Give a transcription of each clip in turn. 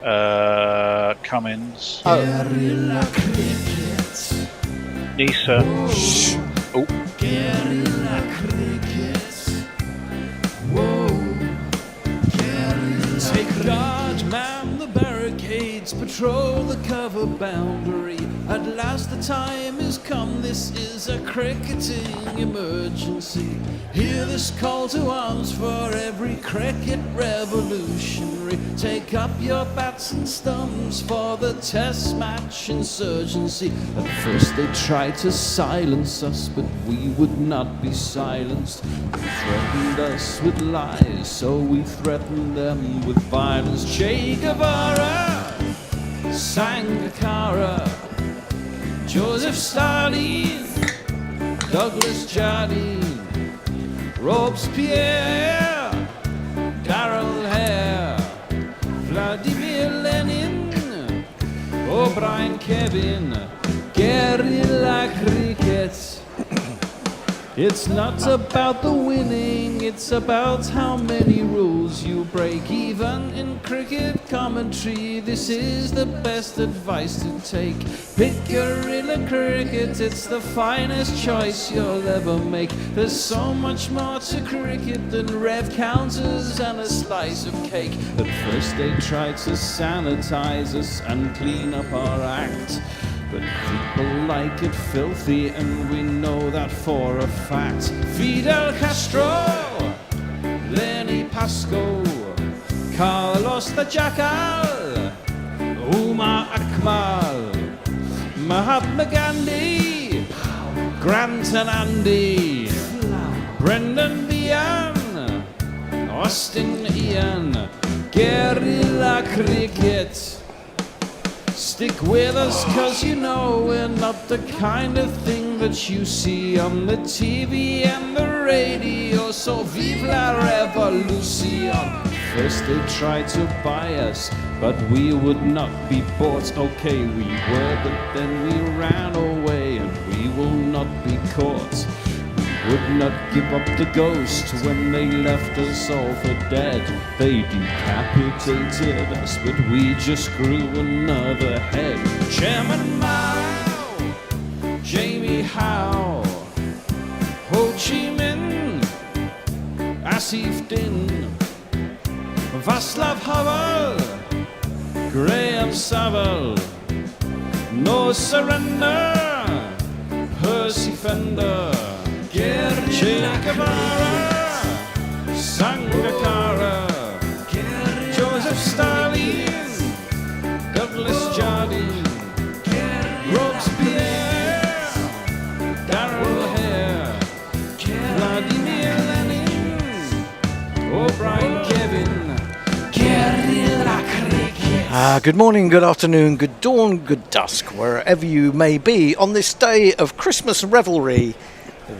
Cummins. Oh. Nisa. Shh. Oh. Guerrilla cricket. Whoa. Take guard, man the barricades, patrol the cover boundary. At last the time is come, this is a cricketing emergency. Hear this call to arms for every cricket revolutionary. Take up your bats and stumps for the test match insurgency. At first they tried to silence us, but we would not be silenced. They threatened us with lies, so we threatened them with violence. Che Guevara, Sangakkara, Joseph Stalin, Douglas Jardine, Robespierre, Darrell Hare, Vladimir Lenin, O'Brien Kevin, guerrilla cricket. It's not about the winning, it's about how many rules you break. Even in cricket commentary, this is the best advice to take. Pick guerrilla cricket, it's the finest choice you'll ever make. There's so much more to cricket than rev counters and a slice of cake. At first they tried to sanitize us and clean up our act, but people like it filthy, and we know that for a fact. Fidel Castro, Lenny Pascoe, Carlos the Jackal, Umar Akmal, Mahatma Gandhi, Grant and Andy, Brendan Behan, Austin Ian, guerrilla cricket. Stick with us, cause you know we're not the kind of thing that you see on the TV and the radio. So vive la revolution. First they tried to buy us, but we would not be bought. Okay, we were, but then we ran away, and we will not be caught. Would not give up the ghost when they left us all for dead. They decapitated us, but we just grew another head. Chairman Mao, Jamie Howe, Ho Chi Minh, Asif Din, Václav Havel, Graham Saville, No Surrender, Percy Fender, Che Guevara, Sangakkara, Joseph Stalin, Douglas Jardine, Robespierre, Darrell Hare, Vladimir Lenin, O'Brien Kevin, guerrilla cricket. Good morning, good afternoon, good dawn, good dusk, wherever you may be on this day of Christmas revelry.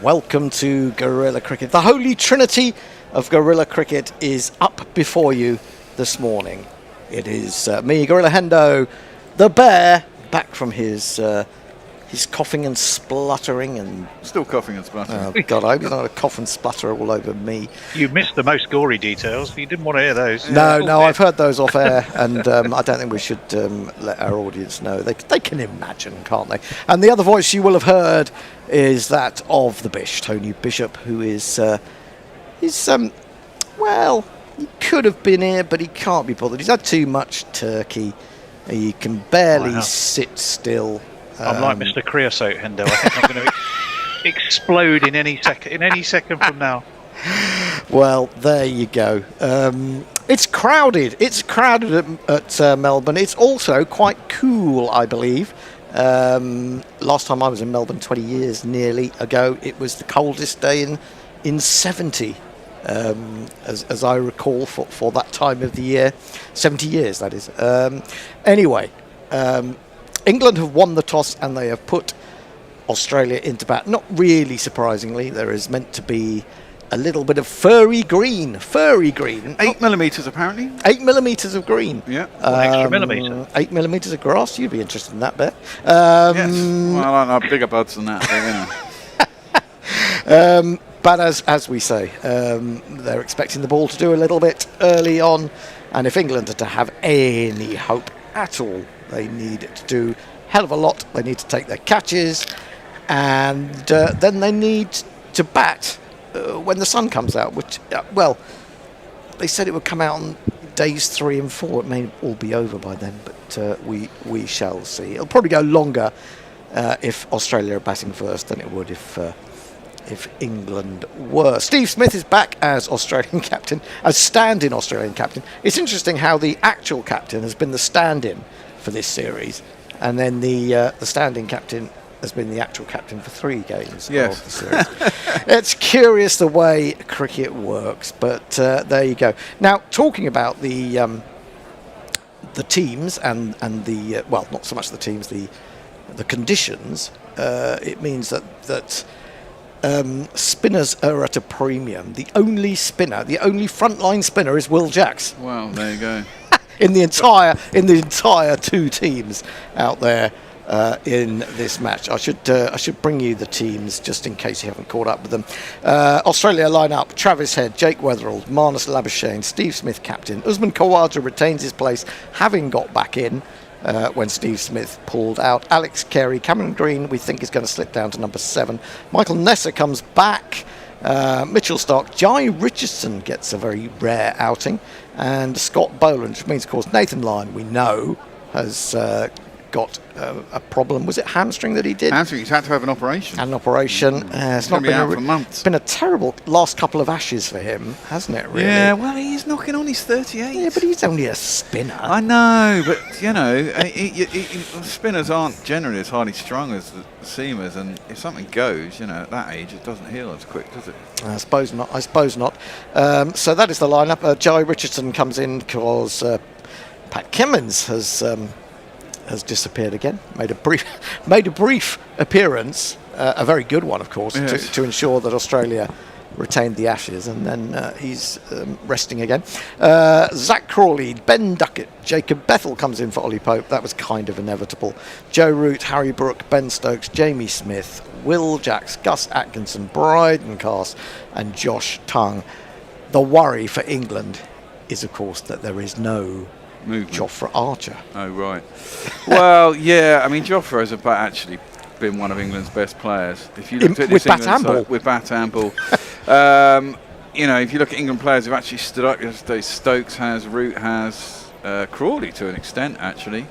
Welcome to Guerrilla Cricket. The Holy Trinity of Guerrilla Cricket is up before you this morning. It is me, Gorilla Hendo, the bear, back from his coughing and spluttering and... Still coughing and spluttering. Oh, God, I hope he's not a cough and splutter all over me. You missed the most gory details. You didn't want to hear those. No, I've heard those off air, and I don't think we should let our audience know. They can imagine, can't they? And the other voice you will have heard is that of the Bish, Tony Bishop, who is well, he could have been here, but he can't be bothered. He's had too much turkey. He can barely sit still. I'm like Mr. Creosote, Hendo. I think I'm going to explode in any second from now. Well, there you go. It's crowded. It's crowded at Melbourne. It's also quite cool, I believe. Last time I was in Melbourne 20 years nearly ago, it was the coldest day in 70, as I recall, for that time of the year. 70 years, that is. Anyway, England have won the toss and they have put Australia into bat. Not really surprisingly, there is meant to be a little bit of furry green. 8 millimetres apparently. 8 millimetres of green. Yeah. Extra millimetre. 8 millimetres of grass. You'd be interested in that, Bear. Yes. Well, I know bigger buds than that, but, you know. But as we say, they're expecting the ball to do a little bit early on And if England are to have any hope at all, they need to do a hell of a lot. They need to take their catches, and then they need to bat when the sun comes out, which, well, they said it would come out on days 3 and 4. It may all be over by then, but we shall see. It'll probably go longer if Australia are batting first than it would if England were. Steve Smith is back as Australian captain, as stand-in Australian captain. It's interesting how the actual captain has been the stand-in for this series, and then the stand-in captain has been the actual captain for 3 games of the series. It's curious the way cricket works, but there you go. Now, talking about the teams and the well, not so much the teams, the conditions. It means that spinners are at a premium. The only frontline spinner is Will Jacks. Well, there you go. in the entire 2 teams out there. In this match, I should bring you the teams just in case you haven't caught up with them. Australia line up: Travis Head, Jake Weatherall, Marnus Labuschagne, Steve Smith captain. Usman Khawaja retains his place, having got back in when Steve Smith pulled out. Alex Carey, Cameron Green, we think is going to slip down to number 7. Michael Nessa comes back. Mitchell Starc, Jai Richardson gets a very rare outing, and Scott Boland, which means, of course, Nathan Lyon, we know, has got a problem. Was it hamstring that he did? Hamstring. He's had to have an operation. It's not been out for months. It's been a terrible last couple of Ashes for him, hasn't it? Really? Yeah. Well, he's knocking on his 38. Yeah, but he's only a spinner. I know, but you know, spinners aren't generally as highly strung as the seamers, and if something goes, you know, at that age, it doesn't heal as quick, does it? I suppose not. So that is the lineup. Jai Richardson comes in because Pat Cummins has disappeared again. Made a brief appearance, a very good one, of course, yes, to ensure that Australia retained the Ashes, and then he's resting again. Zach Crawley, Ben Duckett, Jacob Bethel comes in for Ollie Pope. That was kind of inevitable. Joe Root, Harry Brook, Ben Stokes, Jamie Smith, Will Jacks, Gus Atkinson, Bryden Cast, and Josh Tongue. The worry for England is, of course, that there is no Jofra Archer. Oh, right. Well, yeah, I mean, Jofra has actually been one of England's best players. If you looked at with this bat and ball. With bat and ball. You know, if you look at England players who've actually stood up yesterday, Stokes has, Root has, Crawley to an extent, actually.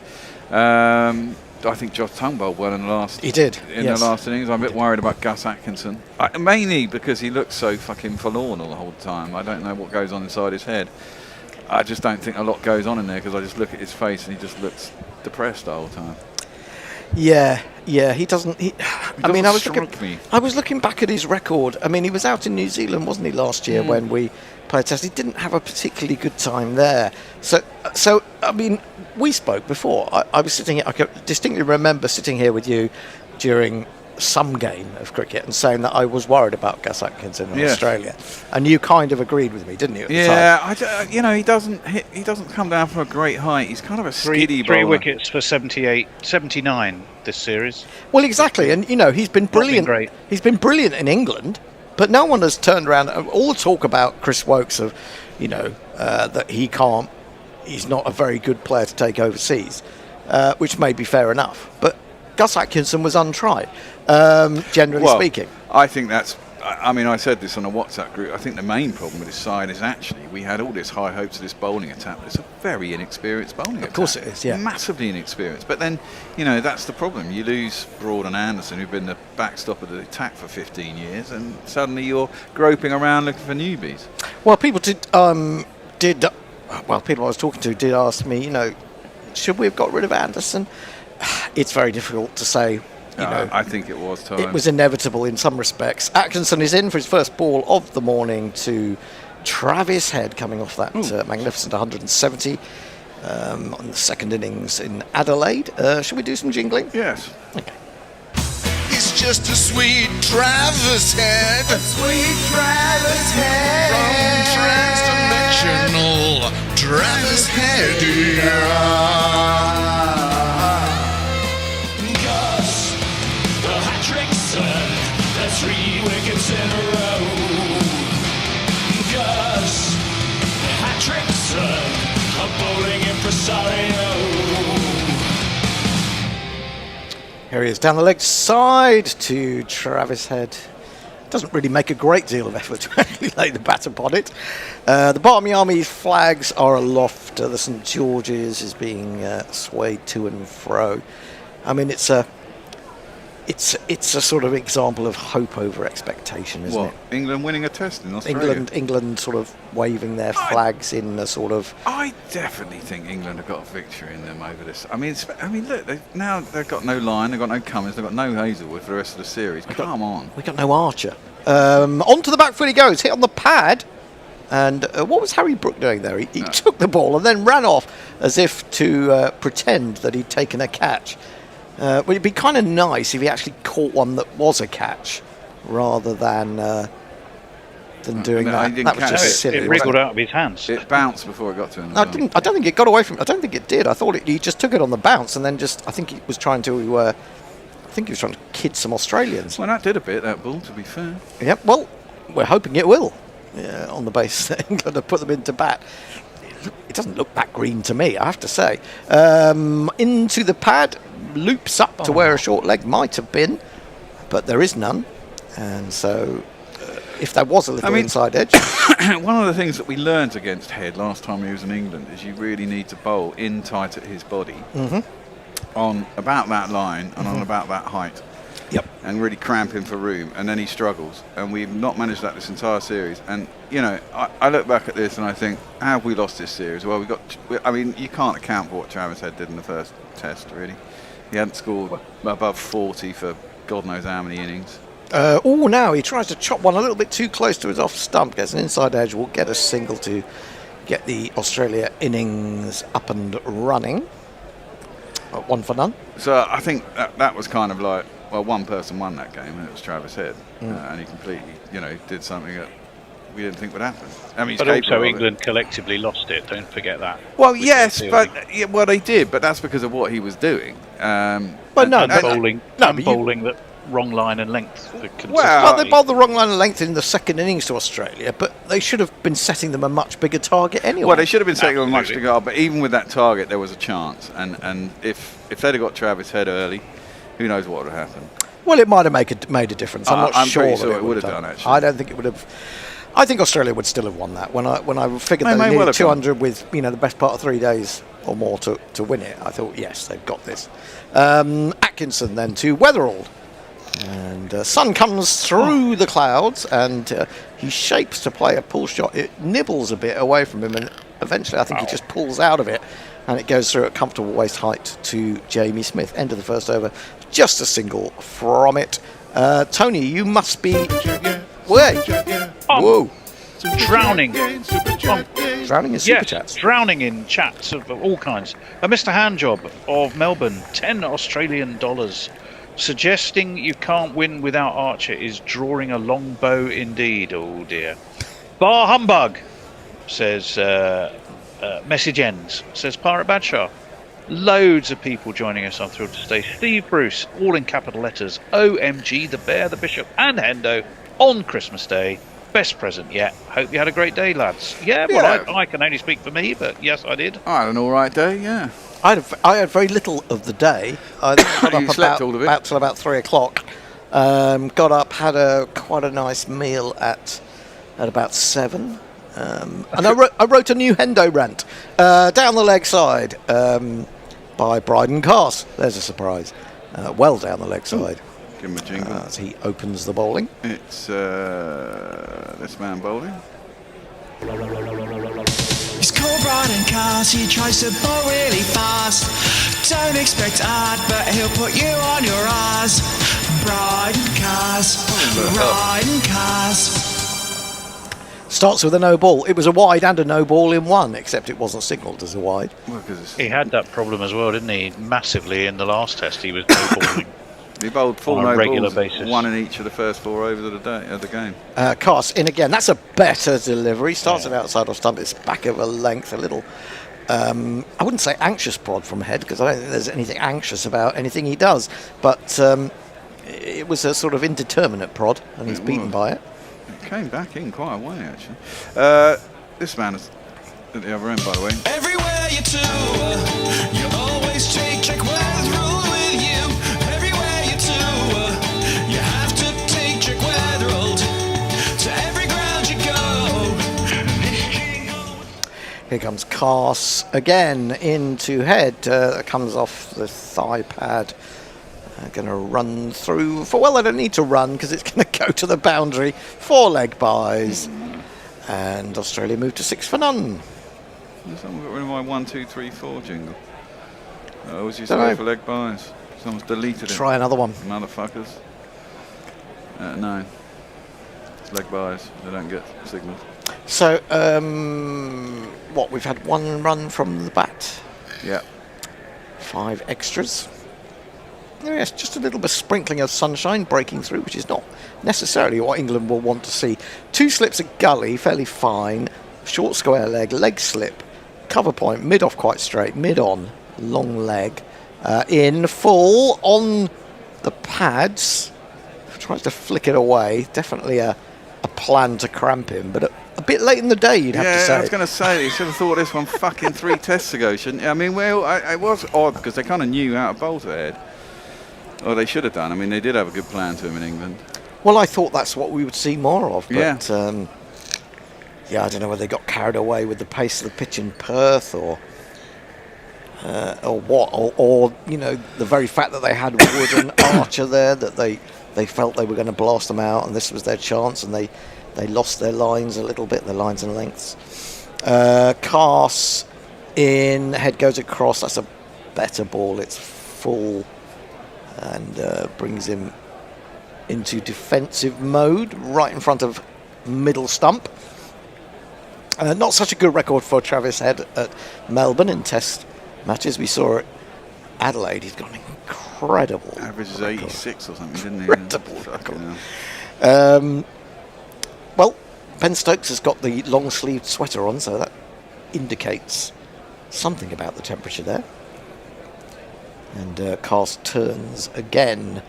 I think Josh Tongue bowled well in the last. He did. The last innings. I'm a bit worried about Gus Atkinson, mainly because he looks so fucking forlorn all the whole time. I don't know what goes on inside his head. I just don't think a lot goes on in there, because I just look at his face and he just looks depressed the whole time. Yeah, he doesn't. I mean, I was looking back at his record. I mean, he was out in New Zealand, wasn't he, last year when we played Test? He didn't have a particularly good time there. So I mean, we spoke before. I was sitting here. I can distinctly remember sitting here with you during some game of cricket and saying that I was worried about Gus Atkinson in Australia, and you kind of agreed with me, didn't you? At the time? You know, he doesn't come down from a great height. He's kind of a skiddy bowler. 3 wickets for 79 this series. Well, exactly, and you know, he's been brilliant. He's been brilliant in England, but no one has turned around. All the talk about Chris Woakes of, you know, that he's not a very good player to take overseas, which may be fair enough, but Gus Atkinson was untried, generally speaking. I think that's. I mean, I said this on a WhatsApp group. I think the main problem with this side is actually we had all this high hopes of this bowling attack, but it's a very inexperienced bowling attack. Of course it is, yeah. Massively inexperienced. But then, you know, that's the problem. You lose Broad and Anderson, who've been the backstop of the attack for 15 years, and suddenly you're groping around looking for newbies. Well, people people I was talking to did ask me, you know, should we have got rid of Anderson? It's very difficult to say. You know, I think it was time. It was inevitable in some respects. Atkinson is in for his first ball of the morning to Travis Head, coming off that magnificent 170 on the second innings in Adelaide. Should we do some jingling? Yes. Okay. It's just a sweet Travis Head. A sweet Travis Head. From transdimensional Travis Head. The 3 wickets in a row. Gus, hat-trick, son. There he is, down the leg side to Travis Head. Doesn't really make a great deal of effort to actually lay the bat upon it. The Barmy Army flags are aloft. The St George's is being swayed to and fro. I mean, it's a sort of example of hope over expectation, isn't it? England winning a test in Australia? England sort of waving their flags in a sort of... I definitely think England have got a victory in them over this. I mean, look, they've got no Lyon, they've got no Cummins, they've got no Hazelwood for the rest of the series. Come on. We've got no Archer. Onto the back foot he goes, hit on the pad. And what was Harry Brook doing there? He took the ball and then ran off as if to pretend that he'd taken a catch. Well, it'd be kind of nice if he actually caught one that was a catch, rather than doing that. Didn't That was catch just it. silly. It wasn't wriggled out of his hands. It bounced before it got to him. I don't think it got away from him. I don't think it did. I thought he just took it on the bounce and then I think he was trying to kid some Australians. Well, that did a bit, that ball, to be fair. Yep. Well, we're hoping it will. On the basis that England have put them into bat. It doesn't look that green to me, I have to say. Into the pad, loops up to where a short leg might have been, but there is none. And so, if there was a little inside edge... One of the things that we learned against Head last time he was in England is you really need to bowl in tight at his body on about that line and on about that height. Yep. And really cramp him for room, and then he struggles. And we've not managed that this entire series. And, you know, I look back at this and I think, how have we lost this series? Well, you can't account for what Travis Head did in the first test, really. He hadn't scored above 40 for God knows how many innings. Now he tries to chop one a little bit too close to his off stump, gets an inside edge, will get a single to get the Australia innings up and running. 1 for none. So I think that was kind of like, well, one person won that game, and it was Travis Head, and he completely, did something that we didn't think would happen. I mean, but also England collectively lost it. Don't forget that. Well, yes, but they did. But that's because of what he was doing. Bowling that wrong line and length. Well, they bowled the wrong line and length in the second innings to Australia, but they should have been setting them a much bigger target anyway. Well, they should have been setting them a much bigger target, but even with that target, there was a chance. And if they'd have got Travis Head early, who knows what would have happened? Well, it might have made a difference. I'm not sure that it would have done. Actually, I don't think it would have. I think Australia would still have won that. When I figured they needed 200 with the best part of 3 days or more to win it, I thought yes, they've got this. Atkinson then to Weatherall, and sun comes through the clouds, and he shapes to play a pull shot. It nibbles a bit away from him, and eventually I think he just pulls out of it. And it goes through at comfortable waist height to Jamie Smith. End of the first over. Just a single from it. Tony, you must be... Wait. Whoa. Drowning. Drowning in super chats. Drowning in chats of all kinds. Mr. Handjob of Melbourne, $10 Australian. Suggesting you can't win without Archer is drawing a long bow indeed. Oh dear. Bar humbug, says... message ends, says Pirate Badshaw. Loads of people joining us. I'm thrilled to stay. Steve Bruce, all in capital letters. OMG, the Bear, the Bishop, and Hendo on Christmas Day. Best present yet. Hope you had a great day, lads. Yeah, well, I can only speak for me, but yes, I did. I had an all right day, yeah. I had very little of the day. I got up till about 3 o'clock. Got up, had quite a nice meal at about 7. And I wrote a new Hendo rant down the leg side by Bryden Cass. There's a surprise. Well down the leg side. Give him a jingle. As he opens the bowling. It's this man bowling. He's called Bryden Cass. He tries to bowl really fast. Don't expect art, but he'll put you on your ass. Bryden Cass. Bryden Cass. Starts with a no ball. It was a wide and a no ball in one, except it wasn't signalled as a wide. Well, he had that problem as well, didn't he? Massively in the last test, he was no balling. He bowled 4 on a no regular balls, basis. 1 in each of the first 4 overs of the game. Cass in again. That's a better delivery. Starts it outside off stump. It's back of a length, a little. I wouldn't say anxious prod from Head, because I don't think there's anything anxious about anything he does. But it was a sort of indeterminate prod, and he's beaten by it. Came back in quite a way, actually. This man is at the other end, by the way. Everywhere you do, you always check what's wrong with you. Everywhere Here comes Cars again into head. Comes off the thigh pad. Going to run through. Well, they don't need to run because it's going to go to the boundary. 4 leg byes. And Australia move to 6 for none. Someone got rid of my 1, 2, 3, 4 jingle. I always used to Dunno. go for leg buys. Someone's deleted it. Try another one. Motherfuckers. No. It's leg buys. They don't get signals. So, what? We've had 1 run from the bat. Yeah. 5 extras. Oh, yes, just a little bit of sprinkling of sunshine breaking through, which is not necessarily what England will want to see. 2 slips of gully, fairly fine. Short square leg slip. Cover point, mid off quite straight, mid on, long leg. In full on the pads. Tries to flick it away. Definitely a plan to cramp him, but a bit late in the day, you'd have to say. Yeah, I was going to say, you should have thought this one fucking 3 tests ago, shouldn't you? I mean, well, it was odd because they kind of knew how to bowl to head. Or they should have done. I mean, they did have a good plan to him in England. Well, I thought that's what we would see more of, but Yeah. yeah, I don't know whether they got carried away with the pace of the pitch in Perth or what, or you know, the very fact that they had Wood and Archer there, that they felt they were going to blast them out, and this was their chance, and they lost their lines a little bit, their lines and lengths. Cars in, head goes across. That's a better ball. It's full and brings him into defensive mode right in front of middle stump. Not such a good record for Travis Head at Melbourne in test matches. We saw at Adelaide, he's got an incredible Averages record. 86 or something, didn't he? Incredible Fucking record. hell. Well, Ben Stokes has got the long-sleeved sweater on, so that indicates something about the temperature there. And Cast turns again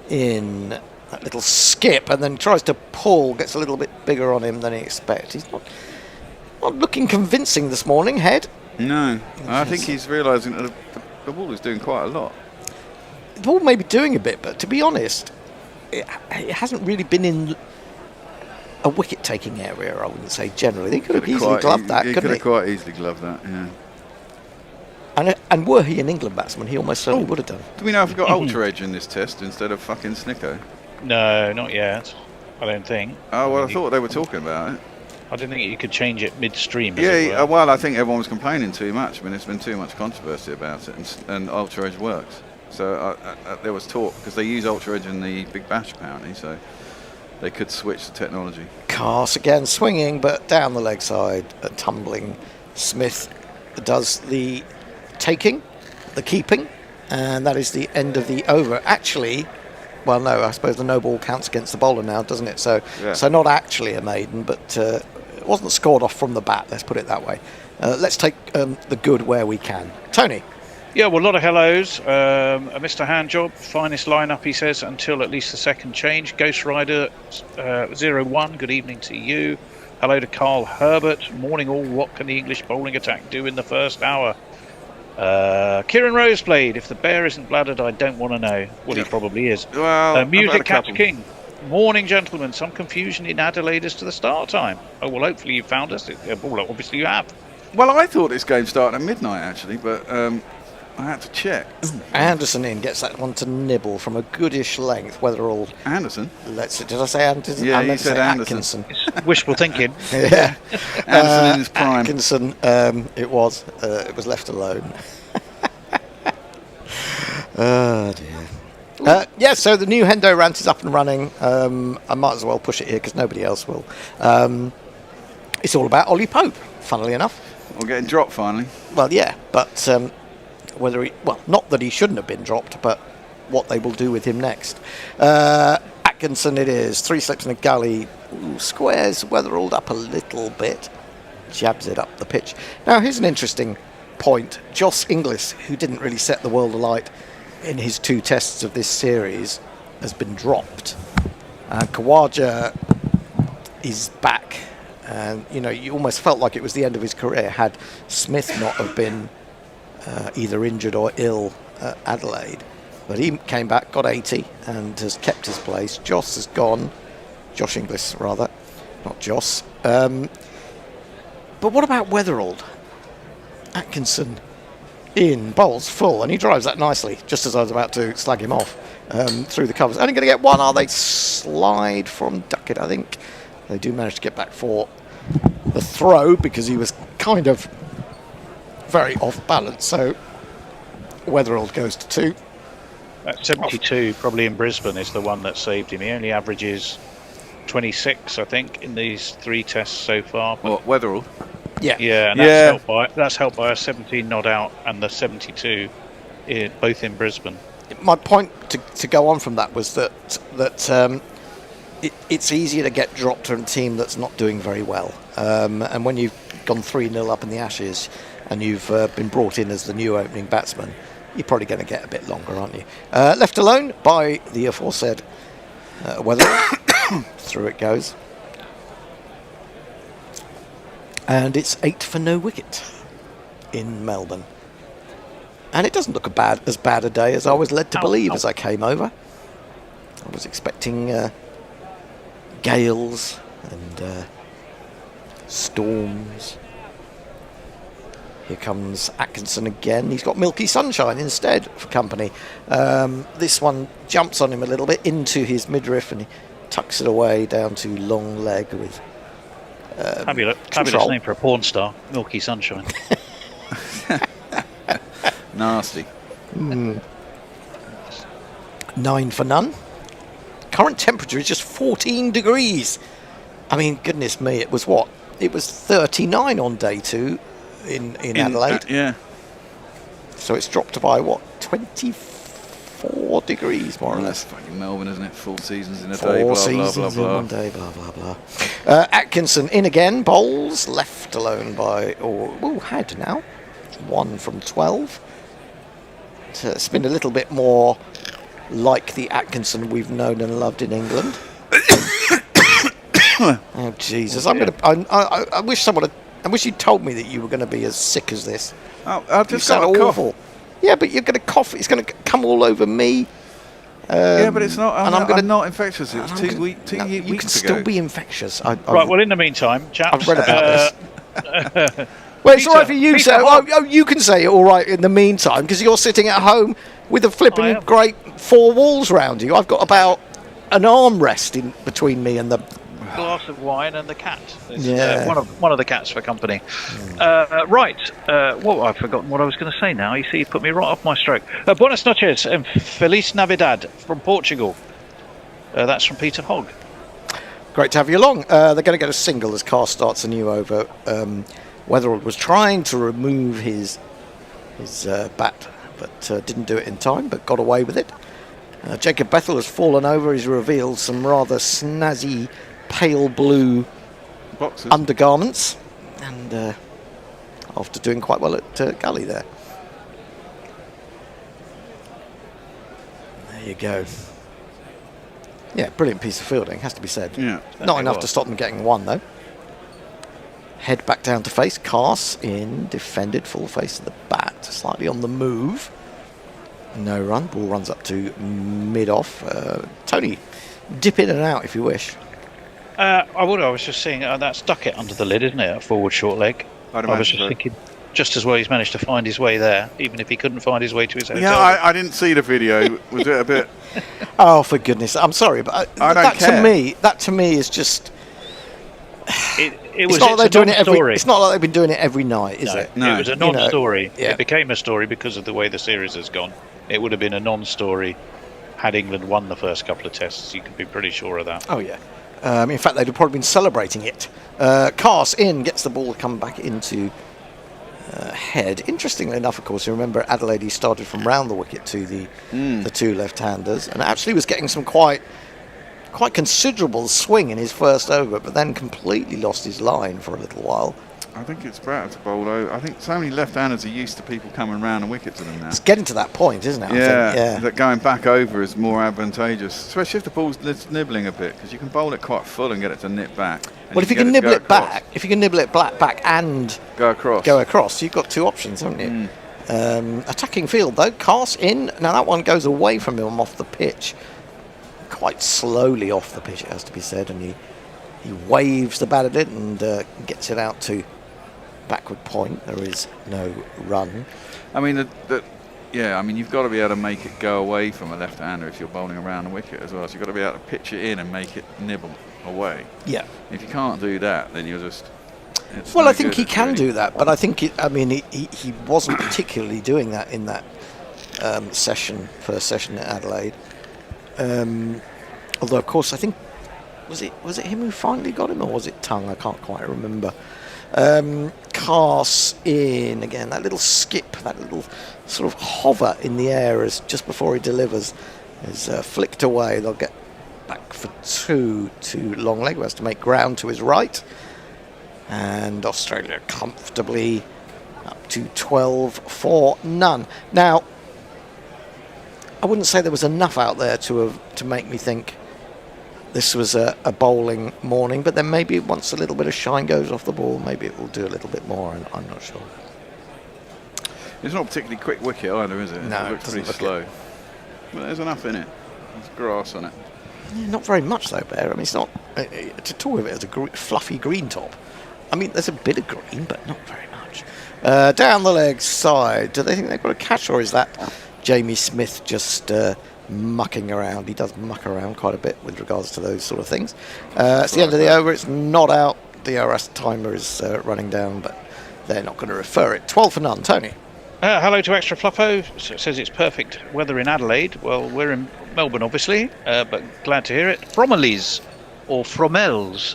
in that little skip and then tries to pull, gets a little bit bigger on him than he expects. He's not looking convincing this morning, Head. No, I think he's realising that the ball is doing quite a lot. The ball may be doing a bit, but to be honest, it hasn't really been in a wicket-taking area, I wouldn't say, generally. They could have easily gloved that, He couldn't could he? have quite easily gloved that, yeah. And were he an England batsman, he almost certainly would have done. Do we know if we've got Ultra Edge in this test instead of fucking Snicko? No, not yet. I don't think. Oh, well, I thought they were talking about it. I didn't think you could change it midstream. as Yeah, it were. well, I think everyone was complaining too much. I mean, there's been too much controversy about it, and Ultra Edge works. So there was talk, because they use Ultra Edge in the Big Bash, apparently, so they could switch the technology. Cast again, swinging, but down the leg side, tumbling. Smith does the taking, the keeping, and that is the end of the over. Actually, well, no, I suppose the no ball counts against the bowler now, doesn't it? So, Yeah. so not actually a maiden, but it wasn't scored off from the bat, let's put it that way. Let's take the good where we can. Tony. Yeah, well, a lot of hellos. A Mr. Handjob, finest lineup, he says, until at least the second change. Ghost Rider 01, good evening to you. Hello to Carl Herbert. Morning all. What can the English bowling attack do in the first hour? Kieran Rose played. If the bear isn't bladdered, I don't want to know. Well, he probably is. Well, I've had Music a Catch couple. King. Morning, gentlemen. Some confusion in Adelaide as to the start time. Oh, well, hopefully you found us. Well, obviously you have. Well, I thought this game started at midnight, actually, but I had to check. Anderson in gets that one to nibble from a goodish length. Weatherall Anderson? Did I say Anderson? Yeah, I you meant to said say Anderson. Atkinson. Wishful thinking. Yeah. Anderson in his prime. Atkinson, it was left alone. Oh dear. Yeah, so the new Hendo rant is up and running. I might as well push it here because nobody else will. It's all about Ollie Pope, funnily enough. We're getting dropped finally. Well, yeah, but not that he shouldn't have been dropped, but what they will do with him next. Atkinson it is, 3 slips in a gully. Ooh, squares Weatheralled up a little bit, jabs it up the pitch. Now here's an interesting point. Joss Inglis, who didn't really set the world alight in his 2 tests of this series, has been dropped. Khawaja is back, and you almost felt like it was the end of his career had Smith not have been either injured or ill at Adelaide. But he came back, got 80, and has kept his place. Joss has gone. Josh Inglis, rather, not Joss. But what about Weatherald? Atkinson in, bowls full, and he drives that nicely, just as I was about to slag him off through the covers. Only going to get one, are they? Slide from Duckett, I think. They do manage to get back for the throw because he was kind of very off balance. So Weatherald goes to 2. That 72, probably in Brisbane, is the one that saved him. He only averages 26, I think, in these 3 tests so far. What, Weatherall? Yeah. Yeah, and that's helped by a 17 not out and the 72, both in Brisbane. My point to go on from that was that it's easier to get dropped to a team that's not doing very well. And when you've gone 3-0 up in the Ashes and you've been brought in as the new opening batsman, you're probably going to get a bit longer, aren't you? Left alone by the aforesaid Weatherall. Through it goes. And it's 8 for no wicket in Melbourne. And it doesn't look as bad a day as I was led to believe as I came over. I was expecting gales and storms. Here comes Atkinson again. He's got Milky Sunshine instead for company. This one jumps on him a little bit into his midriff and he tucks it away down to long leg with fabulous name for a porn star, Milky Sunshine. Nasty. 9 for none. Current temperature is just 14 degrees. I mean, goodness me, it was what? It was 39 on day 2 in Adelaide. Yeah. So it's dropped by what? 24 degrees, more or Well, less. that's fucking Melbourne, isn't it? 4 seasons in a 4 day, blah, seasons blah, blah, in blah. one day, blah, blah, blah. Atkinson in again, bowls, left alone by, had now. 1 from 12. It's been a little bit more like the Atkinson we've known and loved in England. Oh Jesus! I wish I wish you'd told me that you were going to be as sick as this. Oh, I You just sound got a awful. cough. Yeah, but you're going to cough. It's going to come all over me. Yeah, but it's not. I'm gonna- not infectious. It was And 2 I'm gonna- weeks no, you weeks can ago. still be infectious. Right, well, in the meantime, chaps... I've read about this. Well, it's all right for you, Peter sir. Hogg. You can say it all right in the meantime because you're sitting at home with a I flipping am. great 4 walls round you. I've got about an armrest in between me and the. glass of wine and the cat. It's, Yeah. one of the cats for company. Right. Well, I've forgotten what I was going to say now. You see, you put me right off my stroke. Buenas noches and Feliz Navidad from Portugal. That's from Peter Hogg. Great to have you along. They're going to get a single as Carr starts a new over. Weatherald was trying to remove his bat, but didn't do it in time, but got away with it. Jacob Bethel has fallen over. He's revealed some rather snazzy pale blue Boxes. undergarments, and after doing quite well at Gully there. There you go. Yeah, brilliant piece of fielding, has to be said. Yeah. Not enough was. to stop them getting one, though. Head back down to face. Carse in, defended, full face of the bat, slightly on the move. No run. Ball runs up to mid-off. Tony, dip in and out if you wish. I would. I was just seeing that's Duckett under the lid, isn't it? A forward short leg. I'd I was imagine just so. thinking, just as well he's managed to find his way there, even if he couldn't find his way to his hotel. Yeah, I didn't see the video. Was it a bit? Oh, for goodness! I'm sorry, but I don't that care. to me is just. It was It's not like they're doing it every. non-story. It's not like they've been doing it every night, is it? No. It was a You know, non-story. yeah. It became a story because of the way the series has gone. It would have been a non-story had England won the first couple of tests. You can be pretty sure of that. Oh yeah. In fact, they'd have probably been celebrating it. Carse in, gets the ball come back into head. Interestingly enough, of course, you remember Adelaide, he started from round the wicket to the 2 left-handers, and actually was getting some quite considerable swing in his first over, but then completely lost his line for a little while. I think it's better to bowl over. I think so many left-handers are used to people coming round and wicket to them now. It's getting to that point, isn't it? I Yeah, think? that going back over is more advantageous, especially if the ball's nibbling a bit, because you can bowl it quite full and get it to nip back. And Well, if you get can to nibble go it across. back, and Go across. go across, you've got 2 options, haven't you? Attacking field though, Carse in. Now that one goes away from him off the pitch, quite slowly off the pitch, it has to be said, and he waves the bat at it and gets it out to backward point. There is no run. I mean, you've got to be able to make it go away from a left-hander if you're bowling around the wicket as well. So you've got to be able to pitch it in and make it nibble away. Yeah. If you can't do that, then you're just... Well, I think he can do that, but I think he wasn't particularly doing that in that first session at Adelaide. Although, of course, I think was it him who finally got him, or was it Tongue? I can't quite remember. Carse in again. That little skip, that little sort of hover in the air as just before he delivers is flicked away. They'll get back for 2 to long leg, who has to make ground to his right. And Australia comfortably up to 12 for none. Now, I wouldn't say there was enough out there to make me think this was a bowling morning, but then maybe once a little bit of shine goes off the ball, maybe it will do a little bit more, and I'm not sure. It's not a particularly quick wicket either, is it? No, it looks pretty slow. But there's enough in it. There's grass on it. Yeah, not very much though, Bear. I mean, it's not to talk of it as a fluffy green top. I mean, there's a bit of green, but not very much. Down the leg side. Do they think they've got a catch, or is that Jamie Smith just mucking around? He does muck around quite a bit with regards to those sort of things. It's the end of the over. It's not out. The DRS timer is running down, but they're not going to refer it. 12 for none. Tony. Hello to Extra Fluffo. Says it's perfect weather in Adelaide. Well, we're in Melbourne, obviously, but glad to hear it. Fromelies, or Fromels.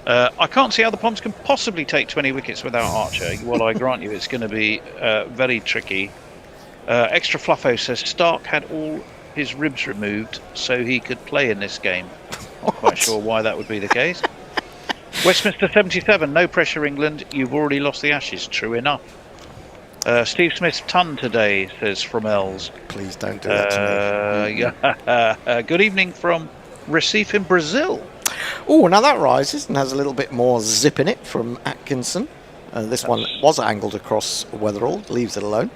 I can't see how the Poms can possibly take 20 wickets without Archer. Well, I grant you it's going to be very tricky. Extra Fluffo says Stark had all his ribs removed so he could play in this game. Not quite sure why that would be the case. Westminster 77, no pressure England. You've already lost the Ashes. True enough. Steve Smith's ton today, says Fromels. Please don't do that to me. Good evening from Recife in Brazil. Oh, now that rises and has a little bit more zip in it from Atkinson. This one was angled across Weatherall, leaves it alone.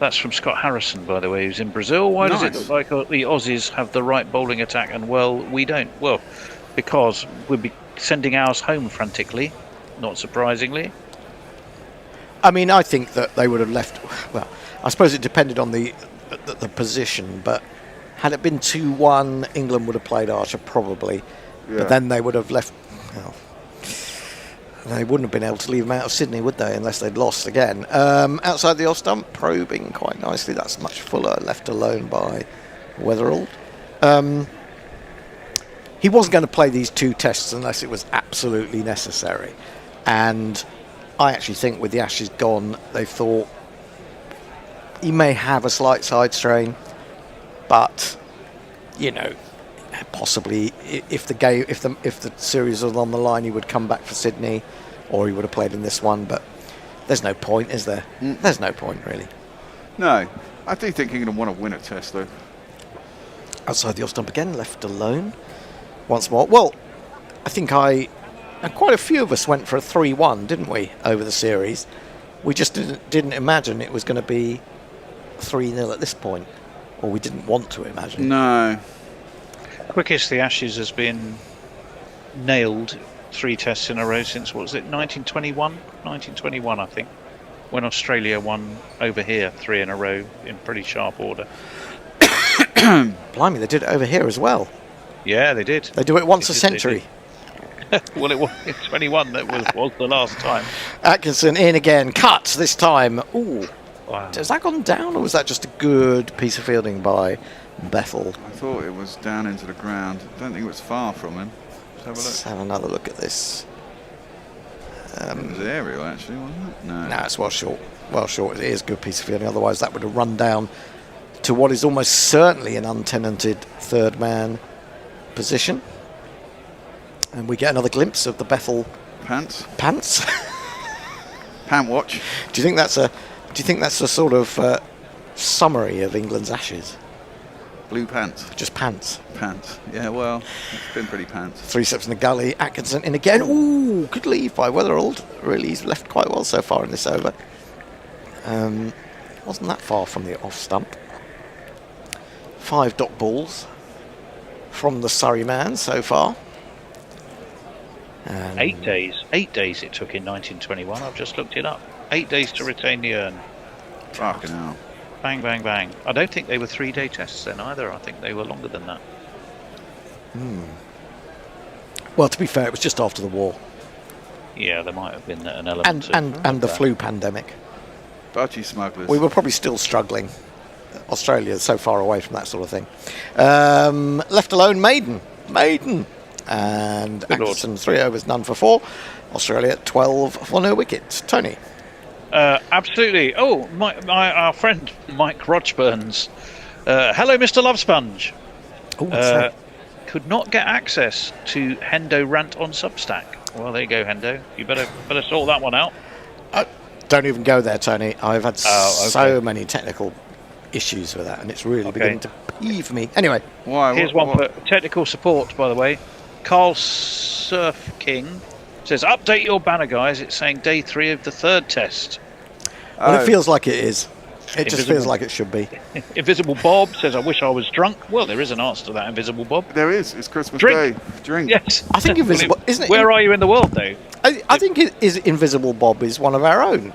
That's from Scott Harrison, by the way, who's in Brazil. Why does it look like the Aussies have the right bowling attack and, well, we don't? Well, because we'll be sending ours home frantically, not surprisingly. I mean, I think that they would have left... Well, I suppose it depended on the position, but had it been 2-1, England would have played Archer, probably. Yeah. But then they would have left... Well, they wouldn't have been able to leave him out of Sydney, would they, unless they'd lost again. Outside the off stump, probing quite nicely. That's much fuller, left alone by Weatherall. He wasn't going to play these 2 tests unless it was absolutely necessary. And I actually think with the Ashes gone, they thought he may have a slight side strain, but, you know, possibly if the series was on the line, he would come back for Sydney, or he would have played in this one. But there's no point, is there? There's no point, really. No, I do think England want to win a test, though. Outside the off stump again, left alone once more. Well, I think quite a few of us went for a 3-1, didn't we, over the series? We just didn't imagine it was going to be 3-0 at this point, or we didn't want to imagine. No. Quickest the Ashes has been nailed 3 tests in a row since, what was it, 1921? 1921, I think, when Australia won over here 3 in a row in pretty sharp order. Blimey, they did it over here as well. Yeah, they did. They do it once a century. Well, it was 21 that was the last time. Atkinson in again, cut this time. Ooh, wow. Has that gone down, or was that just a good piece of fielding by Bethel? I thought it was down into the ground. I don't think it was far from him. Let's have another look at this. It was aerial, actually, wasn't it? No, it's well short. Well short. It is a good piece of fielding. Otherwise, that would have run down to what is almost certainly an untenanted third man position. And we get another glimpse of the Bethel pants. Pant watch. Do you think that's a sort of summary of England's Ashes? Blue pants. Just pants. Pants. Yeah, well, it's been pretty pants. 3 steps in the gully. Atkinson in again. Ooh, good leave by Weatherall. Really, he's left quite well so far in this over. Wasn't that far from the off stump. 5 dot balls from the Surrey man so far. And 8 days. 8 days it took in 1921. I've just looked it up. 8 days to retain the urn. Fucking hell. Bang, bang, bang. I don't think they were 3-day tests then either. I think they were longer than that. Well, to be fair, it was just after the war Yeah, there might have been an element and the flu pandemic. Budgie smugglers. We were probably still struggling. Australia's so far away from that sort of thing. Left alone, Maiden. And Good Lord. Atkinson, 3 overs, none for 4. Australia, 12 for no wickets. Tony. Absolutely. Oh, our friend Mike Rochburns. Hello, Mr. Love Sponge. Oh, what's that? Could not get access to Hendo rant on Substack. Well, there you go, Hendo. You better sort that one out. Don't even go there, Tony. I've had Oh, okay. so many technical issues with that, and it's really beginning to peeve me. Anyway, Why? Here's one for technical support, by the way. Carl Surf King says, update your banner, guys. It's saying day 3 of the 3rd test. well, Oh. it feels like it is. It just Invisible. feels like it should be. Invisible Bob says, I wish I was drunk. Well, there is an answer to that, Invisible Bob. There is. It's Christmas Drink. Day. Drink. Yes. I think Invisible, isn't it? Where are you in the world, though? I think it is Invisible Bob is one of our own.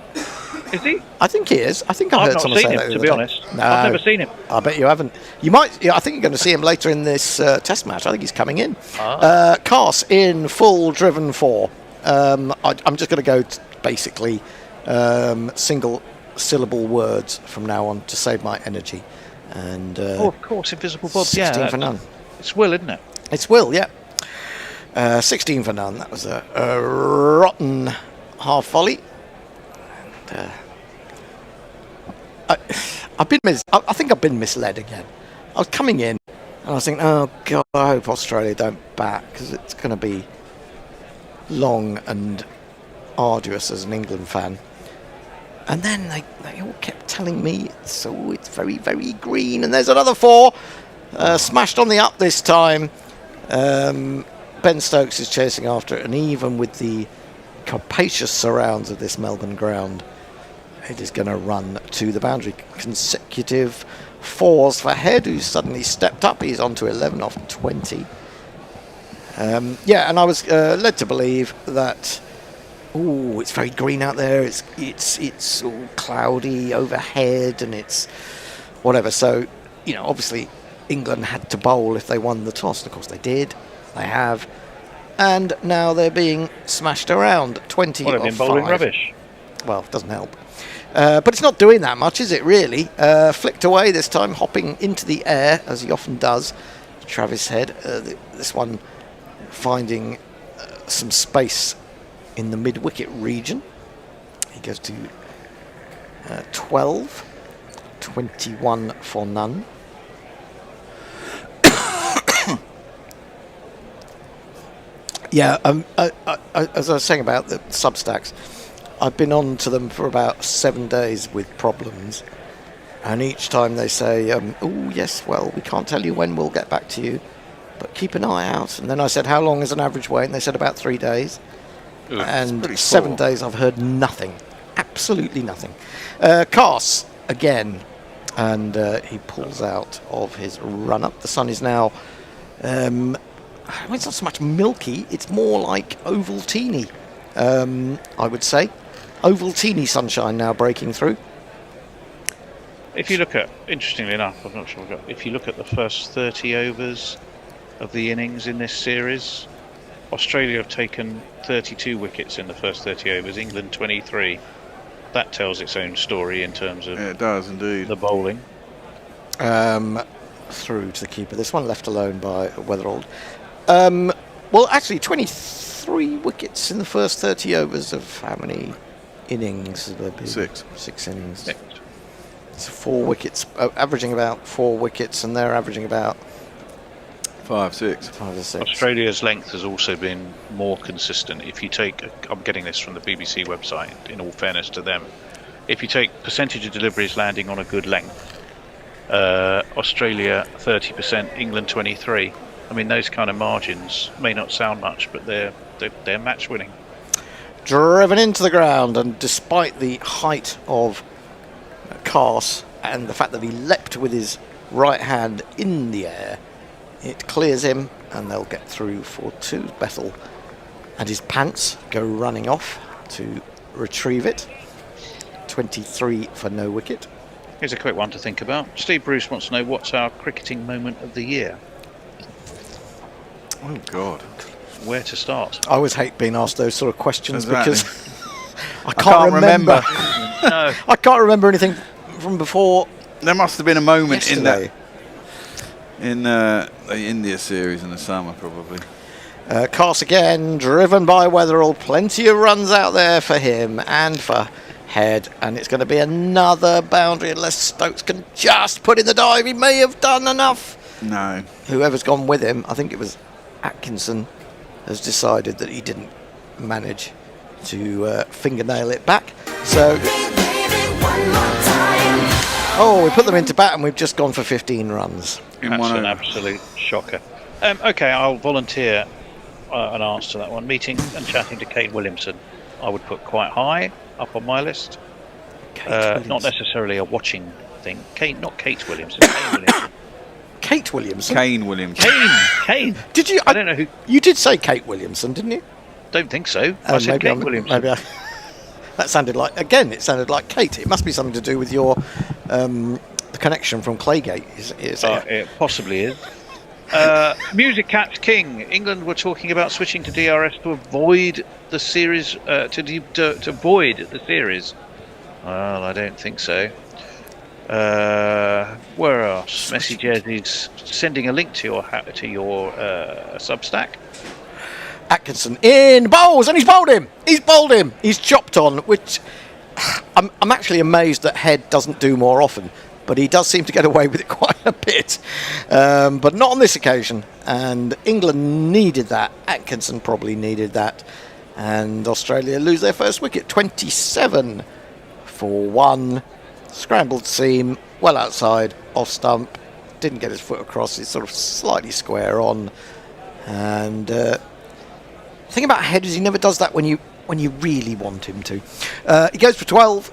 Is he? I think he is. I think I I've heard not someone seen say him, that. the to other be day. honest. No, I've never seen him. I bet you haven't. You might. Yeah, I think you're going to see him later in this test match. I think he's coming in. Cars in full driven 4. I'm just going to go basically single syllable words from now on to save my energy. And Oh, of course, Invisible Bob. 16 Yeah, for none. it's Will, isn't it? It's Will, yeah. 16 for none. That was a rotten half volley. And, I think I've been misled again. I was coming in and I was thinking, oh God, I hope Australia don't bat because it's going to be long and arduous as an England fan. And then they all kept telling me it's very, very green. And there's another 4. Smashed on the up this time. Ben Stokes is chasing after it. And even with the capacious surrounds of this Melbourne ground, it is going to run to the boundary. Consecutive 4s for Head, who's suddenly stepped up. He's on to 11 off 20. And I was led to believe that it's very green out there. It's all cloudy overhead, and it's whatever. So, obviously England had to bowl if they won the toss. And of course they did. They have, and now they're being smashed around. 20 What have off been bowling 5. rubbish? Well, it doesn't help. But it's not doing that much, is it, really? Flicked away this time, hopping into the air, as he often does. Travis Head. This one finding some space in the mid-wicket region. He goes to 12. 21 for none. Yeah, as I was saying about the Substacks, I've been on to them for about 7 days with problems, and each time they say, oh yes, well, we can't tell you when we'll get back to you, but keep an eye out. And then I said, how long is an average wait? And they said about 3 days. Ugh, And pretty 7 poor. days I've heard nothing, absolutely nothing. Cars again, and he pulls out of his run up. The sun is now it's not so much milky, it's more like Ovaltine, I would say. Ovaltine sunshine now breaking through. If you look at, interestingly enough, I'm not sure, if you look at the first 30 overs of the innings in this series, Australia have taken 32 wickets in the first 30 overs, England 23. That tells its own story in terms of Yeah, it does indeed. the bowling. Through to the keeper. This one left alone by Weatherald. Well, actually, 23 wickets in the first 30 overs of how many innings? Have there been? 6. 6 innings. Six. It's 4 wickets, averaging about 4 wickets, and they're averaging about 5, 6. 5 or 6. Australia's length has also been more consistent. If you take, I'm getting this from the BBC website, in all fairness to them, if you take percentage of deliveries landing on a good length, Australia 30%, England 23%. I mean, those kind of margins may not sound much, but they're match winning. Driven into the ground, and despite the height of Cars and the fact that he leapt with his right hand in the air, it clears him, and they'll get through for 2. Bethel and his pants go running off to retrieve it. 23 for no wicket. Here's a quick one to think about. Steve Bruce wants to know what's our cricketing moment of the year. Oh, God. Where to start? I always hate being asked those sort of questions Exactly. because I can't remember. No. I can't remember anything from before There must have been a moment yesterday. in the India series in the summer, probably. Cast again, driven by Weatherall. Plenty of runs out there for him and for Head, and it's going to be another boundary unless Stokes can just put in the dive. He may have done enough. No. Whoever's gone with him, I think it was Atkinson, has decided that he didn't manage to fingernail it back. So, we put them into bat and we've just gone for 15 runs. That's an absolute shocker. Okay, I'll volunteer an answer to that one. Meeting and chatting to Kate Williamson, I would put quite high up on my list. Not necessarily a watching thing. Not Kate Williamson. Kane Williamson. Kate Williamson? Kane Williamson. Kane. Did you? I don't know who. You did say Kate Williamson, didn't you? Don't think so. I said Kate Williamson. That sounded like, again, it sounded like Kate. It must be something to do with your the connection from Claygate. It possibly is. Music Cat King. England were talking about switching to DRS to avoid the series. To avoid the series. Well, I don't think so. Where else? Messi Jerseys sending a link to your Substack. Atkinson in bowls, and he's bowled him. He's chopped on, which I'm actually amazed that Head doesn't do more often. But he does seem to get away with it quite a bit. But not on this occasion. And England needed that. Atkinson probably needed that. And Australia lose their first wicket. 27 for 1. Scrambled seam, well outside, off stump. Didn't get his foot across. He's sort of slightly square on. And the thing about Head is he never does that when you really want him to. He goes for 12.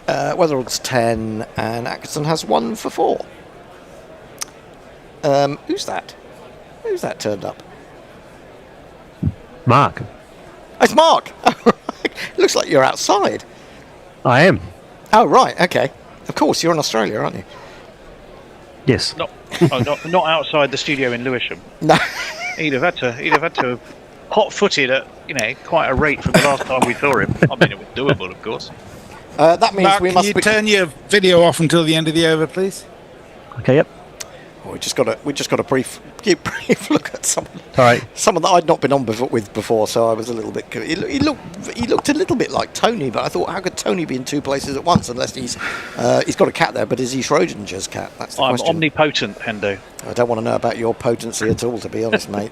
Weatherall's 10, and Atkinson has 1 for 4. Who's that? Who's that turned up? Mark. Oh, it's Mark. It looks like you're outside. I am. Oh, right, okay. Of course, you're in Australia, aren't you? Yes. Not outside the studio in Lewisham. No. He'd have had to hot-footed at quite a rate from the last time we saw him. I mean, it was doable, of course. That means Mark, we must can you turn your video off until the end of the over, please? Okay, yep. We just got a brief look at someone. All right. Someone that I'd not been on with before, so I was a little bit. He looked a little bit like Tony, but I thought, how could Tony be in 2 places at once unless he's got a cat there? But is he Schrodinger's cat? That's the I'm question. omnipotent, Hendo. I don't want to know about your potency at all, to be honest, mate.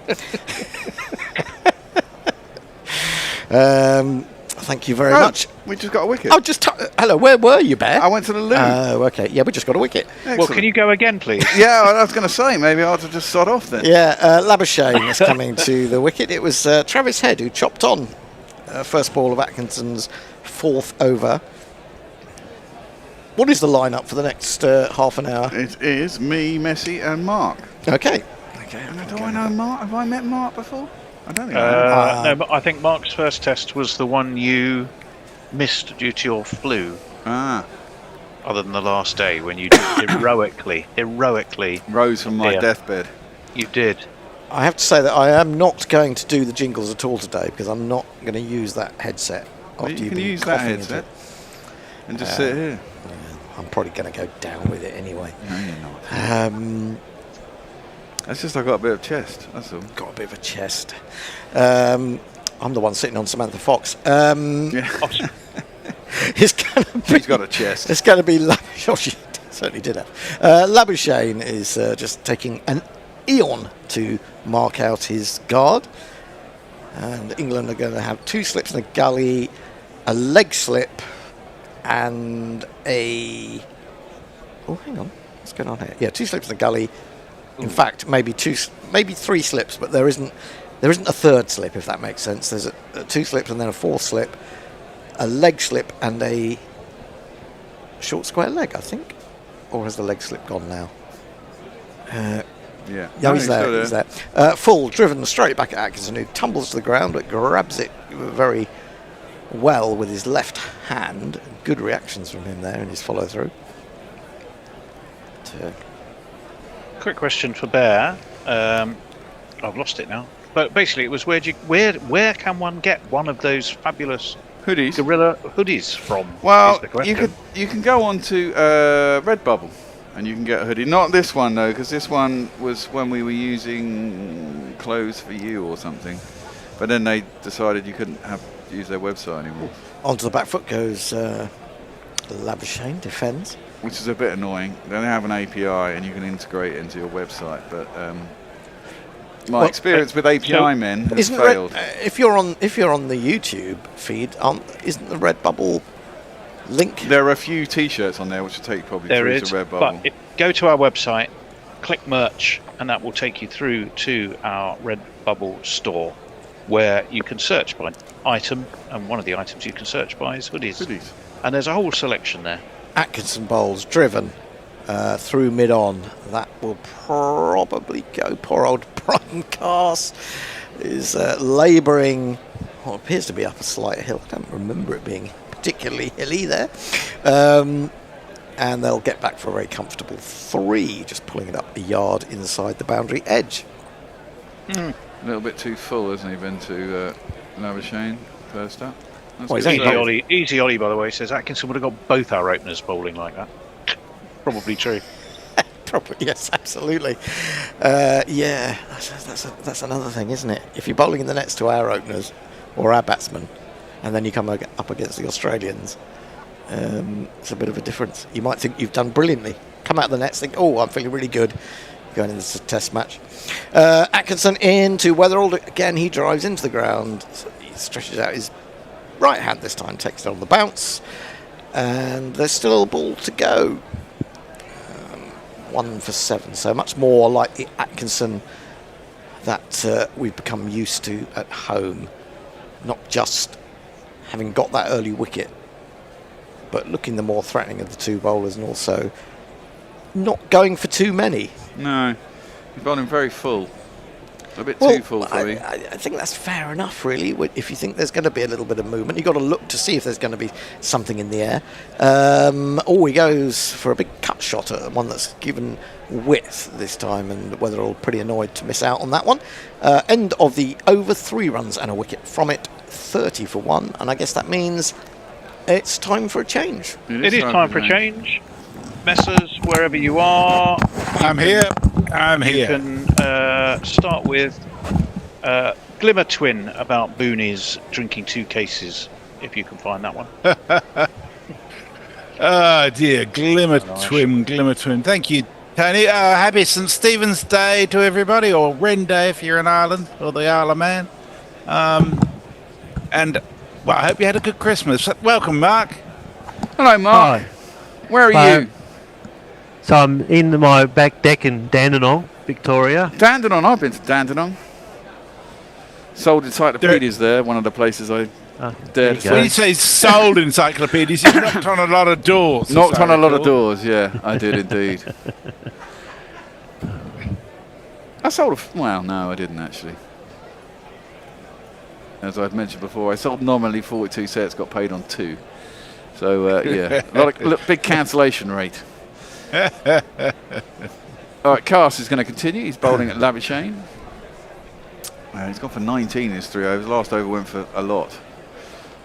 Thank you very much. We just got a wicket. Oh, hello. Where were you, Bear? I went to the loo. Oh, okay. Yeah, we just got a wicket. Well, can you go again, please? Yeah, I was going to say, maybe I ought to just sod off then. Yeah, Labuschagne is coming to the wicket. It was Travis Head who chopped on first ball of Atkinson's 4th over. What is the lineup for the next half an hour? It is me, Messi, and Mark. Okay. Do I know Mark? Have I met Mark before? I don't think I have. No, but I think Mark's first test was the one you missed due to your flu. Other than the last day when you did heroically rose from my deathbed. You did. I have to say that I am not going to do the jingles at all today because I'm not going to use that headset. Well, you can use that headset and just sit here. I'm probably going to go down with it anyway. No, you're not. That's just I've got a bit of chest, that's all. Got a bit of a chest. I'm the one sitting on Samantha Fox. It's going to be... She's got a chest. It's going to be... Oh, she certainly did have. Labuschagne is just taking an eon to mark out his guard. And England are going to have 2 slips in a gully, a leg slip, and a... Oh, hang on. What's going on here? Yeah, 2 slips in a gully. In fact, maybe 3 slips, but there isn't a 3rd slip, if that makes sense. There's 2 slips and then a 4th slip, a leg slip, and a short square leg, I think. Or has the leg slip gone now? Yeah. Yeah, he's there. still He's there. Full, driven straight back at Atkinson, who tumbles to the ground but grabs it very well with his left hand. Good reactions from him there in his follow through. Quick question for Bear. I've lost it now. But basically, it was where can one get one of those fabulous Hoodies. gorilla hoodies from? Well, is the question. you can go on to Redbubble and you can get a hoodie. Not this one though, because this one was when we were using Clothes for You or something. But then they decided you couldn't use their website anymore. Onto the back foot goes Labuschagne, defends. Which is a bit annoying. They don't have an API and you can integrate it into your website, but my experience with API men has failed. If you're on the YouTube feed, isn't the Redbubble link? There are a few T-shirts on there which will take you probably through to Redbubble. But go to our website, click merch, and that will take you through to our Redbubble store, where you can search by item, and one of the items you can search by is hoodies. And there's a whole selection there. Atkinson bowls, driven through mid-on. That will probably go. Poor old Brian Cars is labouring what appears to be up a slight hill. I don't remember it being particularly hilly there. And they'll get back for a very comfortable 3, just pulling it up a yard inside the boundary edge. A little bit too full, hasn't he, been to Labuschagne first up? Well, he's Easy Ollie, by the way, says Atkinson would have got both our openers bowling like that. Probably true. Probably, yes, absolutely. Yeah, that's another thing, isn't it? If you're bowling in the nets to our openers or our batsmen, and then you come up against the Australians, it's a bit of a difference. You might think you've done brilliantly. Come out of the nets, think, oh, I'm feeling really good. Going into this test match. Atkinson into Weatherald again. He drives into the ground. He stretches out his right hand this time, takes it on the bounce, and there's still a ball to go. 1 for 7, so much more like the Atkinson that we've become used to at home. Not just having got that early wicket, but looking the more threatening of the two bowlers, and also not going for too many. No, he's bowling very full. A bit too full for me. I think that's fair enough, really. If you think there's going to be a little bit of movement, you've got to look to see if there's going to be something in the air. He goes for a big cut shot, one that's given width this time, and Weatherall pretty annoyed to miss out on that one. End of the over, 3 runs and a wicket from it, 30 for 1, and I guess that means it's time for a change. It is time for a change. Messers, wherever you are. I'm here. You can start with Glimmer Twin about Boonies drinking 2 cases, if you can find that one. Oh dear, Glimmer Twin. Thank you, Tony. Happy St Stephen's Day to everybody, or Wren Day if you're in Ireland, or the Isle of Man. And well, I hope you had a good Christmas. Welcome, Mark. Hello, Mark. Hi. Where are you? So I'm in my back deck in Dandenong, Victoria. Dandenong. I've been to Dandenong. Sold encyclopedias there, one of the places I dare to When you say. say sold encyclopedias, you knocked on a lot of doors. Knocked on a lot of doors, yeah, I did indeed. I sold well, no, I didn't actually. As I've mentioned before, I sold nominally 42 sets, got paid on 2. So, yeah, big cancellation rate. All right, Cast is going to continue. He's bowling at Labuschagne. He's gone for 19 in his 3 overs. Last over went for a lot.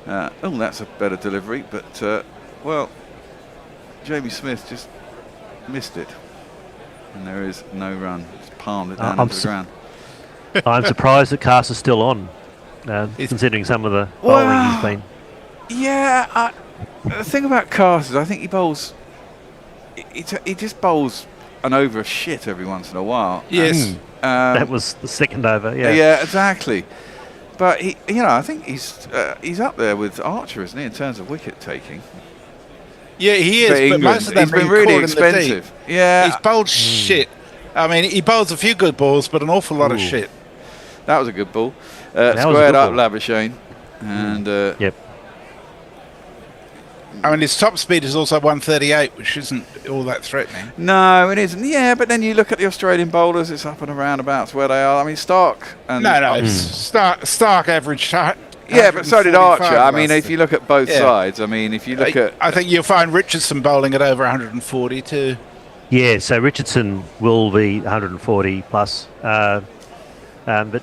That's a better delivery, but, well, Jamie Smith just missed it. And there is no run. Just palmed it down into the ground. I'm surprised that Cast is still on, considering some of the bowling he's been. Yeah, the thing about Cast is I think he bowls... He just bowls an over of shit every once in a while. Yes. That was the second over, yeah. Yeah, exactly. But I think he's up there with Archer, isn't he, in terms of wicket taking? Yeah, he is. For but England. most of them He's been been really caught in the expensive. deep. Yeah, He's bowled shit. I mean, he bowls a few good balls, but an awful lot of shit. that was a good ball. was a Squared good up ball. Labuschagne, and Yep. I mean, his top speed is also 138, which isn't all that threatening. No, it isn't. Yeah, but then you look at the Australian bowlers, it's up and around about where they are. I mean, Stark. And Stark average. Yeah, but so did Archer. I mean, if you look at both sides, I mean, if you look at... I think you'll find Richardson bowling at over 140 too. Yeah, so Richardson will be 140 plus. But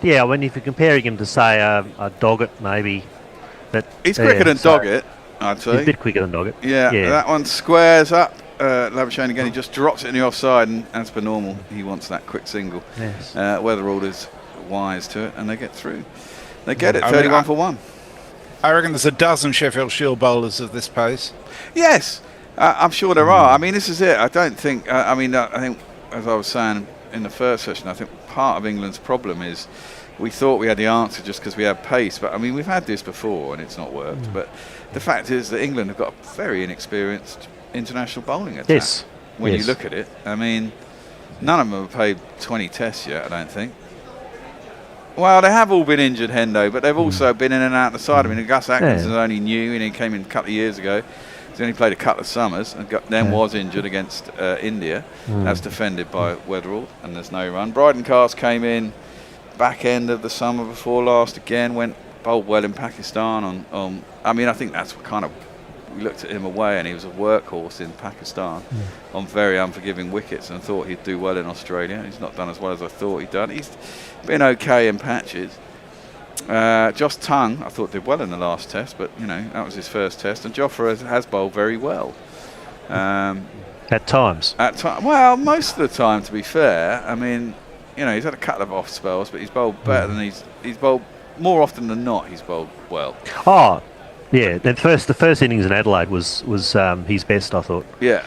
yeah, when if you're comparing him to, say, a Doggett maybe... But, he's quicker than Doggett, I'd say. He's a bit quicker than Doggett. Yeah, that one squares up. Labuschagne again, he just drops it in the offside, and as per normal, he wants that quick single. Yes. Weatherall is wise to it, and they get through. They get it, 31 for 1. I reckon there's a dozen Sheffield Shield bowlers of this pace. Yes, I'm sure there are. I mean, this is it. I don't think... I think, as I was saying in the first session, I think part of England's problem is we thought we had the answer just because we had pace. But, I mean, we've had this before and it's not worked. But the fact is that England have got a very inexperienced international bowling attack. Yes. When you look at it. I mean, none of them have played 20 tests yet, I don't think. Well, they have all been injured, Hendo, but they've also been in and out the side. I mean, Gus Atkinson's only new, and he came in a couple of years ago. He's only played a couple of summers, and then was injured against India. That's defended by Weatherall, and there's no run. Bryden Cast came in back end of the summer before last again, bowled well in Pakistan. I mean, I think that's what kind of... We looked at him away, and he was a workhorse in Pakistan on very unforgiving wickets, and thought he'd do well in Australia. He's not done as well as I thought he'd done. He's been okay in patches. Josh Tongue, I thought, did well in the last test, but that was his first test. And Jofra has bowled very well. At times. Well, most of the time, to be fair. I mean, he's had a couple of off spells, but he's bowled better than he's bowled more often than not. He's bowled well. Oh. Yeah, the first innings in Adelaide was his best, I thought. Yeah,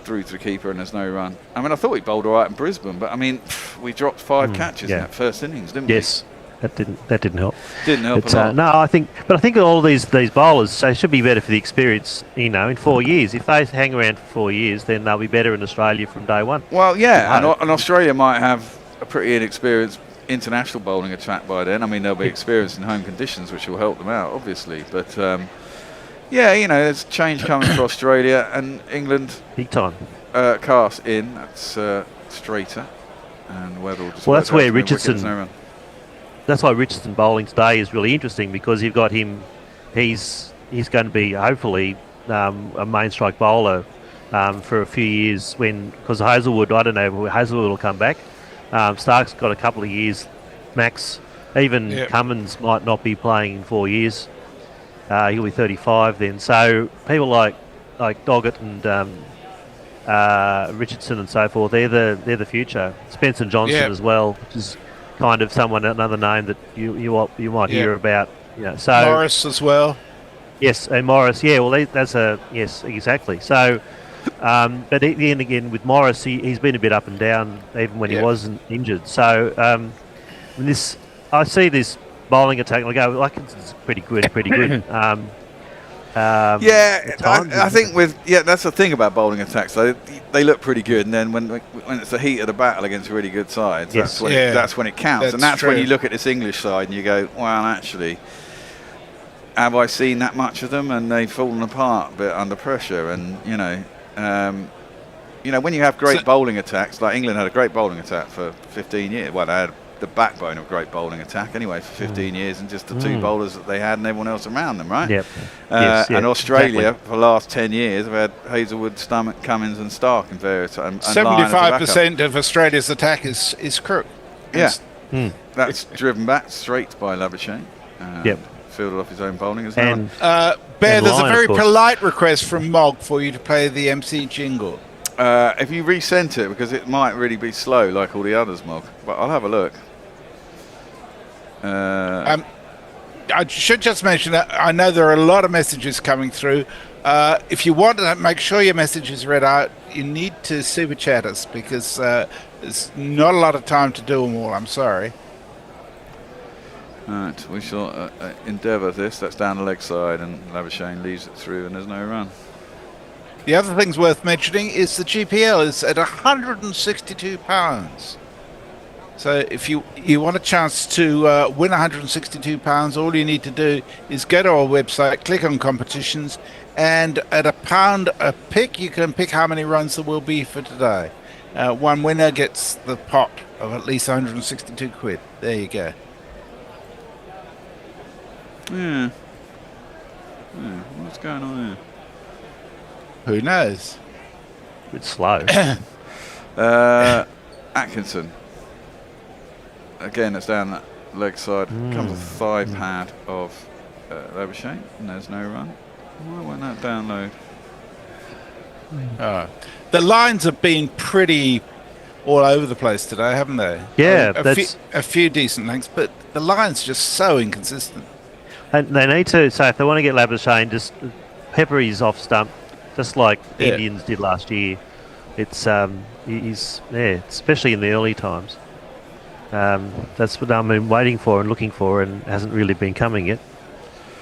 through to the keeper and there's no run. I mean, I thought he bowled all right in Brisbane, but I mean, we dropped 5 catches in that first innings, didn't we? Yes, that didn't help. Didn't help but, at all. No, I think all of these bowlers, so it should be better for the experience. In 4 years, if they hang around for 4 years, then they'll be better in Australia from day one. Well, yeah, and Australia might have a pretty inexperienced international bowling attack by then. I mean, they'll be experienced in home conditions, which will help them out, obviously. But there's change coming for Australia, and England. Big time. Cast in. That's straighter, and Weatherall just. Well, that's where Richardson. That's why Richardson bowling today is really interesting, because you've got him. He's going to be hopefully a main strike bowler for a few years because Hazelwood. I don't know. Hazelwood will come back. Stark's got a couple of years max. Even Cummins might not be playing in 4 years. He'll be 35 then. So people like Doggett and Richardson and so forth, they're the future. Spencer Johnson as well, which is kind of another name that you might hear about. So Morris as well. Yes, and Morris. Yeah, well, that's yes, exactly. So. But then again, with Morris, he's been a bit up and down, even when he wasn't injured. So I see this bowling attack. I go, Atkinson's pretty good. I think that's the thing about bowling attacks. They look pretty good, and then when it's the heat of the battle against really good sides, that's when it counts. And that's when you look at this English side and you go, well, actually, have I seen that much of them? And they've fallen apart a bit under pressure, and when you have great bowling attacks, like England had a great bowling attack for 15 years. Well, they had the backbone of great bowling attack anyway for 15 years, and just the two bowlers that they had and everyone else around them, right? Yep. And Australia for the last 10 years have had Hazelwood, Stomach, Cummins, and Stark in various. 75% of Australia's attack is crook. That's driven back straight by Labuschagne. Fielded off his own bowling as well. Bear, there's a very polite request from Mog for you to play the MC jingle. If you resent it, because it might really be slow like all the others, Mog, but I'll have a look. I should just mention that I know there are a lot of messages coming through. If you want to make sure your message is read out, you need to super chat us, because there's not a lot of time to do them all. I'm sorry. Right, we shall endeavour this. That's down the leg side, and Labuschagne leaves it through, and there's no run. The other thing's worth mentioning is the GPL is at £162. So if you want a chance to win £162, all you need to do is go to our website, click on competitions, and at £1 a pick, you can pick how many runs there will be for today. One winner gets the pot of at least 162 quid. There you go. Yeah. What's going on here? Who knows? It's slow. Atkinson. Again, it's down that leg side. Comes a thigh pad of Labuschagne, and there's no run. Why won't that download? The lines have been pretty all over the place today, haven't they? Yeah, a few decent lengths, but the line's just so inconsistent. And they need to, so if they want to get Labuschagne, just pepper his off stump, just like Indians did last year. It's he's especially in the early times. That's what I've been waiting for and looking for, and hasn't really been coming yet.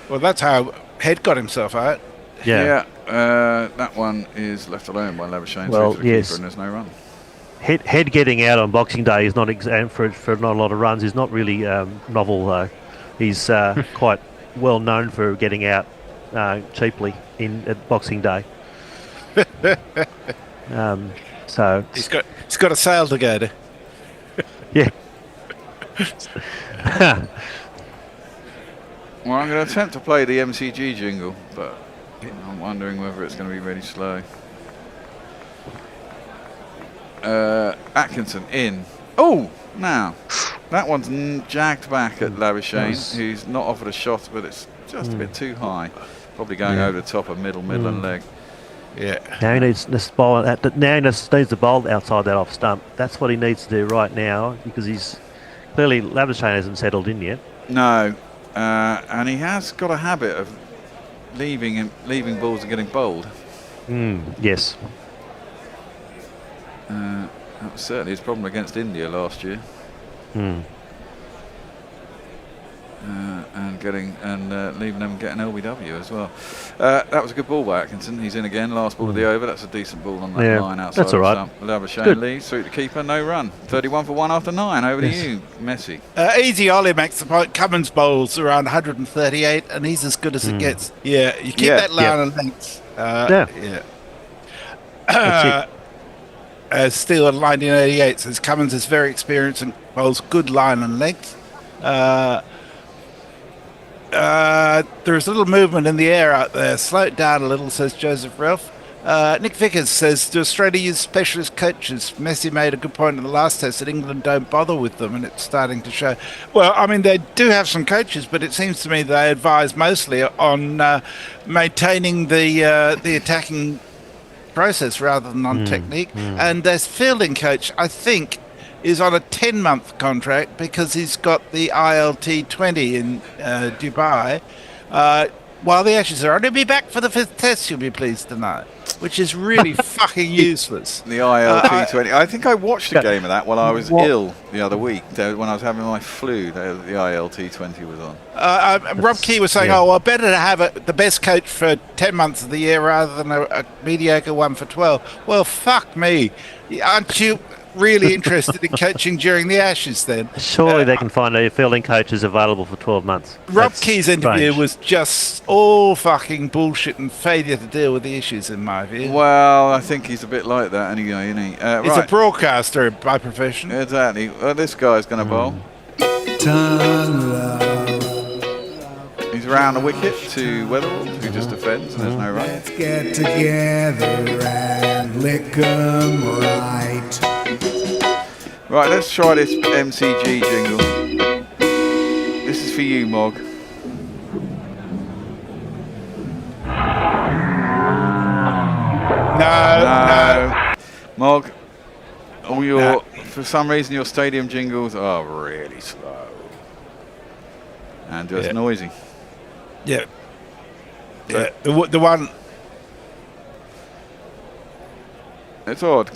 Well, that's how Head got himself out. Yeah. That one is left alone by Labuschagne. Well, Keeper, and there's no run. Head getting out on Boxing Day is not for not a lot of runs is not really novel though. He's quite well known for getting out cheaply at Boxing Day. So he's got a sale to go to. Yeah. Well, I'm going to attempt to play the MCG jingle, but I'm wondering whether it's going to be really slow. Atkinson in. Oh, now that one's jagged back at Labuschagne, who's not offered a shot, but it's just a bit too high. Probably going over the top of middle and leg. Yeah. Now he needs this ball. Now he needs the ball outside that off stump. That's what he needs to do right now, because he's clearly Labuschagne hasn't settled in yet. No, and he has got a habit of leaving balls and getting bowled. Yes. That was certainly his problem against India last year. And leaving them getting LBW as well. That was a good ball by Atkinson. He's in again. Last ball of the over. That's a decent ball on that line outside. That's all right. Labuschagne leads through the keeper. No run. 31 for 1 after 9. Over to you, Messi. Easy Ollie makes the point. Cummins bowls around 138, and he's as good as it gets. Yeah, you keep that line and length. Steele at 1988 says Cummins is very experienced and bowls good line and length. There's a little movement in the air out there. Slow it down a little, says Joseph Ralph. Nick Vickers says, do Australia use specialist coaches? Messi made a good point in the last test that England don't bother with them, and it's starting to show. Well, I mean, they do have some coaches, but it seems to me they advise mostly on maintaining the attacking process rather than on technique. And their fielding coach, I think, is on a 10-month contract because he's got the ILT20 in Dubai. While the Ashes are on, he'll be back for the 5th test, you'll be pleased to know, which is really fucking useless. The ILT20. I think I watched a game of that while I was ill the other week. When I was having my flu, the ILT20 was on. Rob Key was saying, well, better to have the best coach for 10 months of the year rather than a mediocre one for 12. Well, fuck me. Aren't you really interested in coaching during the Ashes then? Surely they can find a fielding coaches available for 12 months. Rob Key's interview was just all fucking bullshit and failure to deal with the issues, in my view. Well, I think he's a bit like that anyway, isn't he? He's a broadcaster by profession. Exactly. Well, this guy's going to bowl. He's around the wicket to Weatherall, who just defends, and there's no run. Let's get together and lick 'em right. Right, let's try this MCG jingle. This is for you, Mog. No. Mog, for some reason your stadium jingles are really slow. And just noisy. Yeah. Yeah. The one... It's odd.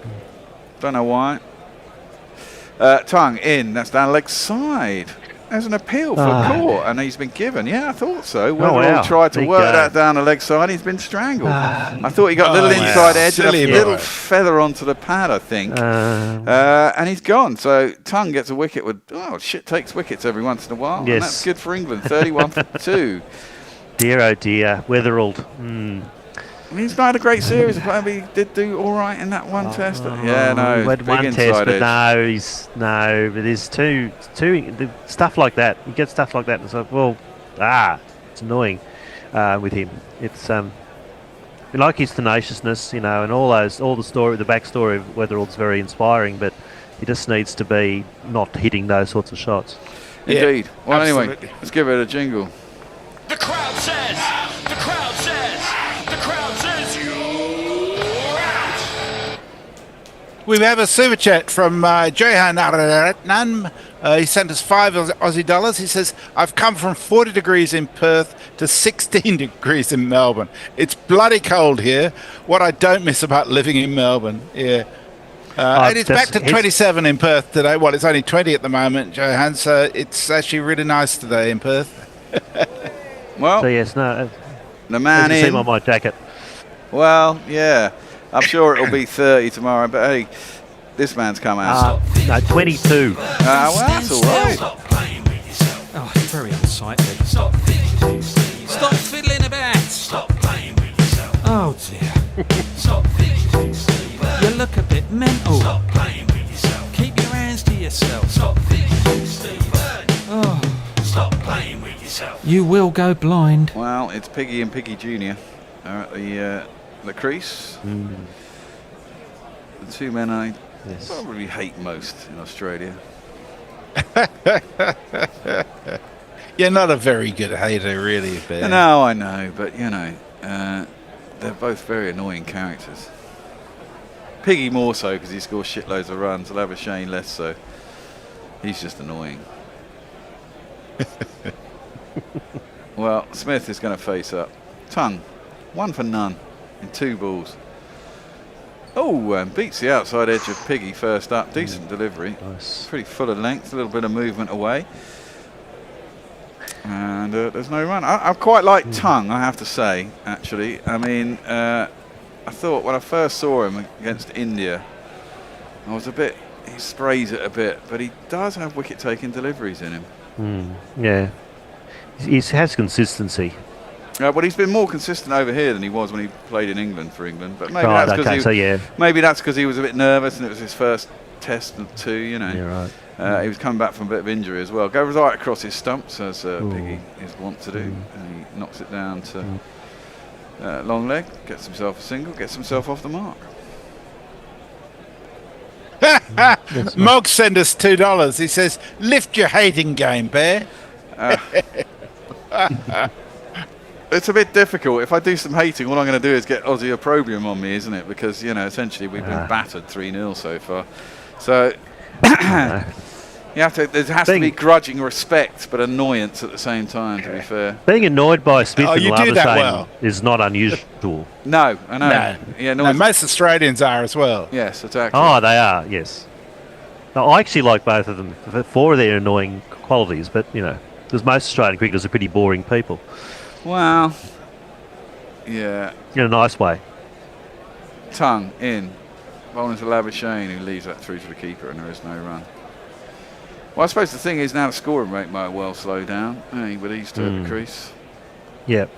Don't know why. Tongue in, that's down leg side. There's an appeal for court, and he's been given. Yeah, I thought so. Weatherall wow. tried to Big work game. that down the leg side. He's been strangled. I thought he got a little inside edge and a Silly little boy. feather onto the pad, I think. And he's gone. So Tongue gets a wicket with, shit takes wickets every once in a while. Yes. And that's good for England. 31 for 2. Dear, oh dear. Weatherall. I mean, he's not had a great series. But he did do all right in that one test. Yeah, no, He had big one inside test, but edge. but there's two stuff like that. You get stuff like that, and it's like, well, it's annoying with him. It's we like his tenaciousness, and all the backstory of Weatherall's very inspiring, but he just needs to be not hitting those sorts of shots. Indeed. Well, absolutely. anyway, let's give it a jingle. The crowd says, the crowd says, the crowd says you're out. We have a super chat from Johan Aratnam. He sent us 5 Aussie dollars. He says, I've come from 40 degrees in Perth to 16 degrees in Melbourne. It's bloody cold here. What I don't miss about living in Melbourne. Yeah. And it's back to 27 in Perth today. Well, it's only 20 at the moment, Johan, so it's actually really nice today in Perth. Well, So yes, no, the man you can see in. on my jacket. Well, yeah. I'm sure it'll be 30 tomorrow, but hey, this man's come out. No, 22. Well, that's all right. Oh, very unsightly. Stop fiddling about. Stop playing with yourself. Oh dear. Stop fidgeting, Steve. You look a bit mental. Stop playing with yourself. Keep your hands to yourself. Stop fidgeting, Steve. Oh. Stop playing with yourself. You will go blind. Well, it's Piggy and Piggy Jr. are at the crease. The two men I probably hate most in Australia. You're not a very good hater, really, Ben. No, I know, but they're both very annoying characters. Piggy more so because he scores shitloads of runs. Labuschagne less so. He's just annoying. Well, Smith is going to face up. Tongue, 1 for none in 2 balls. Oh, and beats the outside edge of Piggy first up. Decent delivery. Nice. Pretty full of length, a little bit of movement away. And there's no run. I quite like Tongue, I have to say, actually. I mean, I thought when I first saw him against India, I was he sprays it a bit, but he does have wicket-taking deliveries in him. Yeah. He has consistency. Well, he's been more consistent over here than he was when he played in England for England. But maybe Right, that's because okay, maybe that's because he was a bit nervous and it was his first test of 2. You're right. He was coming back from a bit of injury as well. Goes right across his stumps as Piggy is wont to do, and he knocks it down to long leg. Gets himself a single. Gets himself off the mark. Mog sent us $2. He says, lift your hating game, Bear. It's a bit difficult. If I do some hating, all I'm going to do is get Aussie opprobrium on me, isn't it? Because, essentially we've been battered 3-0 so far. So there has to be grudging respect, but annoyance at the same time, to be fair. Being annoyed by Smith and you do that well. is not unusual. No, I know. No. Yeah, No, most Australians are as well. Yes, exactly. Oh, they are, yes. No, I actually like both of them for their annoying qualities, but, because most Australian cricketers are pretty boring people. Well, yeah. In a nice way. Tongue in. Bowling to Labuschagne, who leaves that through to the keeper, and there is no run. Well, I suppose the thing is now the scoring rate might well slow down with these two at the crease. Yep.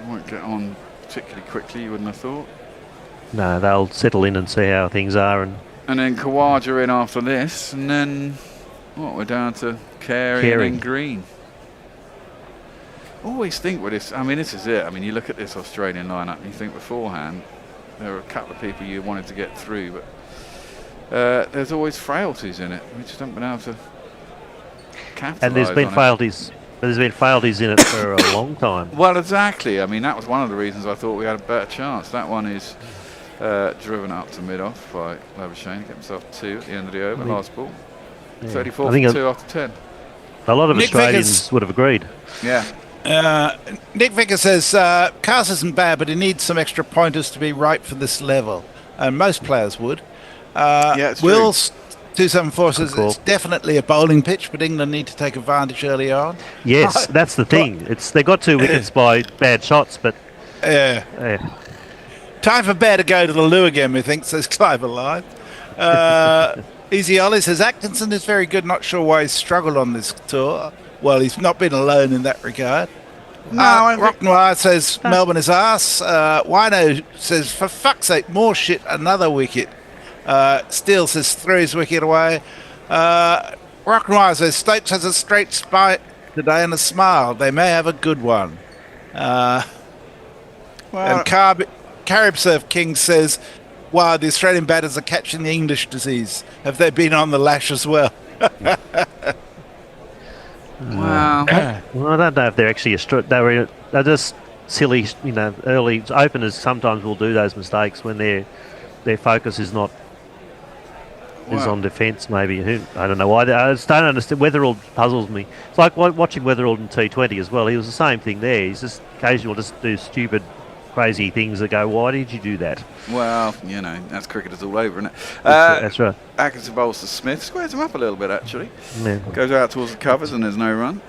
Won't get on particularly quickly, you wouldn't have thought. No, they'll settle in and see how things are. And then Khawaja in after this, and then we're down to Carey and then Green. Always think with this, this is it. You look at this Australian lineup and you think beforehand there were a couple of people you wanted to get through, but there's always frailties in it. We just haven't been able to capitalise and there's been frailties. There's been frailties in it for a long time. Well, exactly. That was one of the reasons I thought we had a better chance. That one is driven up to mid-off by Labuschagne. Get himself 2 at the end of the over, last ball. 34 for 2 after 10. A lot of Nick Australians would have agreed. Yeah. Nick Vickers says, Cars isn't bad, but he needs some extra pointers to be right for this level. And most players would. Yeah, it's Will true. 274 says Cool. it's definitely a bowling pitch, but England need to take advantage early on. Yes, that's the thing. They got 2 wickets by bad shots, but Time for Bear to go to the loo again, we think, says Clive Alive. Easy Ollie says Atkinson is very good, not sure why he's struggled on this tour. Well, he's not been alone in that regard. Rock Noir says Melbourne is arse. Wino says, for fuck's sake, more shit, another wicket. Steele says, threw his wicket away. Rock Noir says, Stokes has a straight spike today and a smile. They may have a good one. And Carib Surf King says, wow, the Australian batters are catching the English disease. Have they been on the lash as well? Wow. Well, I don't know if they're actually they're just silly, early openers sometimes will do those mistakes when their focus is not on defence. Maybe I don't know why. I just don't understand. Weatherald puzzles me. It's like watching Weatherald in T20 as well. He was the same thing there. He's just occasionally just do stupid, crazy things that go, why did you do that? Well, that's cricketers all over, isn't it? That's right. Atkinson bowls to Smith, squares him up a little bit actually. Yeah. Goes out towards the covers and there's no run.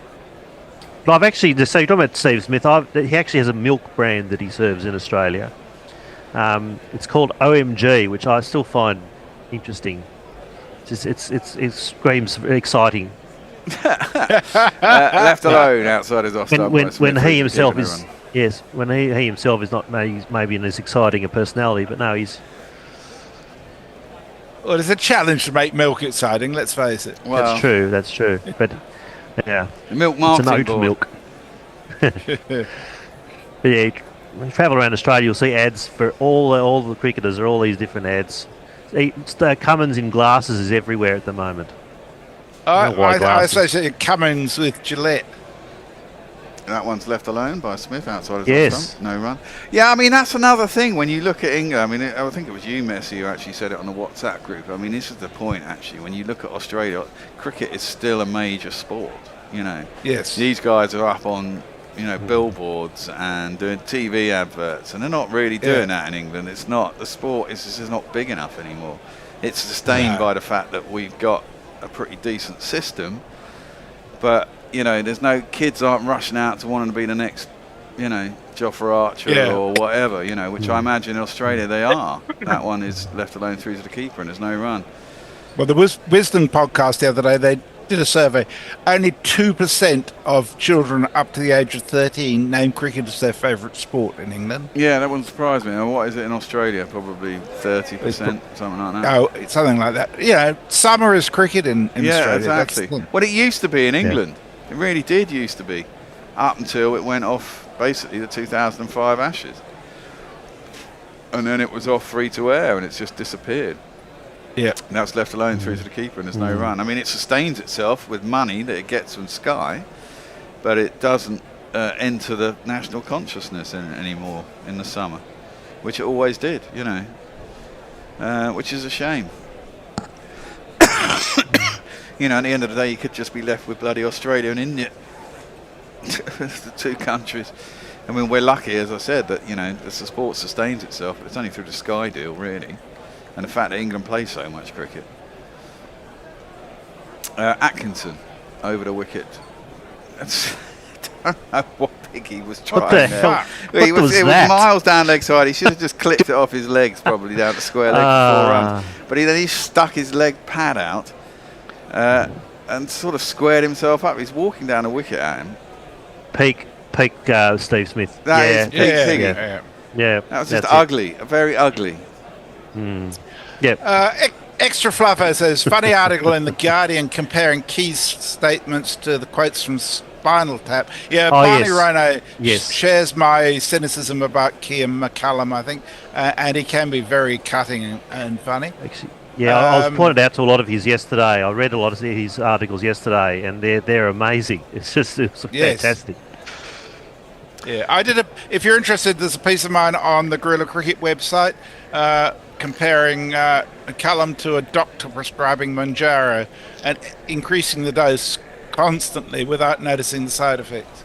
But I've actually, so you're talking about Steve Smith, he actually has a milk brand that he serves in Australia. It's called OMG, which I still find interesting. It screams exciting. Left alone outside his off stump. When he himself is, yes, when he himself is not maybe in as exciting a personality, but no, he's. Well, it's a challenge to make milk exciting, let's face it. Well, That's true. But yeah, the milk marketing it's an oat board. milk. But yeah, when you travel around Australia, you'll see ads for all the cricketers. Are all these different ads. Cummins in glasses is everywhere at the moment. I associate Cummins with Gillette. That one's left alone by Smith outside his Yes. off stump. No run. Yeah, I mean, that's another thing when you look at England. I mean, I think it was you, Messi, who actually said it on the WhatsApp group. I mean, this is the point, actually. When you look at Australia, cricket is still a major sport, Yes. These guys are up on, billboards and doing TV adverts, and they're not really doing that in England. It's not. The sport is just not big enough anymore. It's sustained by the fact that we've got a pretty decent system, but there's no kids aren't rushing out to wanting to be the next, Jofra Archer or whatever, which I imagine in Australia they are. That one is left alone through to the keeper and there's no run. Well, the Wisdom podcast the other day, they did a survey. Only 2% of children up to the age of 13 name cricket as their favourite sport in England. Yeah, that wouldn't surprise me. And what is it in Australia? Probably 30%, something like that. Oh, it's something like that. Summer is cricket in Australia. Exactly. Well, it used to be in England. It really did used to be, up until it went off basically the 2005 Ashes. And then it was off free to air and it's just disappeared. Yeah. Now it's left alone through to the keeper and there's no run. I mean, it sustains itself with money that it gets from Sky, but it doesn't enter the national consciousness anymore in the summer, which it always did, which is a shame. At the end of the day, you could just be left with bloody Australia and India, the two countries. I mean, we're lucky, as I said, that the sport sustains itself. But it's only through the Sky deal, really, and the fact that England plays so much cricket. Atkinson over the wicket. I don't know what Piggy was trying. What the there. hell? It was miles down leg side. He should have just clipped it off his legs, probably down to square leg for 4 runs. But then he stuck his leg pad out. And sort of squared himself up. He's walking down a wicket at him. Peak Steve Smith. That is peak Piggy. Yeah. That was just ugly, very ugly. Yeah. Extra Fluffer says, funny article in The Guardian comparing Key's statements to the quotes from Spinal Tap. Yeah, Barney Rhino shares my cynicism about Key and McCullum, I think, and he can be very cutting and funny. Actually, I was pointed out to a lot of his yesterday. I read a lot of his articles yesterday, and they're amazing. It's fantastic. Yeah, I did if you're interested, there's a piece of mine on the Guerrilla Cricket website comparing McCullum to a doctor prescribing Manjaro and increasing the dose constantly without noticing the side effects.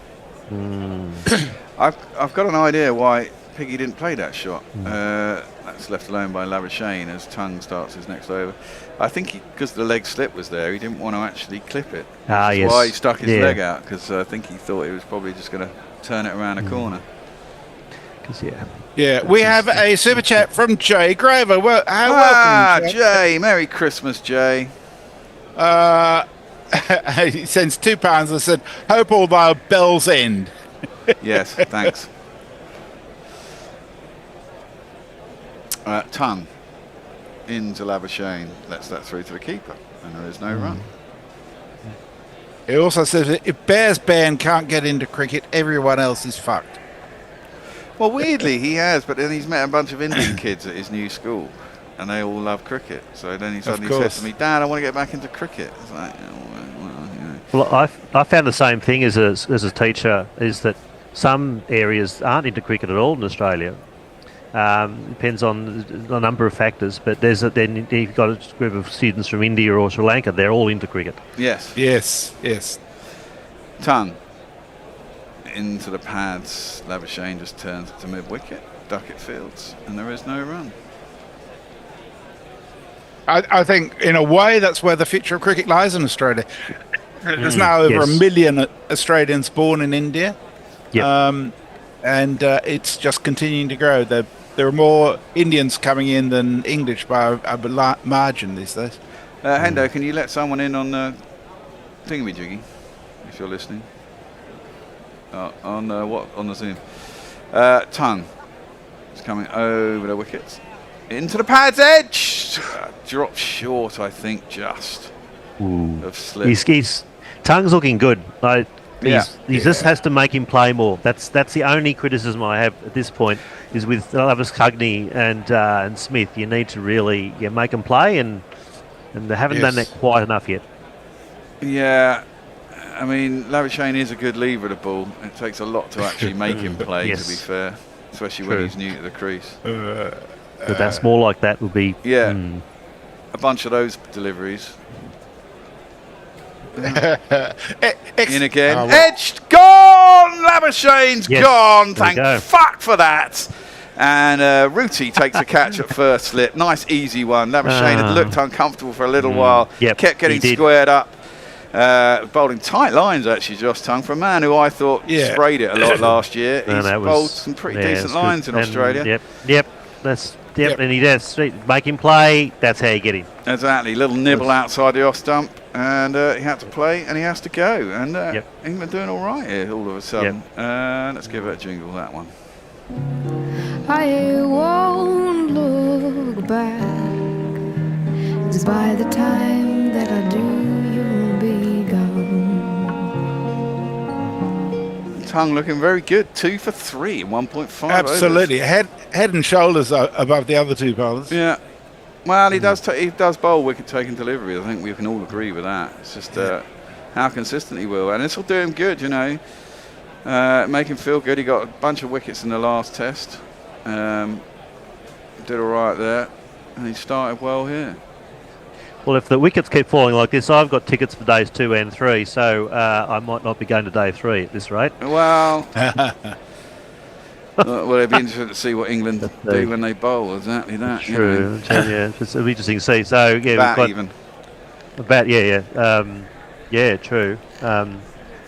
I've got an idea why Piggy didn't play that shot. That's left alone by Labuschagne as Tongue starts his next over. I think because the leg slip was there, he didn't want to actually clip it. That's Yes. why he stuck his Yeah. leg out, because I think he thought he was probably just going to turn it around a corner. 'Cause, yeah. Yeah, we have a super chat from Jay Graver. Well, welcome, Jay. Jay. Merry Christmas, Jay. He sends £2 and said, "Hope all thy bells end." Yes, thanks. Tongue into Labuschagne, lets that through to the keeper, and there is no run. He also says that if Bears Band can't get into cricket, everyone else is fucked. Well, weirdly, he has, but then he's met a bunch of Indian kids at his new school, and they all love cricket. So then he suddenly said course. to me, "Dad, I want to get back into cricket." I was like, well, you know. Well, I found the same thing as a teacher, is that some areas aren't into cricket at all in Australia. Depends on the number of factors, but then you've got a group of students from India or Sri Lanka, they're all into cricket. Yes. Yes. Tongue into the pads. Labuschagne just turns it to mid-wicket. Duckett fields, and there is no run. I think, in a way, that's where the future of cricket lies in Australia. There's now over yes. 1 million Australians born in India. Yep. And it's just continuing to grow. There are more Indians coming in than English by a margin these days. Hendo, can you let someone in on the thingamajiggy, if you're listening? On the Zoom. Tongue is coming over the wickets. Into the pad's edge. Dropped short, I think, just of slip. He's Tongue's looking good. He just has to make him play more. That's the only criticism I have at this point, is with Labuschagne and Smith. You need to really make them play, and they haven't done that quite enough yet. Yeah, I mean, Labuschagne is a good lever of the ball. It takes a lot to actually make him play, Yes. to be fair, especially True. when he's new to the crease. But that's more like that would be... Yeah, a bunch of those deliveries. In again. Edged, gone! Labuschagne's gone. There we Thank go. fuck for that. And Ruti takes a catch at first slip. Nice, easy one. Labuschagne had looked uncomfortable for a little while. Yep, Kept getting he did. squared up. Bowling tight lines, actually, Josh Tongue, for a man who I thought sprayed it a lot last year. No, He's that was- bowled some pretty decent lines in And Australia. Yep. And he does make him play. That's how you get him. Exactly. Little nibble outside the off stump, and he had to play, and he has to go. And England doing all right here all of a sudden. Let's give it a jingle, that one. I won't look back, 'cause by the time that I do, you'll be gone. Tongue looking very good. 2 for 3 in 1.5 Absolutely. overs. Head and shoulders above the other two bowlers. Yeah. Well, he does bowl wicket-taking delivery. I think we can all agree with that. It's just how consistent he will. And this will do him good, you know. Make him feel good. He got a bunch of wickets in the last test. Did all right there. And he started well here. Well, if the wickets keep falling like this, I've got tickets for days 2 and 3, so I might not be going to day 3 at this rate. Well, well, it'd be interesting to see what England do when they bowl. Exactly that. True. You know. Yeah, it'll be interesting to see. So yeah, Bat we've got even. True.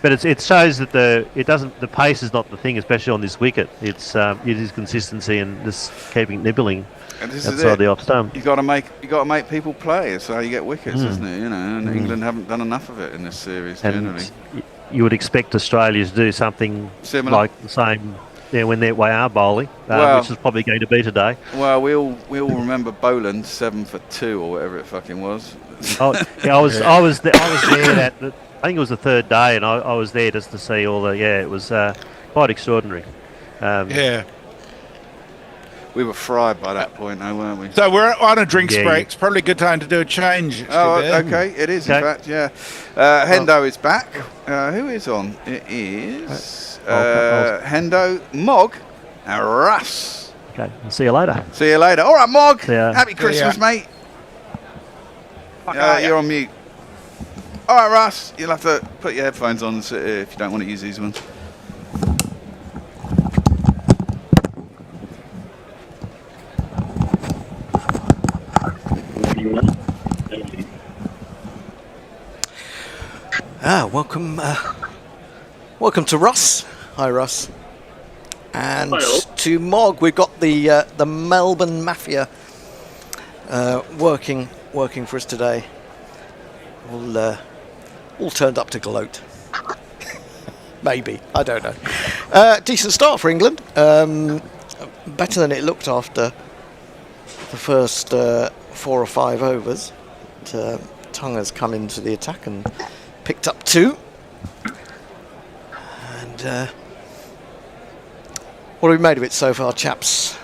But it shows that the pace is not the thing, especially on this wicket. It is consistency and just keeping nibbling And this is outside it. the off stump. You got to make people play. It's how you get wickets, isn't it? You know, and England haven't done enough of it in this series generally. And you would expect Australia to do something Similar. like the same. When they are bowling, Well- which is probably going to be today. Well, we all remember Boland 7 for 2 or whatever it fucking was. I was there. I think it was the third day, and I was there just to see all the. Yeah, it was quite extraordinary. We were fried by that point, though, weren't we? So we're on a drinks Yeah, break. It's probably a good time to do a change. Oh, Steve. okay. It is, in Okay. fact, yeah. Hendo is back. Who is on? It is Hendo, Mog, and Russ. Okay, I'll see you later. See you later. All right, Mog. See ya. Happy Christmas, ya. mate. You're on mute. All right, Russ. You'll have to put your headphones on and sit here if you don't want to use these ones. Welcome to Russ. Hi, Russ. And to Mog, we've got the Melbourne Mafia working for us today. All turned up to gloat. Maybe, I don't know. Decent start for England. Better than it looked after the first 4 or 5 overs. Tonga's come into the attack and picked up 2. And what have we made of it so far, chaps?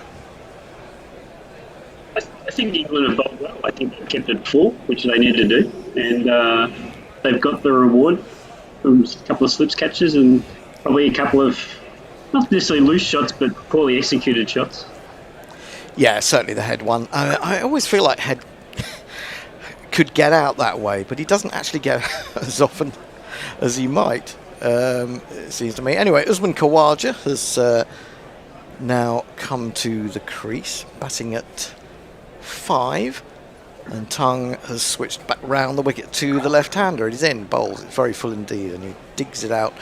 I think England have bowled well. I think they kept it full, which they need to do. And they've got the reward from a couple of slips catches and probably a couple of, not necessarily loose shots, but poorly executed shots. Yeah, certainly the Head one. I always feel like Head could get out that way, but he doesn't actually get as often as he might, it seems to me. Anyway, Usman Khawaja has now come to the crease, batting at 5. And Tongue has switched back round the wicket to the left-hander. It is in, bowls. It's very full indeed, and he digs it out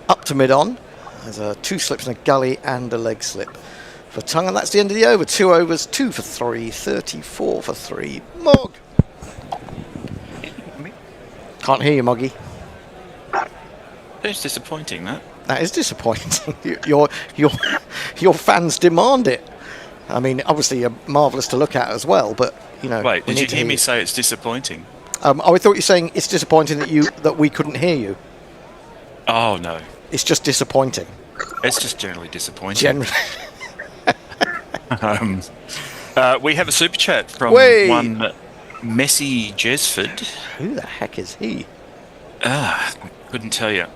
up to mid-on. There's 2 slips and a gully and a leg slip for Tongue, and that's the end of the over. 2 overs, 2 for 3, 34 for 3. Mog! Can't hear you, Moggy. That's disappointing, that. That is disappointing. Your fans demand it. I mean, obviously, you're marvellous to look at as well, but, you know... Wait, did you hear me say it's disappointing? I thought you were saying it's disappointing that we couldn't hear you. Oh, no. It's just disappointing. It's just generally disappointing. Generally. We have a super chat from one Messi Jesford. Who the heck is he? Couldn't tell you.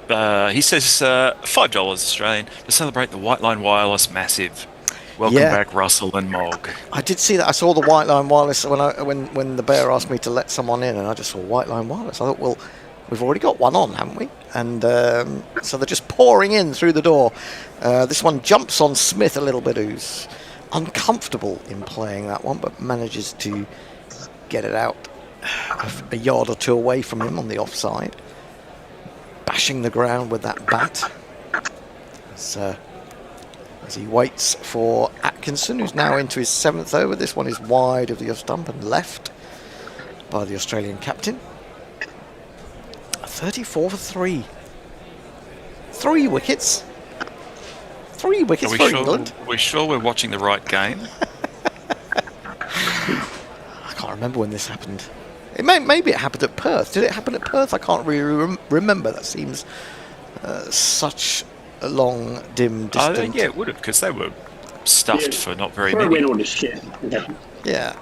He says $5 Australian to celebrate the White Line Wireless Massive. Welcome back, Russell and Mog. I did see that. I saw the White Line Wireless when the bear asked me to let someone in, and I just saw White Line Wireless. I thought, well, we've already got one on, haven't we? And so they're just pouring in through the door. This one jumps on Smith a little bit, who's uncomfortable in playing that one, but manages to get it out a yard or 2 away from him on the offside, bashing the ground with that bat. As he waits for Atkinson, who's now into his 7th over. This one is wide of the off stump and left by the Australian captain. 34 for 3. 3 wickets. 3 wickets for England. Are we sure we're watching the right game? I can't remember when this happened. Maybe it happened at Perth. Did it happen at Perth? I can't really remember. That seems such a long, dim distance. Yeah, it would have, because they were stuffed for not very many. Yeah.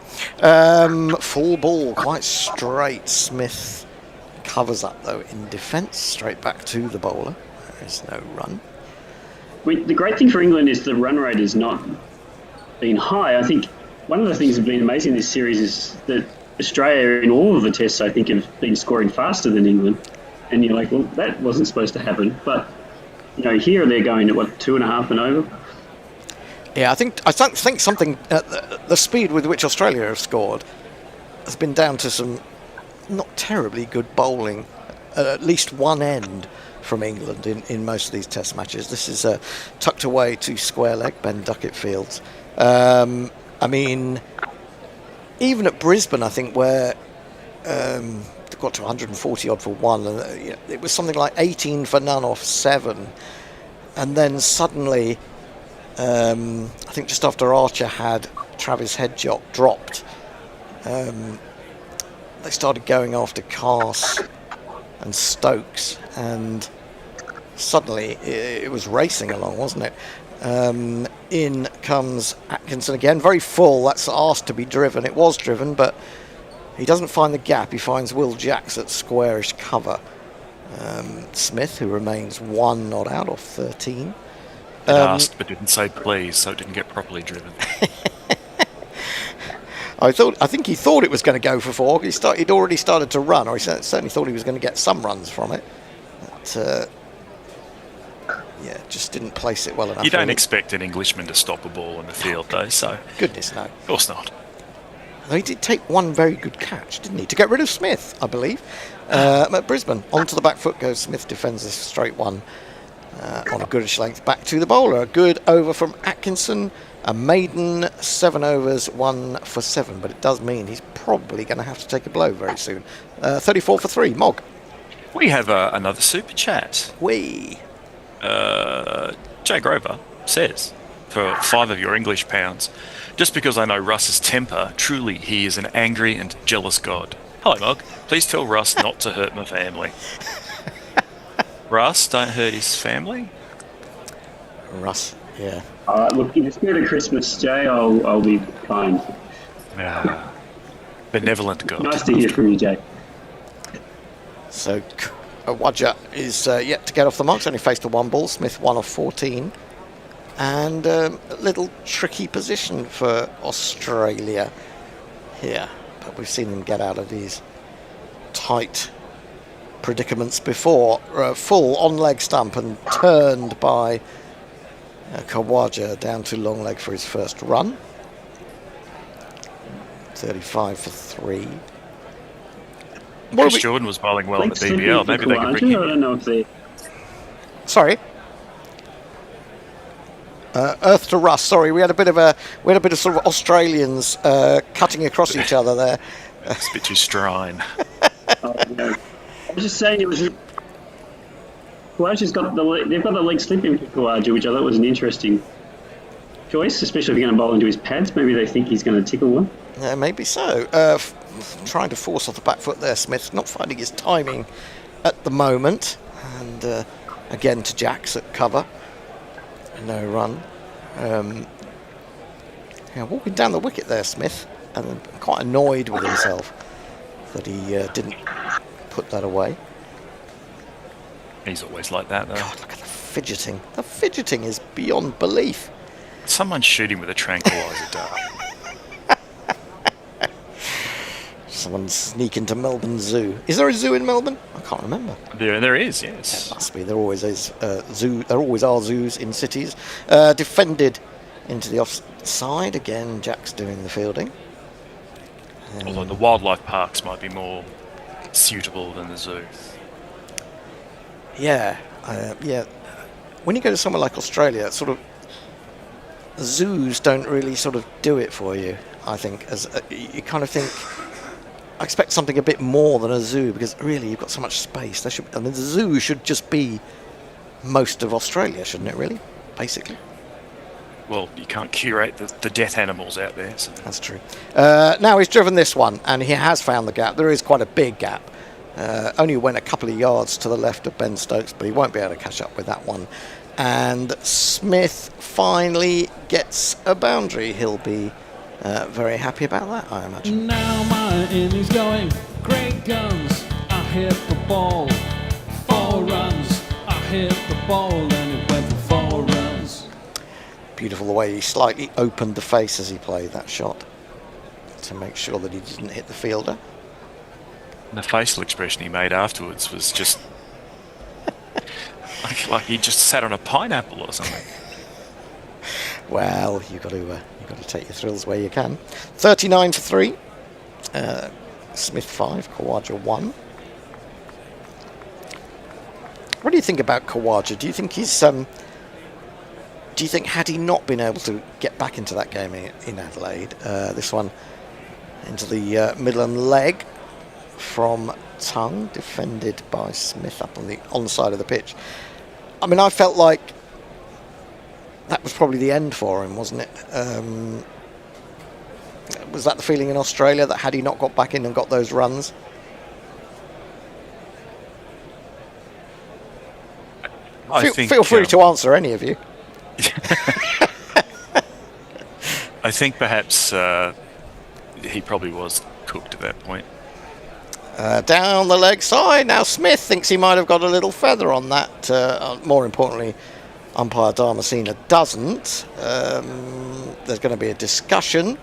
Full ball, quite straight. Smith covers up, though, in defence. Straight back to the bowler. There is no run. The great thing for England is the run rate has not been high. I think one of the things that's been amazing this series is that Australia, in all of the tests, I think, have been scoring faster than England. And you're like, well, that wasn't supposed to happen. But, you know, here they're going at, 2.5 and over? Yeah, I think something, the speed with which Australia have scored has been down to some not terribly good bowling, at least one end from England in most of these test matches. This is tucked away to square leg, Ben Duckett Fields. I mean, even at Brisbane, I think, where they got to 140 odd for 1, and it was something like 18 for none off 7, and then suddenly, I think just after Archer had Travis Hedgehock dropped, they started going after Carse and Stokes, and suddenly it was racing along, wasn't it? In comes Atkinson again, very full. That's asked to be driven. It was driven, but he doesn't find the gap. He finds Will Jacks at squarish cover. Smith, who remains 1 not out of 13. It asked but didn't say please, so it didn't get properly driven. I think he thought it was going to go for 4. He'd already started to run, or he certainly thought he was going to get some runs from it. But, just didn't place it well enough. You don't expect an Englishman to stop a ball in the field, though, so... Goodness, no. Of course not. He did take one very good catch, didn't he, to get rid of Smith, I believe. At Brisbane, onto the back foot goes Smith, defends this straight one on a goodish length back to the bowler. A good over from Atkinson, a maiden 7 overs, 1 for 7, but it does mean he's probably going to have to take a blow very soon. 34 for 3, Mog. We have another super chat. Jay Grover says, for 5 of your English pounds, just because I know Russ's temper, truly he is an angry and jealous god. Hello, Mog. Please tell Russ not to hurt my family. Russ, don't hurt his family. Russ, yeah. Look, in the spirit of Christmas, Jay, I'll be kind. Benevolent god. Nice to hear from you, Jay. So Wadja is yet to get off the marks, only faced a 1 ball. Smith 1 of 14. And a little tricky position for Australia here. But we've seen them get out of these tight predicaments before. Full on leg stump and turned by Khawaja down to long leg for his first run. 35 for 3. Chris Jordan was bowling well in the BBL. Maybe they could bring him. I don't know if they... Sorry. Earth to Russ. Sorry, we had a bit of sort of Australians cutting across each other there. It's a bit too strine. No. I was just saying it was. Kawaja's got they've got the leg slipping for Khawaja, which I thought was an interesting choice, especially if you're going to bowl into his pads. Maybe they think he's going to tickle one. Maybe so. Trying to force off the back foot there, Smith not finding his timing at the moment, and again to Jacks at cover. No run. Walking down the wicket there, Smith, and quite annoyed with himself that he didn't put that away. He's always like that, though. God, look at the fidgeting. The fidgeting is beyond belief. Someone shoot him with a tranquilizer dart. Someone sneak into Melbourne Zoo. Is there a zoo in Melbourne? I can't remember. There is, yes. There must be. There always is zoo. There always are zoos in cities. Defended into the offside again. Jack's doing the fielding. Although the wildlife parks might be more suitable than the zoo. Yeah. When you go to somewhere like Australia, sort of zoos don't really sort of do it for you. I think as you kind of think. I expect something a bit more than a zoo because really you've got so much space. The zoo should just be most of Australia, shouldn't it? Really, basically. Well, you can't curate the death animals out there. So. That's true. Now he's driven this one and he has found the gap. There is quite a big gap. Only went a couple of yards to the left of Ben Stokes, but he won't be able to catch up with that one. And Smith finally gets a boundary. He'll be very happy about that, I imagine. Now my innings going, great guns, I hit the ball, 4 runs, I hit the ball and it went for 4 runs. Beautiful the way he slightly opened the face as he played that shot to make sure that he didn't hit the fielder. And the facial expression he made afterwards was just like he just sat on a pineapple or something. Well, you've got to take your thrills where you can. 39 for 3. Smith 5, Khawaja 1. What do you think about Khawaja? Do you think he's do you think had he not been able to get back into that game in Adelaide, this one into the middle and leg from Tongue, defended by Smith up on the onside of the pitch. I mean, I felt like that was probably the end for him, wasn't it? Was that the feeling in Australia, that had he not got back in and got those runs? Feel free to answer, any of you. I think perhaps he probably was cooked at that point. Down the leg side. Now Smith thinks he might have got a little feather on that. More importantly, umpire Dharmasena doesn't. There's going to be a discussion.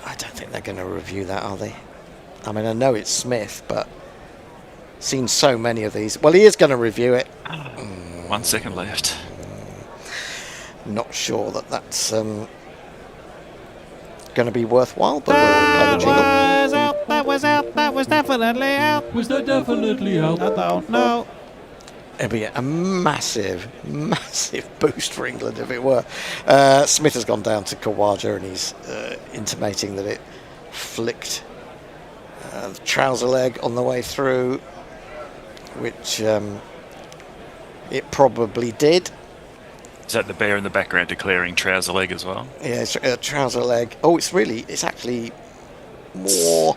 I don't think they're going to review that, are they? I mean, I know it's Smith, but seen so many of these. Well, he is going to review it. 1 second left. Not sure that that's going to be worthwhile, but we'll play the jingle. That was definitely out. Was that definitely out? I don't know. It'd be a massive, massive boost for England if it were. Smith has gone down to Khawaja and he's intimating that it flicked the trouser leg on the way through, which it probably did. Is that the bear in the background declaring trouser leg as well? Yeah, it's trouser leg. Oh, it's actually more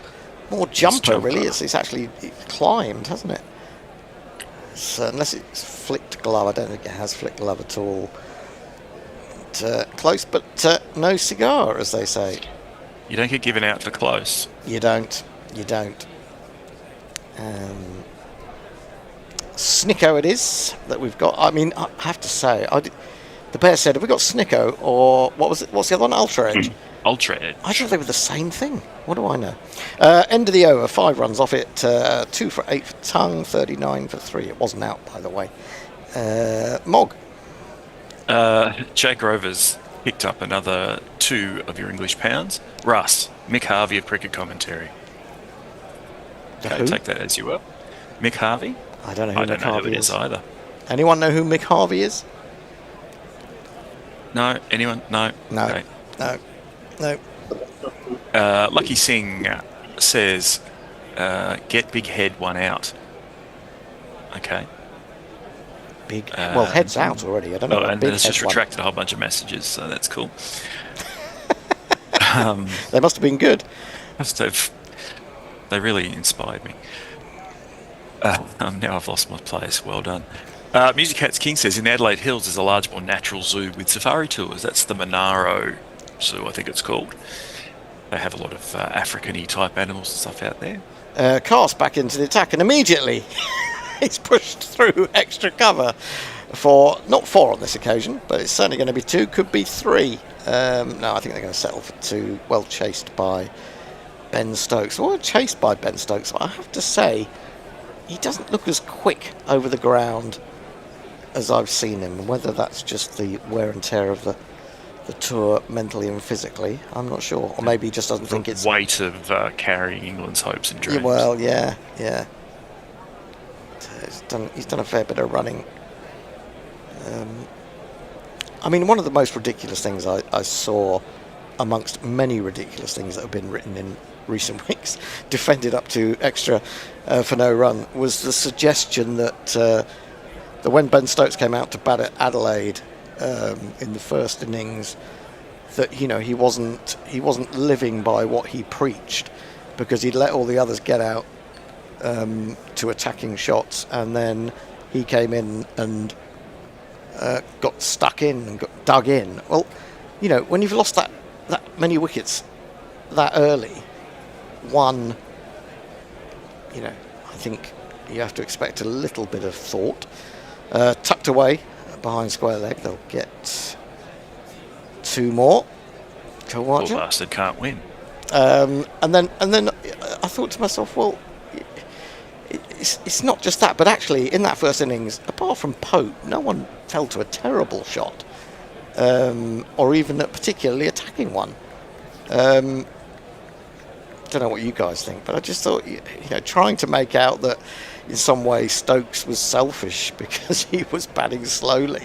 jumper, really. It's actually climbed, hasn't it? So unless it's flicked glove, I don't think it has flicked glove at all. Close, but no cigar, as they say. You don't get given out for close. You don't. Snicko it is that we've got. I mean, I have to say, the bear said, have we got Snicko or what was it? What's the other one? Ultra Edge. Ultra Edge. I thought they were the same thing. What do I know? End of the over, 5 runs off it. 2 for 8 for Tongue, 39 for 3. It wasn't out, by the way. Mog. Jake Rover's picked up another 2 of your English pounds. Russ, Mick Harvey of cricket commentary. Okay, take that as you will. Mick Harvey? I don't know who Mick Harvey it is either. Anyone know who Mick Harvey is? No? Anyone? No? No. Okay. No. Lucky Singh says, get big head 1 out. Okay. Big. Well, head's out already. I don't know. And then it's just retracted a whole bunch of messages, so that's cool. They must have been good. They really inspired me. Now I've lost my place. Well done. Music Cats King says, in the Adelaide Hills there's a large, more natural zoo with safari tours. That's the Monaro Zoo, I think it's called. They have a lot of African-y type animals and stuff out there. Cast back into the attack, and immediately he's pushed through extra cover for not 4 on this occasion, but it's certainly going to be 2, could be 3. No, I think they're going to settle for 2. Well chased by Ben Stokes. Well chased by Ben Stokes, but I have to say, he doesn't look as quick over the ground as I've seen him. Whether that's just the wear and tear of the tour mentally and physically, I'm not sure. Or maybe he just doesn't think it's... weight of carrying England's hopes and dreams. Well, yeah. He's done a fair bit of running. I mean, one of the most ridiculous things I saw, amongst many ridiculous things that have been written in recent weeks, defended up to extra for no run, was the suggestion that when Ben Stokes came out to bat at Adelaide in the first innings, that he wasn't living by what he preached, because he'd let all the others get out to attacking shots, and then he came in and got stuck in and got dug in. Well, when you've lost that many wickets that early, I think you have to expect a little bit of thought. Tucked away behind square leg, they'll get 2 more. Poor bastard can't win. And then I thought to myself, well, it's not just that, but actually in that first innings, apart from Pope, no one fell to a terrible shot, or even a particularly attacking one. Don't know what you guys think, but I just thought, trying to make out that in some way Stokes was selfish because he was batting slowly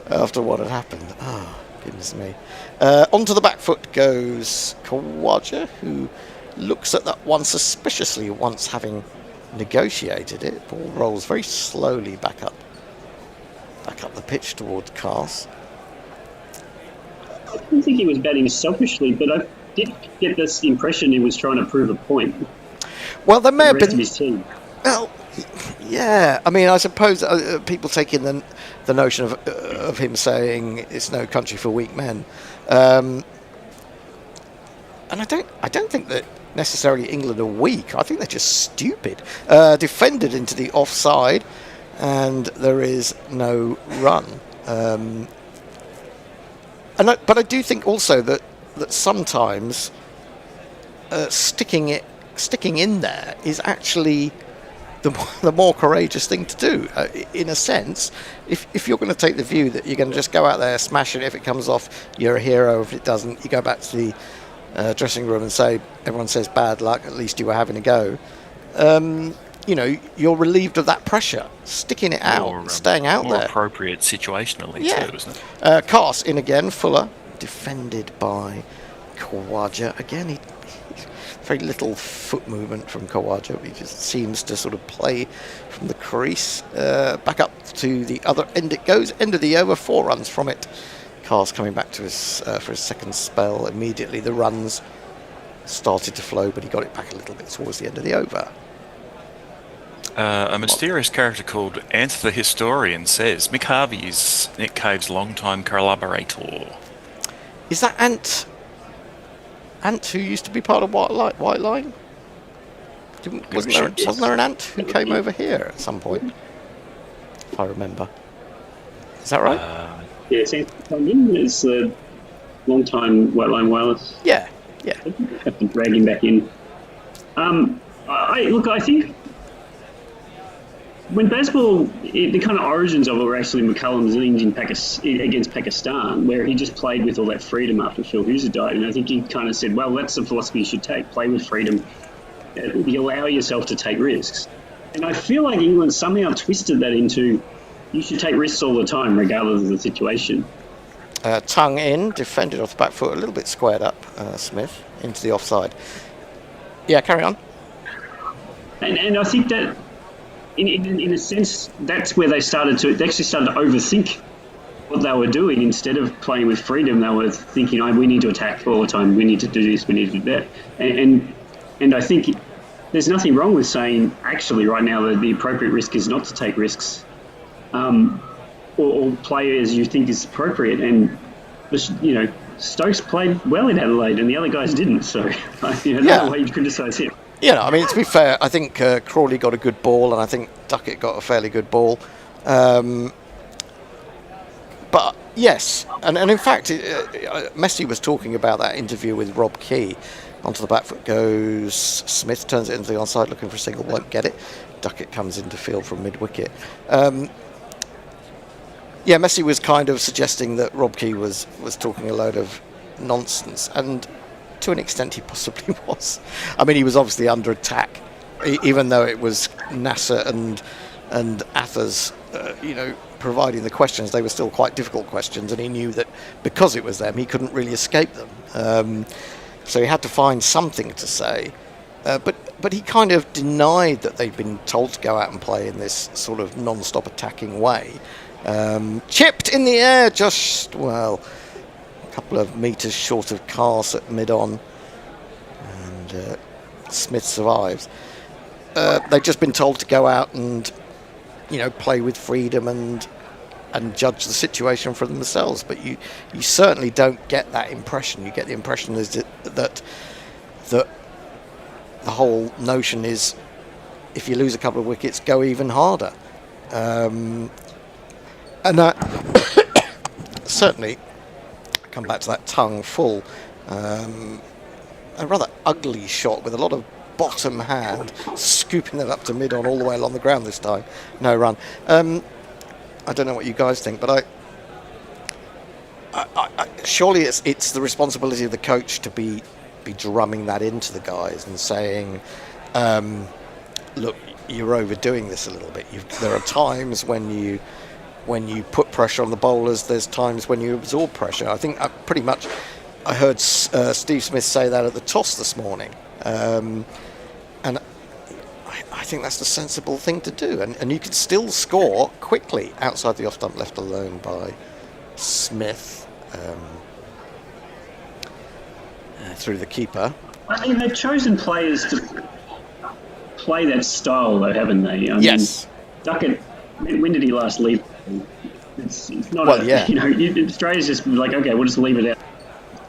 after what had happened. Oh, goodness me. Onto the back foot goes Khawaja, who looks at that one suspiciously once having negotiated it. Ball rolls very slowly back up the pitch towards Cars. I didn't think he was batting selfishly, but I did get this impression he was trying to prove a point. Well, there may have been. Of his team. Well, yeah. I mean, I suppose people take in the notion of him saying it's no country for weak men, and I don't think that necessarily England are weak. I think they're just stupid. Defended into the offside, and there is no run. But I do think also that sometimes sticking in there is actually the more courageous thing to do. In a sense, if you're going to take the view that you're going to just go out there, smash it, if it comes off, you're a hero. If it doesn't, you go back to dressing room and say, everyone says bad luck, at least you were having a go. You're relieved of that pressure, sticking it out, staying out more there. Appropriate situationally too, isn't it? Cast in again, Fuller, defended by Khawaja. Again, very little foot movement from Khawaja. He just seems to sort of play from the crease. Back up to the other end it goes. End of the over, 4 runs from it. Cast coming back to his for his second spell. Immediately the runs started to flow, but he got it back a little bit towards the end of the over. A mysterious character called Ant the Historian says Mick Harvey is Nick Cave's longtime collaborator. Is that Ant who used to be part of White Line? Wasn't there an Ant who came over here at some point? If I remember. Is that right? Yes, it's a long-time White Line Wireless. Yeah. Have to drag him back in. I think when baseball, the kind of origins of it were actually McCullum's innings against Pakistan, where he just played with all that freedom after Phil Hooser died. And I think he kind of said, well, that's the philosophy you should take, play with freedom. You allow yourself to take risks. And I feel like England somehow twisted that into you should take risks all the time, regardless of the situation. Tongue in, defended off the back foot, a little bit squared up, Smith, into the offside. Yeah, carry on. And I think that, in a sense, that's where they actually started to overthink what they were doing. Instead of playing with freedom, they were thinking, we need to attack all the time, we need to do this, we need to do that. And I think there's nothing wrong with saying, actually, right now, the appropriate risk is not to take risks, or play as you think is appropriate. And, Stokes played well in Adelaide and the other guys didn't, so no way you'd criticise him. To be fair, I think Crawley got a good ball and I think Duckett got a fairly good ball. But yes, and in fact, Messi was talking about that interview with Rob Key. Onto the back foot goes Smith, turns it into the onside, looking for a single, won't get it. Duckett comes into field from mid-wicket. Messi was kind of suggesting that Rob Key was talking a load of nonsense, and to an extent he possibly was. I mean, he was obviously under attack, even though it was Nasser and Athers, providing the questions. They were still quite difficult questions, and he knew that because it was them, he couldn't really escape them. So he had to find something to say. But he kind of denied that they'd been told to go out and play in this sort of non-stop attacking way. Chipped in the air, just, a couple of metres short of Cars at mid-on. And Smith survives. They've just been told to go out and, play with freedom and judge the situation for themselves. But you certainly don't get that impression. You get the impression that the whole notion is, if you lose a couple of wickets, go even harder. And certainly, come back to that tongue full, a rather ugly shot with a lot of bottom hand, scooping it up to mid-on all the way along the ground this time. No run. I don't know what you guys think, but I surely it's the responsibility of the coach to be drumming that into the guys and saying, look, you're overdoing this a little bit. There are times when you put pressure on the bowlers, there's times when you absorb pressure. I think I heard Steve Smith say that at the toss this morning. And I think that's the sensible thing to do. And you can still score quickly outside the off-stump, left alone by Smith through the keeper. I mean, they've chosen players to play that style, though, haven't they? Yes. Duckett, when did he last leave? It's not Australia's just like, okay, we'll just leave it out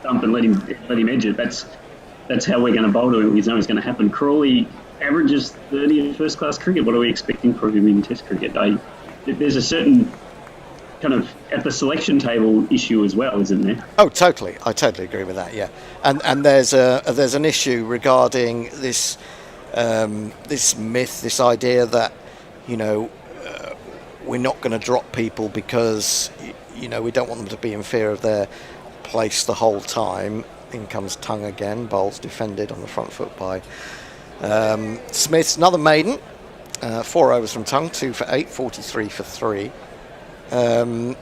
stump and let him edge it. That's how we're going to bowl to him. We know it's going to happen. Crawley averages 30 in first-class cricket. What are we expecting from him in Test cricket? There's a certain kind of at the selection table issue as well, isn't there? Oh, totally. I totally agree with that. Yeah, and there's an issue regarding this this myth, this idea that we're not going to drop people because we don't want them to be in fear of their place the whole time. In comes Tongue again. Bowles defended on the front foot by Smith. Another maiden. 4 overs from Tongue, 2 for 8, 43 for 3. I'll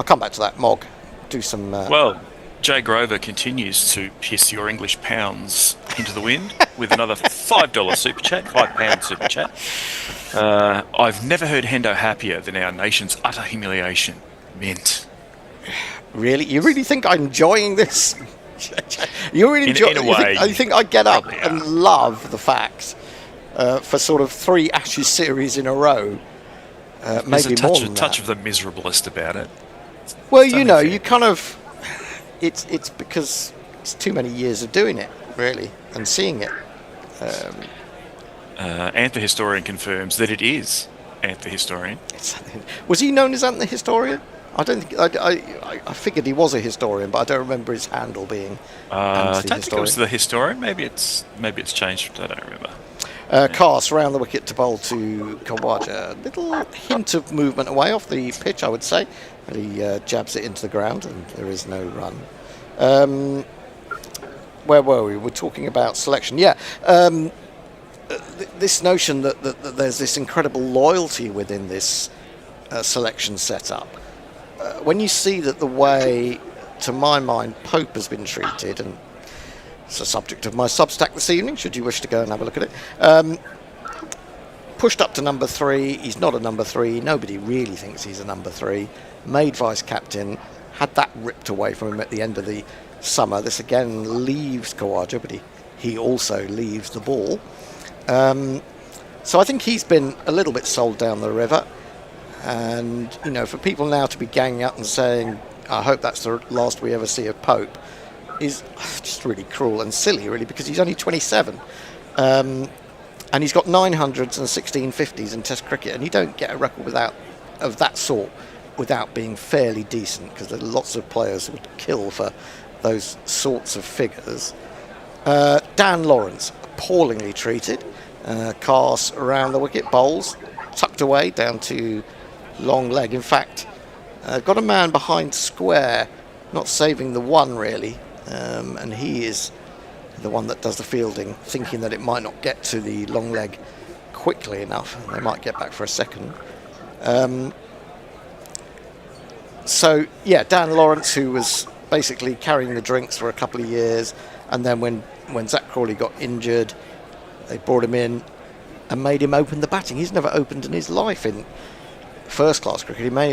come back to that. Mog, do some... Well, Jay Grover continues to piss your English pounds into the wind with another $5 super chat, £5 super chat. I've never heard Hendo happier than our nation's utter humiliation. Mint. Really? You really think I'm enjoying this? You really enjoy in a way. I think I get up and love the fact for sort of 3 Ashes series in a row. There's Maybe more than touch that. of the miserablest about it. Well, you know, you kind of... It's because it's too many years of doing it, really, and seeing it. Ant the Historian confirms that it is Ant the Historian. Was he known as Ant the Historian? I don't think... I figured he was a historian, but I don't remember his handle being I Ant the don't think it was Historian. the Historian. Maybe it's changed. I don't remember. Cast round the wicket to bowl to Khawaja. Little hint of movement away off the pitch, I would say. But he jabs it into the ground and there is no run. Where were we? We're talking about selection. Yeah. This notion that there's this incredible loyalty within this selection setup. When you see that the way, to my mind, Pope has been treated, and it's the subject of my Substack this evening, should you wish to go and have a look at it. Pushed up to number 3. He's not a number 3. Nobody really thinks he's a number 3. Made vice-captain. Had that ripped away from him at the end of the summer. This again leaves Khawaja, but he also leaves the ball. So I think he's been a little bit sold down the river. And, you know, for people now to be ganging up and saying, I hope that's the last we ever see of Pope, is just really cruel and silly, really, because he's only 27. And he's got 900s and 16 50s in Test cricket, and you don't get a record of that sort without being fairly decent, because there are lots of players who would kill for those sorts of figures. Dan Lawrence, appallingly treated. Cast around the wicket, bowls, tucked away down to long leg. In fact, got a man behind square, not saving the one, really. And he is the one that does the fielding, thinking that it might not get to the long leg quickly enough. They might get back for a second. So, yeah, Dan Lawrence, who was basically carrying the drinks for a couple of years, and then when Zach Crawley got injured, they brought him in and made him open the batting. He's never opened in his life in first-class cricket. He may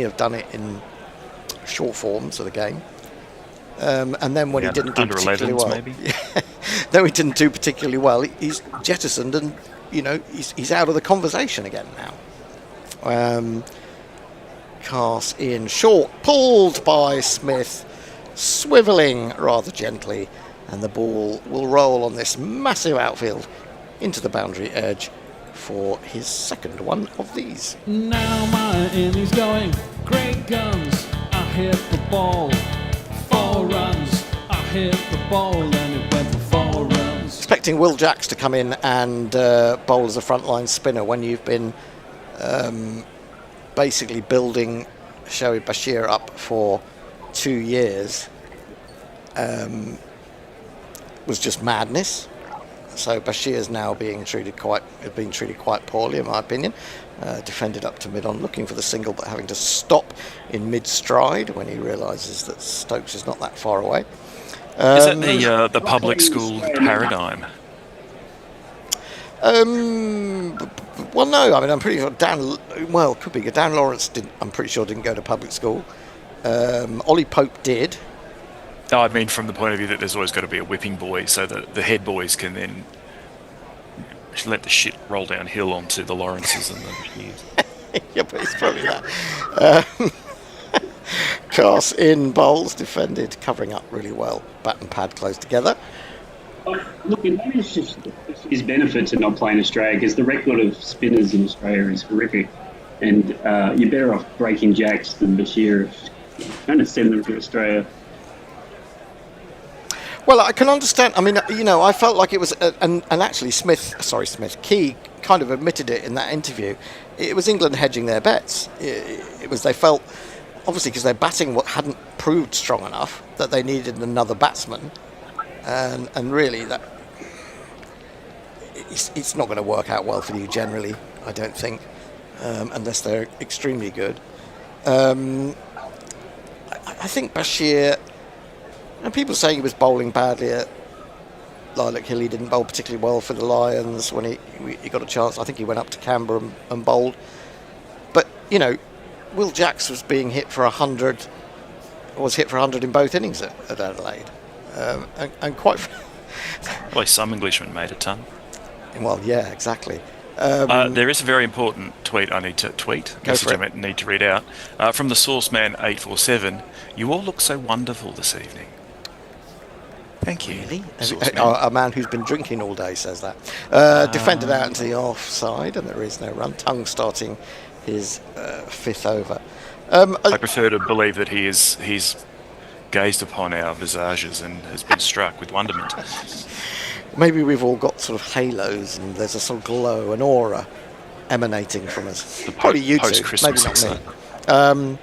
have done it in short forms of the game. And then when he didn't do particularly well, maybe. Then he didn't do particularly well, he's jettisoned, and you know he's out of the conversation again now. Cast in short, pulled by Smith, swivelling rather gently, and the ball will roll on this massive outfield into the boundary edge for his second one of these. Now my innings going, great guns, I hit the ball. 4 runs, I hit the ball and it went for 4 runs. Expecting Will Jacks to come in and bowl as a frontline spinner when you've been basically building Shoaib Bashir up for 2 years was just madness. So Bashir's now being treated quite poorly, in my opinion. Defended up to mid-on, looking for the single, but having to stop in mid-stride when he realises that Stokes is not that far away. Is that the public school paradigm? Well, no. I mean, I'm pretty sure could be. Dan Lawrence I'm pretty sure didn't go to public school. Ollie Pope did. No, I mean from the point of view that there's always got to be a whipping boy, so that the head boys can then let the shit roll downhill onto the Lawrences and the Bashirs. Yeah, but it's probably that. Cast in, bowls, defended, covering up really well. Bat and pad close together. Look, maybe it's just his benefit to not play in Australia, because the record of spinners in Australia is horrific, and you're better off breaking jacks than Bashir if trying to send them to Australia. Well, I can understand. I mean, you know, I felt like it was, and actually Key kind of admitted it in that interview. It was England hedging their bets. It was, they felt obviously because their batting hadn't proved strong enough that they needed another batsman, and really that it's not going to work out well for you generally, I don't think, unless they're extremely good. I think Bashir, and people saying he was bowling badly at Lilac Hill. He didn't bowl particularly well for the Lions when he got a chance. I think he went up to Canberra and bowled. But, you know, Will Jacks was being hit for 100, was hit for 100 in both innings at Adelaide. And quite... Well, some Englishmen made a ton. Well, yeah, exactly. There is a very important tweet I need to need to read out. From the source man 847, you all look so wonderful this evening. Thank you. Really? A man who's been drinking all day says that. Defended out into the offside, and there is no run. Tongue starting his fifth over. I prefer to believe that he's gazed upon our visages and has been struck with wonderment. Maybe we've all got sort of halos, and there's a sort of glow, an aura emanating from us. Probably you two, maybe not me.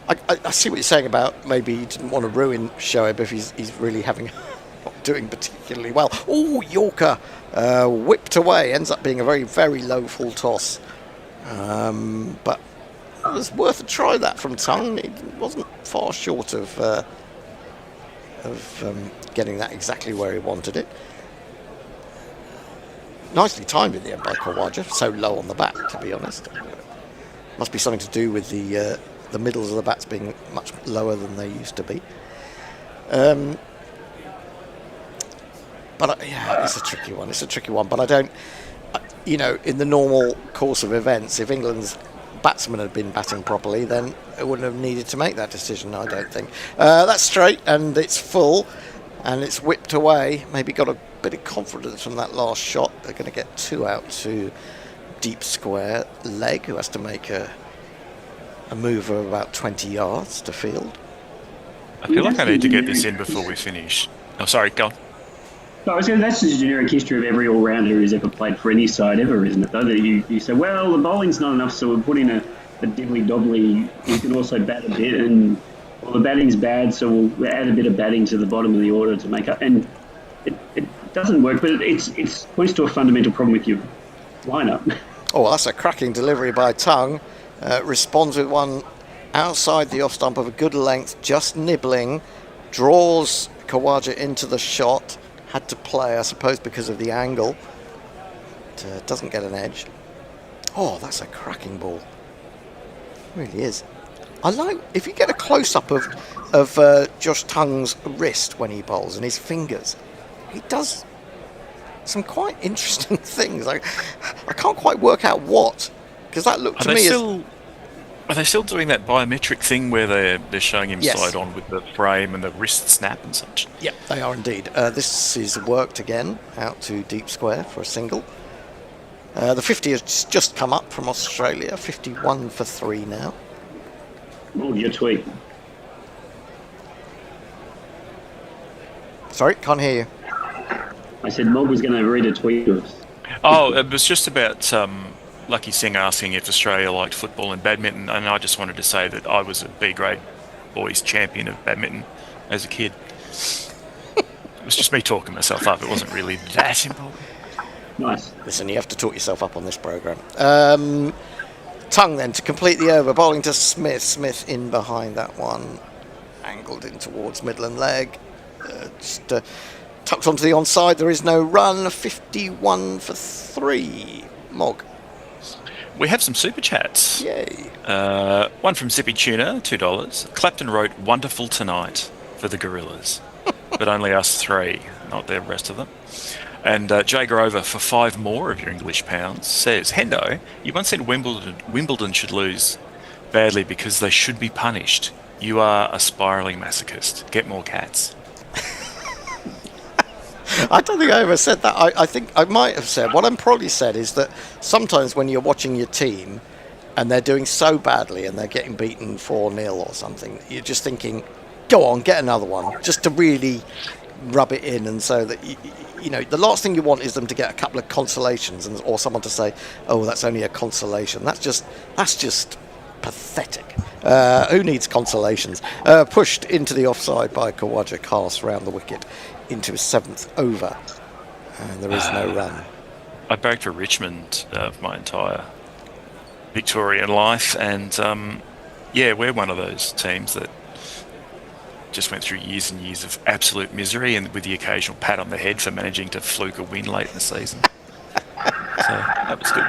I see what you're saying about maybe you didn't want to ruin Shoaib if he's really not doing particularly well. Oh, Yorker whipped away, ends up being a very, very low full toss. But it was worth a try that from Tongue. It wasn't far short of getting that exactly where he wanted it. Nicely timed in the end by Khawaja, so low on the bat, to be honest. Must be something to do with the middles of the bats being much lower than they used to be. But yeah, it's a tricky one. But I don't, in the normal course of events, if England's batsman had been batting properly, then it wouldn't have needed to make that decision, I don't think. That's straight, and it's full, and it's whipped away. Maybe got a bit of confidence from that last shot. They're going to get 2 out to deep square leg, who has to make a move of about 20 yards to field. I feel like I need to get this in before we finish. Oh, sorry, go on. No, I was saying that's the generic history of every all-rounder who's ever played for any side ever, isn't it? Though that you say, well, the bowling's not enough, so we'll put in a dibbly-dobbly. You can also bat a bit, and the batting's bad, so we'll add a bit of batting to the bottom of the order to make up. And it doesn't work, but it points to a fundamental problem with your lineup. Oh, that's a cracking delivery by Tongue. Responds with one outside the off stump of a good length, just nibbling, draws Khawaja into the shot. Had to play, I suppose, because of the angle. But, doesn't get an edge. Oh, that's a cracking ball. It really is. I like if you get a close up of Josh Tongue's wrist when he bowls and his fingers. He does some quite interesting things. I can't quite work out what. Because that looked to me Are they still doing that biometric thing where they're showing him Yes. side on with the frame and the wrist snap and such? Yeah, they are indeed. This is worked again, out to deep square for a single. The 50 has just come up from Australia, 51 for 3 now. Oh, your tweet. Sorry, can't hear you. I said Mog was going to read a tweet to us. Oh, it was just about Lucky Singh asking if Australia liked football and badminton, and I just wanted to say that I was a B-grade boys champion of badminton as a kid. It was just me talking myself up. It wasn't really that important. Nice. Listen, you have to talk yourself up on this programme. Tongue then to complete the over, bowling to Smith. Smith in behind that one, angled in towards Midland leg. Tucked onto the onside, there is no run. 51 for 3. Mog. We have some super chats. Yay. One from Zippy Tuna, $2. Clapton wrote, "Wonderful tonight" for the Gorillas, but only us 3, not the rest of them. And Jay Grover, for 5 more of your English pounds, says, Hendo, you once said Wimbledon should lose badly because they should be punished. You are a spiralling masochist. Get more cats. I don't think I ever said that. I think I might have said, what I'm probably said is that sometimes when you're watching your team and they're doing so badly and they're getting beaten 4-0 or something, you're just thinking, go on, get another one, just to really rub it in, and so that you know, the last thing you want is them to get a couple of consolations or someone to say, oh, that's only a consolation. That's just pathetic. Who needs consolations? Pushed into the offside by Khawaja, cast round the wicket into his 7th over. And there is no run. I bagged for Richmond my entire Victorian life, and we're one of those teams that just went through years and years of absolute misery, and with the occasional pat on the head for managing to fluke a win late in the season. So that was good.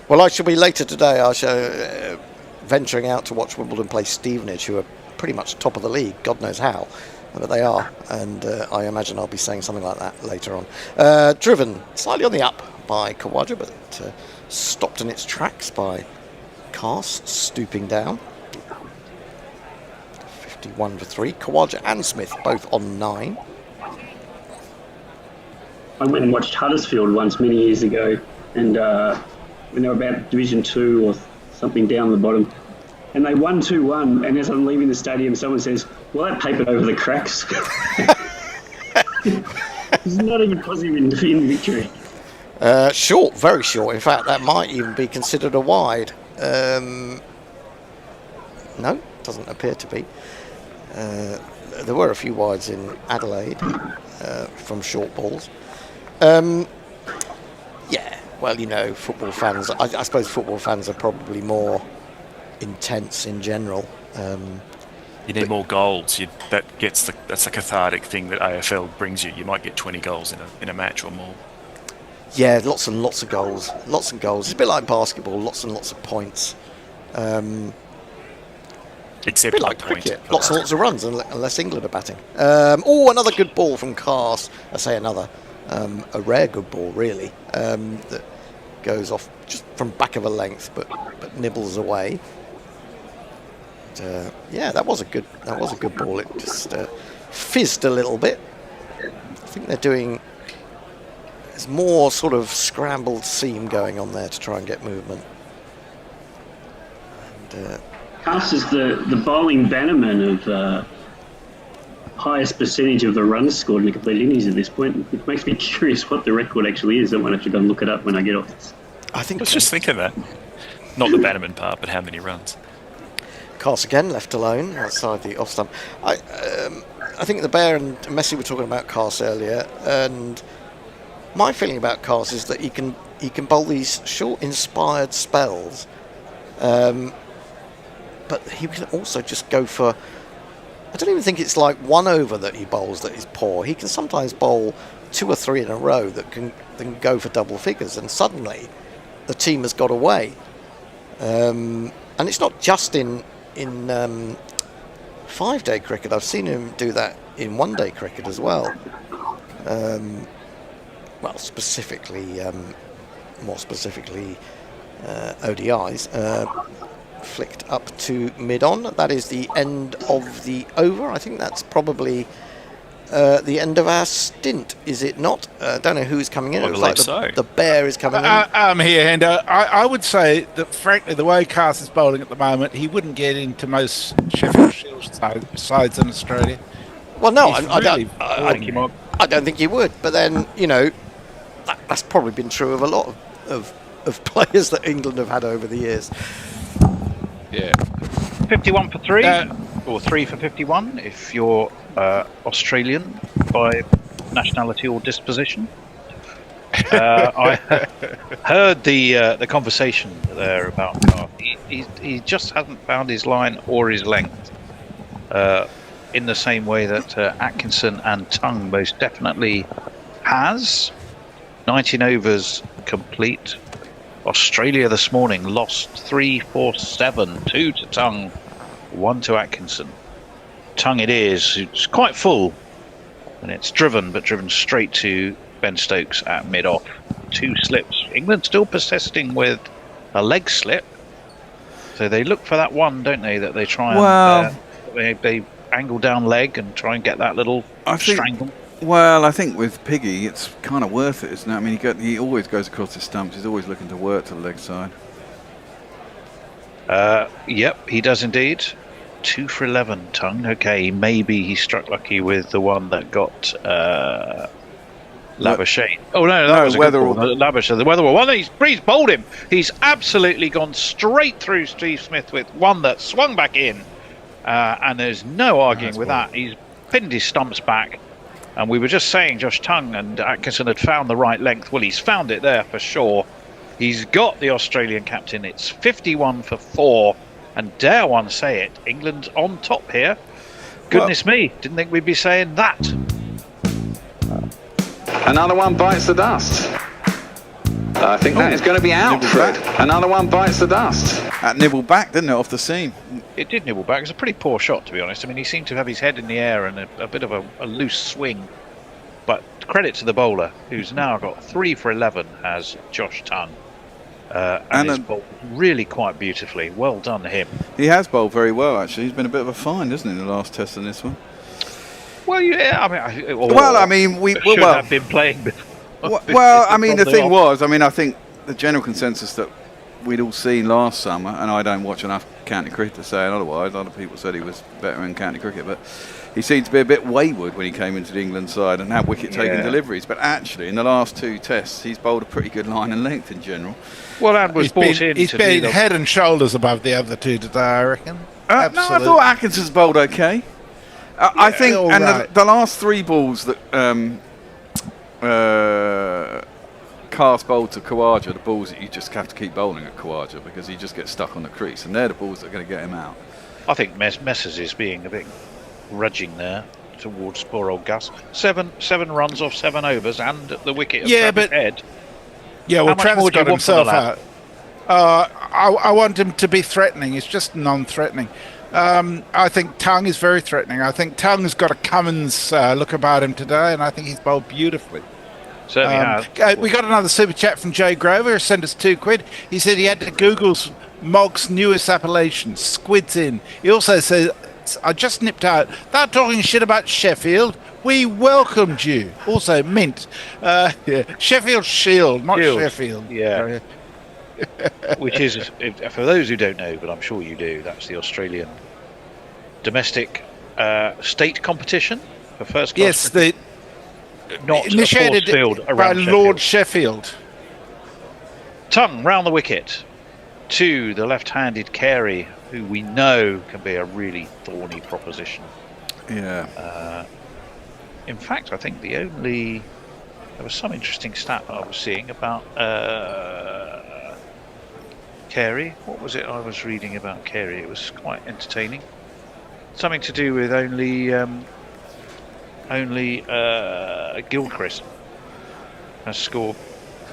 Well, I shall be later today. I shall venturing out to watch Wimbledon play Stevenage, who are pretty much top of the league. God knows how, but they are. And I imagine I'll be saying something like that later on. Driven slightly on the up by Khawaja, but stopped in its tracks by Cast, stooping down. 51 for 3. Khawaja and Smith both on 9. I went and watched Huddersfield once many years ago, and when they were about Division 2 or something down the bottom, and they won 2-1, and as I'm leaving the stadium, someone says, well, that papered over the cracks. It's not even positive in victory. Short, very short. In fact, that might even be considered a wide. No, doesn't appear to be. There were a few wides in Adelaide from short balls. Well, you know, football fans, I suppose football fans are probably more intense in general. You need more goals. That's a cathartic thing that AFL brings you. You might get 20 goals in a match or more. Yeah, lots and lots of goals. Lots and goals. It's a bit like basketball, lots and lots of points. Except a bit like cricket. Lots and lots of runs, unless England are batting. Another good ball from Cars. I say another. A rare good ball, really, that goes off just from back of a length, but nibbles away. That was a good ball. It just fizzed a little bit. I think they're doing. There's more sort of scrambled seam going on there to try and get movement. And Cast is the bowling bannerman of highest percentage of the runs scored in a complete innings at this point. It makes me curious what the record actually is. I might have to go and look it up when I get off this. Let's just think of that. Not the bannerman part, but how many runs. Cast again left alone outside the off stump. I think the Bear and Messi were talking about Cast earlier, and my feeling about Cast is that he can bowl these short inspired spells, but he can also just go for. I don't even think it's like one over that he bowls that is poor. He can sometimes bowl 2 or 3 in a row that can go for double figures, and suddenly the team has got away. And it's not just in 5-day cricket. I've seen him do that in 1-day cricket as well. More specifically ODIs. Flicked up to mid-on. That is the end of the over. I think that's probably the end of our stint, is it not? Don't know who's coming in. I believe so. The Bear is coming in. I'm here, Hendo. I would say that, frankly, the way Cast is bowling at the moment, he wouldn't get into most Sheffield Shield sides in Australia. Well, no, I don't think he would. But then, you know, that's probably been true of a lot of players that England have had over the years. Yeah. 51 for 3, or 3 for 51 if you're Australian by nationality or disposition. I heard the conversation there about Carr. He just hasn't found his line or his length in the same way that Atkinson and Tongue most definitely has. 19 overs complete. Australia this morning lost 3-4-7, 2 to Tongue, 1 to Atkinson. Tongue it is. It's quite full, and it's driven straight to Ben Stokes at mid-off. 2 slips. England still persisting with a leg slip, so they look for that one, don't they? That they try and they angle down leg and try and get that little strangle. Well, I think with Piggy, it's kind of worth it, isn't it? I mean, he always goes across the stumps. He's always looking to work to the leg side. Yep, he does indeed. 2 for 11, Tongue. Okay, maybe he struck lucky with the one that got Labuschagne. Oh no, that was a good Weatherall. ball. Labuschagne, the Weatherall one. He's bowled him. He's absolutely gone straight through Steve Smith with one that swung back in, and there's no arguing with that. He's pinned his stumps back, and we were just saying Josh Tongue and Atkinson had found the right length. Well, he's found it there for sure. He's got the Australian captain. It's 51 for 4, and dare one say it, England on top here. Goodness me, didn't think we'd be saying that. Another one bites the dust. I think that is going to be out, Fred. Another one bites the dust. That nibbled back, didn't it, off the seam? It did nibble back. It was a pretty poor shot, to be honest. I mean, he seemed to have his head in the air and a bit of a loose swing. But credit to the bowler, who's now got 3 for 11, has Josh Tongue. And he's bowled really quite beautifully. Well done to him. He has bowled very well, actually. He's been a bit of a find, hasn't he, in the last test in this one? Well, yeah, I mean, we should have been playing before. Well, I mean, the thing was, I think the general consensus that we'd all seen last summer, and I don't watch enough county cricket to say otherwise. Other people said he was better in county cricket, but he seemed to be a bit wayward when he came into the England side and had wicket-taking deliveries. But actually, in the last 2 tests, he's bowled a pretty good line and length in general. Well, and was brought in. He's been head and shoulders above the other 2 today, I reckon. No, I thought Atkinson's bowled okay. I think, and the last 3 balls that Cast bowled to Khawaja, the balls that you just have to keep bowling at Khawaja because he just gets stuck on the crease, and they're the balls that are going to get him out. I think Messers is being a bit grudging there towards poor old Gus. Seven runs off 7 overs and the wicket of Travis Head. Yeah, well, Travis got himself out. I want him to be threatening. He's just non-threatening. I think Tongue is very threatening. I think Tongue's got a Cummins look about him today, and I think he's bowled beautifully. Certainly has. We got another super chat from Jay Grover, who sent us £2. He said he had to Google Mog's newest appellation, squids in. He also says, I just nipped out. They're talking shit about Sheffield. We welcomed you. Also, mint. Sheffield Shield, not Sheffield. Yeah. Which is, for those who don't know, but I'm sure you do, that's the Australian domestic state competition for first class. Yes, not initiated field by around Lord Sheffield. Tongue round the wicket to the left-handed Carey, who we know can be a really thorny proposition. Yeah. In fact, I think there was some interesting stat that I was seeing about Carey. What was it I was reading about Carey? It was quite entertaining. Something to do with only Gilchrist has scored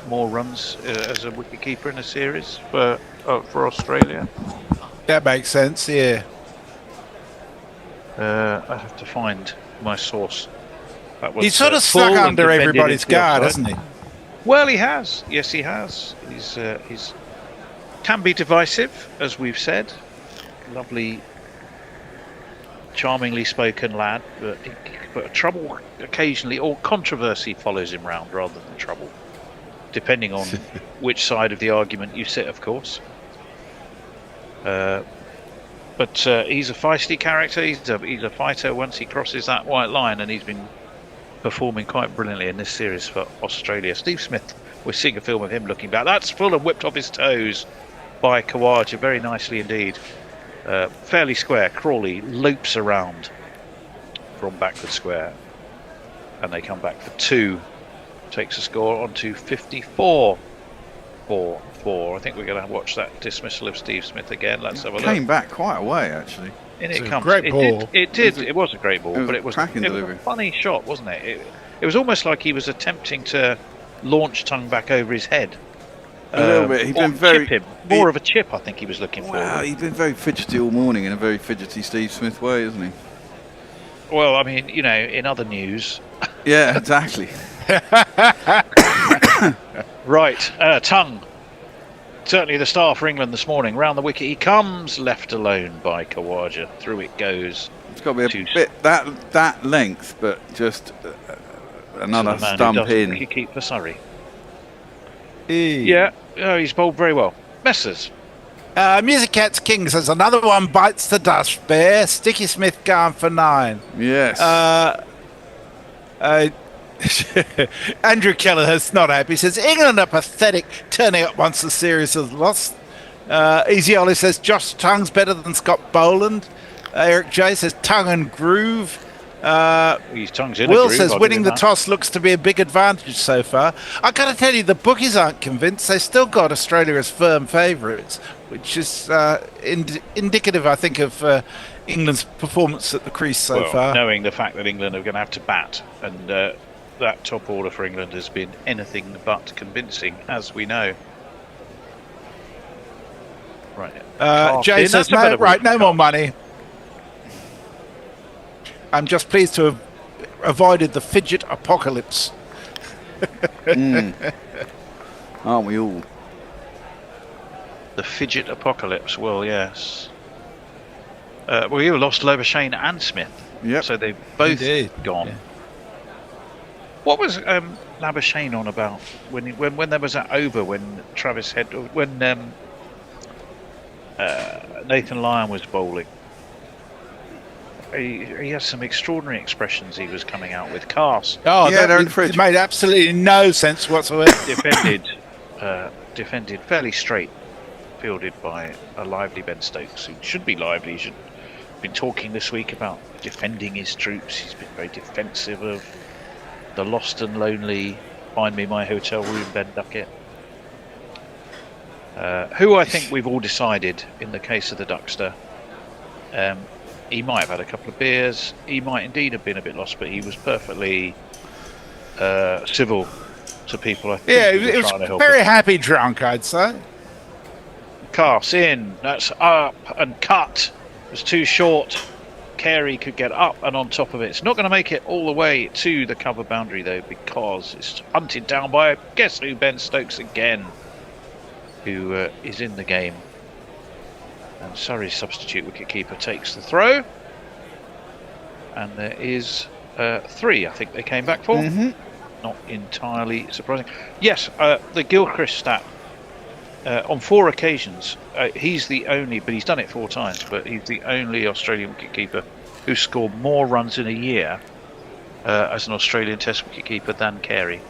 more runs as a wicketkeeper in a series for Australia. That makes sense, yeah. I have to find my source. He's sort of stuck under everybody's guard, hasn't he? Well, he has. Yes, he has. He's can be divisive, as we've said. Lovely, charmingly spoken lad, but trouble occasionally, or controversy follows him round rather than trouble, depending on which side of the argument you sit, of course. But he's a feisty character. He's a fighter once he crosses that white line, and he's been performing quite brilliantly in this series for Australia. Steve Smith, we're seeing a film of him looking back. That's full and whipped off his toes by Khawaja, very nicely indeed. Fairly square. Crawley loops around from backward square, and they come back for 2. Takes a score on to 54 for 4. I think we're going to watch that dismissal of Steve Smith again. Let's have a look. Came back quite a way, actually. In it comes. Great ball. It was a great ball, but it was a delivery. funny shot, wasn't it? It was almost like he was attempting to launch Tongue back over his head. A little bit. He'd been very chip him. More of a chip, I think he was looking for. Well, he's been very fidgety all morning in a very fidgety Steve Smith way, isn't he? Well, I mean, in other news. Yeah, exactly. Right, Tongue. Certainly the star for England this morning. Round the wicket he comes, left alone by Khawaja. Through it goes. It's got to be a bit that length, but just another stump in. Wicket for Surrey. Yeah, he's bowled very well. Messers. Music Cat's King says another one bites the dust. Bear. Sticky Smith going for 9. Yes. Andrew Kelleher's not happy. He says England are pathetic, turning up once the series has lost. Easy Ollie says Josh Tongue's better than Scott Boland. Eric J says tongue and groove. His tongue's in Will a groove, says I'll winning give the him that. toss looks to be a big advantage so far. I got to tell you, the bookies aren't convinced. They still got Australia as firm favourites, which is indicative, I think, of England's performance at the crease so far. Knowing the fact that England are going to have to bat, and that top order for England has been anything but convincing, as we know. Right. Jay says, no more money. I'm just pleased to have avoided the fidget apocalypse. Aren't we all? The fidget apocalypse, well, yes. Well, you lost Labuschagne and Smith. Yep. So they've both gone. Yeah. What was Labuschagne on about when there was that over when Nathan Lyon was bowling? He has some extraordinary expressions he was coming out with. Cast. Oh, yeah, they're in the it fridge. made absolutely no sense whatsoever. Defended fairly straight, fielded by a lively Ben Stokes, who should be lively. He should have been talking this week about defending his troops. He's been very defensive of the lost and lonely Find Me My Hotel Room Ben Duckett, who I think we've all decided in the case of the Duckster, he might have had a couple of beers, he might indeed have been a bit lost, but he was perfectly civil to people. I think It was very happy drunk, I'd say. Cast in, that's up and cut. It was too short. Carey could get up and on top of it. It's not going to make it all the way to the cover boundary though, because it's hunted down by guess who? Ben Stokes again, who is in the game. And Surrey's substitute wicketkeeper takes the throw, and there is 3. I think they came back for. Not entirely surprising. Yes, the Gilchrist stat. On 4 occasions, he's the only, but he's done it 4 times, but he's the only Australian wicketkeeper who scored more runs in a year as an Australian Test wicketkeeper than Carey.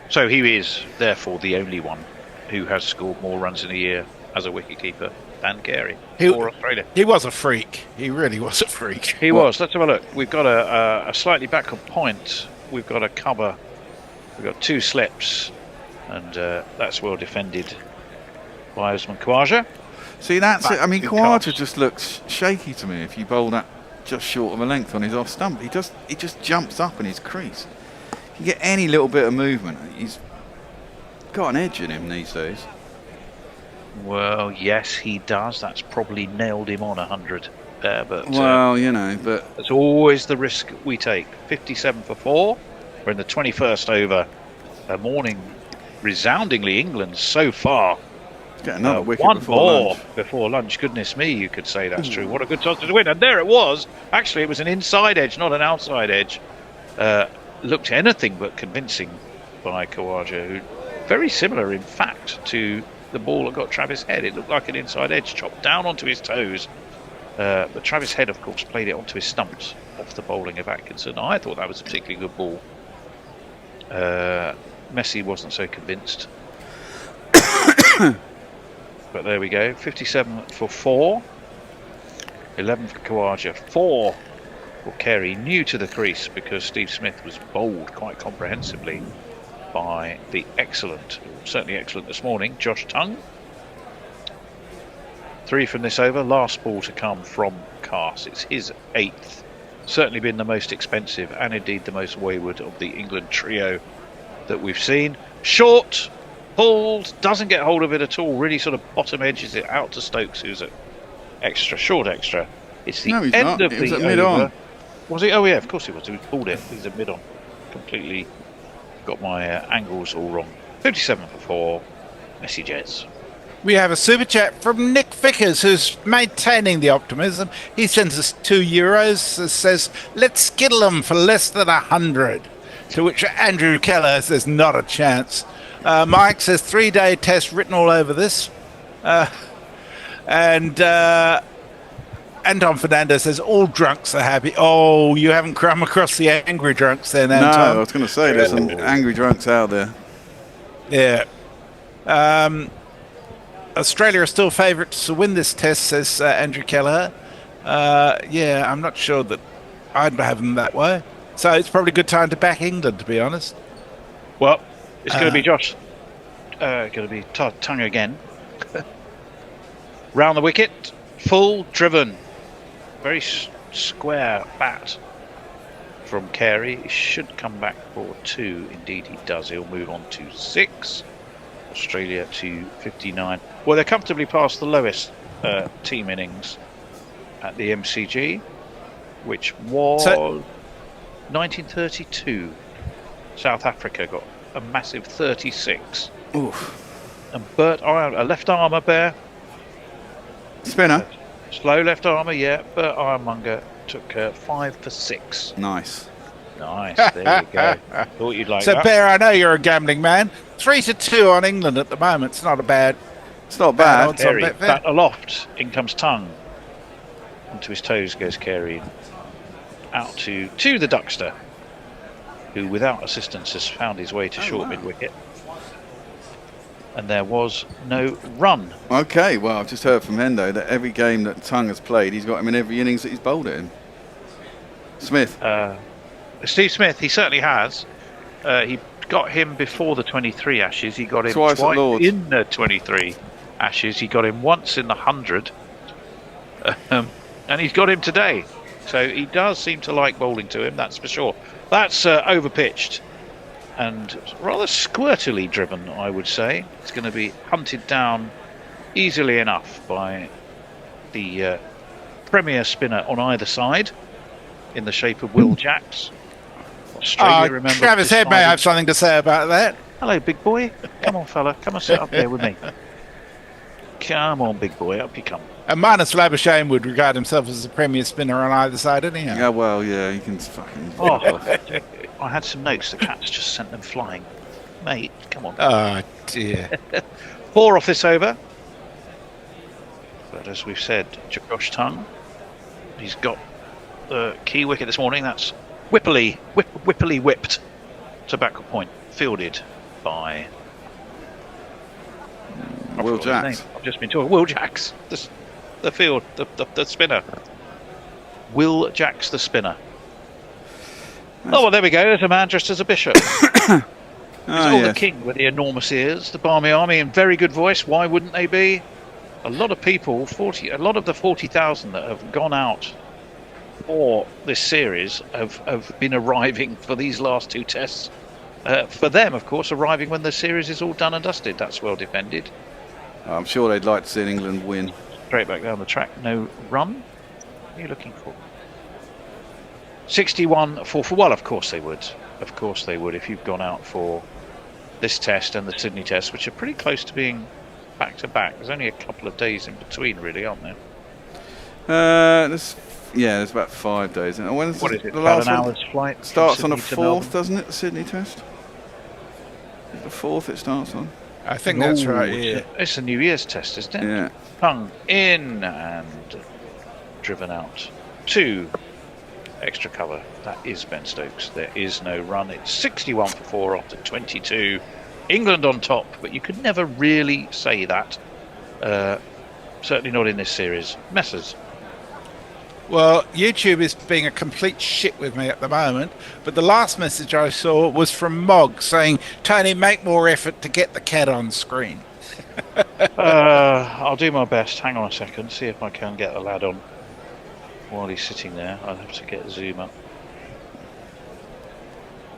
So he is, therefore, the only one who has scored more runs in a year as a wicketkeeper than Carey for Australia. He was a freak. He really was a freak. He was. Let's have a look. We've got a slightly backward point. We've got a cover. We've got 2 slips. And that's well defended by Usman Khawaja. See, that's it. I mean, Khawaja just looks shaky to me if you bowl that just short of a length on his off stump. He just jumps up in his crease. If you get any little bit of movement, he's got an edge in him these days. Well, yes, he does. That's probably nailed him on 100 there. But well, you know, but it's always the risk we take. 57 for 4. We're in the 21st over. A morning. Resoundingly England so far. Get another wicket one before more lunch. Before lunch. Goodness me, you could say that's true. What a good toss to win. And there it was. Actually, it was an inside edge, not an outside edge. Looked anything but convincing by Khawaja, who very similar, in fact, to the ball that got Travis Head. It looked like an inside edge, chopped down onto his toes. But Travis Head, of course, played it onto his stumps off the bowling of Atkinson. I thought that was a particularly good ball. Messi wasn't so convinced. But there we go. 57 for 4. 11 for Khawaja. 4 for Carey. New to the crease because Steve Smith was bowled quite comprehensively by the excellent, certainly excellent this morning, Josh Tongue. 3 from this over. Last ball to come from Cast. It's his 8th. Certainly been the most expensive and indeed the most wayward of the England trio that we've seen. Short, pulled, doesn't get hold of it at all, really sort of bottom edges it out to Stokes, who's at extra, short extra. It's the end of the over. Mid-on. Was he? Oh yeah, of course he was. He pulled it. He's at mid-on. Completely got my angles all wrong. 57 for 4. Messi Jets. We have a super chat from Nick Vickers, who's maintaining the optimism. He sends us €2. Says, let's skittle them for less than 100. To which Andrew Keller says, not a chance. Mike says, 3-day test written all over this. And Anton Fernandez says all drunks are happy. Oh, you haven't come across the angry drunks then, No, Anton? I was going to say there's some angry drunks out there. Yeah. Australia are still favourites to win this test, says Andrew Kelleher. Yeah, I'm not sure that I'd have them that way. So it's probably a good time to back England, to be honest. Well, it's going to be Josh. Going to be Tongue again. Round the wicket, full driven. Very square bat from Carey. He should come back for 2. Indeed, he does. He'll move on to 6. Australia to 59. Well, they're comfortably past the lowest team innings at the MCG, which was 1932. South Africa got a massive 36. Oof. And Bert, a left armour, Bear. Spinner. Slow left armour, yeah. Bert Ironmonger took 5 for 6. Nice. Nice, there you go. Thought you'd like So, that. Bear, I know you're a gambling man. 3-2 on England at the moment. It's not a bad. It's not bad. odds on Carey, Betfair. bat aloft. In comes Tongue. Onto his toes goes Carey. Out to the Duckster, who without assistance has found his way to short mid-wicket. And there was no run. Okay, well, I've just heard from Hendo that every game that Tongue has played, he's got him in every innings that he's bowled it in. Smith. Steve Smith, he certainly has. He got him before the 23 Ashes. He got him Twice at Lords. in the 23 Ashes. He got him once in the 100. And he's got him today. So he does seem to like bowling to him, that's for sure. That's overpitched and rather squirtily driven, I would say. It's going to be hunted down easily enough by the premier spinner on either side in the shape of Will Jacks. Australia, remember. Travis Head may have something to say about that. Hello, big boy. Come on, fella. Come and sit up there with me. Come on, big boy. Up you come. And Marnus Labuschagne would regard himself as the premier spinner on either side, anyhow. Yeah, well, yeah, you can fucking. Oh, I had some notes. The cats just sent them flying. Mate, come on. Oh, dear. 4 off this over. But as we've said, Josh Tongue, he's got the key wicket this morning. That's whippily whipped to backward point. Fielded by Will Jacks. I've just been talking. Will Jacks, the field, the spinner. Will Jacks, the spinner. Oh, well, there we go. There's a man dressed as a bishop. He's the king with the enormous ears, the Barmy Army in very good voice. Why wouldn't they be? A lot of people, a lot of the 40,000 that have gone out for this series have been arriving for these last 2 tests. For them, of course, arriving when the series is all done and dusted. That's well defended. I'm sure they'd like to see England win. Straight back down the track, no run. What are you looking for? 61 for well, of course they would. Of course they would if you've gone out for this test and the Sydney test, which are pretty close to being back to back. There's only a couple of days in between, really, aren't there? There's about 5 days. And when is what is it? The About last an one? hour's flight. Starts on the Sydney to Melbourne? 4th, doesn't it? The Sydney test. The 4th it starts on. I think that's right, yeah. It's a New Year's test, isn't it? Yeah. Hung in and driven out. 2 extra cover. That is Ben Stokes. There is no run. It's 61 for 4 after 22. England on top, but you could never really say that. Certainly not in this series. Messers. Well, YouTube is being a complete shit with me at the moment, but the last message I saw was from Mog saying, Tony, make more effort to get the cat on screen. I'll do my best. Hang on a second, see if I can get the lad on while he's sitting there. I'll have to get a zoom up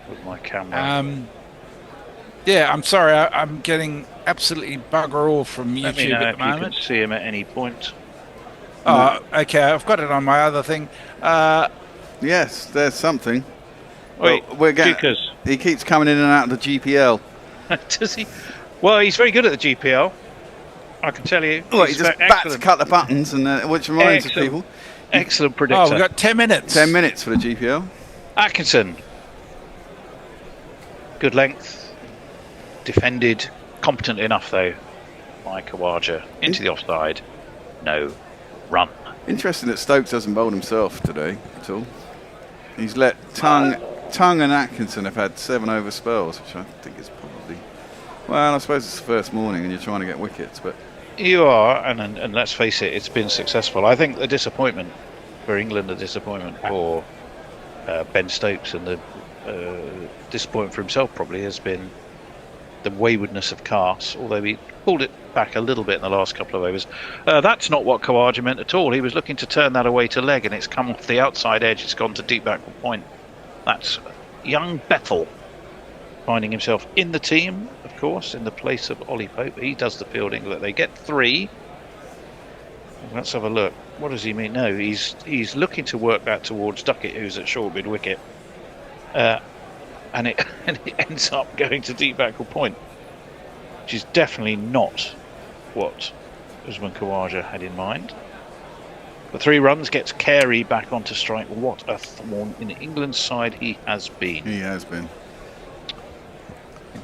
with my camera. Yeah, I'm sorry, I'm getting absolutely bugger all from YouTube Let me know at if the you moment. can see him at any point. Oh, okay, I've got it on my other thing. Yes, there's something. Wait, we're getting. Dukas. He keeps coming in and out of the GPL. Does he? Well, he's very good at the GPL. I can tell you. Well, he He's just excellent. bats cut the buttons, and which reminds Excellent. people. Excellent predictor. Oh, we've got 10 minutes. 10 minutes for the GPL. Atkinson. Good length. Defended. Competent enough, though, by Khawaja. Into the offside. No run. Interesting that Stokes hasn't bowled himself today at all. He's let Tongue and Atkinson have had 7 over spells, which I think is probably... Well, I suppose it's the first morning and you're trying to get wickets, but... You are, and let's face it, it's been successful. I think the disappointment for England, the disappointment for Ben Stokes, and the disappointment for himself probably has been the waywardness of Cars, although he pulled it back a little bit in the last couple of overs. That's not what Khawaja meant at all. He was looking to turn that away to leg, and it's come off the outside edge. It's gone to deep backward point. That's young Bethel finding himself in the team, of course, in the place of Ollie Pope. He does the fielding. Look, they get 3. Let's have a look. What does he mean? No, he's looking to work that towards Duckett, who's at short mid wicket, and it ends up going to deep backward point, which is definitely not what Usman Khawaja had in mind. The 3 runs gets Carey back onto strike. What a thorn in England's side he has been. He has been.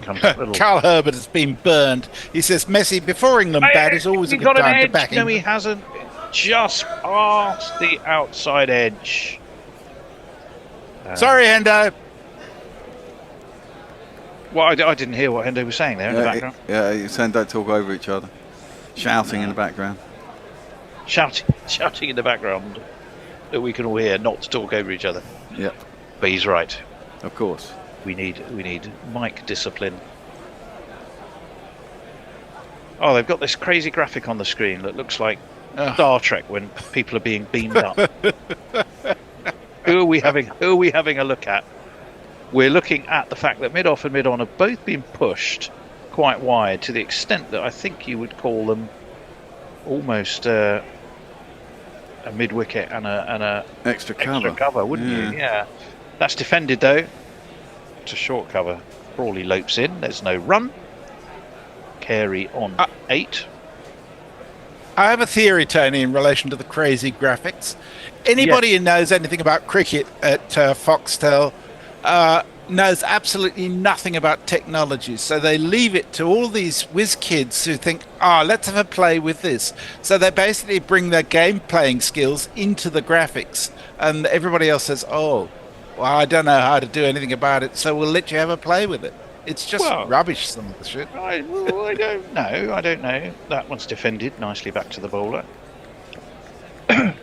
Carl Herbert has been burned. He says Messi before England bat is always a good time to back him. No, he hasn't. Just past the outside edge. Sorry, Hendo. Well, I didn't hear what Hendo was saying there in the background. He's saying don't talk over each other. Shouting in the background. Shouting in the background that we can all hear, not to talk over each other. Yep. But he's right. Of course. We need mic discipline. Oh, they've got this crazy graphic on the screen that looks like Star Trek when people are being beamed up. Who are we having a look at? We're looking at the fact that mid-off and mid-on have both been pushed quite wide, to the extent that I think you would call them almost a mid-wicket and a extra cover, wouldn't you? Yeah. That's defended though. To short cover. Crawley lopes in. There's no run. Carey on 8. I have a theory, Tony, in relation to the crazy graphics. Anybody who knows anything about cricket at Foxtel knows absolutely nothing about technology. So they leave it to all these whiz kids who think, let's have a play with this. So they basically bring their game playing skills into the graphics. And everybody else says, well, I don't know how to do anything about it, so we'll let you have a play with it. It's just rubbish, some of the shit. I don't know. I don't know. That one's defended nicely back to the bowler.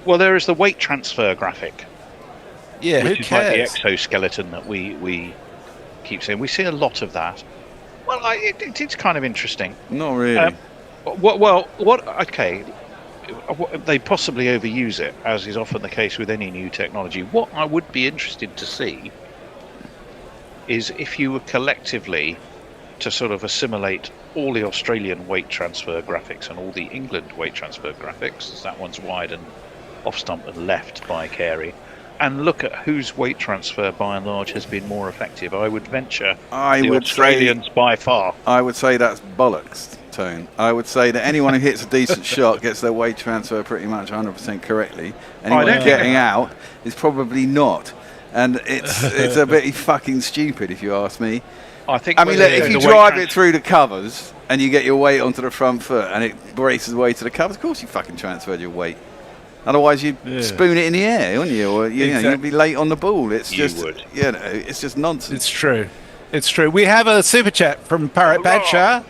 Well, there is the weight transfer graphic. Yeah, which who is cares? Like the exoskeleton that we keep saying. We see a lot of that. Well, it's kind of interesting. Not really. Okay. They possibly overuse it, as is often the case with any new technology. What I would be interested to see is if you were collectively to sort of assimilate all the Australian weight transfer graphics and all the England weight transfer graphics, as that one's wide and off stump and left by Carey, and look at whose weight transfer by and large has been more effective. I would venture the Australians by far. I would say that's bollocks. I would say that anyone who hits a decent shot gets their weight transfer pretty much 100% correctly. Anyone getting out is probably not, and it's a bit fucking stupid if you ask me. I mean, look, if you drive it through the covers and you get your weight onto the front foot and it braces away to the covers, of course you fucking transferred your weight. Otherwise, you'd spoon it in the air, wouldn't you? Or you'd be late on the ball. It's it's just nonsense. It's true. It's true. We have a super chat from Parrot Badshaw.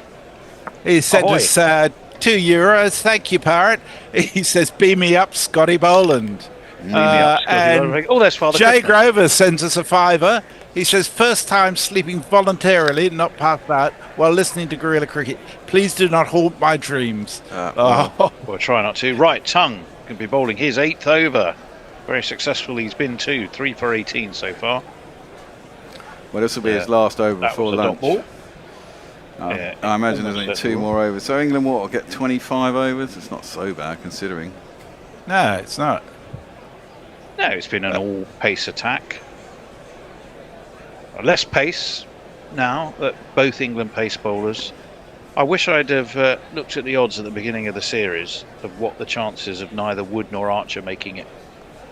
He sent us €2. Thank you, Parrot. He says, "Beam me up, Scotty Boland." That's Father Jay Grover sends us a $5. He says, "First time sleeping voluntarily, not passed out, while listening to Guerrilla Cricket. Please do not haunt my dreams." We'll try not to. Right, Tongue can be bowling his 8th over. Very successful he's been too. 3 for 18 so far. Well, this will be his last over before lunch. Ball. I imagine there's only 2 more overs. So England will get 25 overs. It's not so bad considering. No, it's not. No, it's been an all-pace attack. Less pace now that both England pace bowlers. I wish I'd have looked at the odds at the beginning of the series of what the chances of neither Wood nor Archer making it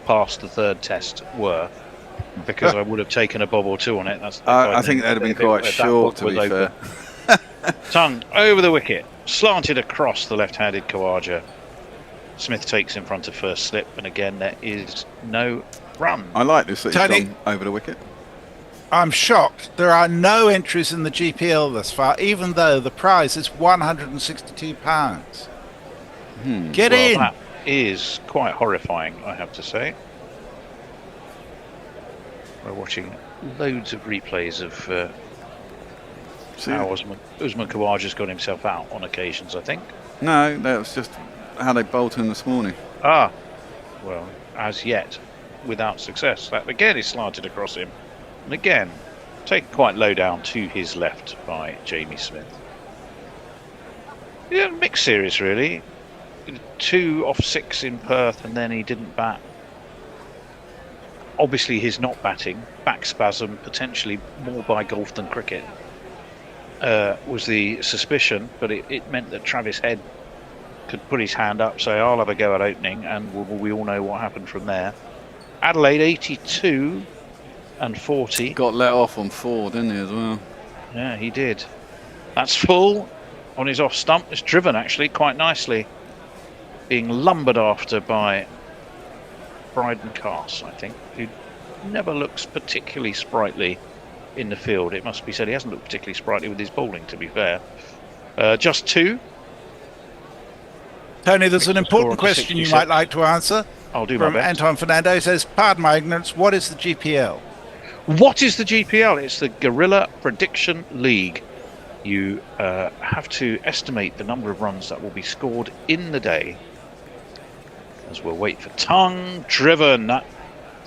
past the 3rd test were, because I would have taken a bob or 2 on it. I think that'd have been quite short, to be fair. Tongue over the wicket, slanted across the left-handed Khawaja. Smith takes in front of first slip, and again there is no run. I like this that he's Tony- gone over the wicket. I'm shocked. There are no entries in the GPL thus far, even though the prize is £162. Get Well, in. that is quite horrifying, I have to say. We're watching loads of replays of how Usman Khawaja's got himself out on occasions, I think. No, that was just how they bowled him this morning. Ah, well, as yet, without success. That again is slanted across him. And again, taken quite low down to his left by Jamie Smith. Yeah, mixed series really. 2 off 6 in Perth, and then he didn't bat. Obviously his not batting, back spasm, potentially more by golf than cricket, was the suspicion, but it meant that Travis Head could put his hand up, say I'll have a go at opening, and we all know what happened from there. Adelaide 82 and 40. Got let off on 4, didn't he, as well? Yeah, he did. That's full on his off stump. It's driven actually quite nicely. Being lumbered after by Bryden Cass, I think, who never looks particularly sprightly in the field. It must be said he hasn't looked particularly sprightly with his bowling, to be fair. Just 2. Tony, there's an important question you might like to answer. I'll do my from best. Anton Fernando. He says, pardon my ignorance, what is the GPL? What is the GPL? It's the Guerrilla Prediction League. You have to estimate the number of runs that will be scored in the day. As we'll wait for tongue driven. That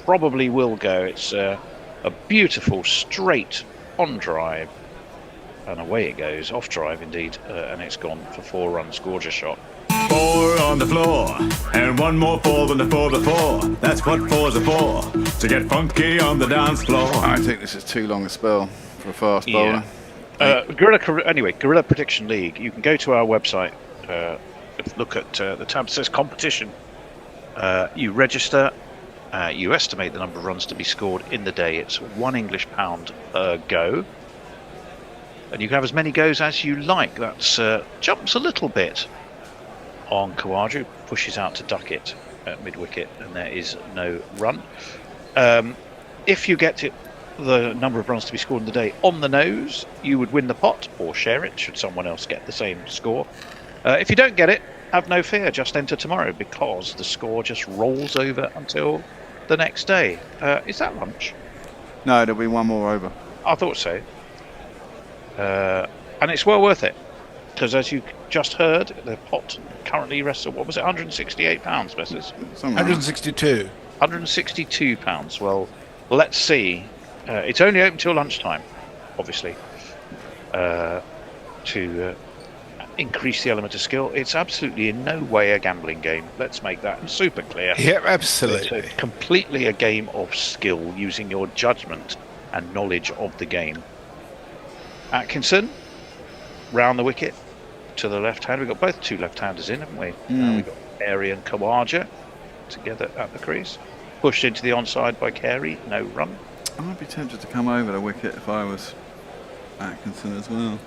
probably will go. It's a beautiful straight on drive. And away it goes, off drive indeed. And it's gone for 4 runs. Gorgeous shot. 4 on the floor, and 1 more 4 than the 4 before. That's what 4's are for, to get funky on the dance floor. I think this is too long a spell for a fast bowler. Guerrilla Prediction League. You can go to our website, look at the tab that says competition. You register, you estimate the number of runs to be scored in the day. It's £1 per go. And you can have as many goes as you like. That's jumps a little bit on Khawaja, pushes out to duck it at mid-wicket, and there is no run. If you get the number of runs to be scored in the day on the nose, you would win the pot or share it should someone else get the same score. If you don't get it, have no fear, just enter tomorrow, because the score just rolls over until the next day. Is that lunch? No, there'll be 1 more over. I thought so. And it's well worth it, because as you just heard, the pot currently rests at, what was it, £168, Messrs? 162. £162. Well, let's see. It's only open till lunchtime, obviously, to increase the element of skill. It's absolutely in no way a gambling game. Let's make that super clear. Yeah, absolutely. It's completely a game of skill, using your judgment and knowledge of the game. Atkinson, round the wicket to the left hand. We've got both 2 left-handers in, haven't we? We've got Carey and Khawaja together at the crease. Pushed into the onside by Carey, no run. I'd be tempted to come over the wicket if I was Atkinson as well.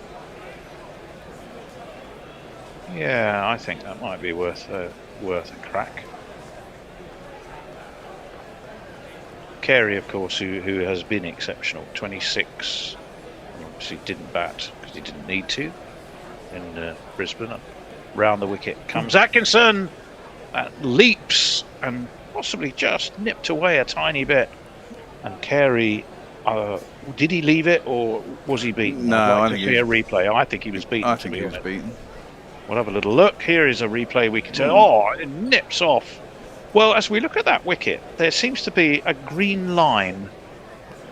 Yeah, I think that might be worth a crack. Carey, of course, who has been exceptional. 26, obviously didn't bat because he didn't need to in Brisbane. Round the wicket comes Atkinson. That leaps and possibly just nipped away a tiny bit. And Carey, did he leave it or was he beaten? No, I I think a replay. I think he was beaten. I think he was beaten. We'll have a little look. Here is a replay. We can tell. Oh, it nips off. Well, as we look at that wicket, there seems to be a green line,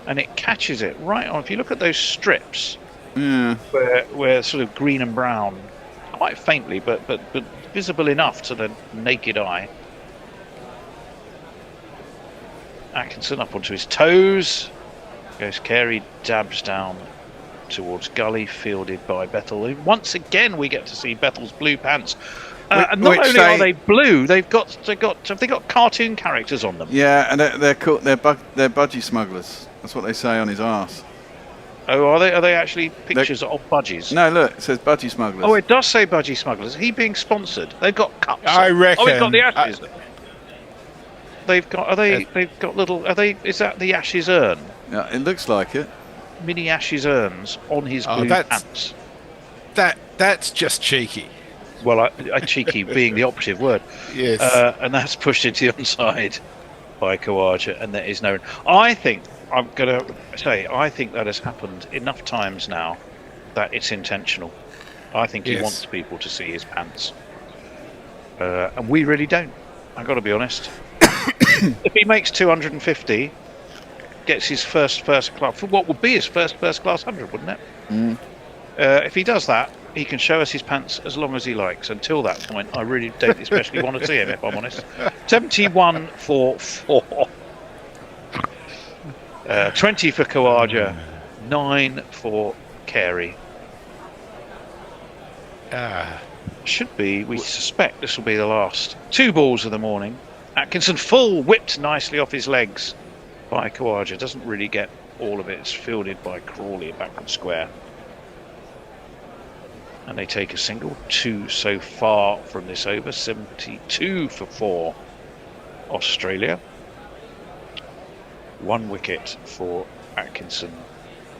and it catches it right on. If you look at those strips, where sort of green and brown, quite faintly, but visible enough to the naked eye. Atkinson up onto his toes. Goes Carey, dabs down towards gully, fielded by Bethel. Once again, we get to see Bethel's blue pants. And not only are they blue, have they got cartoon characters on them? Yeah, and they're called they're budgie smugglers. That's what they say on his arse. Oh, are they? Are they actually pictures of budgies? No, look, it says Budgie Smugglers. Oh, it does say Budgie Smugglers. Is he being sponsored? They've got cups. I reckon. Oh, we've got the Ashes. They've got. Are they? They've got little. Are they? Is that the Ashes urn? Yeah, it looks like it. Mini Ashes urns on his blue pants. That's just cheeky. Well, cheeky being the operative word. Yes. And that's pushed into the onside by Khawaja, and there is no. I think I'm going to say I think that has happened enough times now that it's intentional. I think he wants people to see his pants, and we really don't. I've got to be honest. If he makes 250, gets his first class, for what would be his first class 100, wouldn't it? Mm. If he does that, he can show us his pants as long as he likes. Until that point, I really don't especially want to see him, if I'm honest. 71 for 4. 20 for Khawaja, 9 for Carey. Should be, we suspect this will be the last. 2 balls of the morning. Atkinson full, whipped nicely off his legs by Khawaja. Doesn't really get all of it. It's fielded by Crawley backward square. And they take a single. 2 so far from this over. 72 for 4 Australia. 1 wicket for Atkinson.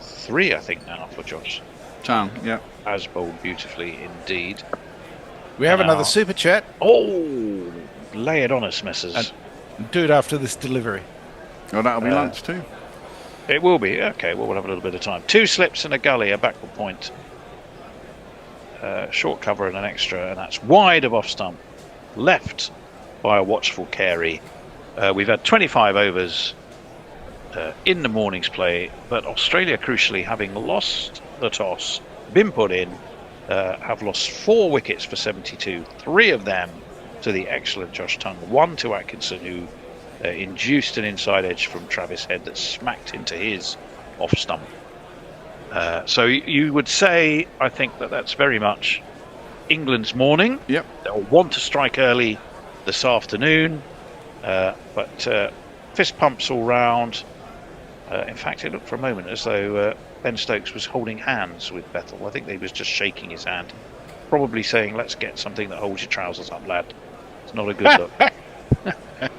3 I think now for Josh Tongue, yeah. As bowled beautifully indeed. We have another super chat. Oh, lay it on us, missus. And do it after this delivery. Oh, that'll be lunch too. It will be. Okay, well, we'll have a little bit of time. 2 slips and a gully, a backward point. Short cover and an extra, and that's wide of off stump. Left by a watchful Carey. We've had 25 overs in the morning's play, but Australia, crucially, having lost the toss, been put in, have lost 4 wickets for 72. 3 of them to the excellent Josh Tongue, 1 to Atkinson, who induced an inside edge from Travis Head that smacked into his off stump. So you would say, I think that's very much England's morning. Yep. They'll want to strike early this afternoon, but fist pumps all round. In fact, it looked for a moment as though Ben Stokes was holding hands with Bethel. I think he was just shaking his hand, probably saying, "Let's get something that holds your trousers up, lad." It's not a good look.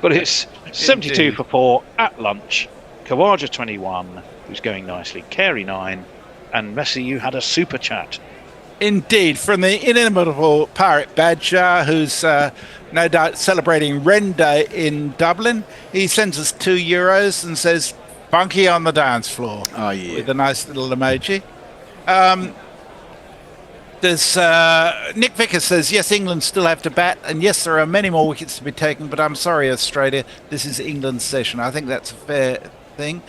But it's 72 Indeed. for 4 at lunch. Khawaja 21, who's going nicely. Carey 9. And Messi, you had a super chat. Indeed, from the inimitable Pirate Badger, who's no doubt celebrating Wren Day in Dublin. He sends us €2 and says, "Funky on the dance floor." Oh, yeah. With a nice little emoji. There's Nick Vickers says, "Yes, England still have to bat, and yes, there are many more wickets to be taken, but I'm sorry, Australia, this is England's session." I think that's a fair thing.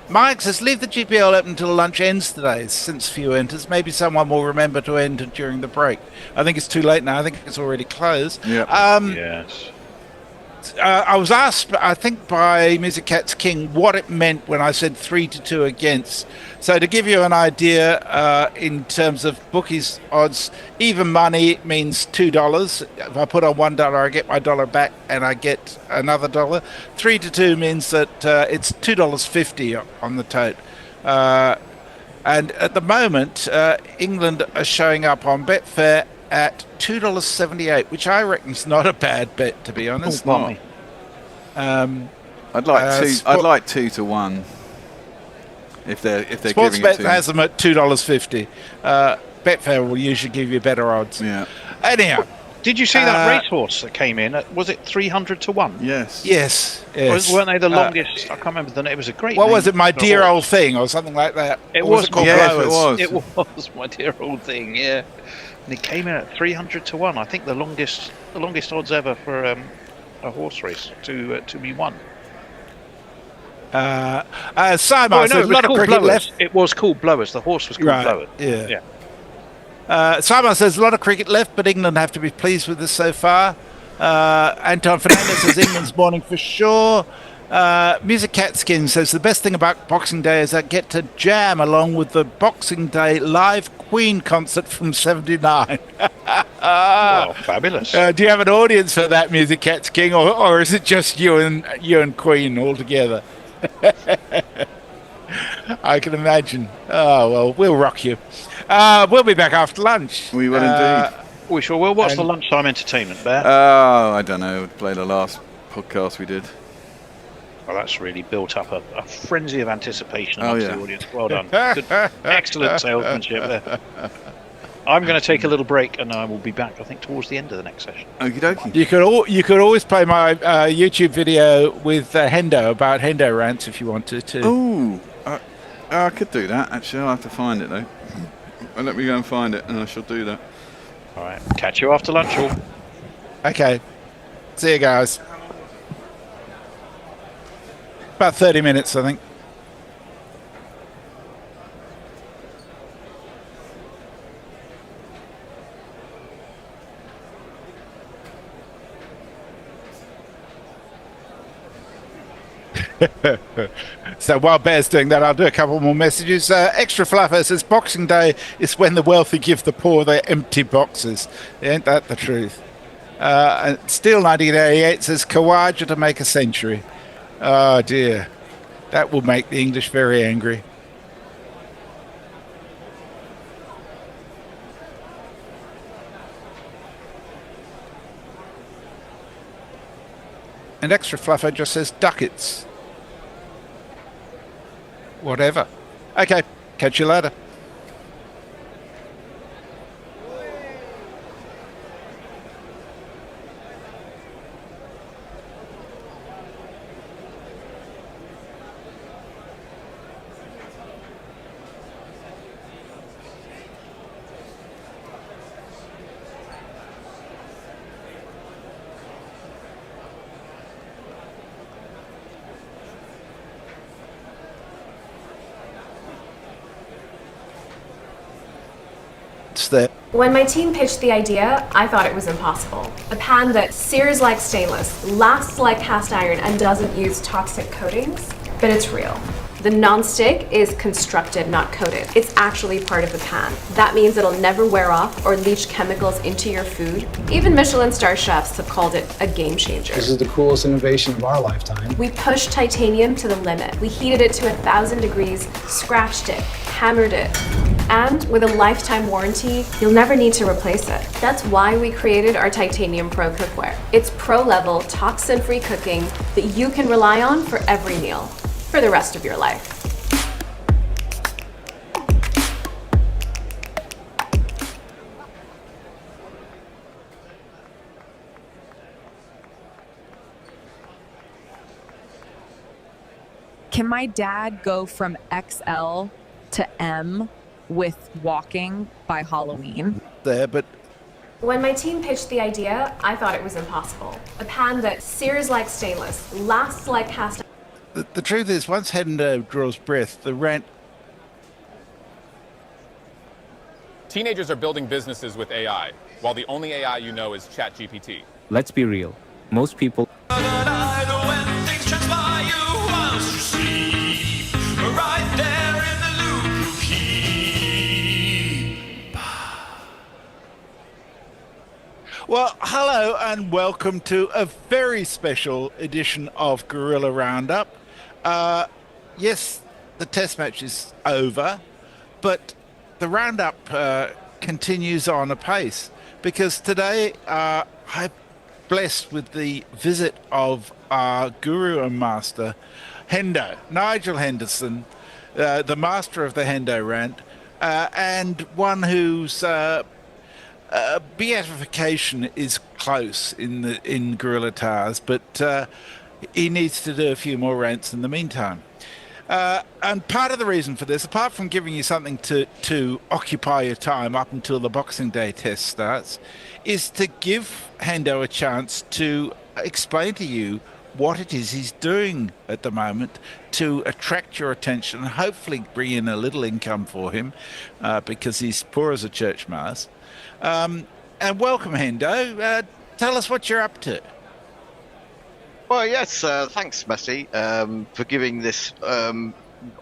Mike says, "Leave the GPL open until lunch ends today, since few enters. Maybe someone will remember to enter during the break." I think it's too late now. I think it's already closed. Yeah. Yes. I was asked, I think, by Music Cats King what it meant when I said 3-2 against. So to give you an idea, in terms of bookies odds, even money means $2. If I put on $1, I get my dollar back and I get another $1. 3-2 means that it's $2.50 on the tote. And at the moment, England are showing up on Betfair at $2.78, which I reckon is not a bad bet, to be honest. I'd like 2 to 1 if they're giving it to Sportsbet has them at $2.50. Betfair will usually give you better odds. Yeah. Anyhow, did you see that racehorse that came in? Was it 300 to 1? Yes. Yes. Weren't they the longest? I can't remember the name. It was a great. What name was it? My for a Dear horse. Old Thing, or something like that. It Or was called Yes, Blowers? it was. It was My Dear Old Thing. Yeah. And it came in at 300 to 1. I think the longest odds ever for a horse race to be won. Simon says, "A lot of cricket left." It was called Blowers. The horse was called Right, Blowers. yeah. Simon says, "A lot of cricket left, but England have to be pleased with this so far." Anton Fernandez says, "England's morning for sure." Music Cat Skin says, "The best thing about Boxing Day is I get to jam along with the Boxing Day live Queen concert from '79. Wow, fabulous. Do you have an audience for that, Music Cat King, or is it just you and Queen all together? I can imagine. Oh, well, we'll rock you. We'll be back after lunch. We will indeed. We sure will. What's the lunchtime entertainment, Bear? Oh, I don't know. Play the last podcast we did. Well, that's really built up a frenzy of anticipation amongst the audience. Well done. Good, excellent salesmanship there. I'm going to take a little break, and I will be back, I think, towards the end of the next session. Okie dokie. You could always play my YouTube video with Hendo about Hendo rants if you wanted to. Oh, I could do that. Actually, I'll have to find it, though. Let me go and find it, and I shall do that. All right. Catch you after lunch, all. Okay. See you guys. About 30 minutes, I think. So while Bear's doing that, I'll do a couple more messages. Extra Fluffer says Boxing Day is when the wealthy give the poor their empty boxes. Ain't that the truth? And Steel 1988 says Kawaja to make a century. Oh dear, that will make the English very angry. And Extra Fluffer just says ducats. Whatever. Okay, catch you later. There. When my team pitched the idea, I thought it was impossible. A pan that sears like stainless, lasts like cast iron, and doesn't use toxic coatings, but it's real. The non-stick is constructed, not coated. It's actually part of the pan. That means it'll never wear off or leach chemicals into your food. Even Michelin star chefs have called it a game changer. This is the coolest innovation of our lifetime. We pushed titanium to the limit. We heated it to 1,000 degrees, scratched it, hammered it. And with a lifetime warranty, you'll never need to replace it. That's why we created our Titanium Pro cookware. It's pro-level, toxin-free cooking that you can rely on for every meal, for the rest of your life. Can my dad go from XL to M with walking by Halloween? There, but when my team pitched the idea, I thought it was impossible. A pan that sears like stainless, lasts like cast iron. The truth is, once Hendo draws breath, the rant. Teenagers are building businesses with AI, while the only AI you know is ChatGPT. Let's be real. Most people. Well, hello and welcome to a very special edition of Gorilla Roundup. Yes, the test match is over, but the roundup continues on apace because today I'm blessed with the visit of our guru and master, Hendo, Nigel Henderson, the master of the Hendo rant, and one whose beatification is close in Gorilla Tars, but he needs to do a few more rants in the meantime. And part of the reason for this, apart from giving you something to occupy your time up until the Boxing Day test starts, is to give Hendo a chance to explain to you what it is he's doing at the moment to attract your attention and hopefully bring in a little income for him because he's poor as a church mouse. And welcome, Hendo. Tell us what you're up to. Well, yes, thanks, Messi, for giving this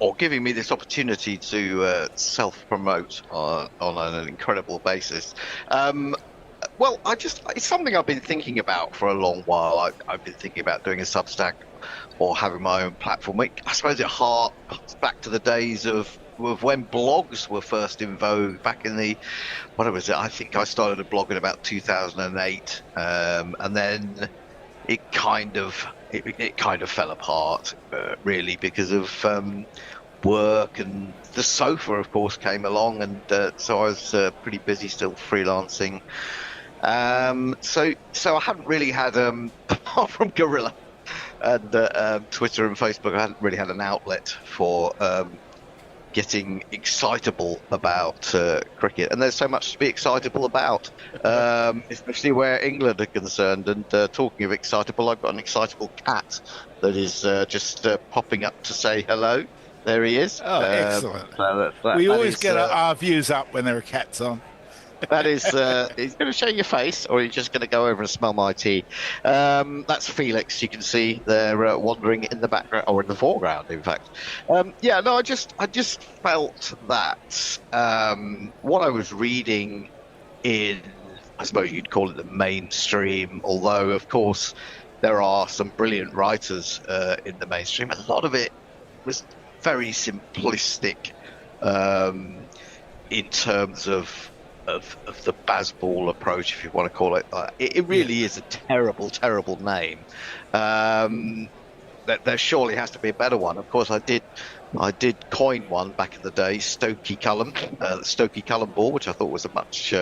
or giving me this opportunity to self-promote on an incredible basis. Well, it's something I've been thinking about for a long while. I've been thinking about doing a Substack or having my own platform. I suppose it harks back to the days of when blogs were first in vogue back in the, what was it? I think I started a blog in about 2008, and then it kind of fell apart, really, because of work, and the sofa, of course, came along, and so I was pretty busy still freelancing. So I haven't really had, apart from Gorilla and Twitter and Facebook, I hadn't really had an outlet for getting excitable about cricket. And there's so much to be excitable about, especially where England are concerned. And talking of excitable, I've got an excitable cat that is just popping up to say hello. There he is. Oh, excellent. We always get our views up when there are cats on. That is, he's going to show your face, or he's just going to go over and smell my tea. That's Felix. You can see they're wandering in the background, or in the foreground, in fact. I just felt that what I was reading in, I suppose you'd call it the mainstream, although, of course, there are some brilliant writers in the mainstream. A lot of it was very simplistic in terms of the Bazball approach, if you want to call it that. It really is a terrible, terrible name. There surely has to be a better one. Of course, I did coin one back in the day, Stokey Cullen, the Stokey Cullen ball, which I thought was a much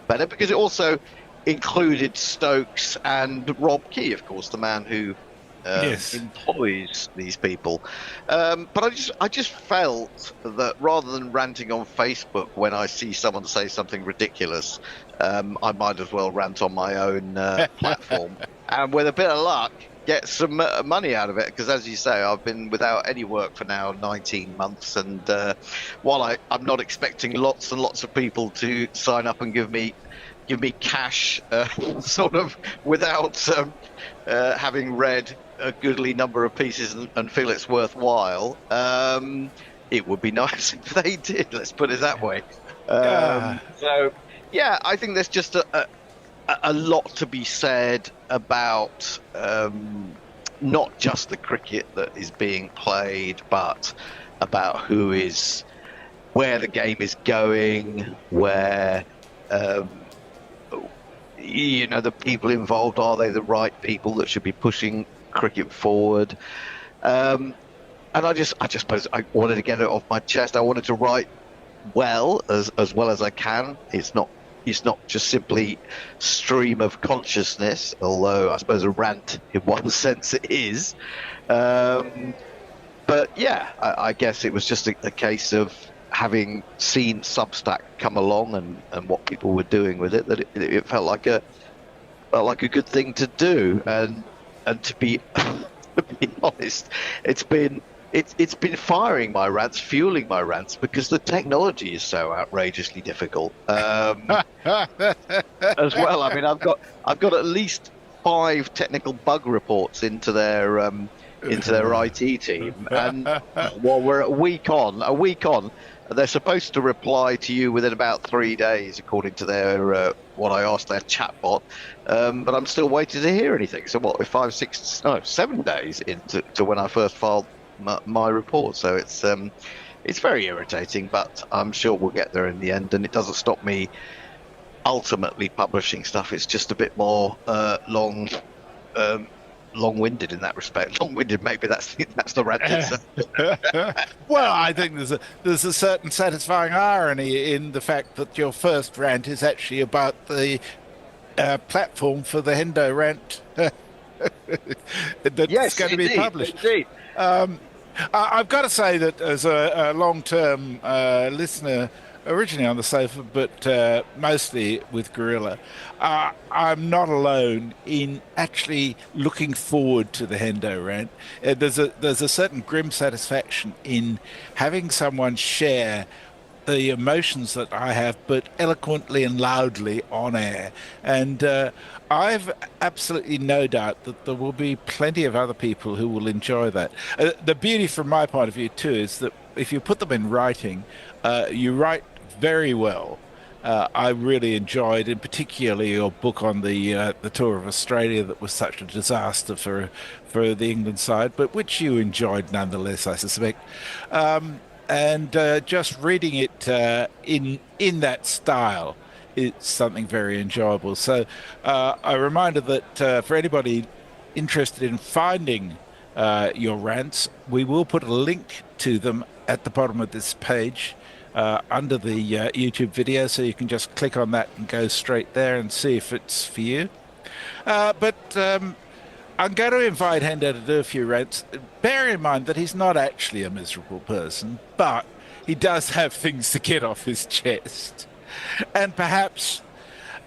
better, because it also included Stokes and Rob Key, of course, the man who employs these people. But I just felt that rather than ranting on Facebook when I see someone say something ridiculous, I might as well rant on my own platform, and with a bit of luck get some money out of it, because as you say, I've been without any work for now 19 months, and while I'm not expecting lots and lots of people to sign up and give me cash sort of without having read a goodly number of pieces and feel it's worthwhile, it would be nice if they did, let's put it that way. So yeah, I think there's just a lot to be said about not just the cricket that is being played, but about where the game is going, where the people involved, are they the right people that should be pushing cricket forward? And I suppose I wanted to get it off my chest. I wanted to write well as I can. It's not just simply stream of consciousness, although I suppose a rant in one sense it is. But yeah, I guess it was just a case of having seen Substack come along and what people were doing with it, that it felt like a good thing to do, and to be honest, it's been firing my rants, fueling my rants, because the technology is so outrageously difficult. As well, I mean, I've got at least 5 technical bug reports into their IT team, and while we're a week on, they're supposed to reply to you within about 3 days, according to their what I asked their chatbot. But I'm still waiting to hear anything. So what? 7 days into when I first filed my report. So it's very irritating, but I'm sure we'll get there in the end. And it doesn't stop me ultimately publishing stuff. It's just a bit more long-winded in that respect. Long-winded, maybe that's the right answer. Well, I think there's a certain satisfying irony in the fact that your first rant is actually about the platform for the Hendo rant that's going to be published. Indeed. I've got to say that as a long-term listener, originally on the sofa, but mostly with Gorilla, I'm not alone in actually looking forward to the Hendo rant. There's a certain grim satisfaction in having someone share the emotions that I have, but eloquently and loudly on air. And I've absolutely no doubt that there will be plenty of other people who will enjoy that. The beauty from my point of view too is that if you put them in writing, you write very well, I really enjoyed, and particularly your book on the tour of Australia that was such a disaster for the England side, but which you enjoyed nonetheless, I suspect. And just reading it in that style, it's something very enjoyable. So a reminder that for anybody interested in finding your rants, we will put a link to them at the bottom of this page. Under the YouTube video, so you can just click on that and go straight there and see if it's for you. But I'm going to invite Hendo to do a few rants. Bear in mind that he's not actually a miserable person, but he does have things to get off his chest. And perhaps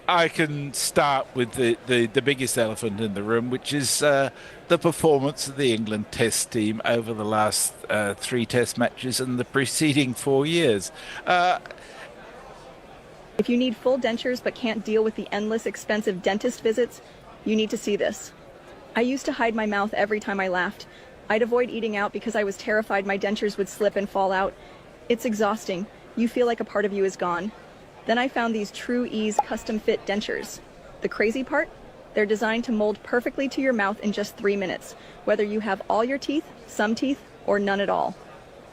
I can start with the biggest elephant in the room, which is the performance of the England Test team over the last 3 Test matches and the preceding 4 years. If you need full dentures but can't deal with the endless expensive dentist visits, you need to see this. I used to hide my mouth every time I laughed. I'd avoid eating out because I was terrified my dentures would slip and fall out. It's exhausting. You feel like a part of you is gone. Then I found these True Ease custom fit dentures. The crazy part? They're designed to mold perfectly to your mouth in just 3 minutes, whether you have all your teeth, some teeth, or none at all.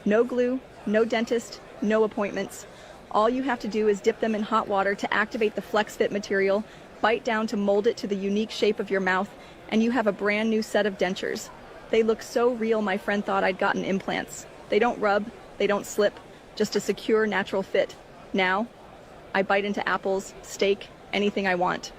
No glue, no dentist, no appointments. All you have to do is dip them in hot water to activate the FlexFit material, bite down to mold it to the unique shape of your mouth, and you have a brand new set of dentures. They look so real my friend thought I'd gotten implants. They don't rub, they don't slip, just a secure, natural fit. Now, I bite into apples, steak, anything I want.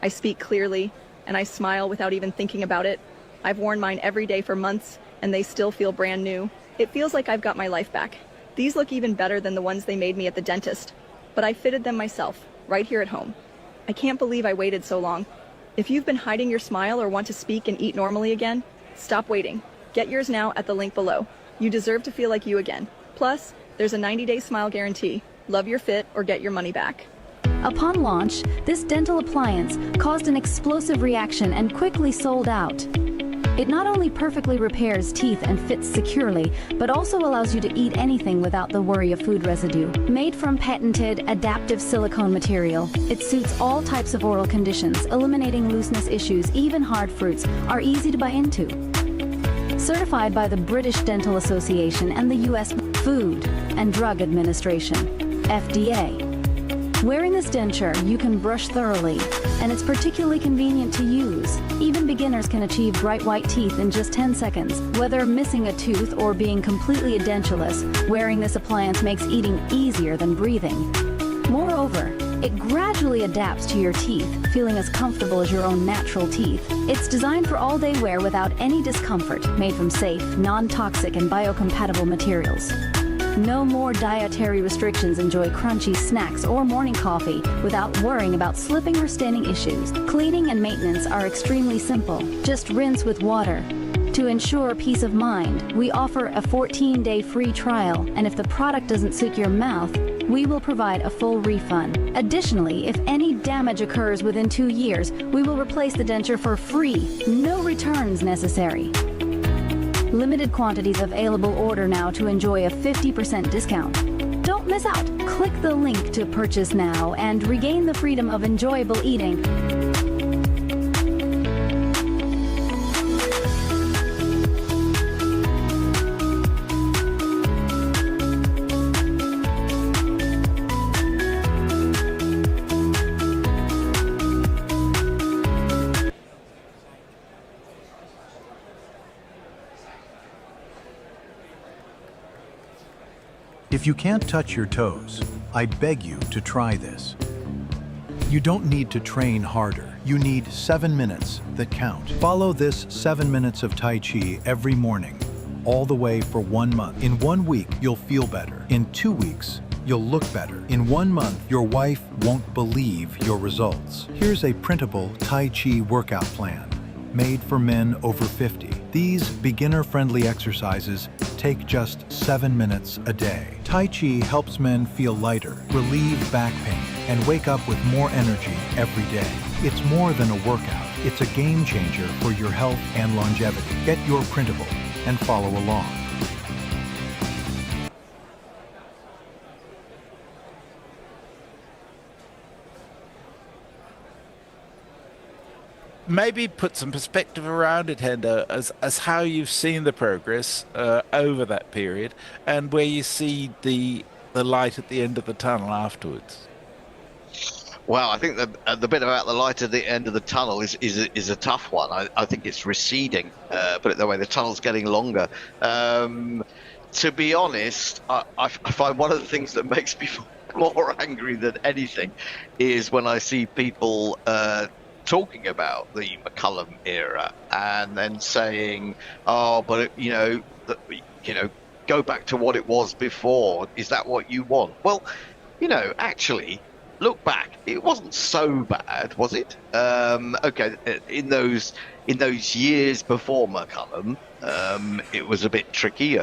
I speak clearly, and I smile without even thinking about it. I've worn mine every day for months, and they still feel brand new. It feels like I've got my life back. These look even better than the ones they made me at the dentist, but I fitted them myself, right here at home. I can't believe I waited so long. If you've been hiding your smile or want to speak and eat normally again, stop waiting. Get yours now at the link below. You deserve to feel like you again. Plus, there's a 90-day smile guarantee. Love your fit or get your money back. Upon launch, this dental appliance caused an explosive reaction and quickly sold out. It not only perfectly repairs teeth and fits securely, but also allows you to eat anything without the worry of food residue. Made from patented adaptive silicone material, it suits all types of oral conditions, eliminating looseness issues. Even hard fruits are easy to bite into. Certified by the British Dental Association and the U.S. Food and Drug Administration, FDA. Wearing this denture, you can brush thoroughly, and it's particularly convenient to use. Even beginners can achieve bright white teeth in just 10 seconds. Whether missing a tooth or being completely edentulous, wearing this appliance makes eating easier than breathing. Moreover, it gradually adapts to your teeth, feeling as comfortable as your own natural teeth. It's designed for all-day wear without any discomfort, made from safe, non-toxic, and biocompatible materials. No more dietary restrictions. Enjoy crunchy snacks or morning coffee without worrying about slipping or staining issues. Cleaning and maintenance are extremely simple. Just rinse with water. To ensure peace of mind, we offer a 14-day free trial, and if the product doesn't suit your mouth, we will provide a full refund. Additionally, if any damage occurs within 2 years, we will replace the denture for free. No returns necessary. Limited quantities available. Order now to enjoy a 50% discount. Don't miss out. Click the link to purchase now and regain the freedom of enjoyable eating. If you can't touch your toes, I beg you to try this. You don't need to train harder. You need 7 minutes that count. Follow this 7 minutes of Tai Chi every morning, all the way for 1 month. In 1 week, you'll feel better. In 2 weeks, you'll look better. In 1 month, your wife won't believe your results. Here's a printable Tai Chi workout plan, made for men over 50. These beginner-friendly exercises take just 7 minutes a day. Tai Chi helps men feel lighter, relieve back pain, and wake up with more energy every day. It's more than a workout. It's a game changer for your health and longevity. Get your printable and follow along. maybe put some perspective around it, Hendo, as how you've seen the progress over that period, and where you see the light at the end of the tunnel afterwards. Well, I think the bit about the light at the end of the tunnel is a tough one. I think it's receding. Put it that way, the tunnel's getting longer. To be honest, I find one of the things that makes me more angry than anything is when I see people talking about the McCullum era and then saying, "Oh, but go back to what it was before. Is that what you want?" Well, actually, look back. It wasn't so bad, was it? Okay, in those years before McCullum, it was a bit tricky.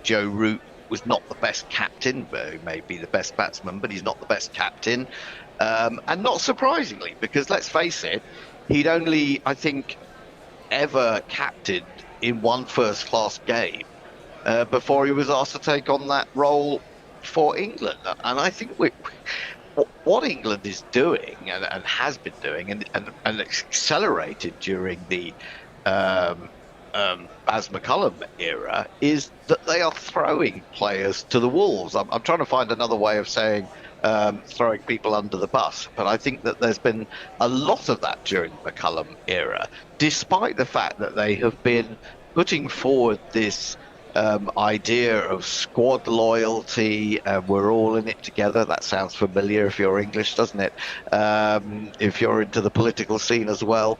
Joe Root was not the best captain. He may be the best batsman, but he's not the best captain. And not surprisingly, because let's face it, he'd only, I think, ever captained in one first-class game before he was asked to take on that role for England. And I think what England is doing and has been doing and accelerated during the Baz McCullum era is that they are throwing players to the wolves. I'm trying to find another way of saying throwing people under the bus, but I think that there's been a lot of that during the McCullum era, despite the fact that they have been putting forward this idea of squad loyalty, we're all in it together. That sounds familiar if you're English, doesn't it? If you're into the political scene as well.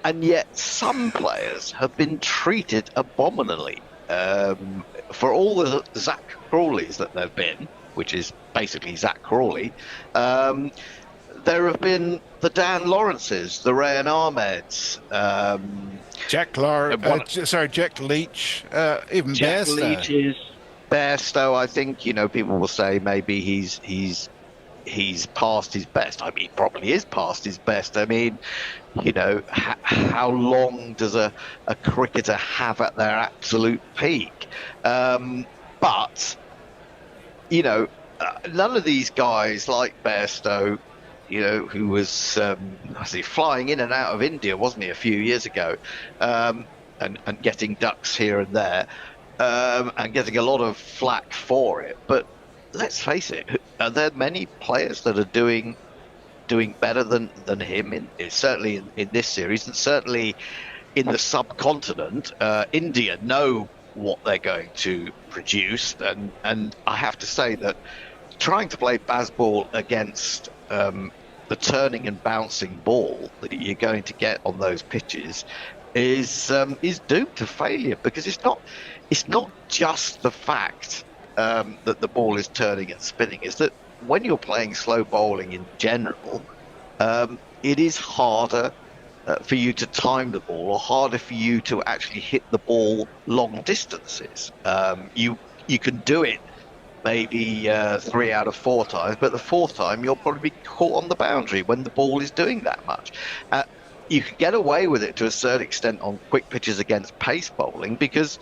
And yet some players have been treated abominably. For all the Zach Crawleys that there have been, which is basically Zach Crawley, there have been the Dan Lawrences, the Rayan Ahmeds, Jack Leach, even Jack Bairstow. Leach's Bairstow. I think people will say maybe he's past his best. I mean, he probably is past his best. I mean, how long does a cricketer have at their absolute peak? But none of these guys like Bairstow, who was flying in and out of India, wasn't he, a few years ago, and getting ducks here and there, and getting a lot of flack for it. But let's face it, are there many players that are doing better than him? Certainly in this series, and certainly in the subcontinent. India know what they're going to produce, and I have to say that trying to play Bazball against the turning and bouncing ball that you're going to get on those pitches is doomed to failure, because it's not just the fact that the ball is turning and spinning. Is that when you're playing slow bowling in general, it is harder for you to time the ball, or harder for you to actually hit the ball long distances. You can do it maybe 3 out of 4 times, but the 4th time you'll probably be caught on the boundary when the ball is doing that much. You can get away with it to a certain extent on quick pitches against pace bowling, because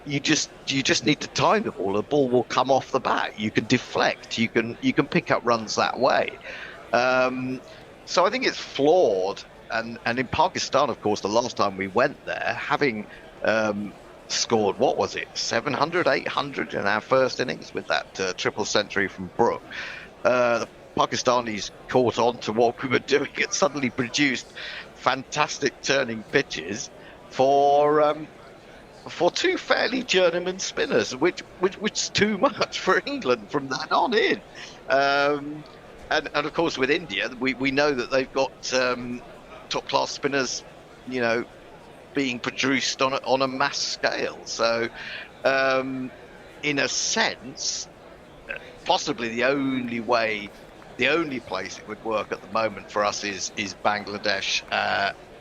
you just need to time the ball. The ball will come off the bat. You can deflect. You can pick up runs that way. So I think it's flawed. And in Pakistan, of course, the last time we went there, having scored, what was it, 700, 800 in our first innings with that triple century from Brook, the Pakistanis caught on to what we were doing and suddenly produced fantastic turning pitches for 2 fairly journeyman spinners, which is too much for England from that on in. And of course, with India, we know that they've got top class spinners, being produced on a mass scale. So, in a sense, possibly the only place it would work at the moment for us is Bangladesh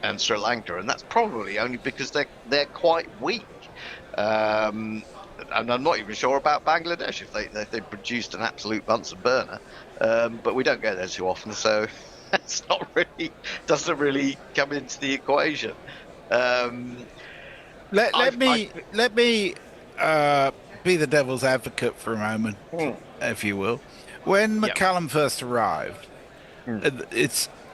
and Sri Lanka, and that's probably only because they're quite weak. And I'm not even sure about Bangladesh if they produced an absolute Bunsen burner, but we don't go there too often, so that's doesn't really come into the equation. Let me be the devil's advocate for a moment, if you will. When McCullum first arrived,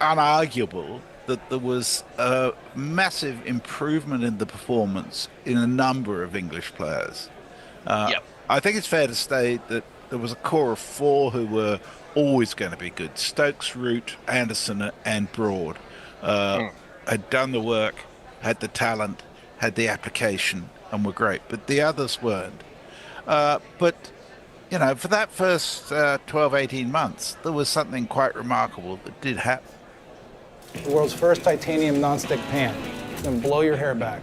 unarguable that there was a massive improvement in the performance in a number of English players. I think it's fair to state that there was a core of 4 who were always going to be good. Stokes, Root, Anderson and Broad had done the work, had the talent, had the application and were great, but the others weren't. But, you know, for that first 12, 18 months, there was something quite remarkable that did happen. The world's first titanium nonstick pan. It's gonna blow your hair back.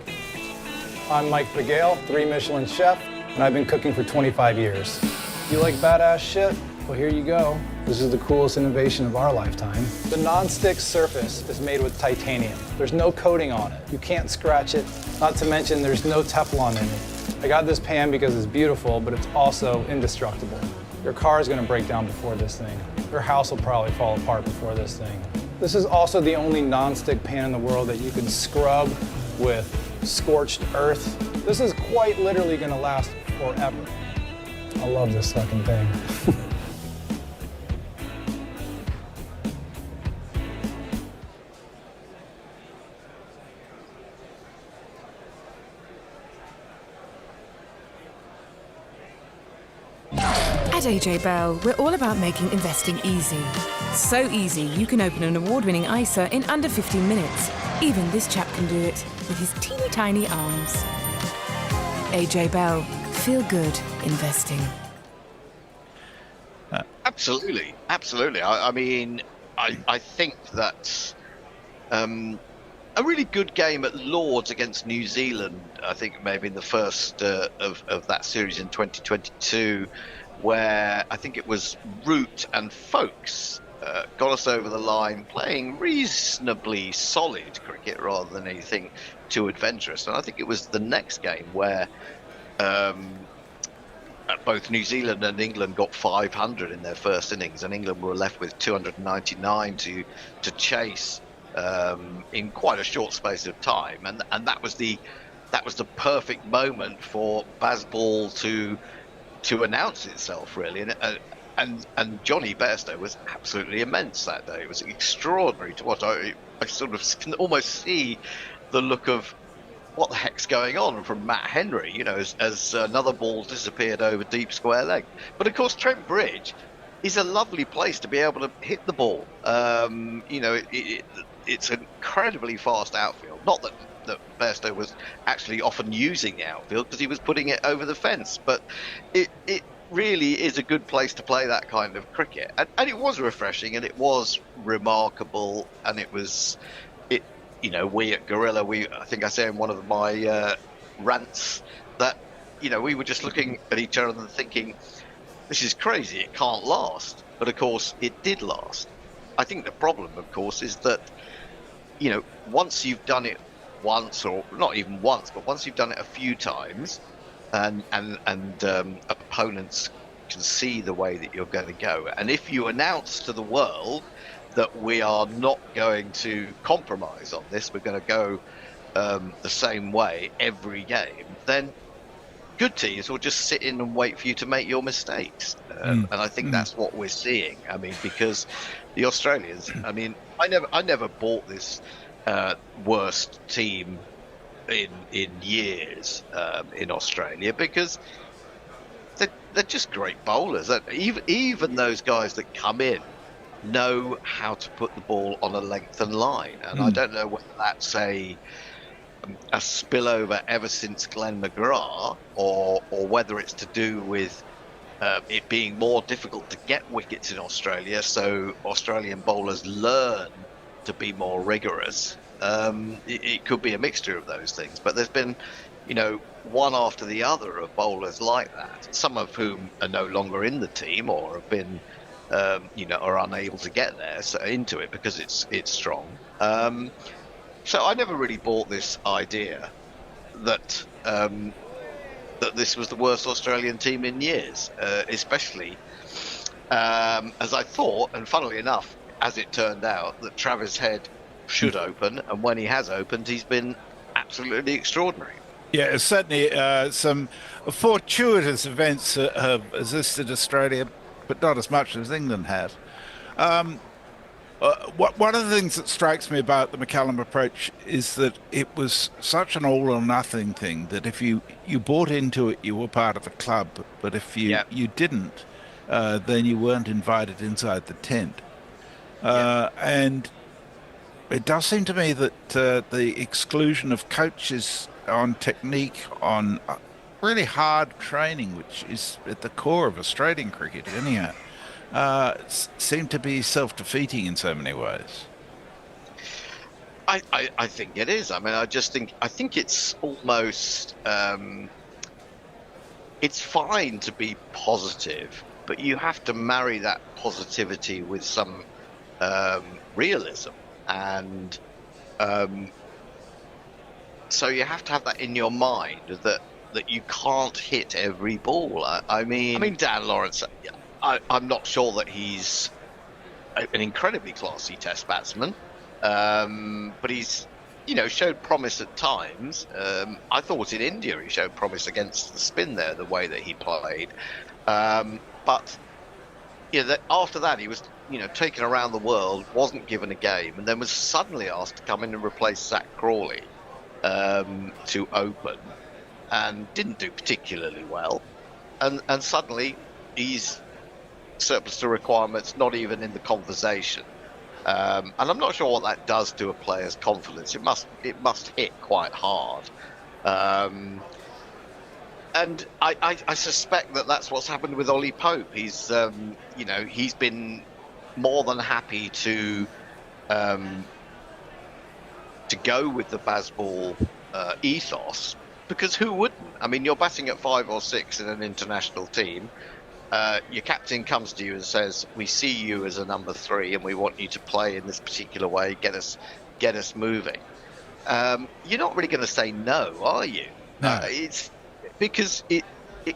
I'm Mike Begale, 3 Michelin chef, and I've been cooking for 25 years. You like badass shit? Well, here you go. This is the coolest innovation of our lifetime. The nonstick surface is made with titanium. There's no coating on it. You can't scratch it. Not to mention there's no Teflon in it. I got this pan because it's beautiful, but it's also indestructible. Your car is gonna break down before this thing. Your house will probably fall apart before this thing. This is also the only nonstick pan in the world that you can scrub with scorched earth. This is quite literally gonna last forever. I love this fucking thing. At AJ Bell, we're all about making investing easy. So easy, you can open an award-winning ISA in under 15 minutes. Even this chap can do it with his teeny tiny arms. AJ Bell, feel good investing. Absolutely. I mean, I think that a really good game at Lords against New Zealand, I think maybe in the first of that series in 2022, where I think it was Root and Folkes got us over the line playing reasonably solid cricket rather than anything too adventurous. And I think it was the next game where both New Zealand and England got 500 in their first innings, and England were left with 299 to chase in quite a short space of time. And that was the perfect moment for Bazball to announce itself, really. And Johnny Bairstow was absolutely immense that day. It was extraordinary to watch. I sort of can almost see the look of what the heck's going on from Matt Henry, you know, as another ball disappeared over deep square leg. But of course, Trent Bridge is a lovely place to be able to hit the ball. You know, it's an incredibly fast outfield. Not that Bairstow was actually often using the outfield because he was putting it over the fence, but it really is a good place to play that kind of cricket, and it was refreshing and it was remarkable, and you know, we at Gorilla, I think I say in one of my rants that, you know, we were just looking at each other and thinking, this is crazy, it can't last. But of course it did last. I think the problem, of course, is that, you know, once you've done it once, or not even once, but once you've done it a few times, and opponents can see the way that you're going to go, and if you announce to the world that we are not going to compromise on this, we're going to go the same way every game, then good teams will just sit in and wait for you to make your mistakes. And I think that's what we're seeing. I mean, because the Australians, I mean, I never bought this worst team in years in Australia, because they're just great bowlers. Even those guys that come in know how to put the ball on a lengthened line, and I don't know whether that's a spillover ever since Glenn McGrath, or whether it's to do with it being more difficult to get wickets in Australia, so Australian bowlers learn to be more rigorous. It could be a mixture of those things, but there's been, you know, one after the other of bowlers like that, some of whom are no longer in the team or have been you know, are unable to get there into it because it's strong. So I never really bought this idea that that this was the worst Australian team in years, especially as I thought, and funnily enough, as it turned out, that Travis Head should open, and when he has opened, he's been absolutely extraordinary. Yeah, certainly some fortuitous events have assisted Australia, but not as much as England have. One of the things that strikes me about the McCallum approach is that it was such an all or nothing thing that if you bought into it, you were part of the club, but if you didn't, then you weren't invited inside the tent. And it does seem to me that the exclusion of coaches on technique, on really hard training, which is at the core of Australian cricket anyhow, seem to be self-defeating in so many ways. I think it is. I mean, I think it's almost it's fine to be positive, but you have to marry that positivity with some realism, and so you have to have that in your mind that you can't hit every ball. I mean, Dan Lawrence. I'm not sure that he's an incredibly classy Test batsman, but he's, showed promise at times. I thought in India he showed promise against the spin there, the way that he played. But after that he was, taken around the world, wasn't given a game, and then was suddenly asked to come in and replace Zach Crawley to open, and didn't do particularly well. And suddenly he's surplus to requirements, not even in the conversation, and I'm not sure what that does to a player's confidence. It must hit quite hard, and I suspect that that's what's happened with Ollie Pope. He's he's been more than happy to go with the Bazball ethos, because who wouldn't? I mean, you're batting at 5 or 6 in an international team. Your captain comes to you and says, "We see you as a number 3, and we want you to play in this particular way. Get us moving." You're not really going to say no, are you? No. It's because it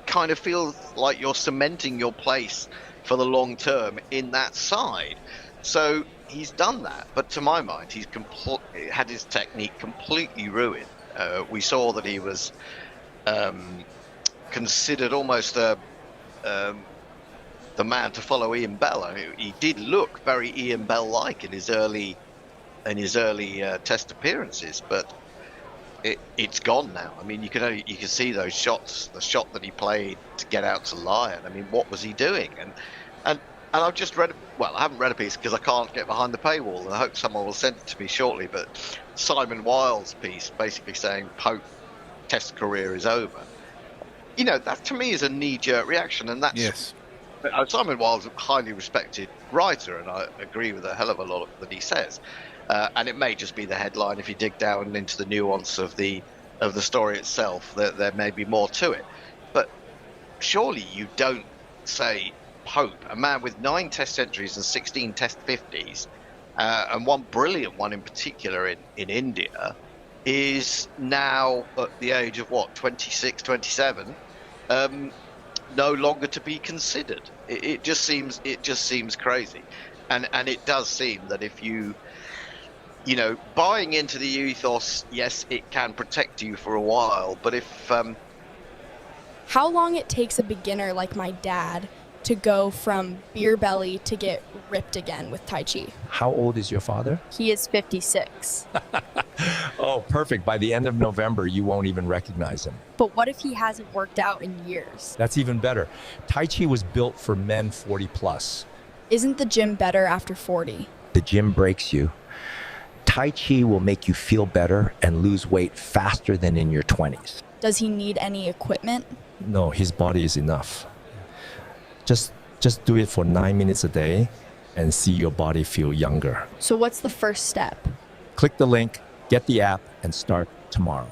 kind of feels like you're cementing your place for the long term in that side. So he's done that, but to my mind, he's had his technique completely ruined. We saw that he was considered almost the man to follow Ian Bell. I mean, he did look very Ian Bell-like in his early Test appearances, but it's gone now. I mean, you can see those shots. The shot that he played to get out to Lyon. I mean, what was he doing? And I've just read. Well, I haven't read a piece because I can't get behind the paywall, and I hope someone will send it to me shortly. But Simon Wiles' piece, basically saying Pope Test career is over. That to me is a knee-jerk reaction, and that's Simon Wiles, a highly respected writer, and I agree with a hell of a lot that he says. And it may just be the headline. If you dig down into the nuance of the story itself, there may be more to it. But surely you don't say Pope, a man with 9 Test centuries and 16 Test 50s, and one brilliant one in particular in India, is now at the age of 26, 27, no longer to be considered. It just seems crazy, and it does seem that if you buying into the ethos, yes, it can protect you for a while, but if how long it takes a beginner like my dad to go from beer belly to get ripped again with Tai Chi. How old is your father? He is 56. Oh, perfect. By the end of November, you won't even recognize him. But what if he hasn't worked out in years? That's even better. Tai Chi was built for men 40 plus. Isn't the gym better after 40? The gym breaks you. Tai Chi will make you feel better and lose weight faster than in your 20s. Does he need any equipment? No, his body is enough. Just do it for 9 minutes a day and see your body feel younger. So what's the first step? Click the link, get the app, and start tomorrow.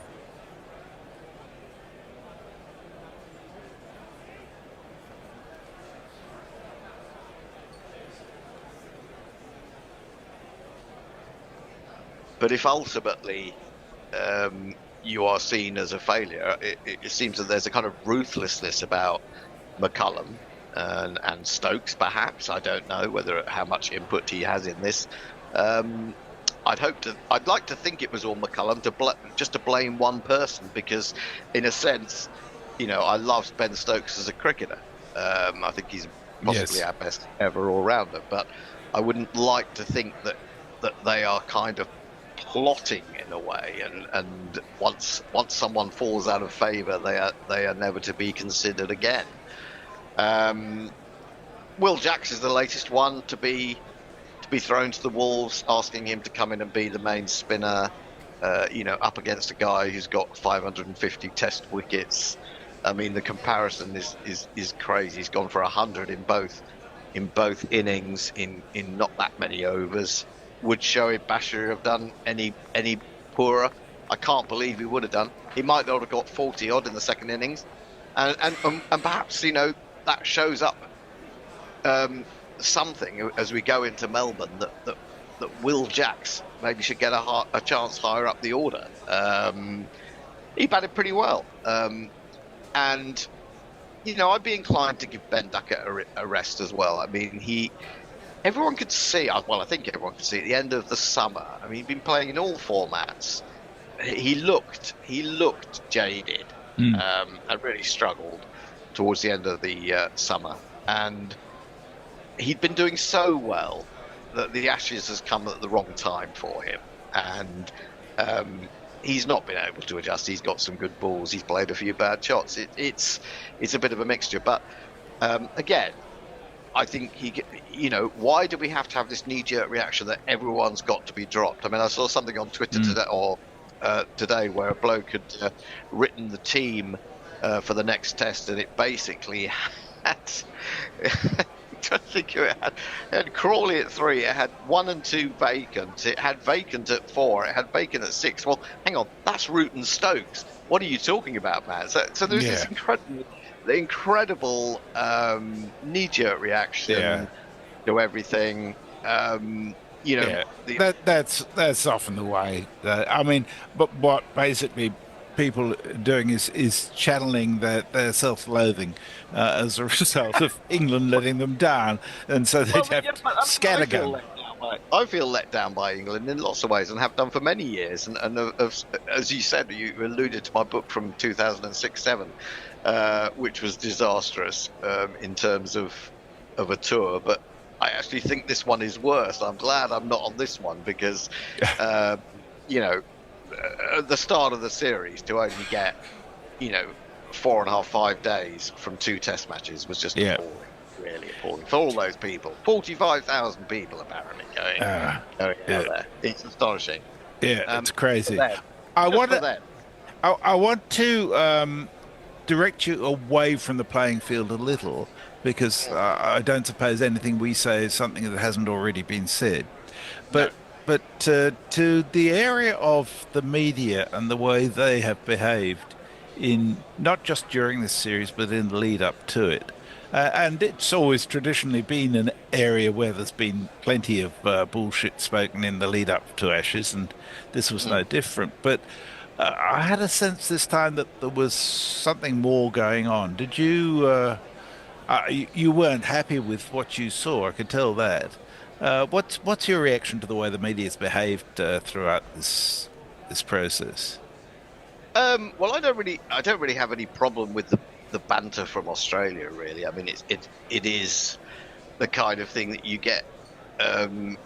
But if ultimately you are seen as a failure, it seems that there's a kind of ruthlessness about McCullum and Stokes, perhaps. I don't know how much input he has in this. I'd like to think it was all McCullum just to blame one person, because in a sense, I love Ben Stokes as a cricketer. I think he's possibly our best ever all-rounder, but I wouldn't like to think that they are kind of plotting in a way, and once someone falls out of favour, they are never to be considered again. Will Jacks is the latest one to be thrown to the wolves, asking him to come in and be the main spinner. Up against a guy who's got 550 Test wickets. I mean, the comparison is crazy. He's gone for 100 in both innings in not that many overs. Would Shoaib Bashir have done any poorer? I can't believe he would have done. He might not have got 40 odd in the second innings, and perhaps that shows up something as we go into Melbourne that Will Jacks maybe should get a chance higher up the order. He batted pretty well, and I'd be inclined to give Ben Duckett a rest as well. I mean, everyone could see. Well, I think everyone could see at the end of the summer. I mean, he'd been playing in all formats. He looked jaded and really struggled towards the end of the summer, and he'd been doing so well that the Ashes has come at the wrong time for him, and he's not been able to adjust. He's got some good balls. He's played a few bad shots. It's a bit of a mixture, but again, I think why do we have to have this knee-jerk reaction that everyone's got to be dropped? I mean, I saw something on Twitter today where a bloke had written the team for the next test, and it basically had I think it had Crawley at 3, it had 1 and 2 vacant, it had vacant at 4, it had vacant at 6. Well, hang on, that's Root and Stokes. What are you talking about, man? So there's this incredible knee-jerk reaction to everything. That's often the way. I mean, but what basically people are doing is channeling their self-loathing as a result of England letting them down, and so they have scattergun. I feel let down by England in lots of ways, and have done for many years. And as you said, you alluded to my book from 2006-7, which was disastrous in terms of a tour. But I actually think this one is worse. I'm glad I'm not on this one because, at the start of the series to only get, 4.5, 5 days from 2 test matches was just appalling, really appalling for all those people. 45,000 people apparently going out there. It's astonishing. Yeah, it's crazy. I want to direct you away from the playing field a little, because I don't suppose anything we say is something that hasn't already been said. But to the area of the media and the way they have behaved in not just during this series but in the lead up to it. And it's always traditionally been an area where there's been plenty of bullshit spoken in the lead up to Ashes, and this was no different. But I had a sense this time that there was something more going on. Did you... you weren't happy with what you saw, I could tell that. What's your reaction to the way the media's behaved throughout this process? Well, I don't really have any problem with the banter from Australia, really. I mean, it is the kind of thing that you get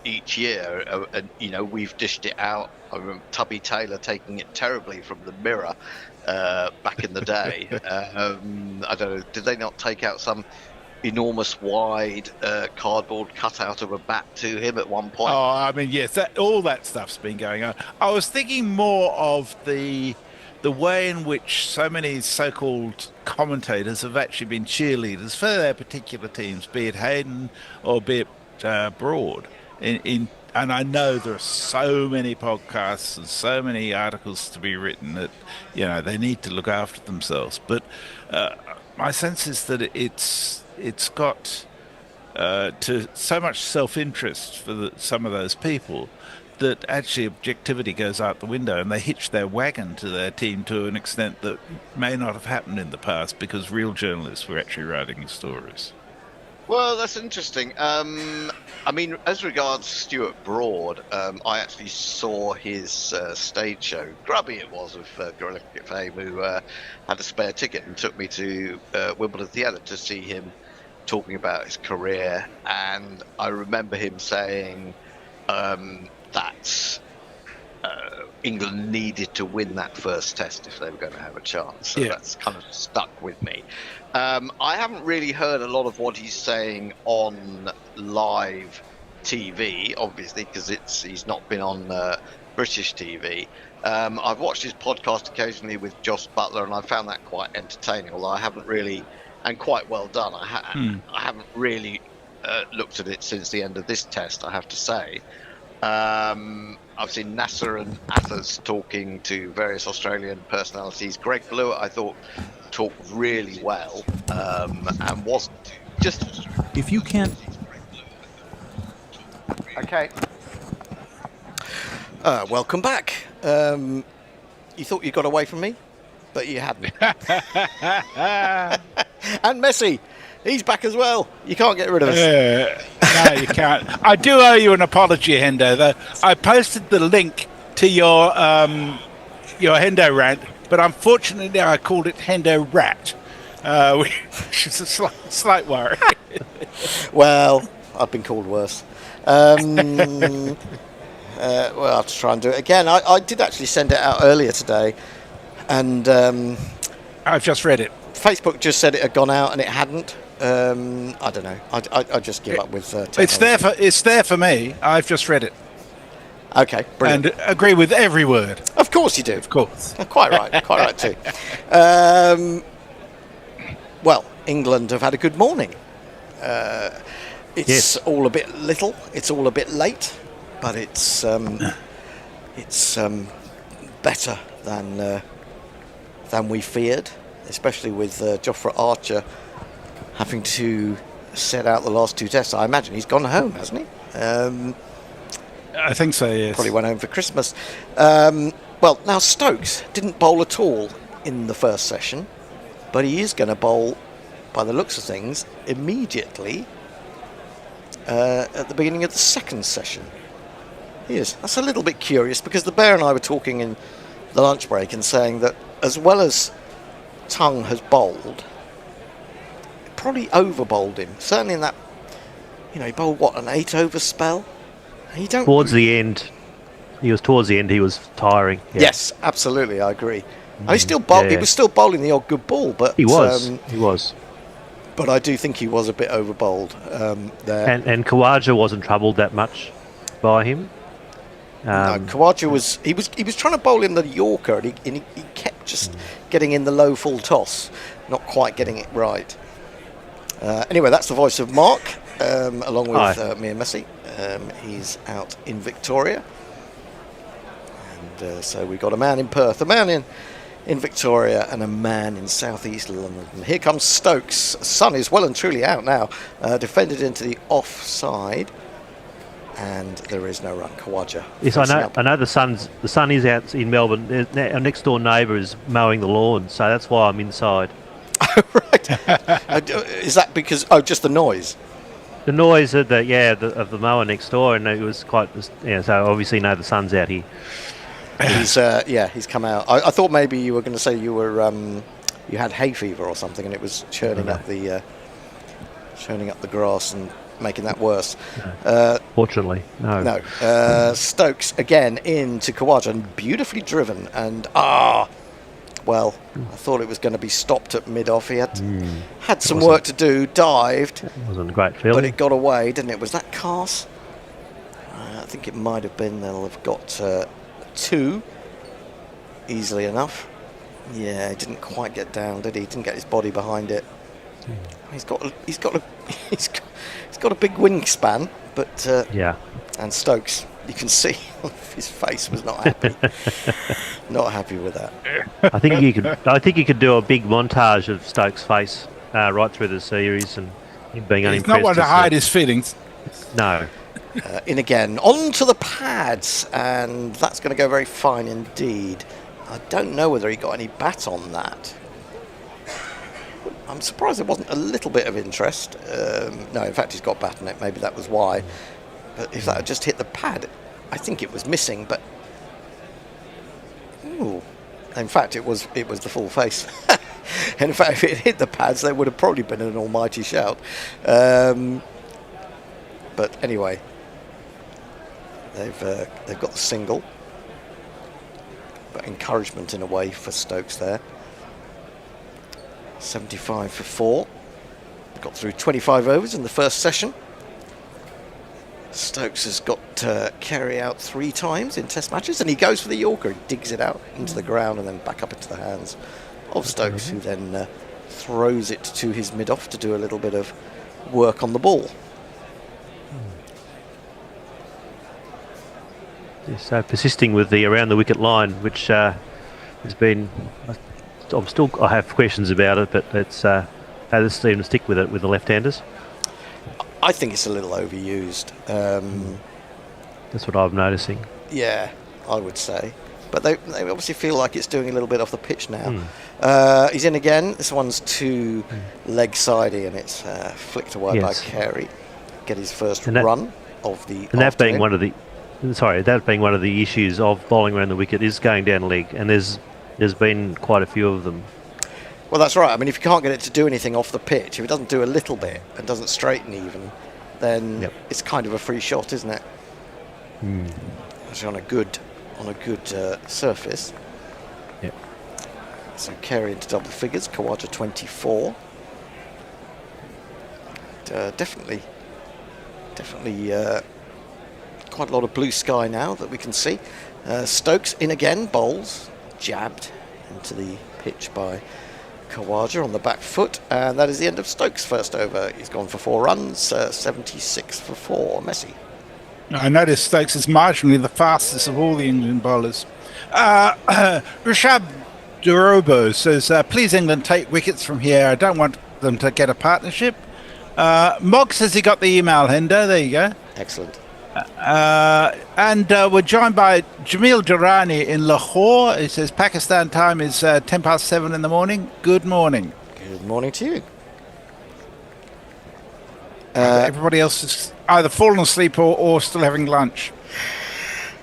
each year, and we've dished it out. I remember Tubby Taylor taking it terribly from the Mirror back in the day. I don't know, did they not take out some enormous wide cardboard cutout of a bat to him at one point? Oh, I mean, yes, all that stuff's been going on. I was thinking more of the way in which so many so-called commentators have actually been cheerleaders for their particular teams, be it Hayden or be it Broad. And I know there are so many podcasts and so many articles to be written that they need to look after themselves. But my sense is that it's got to so much self-interest for some of those people that actually objectivity goes out the window, and they hitch their wagon to their team to an extent that may not have happened in the past because real journalists were actually writing the stories. Well, that's interesting. I mean, as regards Stuart Broad, I actually saw his stage show. Grubby it was, with Gorilla Fame, who had a spare ticket and took me to Wimbledon Theatre to see him talking about his career, and I remember him saying that England needed to win that first test if they were going to have a chance. So that's kind of stuck with me. I haven't really heard a lot of what he's saying on live TV, obviously, because he's not been on British TV. I've watched his podcast occasionally with Joss Butler, and I found that quite entertaining, although I haven't really, and quite well done. I haven't really looked at it since the end of this test, I have to say. I've seen Nasser and Athers talking to various Australian personalities. Greg Blewett, I thought, talked really well, and wasn't just... If you can't... Okay. Welcome back. You thought you got away from me, but you hadn't. And Messi, he's back as well. You can't get rid of us. No, you can't. I do owe you an apology, Hendo, though. I posted the link to your Hendo rant, but unfortunately I called it Hendo Rat, which is a slight worry. Well, I've been called worse. Well, I'll have to try and do it again. I did actually send it out earlier today, and I've just read it. Facebook just said it had gone out, and it hadn't. I don't know. I just give up with technology. It's there for me. I've just read it. Okay, brilliant. And agree with every word. Of course you do. Of course. Quite right. Quite right too. Well, England have had a good morning. It's all a bit little. It's all a bit late, but it's better than we feared, especially with Jofra Archer having to set out the last two tests. I imagine he's gone home, hasn't he? I think so, yes. Probably went home for Christmas. Well, now Stokes didn't bowl at all in the first session, but he is going to bowl, by the looks of things, immediately at the beginning of the second session. He is. That's a little bit curious, because the Bear and I were talking in the lunch break and saying that as well as Tongue has bowled, probably over bowled him. Certainly in that, he bowled an 8-over spell. Towards the end, he was tiring. Yeah. Yes, absolutely, I agree. He still bowled. He was still bowling the odd good ball, but he was. But I do think he was a bit over bowled there. And Khawaja wasn't troubled that much by him. No, Khawaja was trying to bowl in the Yorker, and he kept just getting in the low full toss, not quite getting it right. Anyway, that's the voice of Mark, along with me and Messi. He's out in Victoria, and so we got a man in Perth, a man in Victoria, and a man in southeast London. Here comes Stokes. Sun is well and truly out now, defended into the offside, and there is no run. Khawaja. Yes, I know the sun is out in Melbourne. Our next door neighbour is mowing the lawn, so that's why I'm inside. Right. Is that because just the noise? The noise of the mower next door, and it was quite. So obviously, the sun's out here. He's come out. I thought maybe you were going to say you had hay fever or something, and it was churning up the grass and making that worse. Fortunately, no. No. Stokes again into Khawaja, and beautifully driven, and well, I thought it was going to be stopped at mid-off. He had some work to do, dived. It wasn't a great feeling. But it got away, didn't it? Was that Cars? I think it might have been. They'll have got 2 easily enough. Yeah, he didn't quite get down, did he? He didn't get his body behind it. He's got a big wingspan, but and Stokes, you can see his face was not happy. Not happy with that. I think you could do a big montage of Stokes' face right through the series, and him being unimpressed. He's not one to hide his feelings. No. In again, onto the pads, and that's going to go very fine indeed. I don't know whether he got any bat on that. I'm surprised there wasn't a little bit of interest. No, in fact, he's got bat on it. Maybe that was why. But if that had just hit the pad, I think it was missing. But in fact, it was the full face. And in fact, if it hit the pads, there would have probably been an almighty shout. But anyway, they've got the single. But encouragement in a way for Stokes there. 75 for 4. Got through 25 overs in the first session. Stokes has got Carey out 3 times in test matches, and he goes for the Yorker. He digs it out into the ground and then back up into the hands of Stokes, who then throws it to his mid-off to do a little bit of work on the ball. So persisting with the around the wicket line, which has been, I have questions about it, but it's how this team to stick with it with the left-handers. I think it's a little overused. That's what I'm noticing. Yeah, I would say. But they obviously feel like it's doing a little bit off the pitch now. He's in again. This one's too leg-sidey, and it's flicked away by Carey. Get his first run of the And that being one of the... Sorry, that being one of the issues of bowling around the wicket is going down leg, and there's been quite a few of them. Well, that's right. I mean, if you can't get it to do anything off the pitch, if it doesn't do a little bit and doesn't straighten even, then it's kind of a free shot, isn't it? It's on a good surface. Yep. So Carey into double figures. Khawaja 24. Definitely. Quite a lot of blue sky now that we can see. Stokes in again, bowls, jabbed into the pitch by Khawaja on the back foot, and that is the end of Stokes' first over. He's gone for 4 runs, 76 for 4. Messi. I noticed Stokes is marginally the fastest of all the England bowlers. Rishab Durobo says, please England take wickets from here. I don't want them to get a partnership. Mog says he got the email, Hendo. There you go. Excellent. And we're joined by Jamil Durrani in Lahore. He says Pakistan time is 7:10 in the morning. Good morning. Good morning to you. Everybody else is either fallen asleep or still having lunch.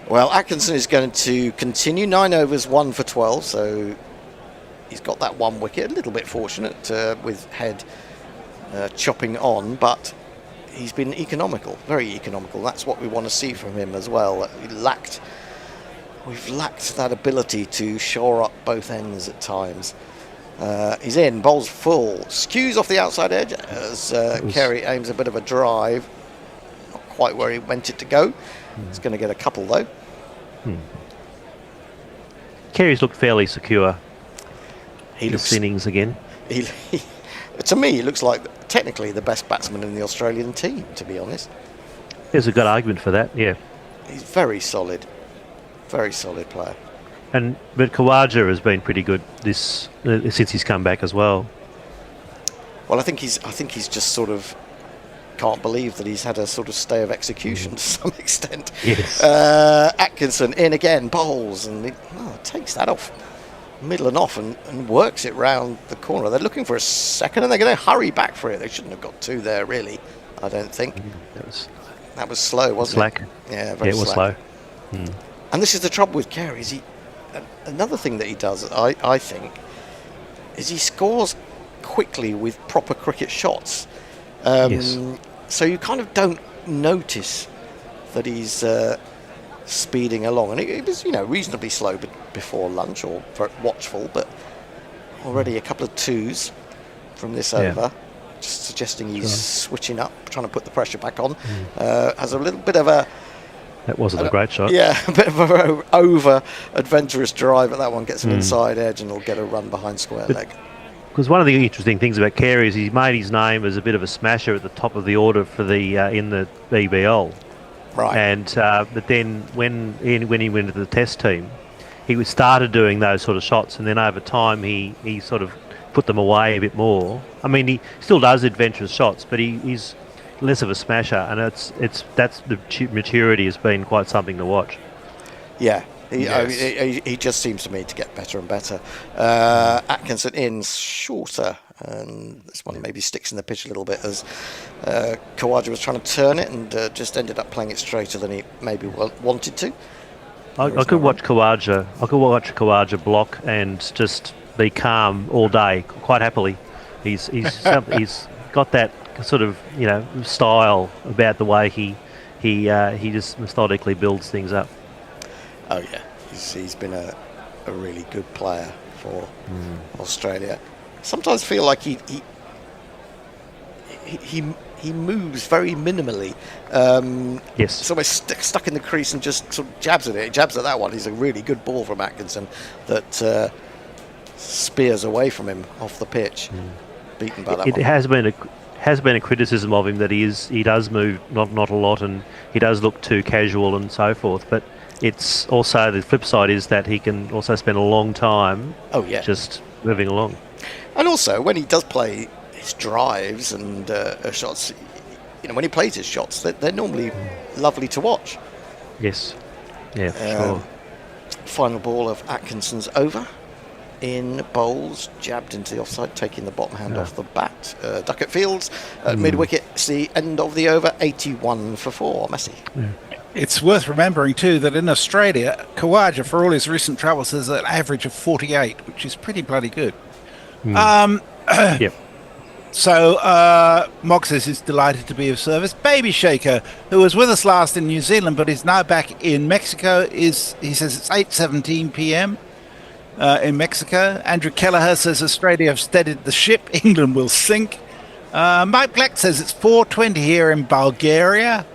Well, Atkinson is going to continue. 9 overs, 1 for 12. So he's got that 1 wicket. A little bit fortunate with Head chopping on, but he's been economical, very economical. That's what we want to see from him as well. We've lacked that ability to shore up both ends at times. He's in, bowls full, skews off the outside edge as Carey aims a bit of a drive. Not quite where he meant it to go. He's going to get a couple though. Carey's looked fairly secure. He looks innings again. To me, he looks like technically the best batsman in the Australian team, to be honest. There's a good argument for that, yeah. He's very solid player. But Khawaja has been pretty good since he's come back as well. Well, I think he's just sort of can't believe that he's had a sort of stay of execution to some extent. Yes. Atkinson in again, bowls, and he takes that off. Middle and off and works it round the corner. They're looking for a second and they're going to hurry back for it. They shouldn't have got 2 there, really, I don't think. That was slow, wasn't slack. it? Yeah, very it was slack. slow. And this is the trouble with Carey. Another thing that he does, I think, is he scores quickly with proper cricket shots. Yes. So you kind of don't notice that he's speeding along, and it was reasonably slow before lunch or watchful, but already a couple of 2s from this over, just suggesting he's switching up, trying to put the pressure back on. Has a little bit of a that wasn't a great shot. Yeah, a bit of a over adventurous drive at that one, gets an inside edge and he'll get a run behind square leg. Because one of the interesting things about Carey is he's made his name as a bit of a smasher at the top of the order for the in the BBL. Right. And but then when he went to the Test team, he started doing those sort of shots, and then over time he sort of put them away a bit more. I mean, he still does adventurous shots, but he's less of a smasher, and that's the maturity has been quite something to watch. Yeah. He just seems to me to get better and better. Atkinson in shorter, and this one maybe sticks in the pitch a little bit as Khawaja was trying to turn it and just ended up playing it straighter than he maybe wanted to. I could watch Khawaja block and just be calm all day, quite happily. He's got that sort of style about the way he just methodically builds things up. Oh yeah, he's been a really good player for Australia. Sometimes feel like he moves very minimally. Yes. He's almost stuck in the crease and just sort of jabs at it. He jabs at that one. He's a really good ball from Atkinson that spears away from him off the pitch. Beaten by that one. It has been a criticism of him that he does move not a lot, and he does look too casual and so forth. But it's also the flip side is that he can also spend a long time. Just moving along. And also when he does play his drives and shots, when he plays his shots, they're normally lovely to watch. Yes. Yeah, sure. Final ball of Atkinson's over in bowls, jabbed into the offside, taking the bottom hand off the bat. Duckett Fields at mid-wicket. It's the end of the over, 81 for 4. Messi. It's worth remembering too that in Australia, Khawaja, for all his recent travels, has an average of 48, which is pretty bloody good. Yep. So Mog says he's delighted to be of service. Baby Shaker, who was with us last in New Zealand but is now back in Mexico, he says it's 8:17 p.m. In Mexico. Andrew Kelleher says Australia have steadied the ship. England will sink. Mike Black says it's 4:20 here in Bulgaria.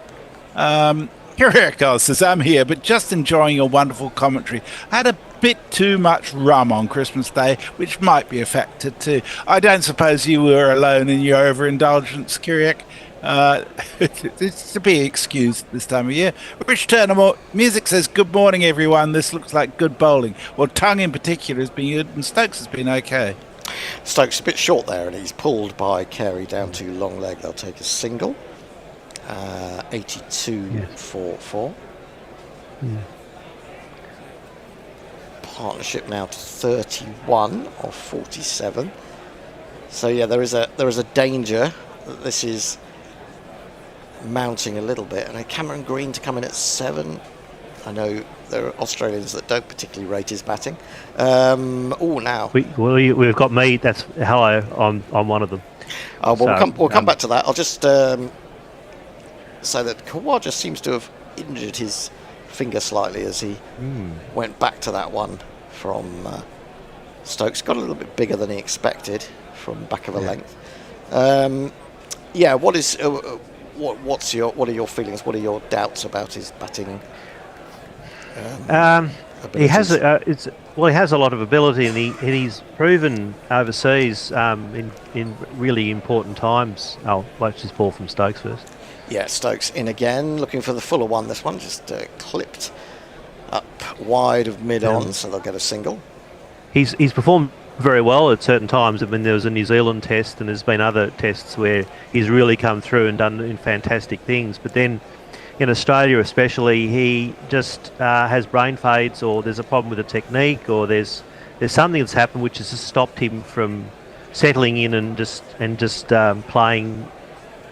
Kirikos says I'm here, but just enjoying your wonderful commentary. I had a bit too much rum on Christmas Day, which might be a factor too. I don't suppose you were alone in your overindulgence, Kiriak. It's to be excused this time of year. Rich Turner Music says, good morning everyone, this looks like good bowling. Well, Tongue in particular has been good and Stokes has been okay. Stokes a bit short there and he's pulled by Carey down to long leg. They'll take a single. 82 for 4. Partnership now to 31 of 47. So yeah, there is a danger that this is mounting a little bit. And Cameron Green to come in at 7. I know there are Australians that don't particularly rate his batting. Now we've got me. That's hello. I'm one of them. We'll come back to that. I'll just say that Khawaja seems to have injured his finger slightly as he went back to that one from Stokes. Got a little bit bigger than he expected from back of a length. What are your feelings? What are your doubts about his batting? He has he has a lot of ability, and he's proven overseas in really important times. I'll watch this ball from Stokes first. Yeah, Stokes in again, looking for the fuller one. This one just clipped up wide of mid-on, so they'll get a single. He's performed very well at certain times. I mean, there was a New Zealand test, and there's been other tests where he's really come through and done fantastic things. But then in Australia especially, he just has brain fades, or there's a problem with the technique, or there's something that's happened which has just stopped him from settling in and just playing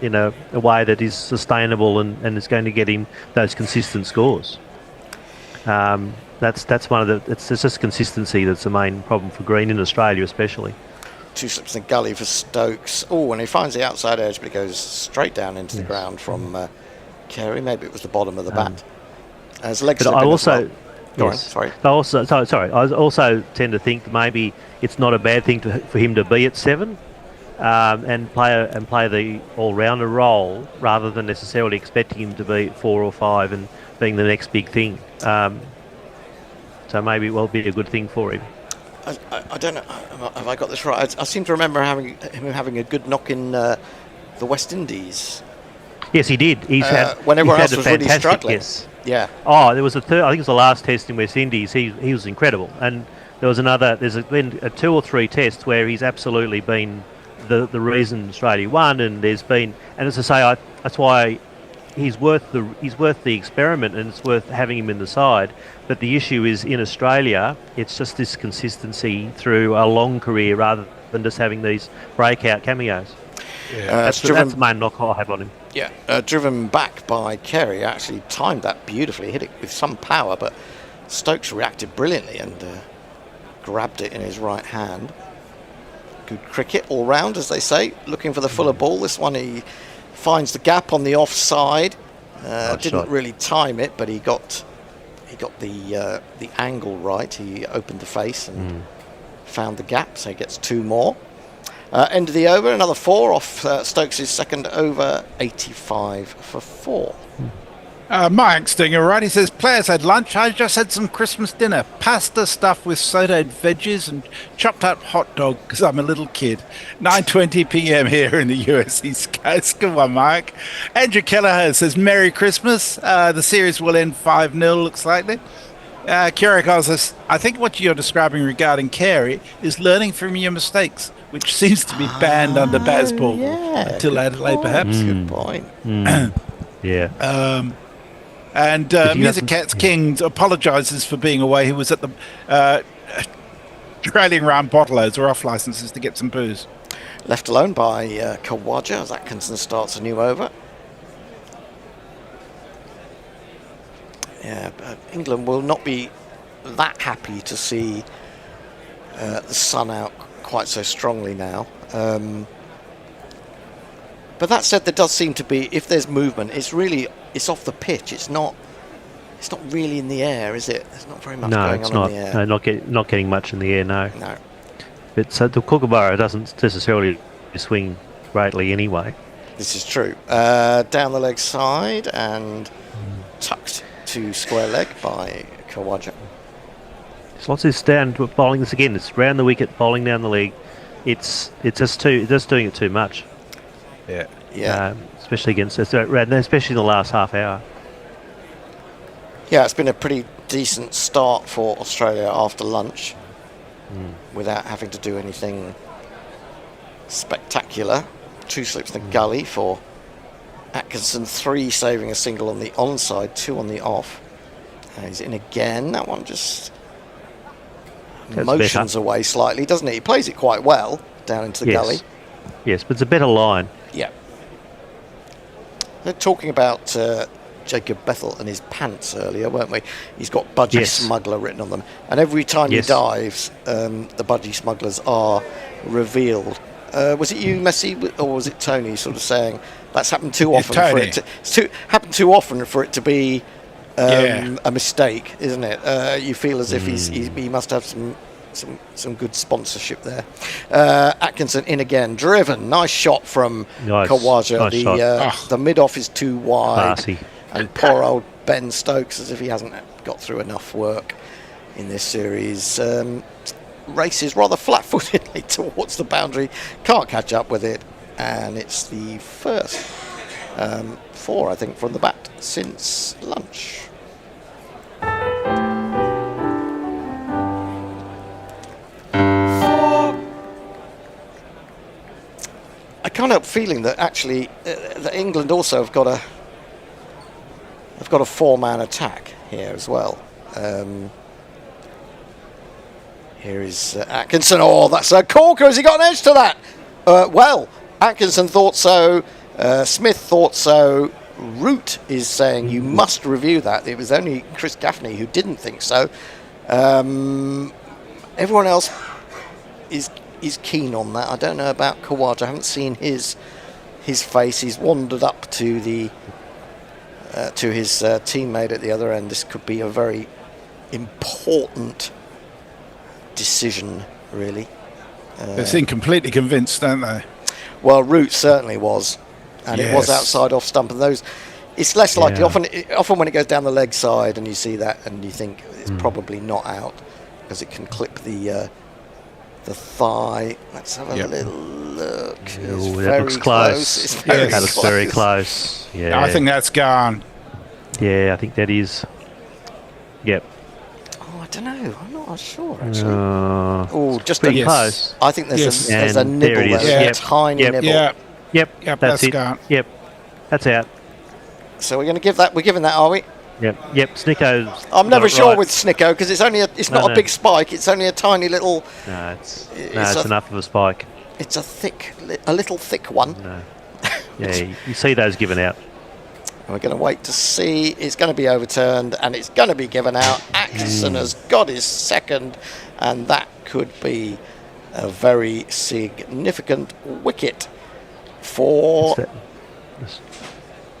in a way that is sustainable and is going to get him those consistent scores. That's one of it's just consistency that's the main problem for Green in Australia especially. 2 slips in the gully for Stokes. And he finds the outside edge, but he goes straight down into the ground from Carey. Maybe it was the bottom of the bat. As legs. But I also, sorry. I also tend to think that maybe it's not a bad thing for him to be at 7. And play the all-rounder role rather than necessarily expecting him to be 4 or 5 and being the next big thing. So maybe it will be a good thing for him. I don't know. Have I got this right? I seem to remember him having a good knock in the West Indies. Yes, he did. He's had when everyone else a was really struggling. Yes. Yeah. Oh, there was I think it was the last test in West Indies. He was incredible, and there was another. There's been 2 or 3 tests where he's absolutely been the reason Australia won, and there's been, and as I say, that's why he's worth the experiment, and it's worth having him in the side. But the issue is in Australia, it's just this consistency through a long career rather than just having these breakout cameos. Yeah. That's the main knock I have on him. Yeah, driven back by Carey, actually timed that beautifully, hit it with some power, but Stokes reacted brilliantly and grabbed it in his right hand. Good cricket all round, as they say. Looking for the fuller ball. This one he finds the gap on the offside. Didn't shot. really time it, but he got the angle right. He opened the face and found the gap, so he gets 2 more. End of the over, another 4 off Stokes' second over, 85 for 4. Mike's doing all right. He says, players had lunch. I just had some Christmas dinner. Pasta stuffed with sauteed veggies and chopped up hot dog because I'm a little kid. 9:20 p.m. here in the US East Coast. Good one, Mike. Andrew Kelleher says, Merry Christmas. The series will end 5-0, looks likely. Kieran says, I think what you're describing regarding Carey is learning from your mistakes, which seems to be banned under Bazball until Adelaide, perhaps. Good point. Yeah. And Music Cats King apologises for being away. He was at the trailing round bottlers or off licences to get some booze. Left alone by Khawaja as Atkinson starts a new over. Yeah, but England will not be that happy to see the sun out quite so strongly now. But that said, there does seem to be, if there's movement, it's off the pitch. It's not really in the air, is it? There's not very much going on in the air. No, not getting much in the air, no. No. But so the Kookaburra doesn't necessarily swing greatly anyway. This is true. Down the leg side and tucked to square leg by Khawaja. Slots is down bowling this again. It's round the wicket, bowling down the leg. It's just doing it too much. Yeah. Especially especially in the last half hour. Yeah, it's been a pretty decent start for Australia after lunch without having to do anything spectacular. 2 slips in the gully for Atkinson, 3 saving a single on the onside, 2 on the off. He's in again. That one just motions away slightly, doesn't it? He plays it quite well down into the gully. Yes, but it's a better line. Yeah. They're talking about Jacob Bethel and his pants earlier, weren't we? He's got Budgie Smuggler written on them. And every time he dives, the Budgie Smugglers are revealed. Was it you, Messi, or was it Tony sort of saying that's happened too often for it to be a mistake, isn't it? You feel as if he must have some good sponsorship there. Atkinson in again, driven, nice shot from Khawaja. The mid-off is too wide. Classy. And poor old Ben Stokes, as if he hasn't got through enough work in this series, races rather flat-footedly towards the boundary, can't catch up with it, and it's the first 4, I think, from the bat since lunch. I can't help feeling that actually that England also have got a 4-man attack here as well. Here is Atkinson. Oh, that's a corker. Has he got an edge to that? Well, Atkinson thought so. Smith thought so. Root is saying you must review that. It was only Chris Gaffney who didn't think so. Everyone else is keen on that. I don't know about Khawaja. I haven't seen his face. He's wandered up to the to his teammate at the other end. This could be a very important decision, really. They seem completely convinced, don't they? Well, Root certainly was, and it was outside off stump. And those, it's less likely. Often when it goes down the leg side, and you see that, and you think it's probably not out because it can clip the thigh. Let's have a little look. Ooh, that looks close. That looks very close. Yeah, I think that's gone. Yeah, I think that is. Yep. Oh, I don't know. I'm not sure actually. Just pretty close. I think there's a nibble there, a tiny nibble. Yep. That's it. Gone. Yep. That's out. So we're going to give that. We're giving that, are we? Yep. Snicko's. I'm never sure with Snicko because it's only it's not a big spike. It's only a tiny little. No, it's enough of a spike. It's a little thick one. No. Yeah, you see those given out. We're going to wait to see. It's going to be overturned and it's going to be given out. Atkinson has got his second, and that could be a very significant wicket for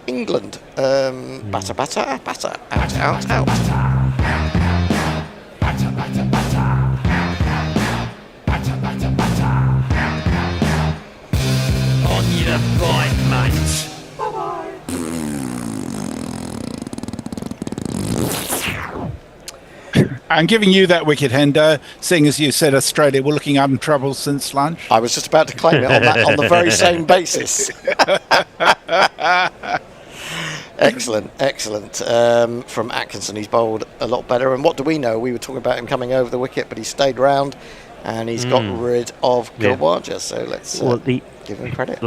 England. Batter, batter, batter, out, out. On your bike, mate. I'm giving you that wicket, Hendo, seeing as you said Australia were looking untroubled since lunch. I was just about to claim it on the very same basis. Excellent, excellent. From Atkinson, he's bowled a lot better. And what do we know? We were talking about him coming over the wicket, but he stayed round and he's got rid of Gilwaja. So let's give him credit.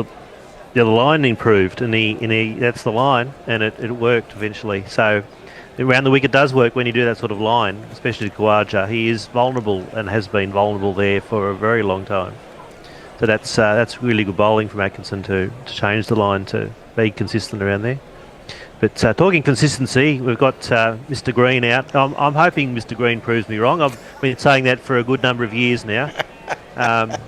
The line improved, and that's the line, and it worked eventually. So around the wicket does work when you do that sort of line, especially Khawaja. He is vulnerable and has been vulnerable there for a very long time. So that's really good bowling from Atkinson to change the line to be consistent around there. But talking consistency, we've got Mr. Green out. I'm hoping Mr. Green proves me wrong. I've been saying that for a good number of years now. But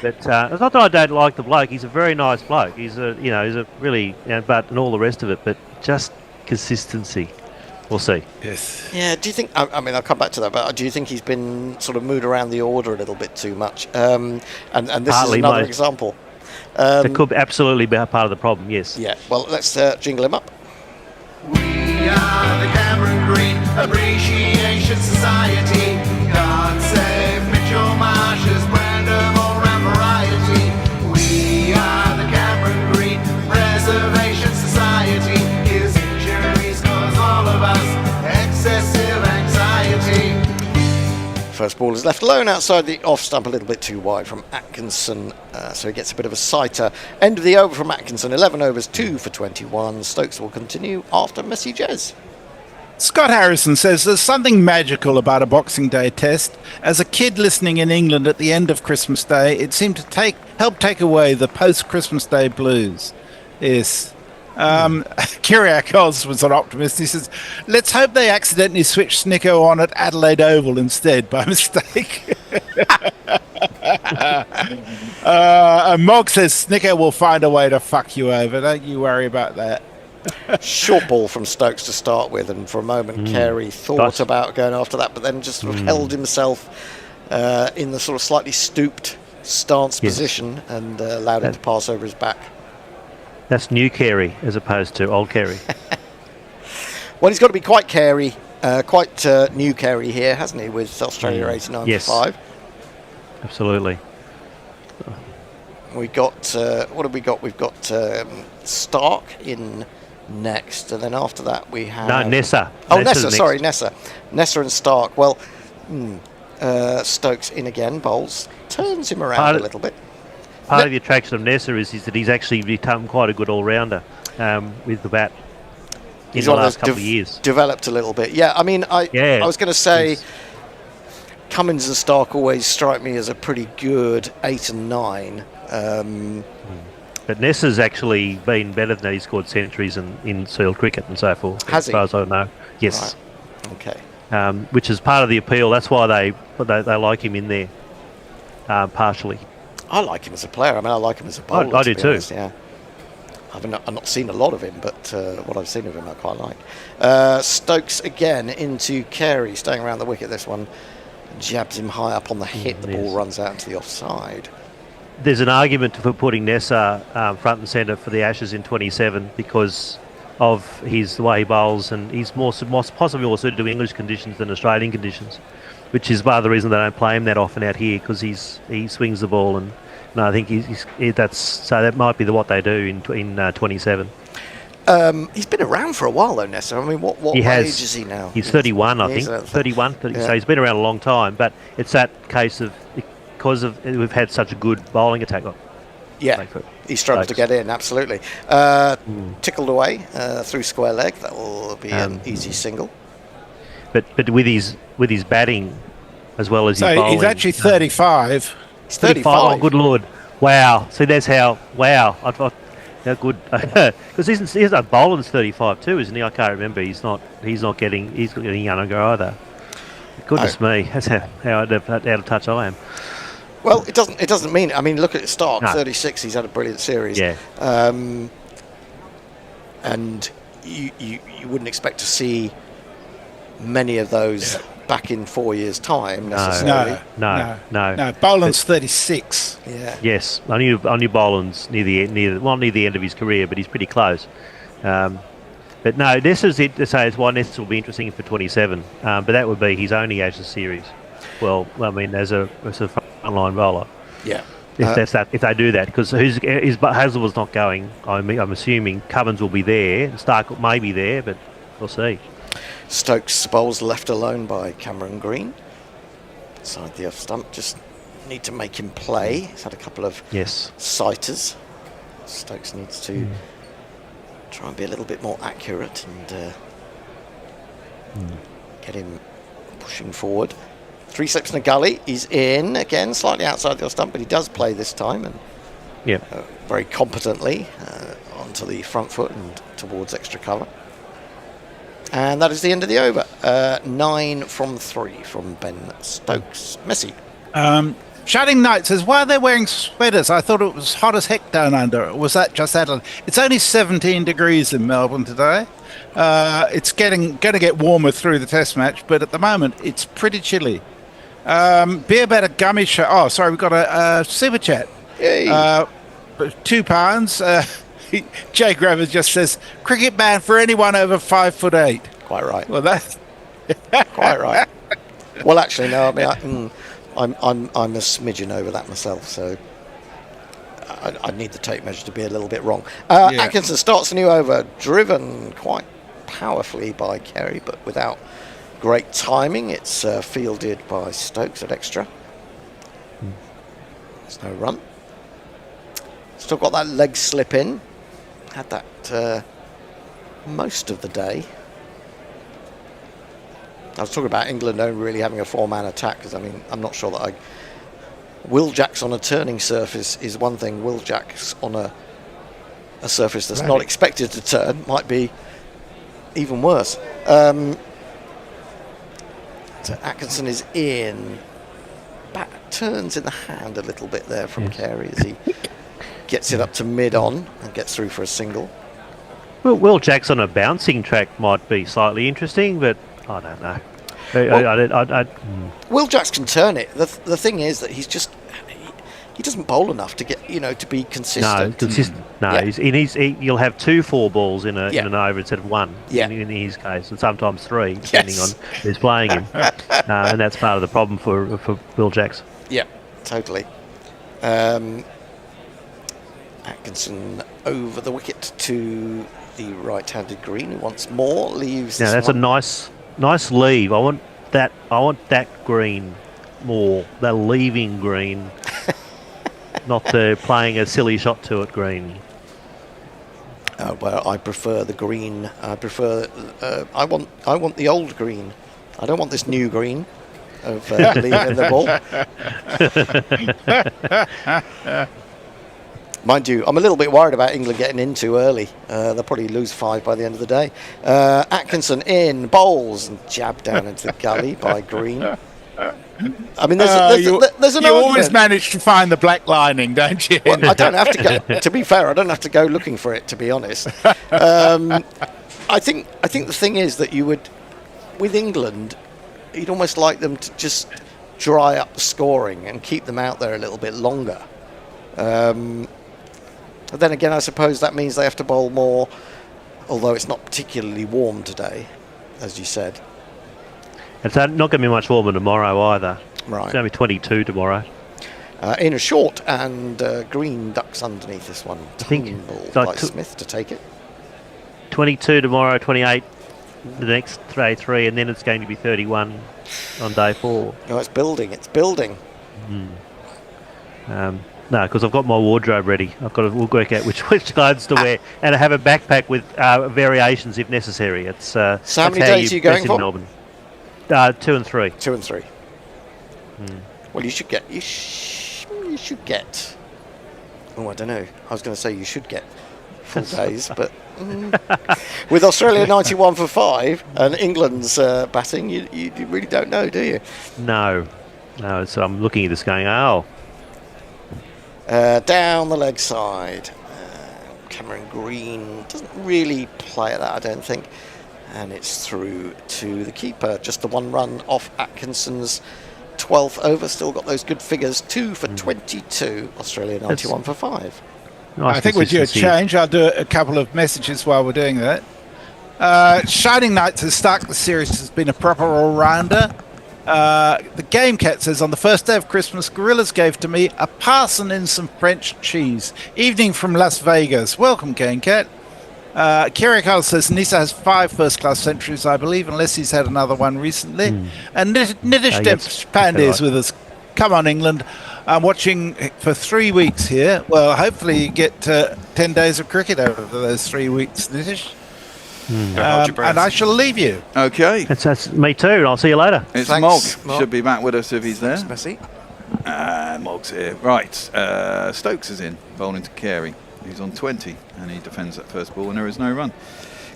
it's not that I don't like the bloke. He's a very nice bloke. He's a really, but and all the rest of it. But just consistency. We'll see. Yes. Yeah. Do you think? I mean, I'll come back to that. But do you think he's been sort of moved around the order a little bit too much? And this Partly, is another example. That could absolutely be a part of the problem. Yes. Yeah. Well, let's jingle him up. We are the Cameron Green Appreciation Society. God save Mitchell Marsh's brand of all-round variety. We are the Cameron Green Preservation Society. His injuries cause all of us excessive anxiety. First ball is left alone outside the off stump, a little bit too wide from Atkinson, so he gets a bit of a sighter. End of the over from Atkinson, 11 overs, 2 for 21. Stokes will continue after Messi Jez. Scott Harrison says there's something magical about a Boxing Day test. As a kid listening in England at the end of Christmas Day, it seemed to help take away the post-Christmas Day blues. Yes. Kiriak Oz was an optimist. He says, let's hope they accidentally switch Snicko on at Adelaide Oval instead by mistake. And Mog says Snicko will find a way to fuck you over. Don't you worry about that. Short ball from Stokes to start with, and for a moment Carey thought about going after that, but then just sort of held himself in the sort of slightly stooped stance position and allowed him to pass over his back. That's new Carey as opposed to old Carey. Well, he's got to be quite Carey, quite new Carey here, hasn't he, with Australia 89 yes. for 5. Absolutely. We got what have we got? We've got Stark in next, and then after that we have Nessa. Oh, Nessa. Sorry, Nessa and Stark. Well, Stokes in again, bowls, turns him around a little bit. Part of the attraction of Nessa is that he's actually become quite a good all-rounder with the bat in the last couple of years. Developed a little bit. Yeah, I mean, I was going to say Cummins and Stark always strike me as a pretty good 8 and 9. But Nessa's actually been better than that. He scored centuries in Seal cricket and so forth. Has he? As far as I know. Yes. Right. Okay. Which is part of the appeal. That's why they like him in there, partially. I like him as a player. I mean, I like him as a bowler. I do too. Honest, yeah. I've not seen a lot of him, but what I've seen of him I quite like. Stokes again into Carey, staying around the wicket. This one jabs him high up on the hip. The ball runs out into the offside. There's an argument for putting Nessa front and centre for the Ashes in 27 because of the way he bowls, and he's more possibly more suited to English conditions than Australian conditions, which is part of the reason they don't play him that often out here, because he swings the ball, and I think that might be what they do in 27. He's been around for a while though, Nessa. I mean, what age is he now? He's 31, I think. 31, 30, so he's been around a long time, but it's that case of because we've had such a good bowling attack. Yeah, he struggled to get in, absolutely. Tickled away through square leg. That will be an easy single. But with his batting as well as his bowling. He's actually 35. He's 35. Oh, good Lord. Wow. See, that's how... Wow. I thought... How good... Because he's a bowling 35 too, isn't he? I can't remember. He's not getting younger either. Goodness me, that's how out of touch I am. Well, it doesn't mean. I mean, look at Stark, No. 36. He's had a brilliant series. Yeah. And you wouldn't expect to see many of those back in 4 years' time necessarily. No. Boland's 36. Yeah. Yes, I knew Boland's near the end of his career, but he's pretty close. But no, this is it. So it's why this will be interesting for 27. But that would be his only Ashes series. Well, I mean, as a frontline bowler. Yeah. If they do that, because Hazlewood's not going. I'm assuming Cummins will be there. Stark may be there, but we'll see. Stokes bowls left alone by Cameron Green. Side the off stump, just need to make him play. He's had a couple of sighters. Stokes needs to try and be a little bit more accurate and get him pushing forward. 3 slips in a gully. He's in again, slightly outside the off stump, but he does play this time and very competently onto the front foot and towards extra cover. And that is the end of the over. 9 from 3 from Ben Stokes. Messi. Shining Knight says, why are they wearing sweaters? I thought it was hot as heck down under. Was that just Adelaide? It's only 17 degrees in Melbourne today. It's going to get warmer through the test match, but at the moment it's pretty chilly. Beer Better Gummy Show. Oh, sorry, we've got a super chat. Yay. £2. Jay Graver just says, cricket ban for anyone over 5'8". Quite right. Well, that's quite right. Well, actually, no. I mean, I'm a smidgen over that myself, so I need the tape measure to be a little bit wrong. Atkinson starts a new over, driven quite powerfully by Kerry, but without great timing. It's fielded by Stokes at extra. There's no run. Still got that leg slip in. Had that most of the day. I was talking about England only really having a 4-man attack, because I mean, I'm not sure that Will Jacks on a turning surface is one thing. Will Jacks on a surface that's not expected to turn might be even worse. So Atkinson is in. Turns in the hand a little bit there from Carey as he gets it up to mid-on and gets through for a single. Well, Will Jacks on a bouncing track might be slightly interesting, but I don't know. Will Jacks can turn it. The thing is that he doesn't bowl enough to get to be consistent. You'll have 2 4 balls in an over instead of 1 in his case, and sometimes 3 depending on who's playing him. And that's part of the problem for Will Jacks. Yeah, totally. Atkinson over the wicket to the right-handed green, who wants more, leaves. Now that's a nice leave. I want that green more. They're leaving green, not playing a silly shot to it green. Well, I prefer the green. I want the old green. I don't want this new green of leaving the ball. Mind you, I'm a little bit worried about England getting in too early. They'll probably lose 5 by the end of the day. Atkinson in, bowls, and jabbed down into the gully by Green. I mean, there's an argument. You always manage to find the black lining, don't you? Well, I don't have to go. To be fair, I don't have to go looking for it. To be honest, I think the thing is that you would, with England, you'd almost like them to just dry up the scoring and keep them out there a little bit longer. But then again, I suppose that means they have to bowl more, although it's not particularly warm today, as you said. It's not going to be much warmer tomorrow either. Right. It's going to be 22 tomorrow. In a short, and Green ducks underneath this one. By Smith to take it. 22 tomorrow, 28 the next day 3, and then it's going to be 31 on day 4. No, it's building. No, because I've got my wardrobe ready. We'll work out which clothes to wear, and I have a backpack with variations if necessary. It's so how many days are you going for? Melbourne. 2 and 3. 2 and 3. Well, you should get. You should get. Oh, I don't know. I was going to say you should get full days, but With Australia 91 for 5 and England's batting, you really don't know, do you? No. So I'm looking at this going, oh. Down the leg side. Cameron Green doesn't really play at that, I don't think. And it's through to the keeper. Just the 1 run off Atkinson's 12th over. Still got those good figures. 2 for 22. Australia 91 for 5. I think we'll do a change. I'll do a couple of messages while we're doing that. Shining Knight to start the series has been a proper all-rounder. The Game Cat says, on the first day of Christmas, Gorillas gave to me a parson in some French cheese. Evening from Las Vegas. Welcome, Game Cat. Kirikal says, Nisa has 5 first-class centuries, I believe, unless he's had another one recently. And Nitish Deshpande is with us. Come on, England. I'm watching for 3 weeks here. Well, hopefully you get 10 days of cricket over those 3 weeks, Nitish. And I shall leave you. Okay. That's me too. I'll see you later. It's Thanks, Mog. Should be back with us if he's there. Messi. Mog's here. Right. Stokes is in, bowling to Carey. He's on 20, and he defends that first ball, and there is no run.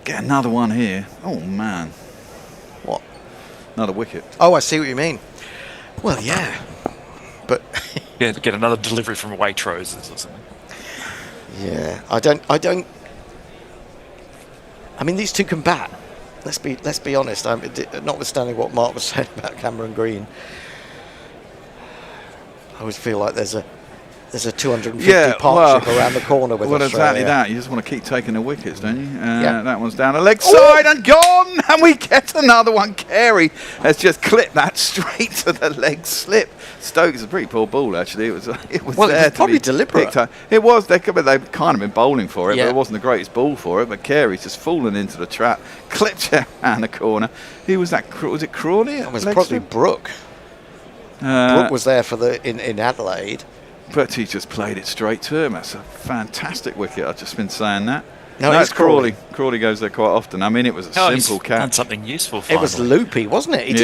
Get another one here. Oh, man. What? Another wicket. Oh, I see what you mean. Well, yeah. But... yeah, get another delivery from Waitrose or something. Yeah, I don't... I mean, these two can bat. Let's be honest. Notwithstanding what Mark was saying about Cameron Green, I always feel like there's a 250 partnership around the corner with Australia. Exactly that. You just want to keep taking the wickets, don't you? That one's down the leg side and gone, and we get another one. Carey has just clipped that straight to the leg slip. Stokes is a pretty poor ball, actually. It was there to probably be deliberate. picked up. It was. They've kind of been bowling for it, but it wasn't the greatest ball for it. But Carey's just fallen into the trap, clipped it around the corner. Who was that? Was it Crawley? It was probably Brooke. Brooke was there for in Adelaide. But he just played it straight to him. That's a fantastic wicket. I've just been saying that. No, it's Crawley. Crawley goes there quite often. I mean, it was a simple catch. Done something useful. It was loopy, wasn't it? He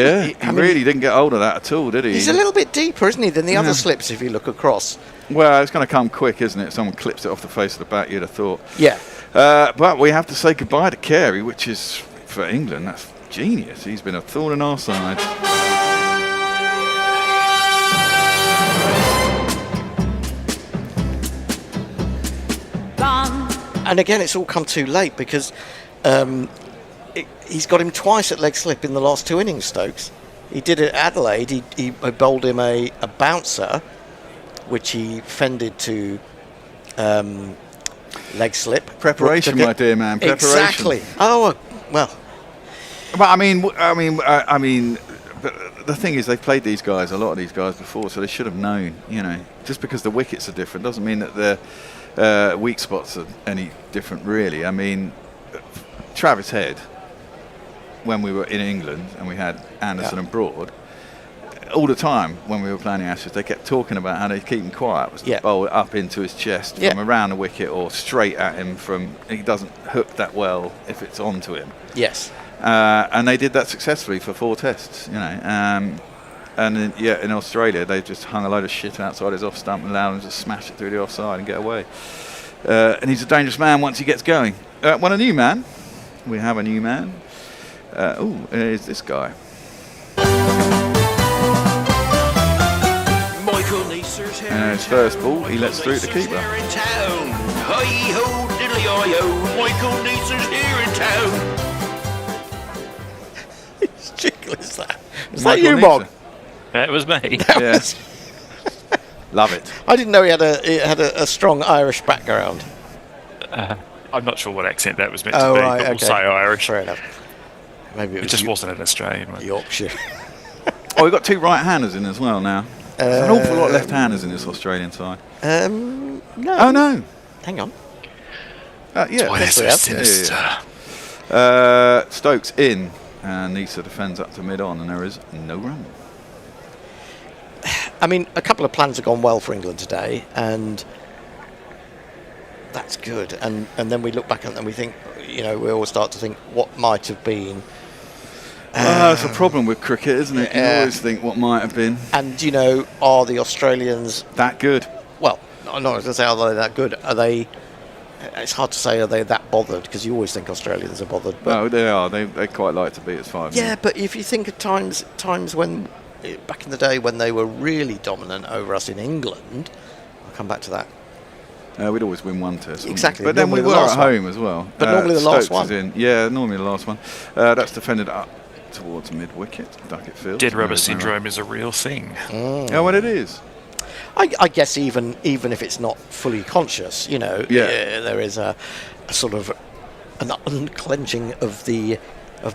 really didn't get hold of that at all, did he? He's a little bit deeper, isn't he, than the other slips if you look across. Well, it's going to come quick, isn't it? Someone clips it off the face of the bat, you'd have thought. Yeah. But we have to say goodbye to Carey, which is, for England, that's genius. He's been a thorn in our side. And again, it's all come too late because he's got him twice at leg slip in the last 2 innings, Stokes. He did it at Adelaide. He bowled him a bouncer, which he fended to leg slip. Preparation, my dear man. Preparation. Exactly. Oh, well. But I mean, the thing is, they've played a lot of these guys before, so they should have known. You know, just because the wickets are different doesn't mean that their weak spots are any different, really. I mean, Travis Head, when we were in England and we had Anderson and Broad, all the time when we were playing the Ashes, they kept talking about how they keep him quiet, was to bowl it up into his chest from around the wicket or straight at him from. He doesn't hook that well if it's onto him. Yes. And they did that successfully for 4 tests, you know. And in Australia, they just hung a load of shit outside his off stump and allowed him to smash it through the offside and get away. And he's a dangerous man once he gets going. Well, a new man. We have a new man. Here's this guy. And his first ball, he lets through the keeper. Hi-ho, diddly-i-ho, Michael Neeser's here in town. Whose jingle is that? Is that you, Mog? It was me. Love it. I didn't know he had a strong Irish background. I'm not sure what accent that was meant to be, right, but we'll say Irish. Fair enough. Maybe it just wasn't an Australian one. Yorkshire. We've got 2 right-handers in as well now. There's an awful lot of left-handers in this Australian side. No. Oh, no. Hang on. Yeah. Why they're so sinister. Stokes in, and Nisa defends up to mid-on, and there is no run. I mean, a couple of plans have gone well for England today, and that's good. And then we look back and we think, you know, we all start to think what might have been. It's a problem with cricket, isn't it? You always think what might have been. And, you know, are the Australians that good? Well, I'm not going to say are they that good. Are they it's hard to say are they that bothered, because you always think Australians are bothered. But No, they are. They quite like to beat us 5-0. yeah, but if you think of times when, back in the day when they were really dominant over us in England, I'll come back to that. We'd always win one test. Exactly. But then we Normally the were at last one. home as well. But normally the last Stokes is one. in. Yeah, normally the last one. That's defended up towards mid-wicket, Duckett Field. Dead rubber syndrome is a real thing. Oh, well, it is. I guess even if it's not fully conscious, you know, there is a sort of an unclenching of the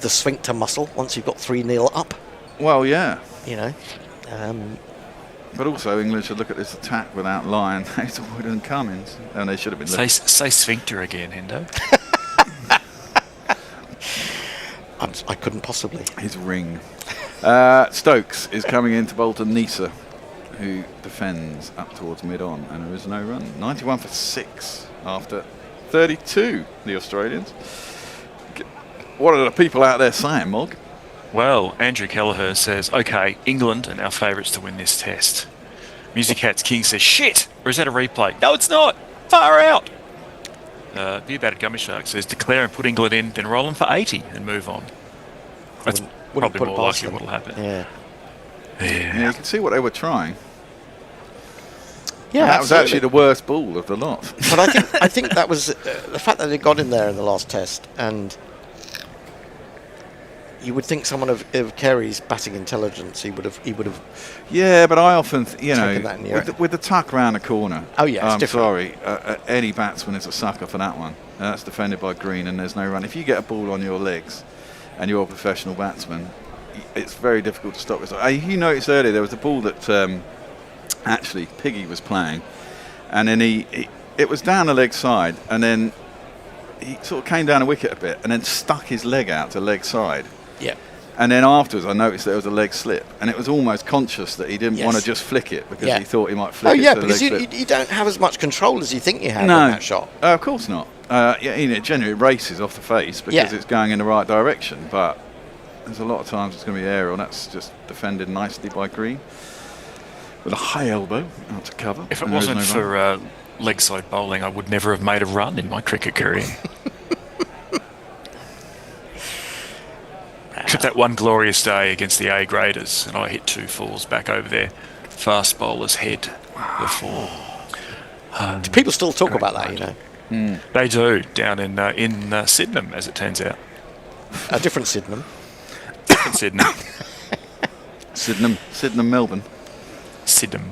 sphincter muscle once you've got 3-0 up. Well, yeah. You know. But also, England should look at this attack without Lyon, Hazelwood and Cummins. And they should have been looking. Say sphincter again, Hendo. I couldn't possibly. His ring. Stokes is coming in to bowl to Nisa, who defends up towards mid-on, and there is no run. 91 for 6 after 32, the Australians. What are the people out there saying, Mog? Well, Andrew Kelleher says, OK, England are our favourites to win this test. Music Hats King says, shit! Or is that a replay? No, it's not! Far out! Be About It Gummy Shark says, declare and put England in, then roll them for 80 and move on. That's probably more likely what will happen. Yeah. Yeah, you can see what they were trying. Yeah, and that was actually the worst ball of the lot. But I think that was the fact that they got in there in the last test, and you would think someone of Kerry's batting intelligence, he would have. Yeah, but I often, with the tuck round the corner. Oh yeah, it's I'm different. sorry, any batsman is a sucker for that one. And that's defended by Green, and there's no run. If you get a ball on your legs, and you're a professional batsman, it's very difficult to stop it. You noticed earlier there was a ball that actually Piggy was playing, and then it was down the leg side, and then he sort of came down the wicket a bit, and then stuck his leg out to leg side. Yeah. And then afterwards, I noticed there was a leg slip, and it was almost conscious that he didn't want to just flick it because he thought he might flick it. Oh yeah, to the because leg slip. you don't have as much control as you think you have in that shot. Of course not. It generally races off the face because it's going in the right direction, but there's a lot of times it's going to be aerial, and that's just defended nicely by Green with a high elbow out to cover. If it wasn't for leg side bowling, I would never have made a run in my cricket career. Except that one glorious day against the A graders, and I hit 2 falls back over their fast bowler's head before. Do people still talk about that? You know, they do down in Sydenham, as it turns out. A different Sydenham. Different Sydenham. Sydenham, Melbourne. Sydenham.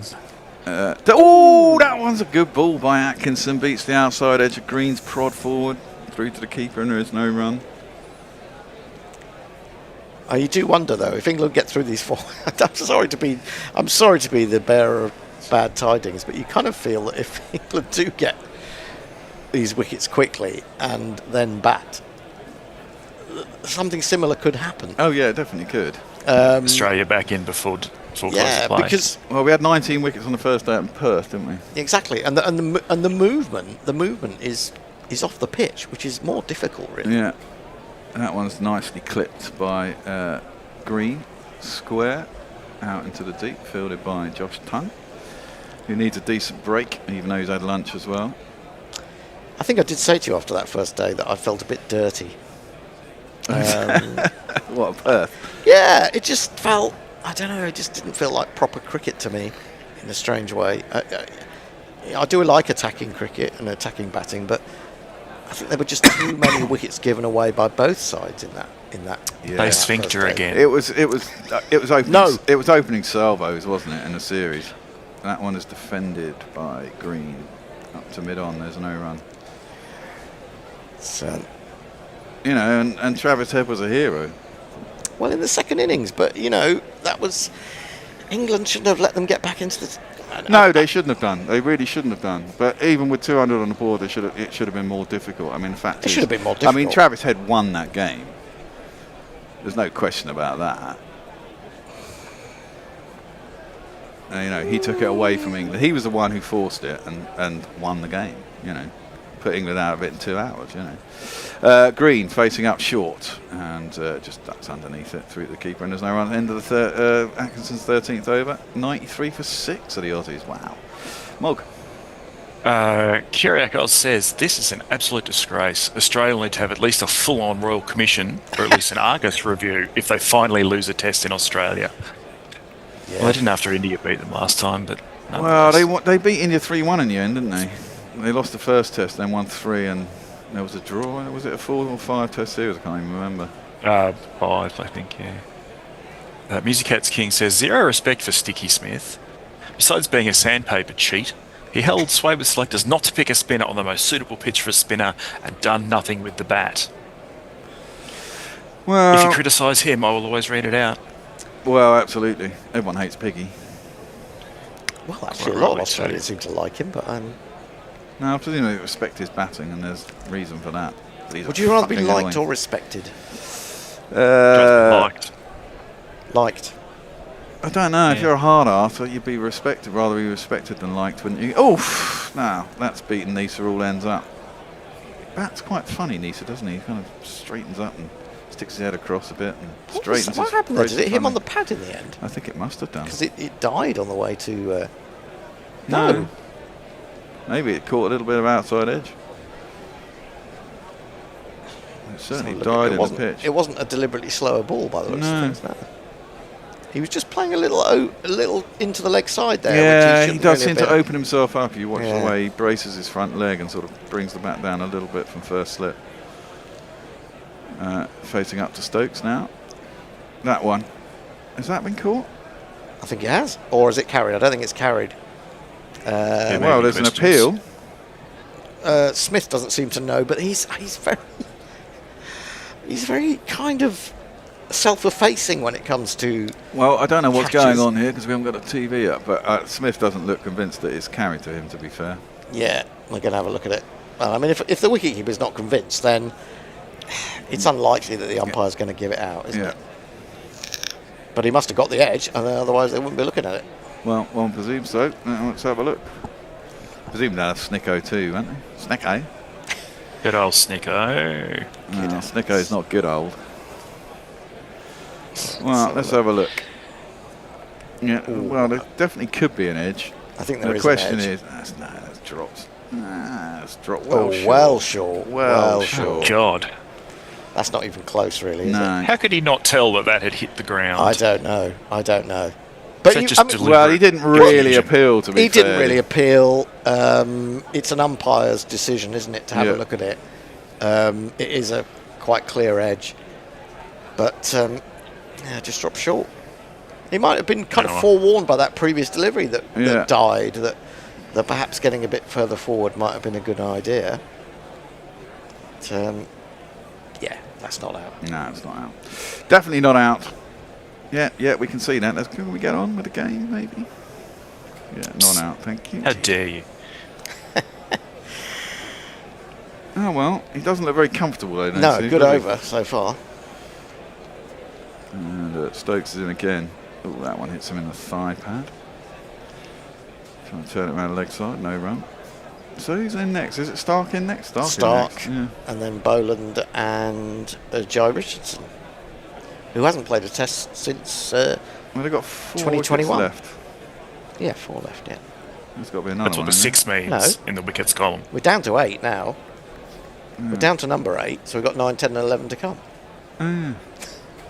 That one's a good ball by Atkinson. Beats the outside edge of Green's prod forward through to the keeper, and there is no run. You do wonder though if England get through these 4. I'm sorry to be the bearer of bad tidings, but you kind of feel that if England do get these wickets quickly and then bat, something similar could happen. Oh yeah, it definitely could. Australia back in before close of play. Because we had 19 wickets on the first day in Perth, didn't we? Exactly, and the movement is off the pitch, which is more difficult, really. Yeah. That one's nicely clipped by Green, square, out into the deep, fielded by Josh Tongue, who needs a decent break, even though he's had lunch as well. I think I did say to you after that first day that I felt a bit dirty. What, Perth? Yeah, it just felt, I don't know, it just didn't feel like proper cricket to me in a strange way. I do like attacking cricket and attacking batting, but I think there were just too many wickets given away by both sides in that. They sphincter again. It was opening. No, it was opening salvos, wasn't it, in the series? That one is defended by Green up to mid-on. There's no run. So, and Travis Head was a hero. Well, in the second innings, but that was England shouldn't have let them get back into the. No, they shouldn't have done. They really shouldn't have done. But even with 200 on the board, it should have been more difficult. I mean, the fact is, should have been more difficult. I mean, Travis Head won that game. There's no question about that. He took it away from England. He was the one who forced it and won the game. Put England out of it in 2 hours. Green facing up short and just ducks underneath it through the keeper, and there's no run. End of the Atkinson's 13th over. 93 for 6 of the Aussies. Wow. Mog. Kyriakos says, this is an absolute disgrace. Australia will need to have at least a full-on Royal Commission, or at least an Argus review, if they finally lose a test in Australia. Yeah. Well, they didn't after India beat them last time, but... Well, they beat India 3-1 in the end, didn't they? They lost the first test, then won 3, and there was a draw. Was it a 4 or 5 test series? I can't even remember. 5, I think, yeah. Music Cats King says, zero respect for Sticky Smith. Besides being a sandpaper cheat, he held sway with selectors not to pick a spinner on the most suitable pitch for a spinner and done nothing with the bat. Well, if you criticise him, I will always read it out. Well, absolutely. Everyone hates Piggy. Well, actually, a lot of Australians seem to like him, but no, I presume they respect his batting, and there's reason for that. Would you rather be liked or respected? Liked. Liked. I don't know. If you're a hard ass, you'd be respected, rather be respected than liked, wouldn't you? Oh, no, that's beaten Nisa all ends up. Bat's quite funny, Nisa, doesn't he? He kind of straightens up and sticks his head across a bit and straightens. What happened there? Did it hit him on the pad in the end? I think it must have done. Because it died on the way to... No. Maybe it caught a little bit of outside edge. It certainly died in the pitch. It wasn't a deliberately slower ball, by the looks of things. No. He was just playing a little into the leg side there. Yeah, which he does seem to open himself up. You watch the way he braces his front leg and sort of brings the bat down a little bit from first slip. Facing up to Stokes now. That one. Has that been caught? I think it has. Or is it carried? I don't think it's carried. Well, there's an appeal. Smith doesn't seem to know, but he's very kind of self-effacing when it comes to. Well, I don't know what's catches. going on here because we haven't got a TV up, but Smith doesn't look convinced that it's carried to him, to be fair. Yeah, we're going to have a look at it. Well, I mean, if the wicketkeeper's not convinced, then it's unlikely that the umpire's going to give it out, isn't it? But he must have got the edge, and otherwise they wouldn't be looking at it. Well, one presumes so. Let's have a look. Presume they'll have Snicko too, won't they? Snicko. Good old Snicko. No, Snicko's not good old. Well, let's have a look. Yeah, well, there definitely could be an edge. I think there is the question an edge. is, that's dropped. That's dropped Well short. Well short. God. That's not even close, really, is it? How could he not tell that had hit the ground? I don't know. But he didn't really appeal, to be fair. He didn't really appeal. It's an umpire's decision, isn't it, to have a look at it. It is a quite clear edge. But, just dropped short. He might have been kind of forewarned by that previous delivery that died, that perhaps getting a bit further forward might have been a good idea. But, that's not out. No, it's not out. Definitely not out. Yeah, we can see that. Can we get on with the game, maybe? Yeah, not out, thank you. How dare you? Oh, well, he doesn't look very comfortable, though. No, good over so far. And Stokes is in again. Oh, that one hits him in the thigh pad. Trying to turn it around the leg side, no run. So who's in next? Is it Stark in next? Stark, in next. and then Boland and Jai Richardson, who hasn't played a test since well, they've got 4 2021 left. Yeah, 4 left. Yeah, there's got to be another That's what one. the 6 means in the wickets column. We're down to 8 now. We're down to number 8, so we've got 9, 10, and 11 to come.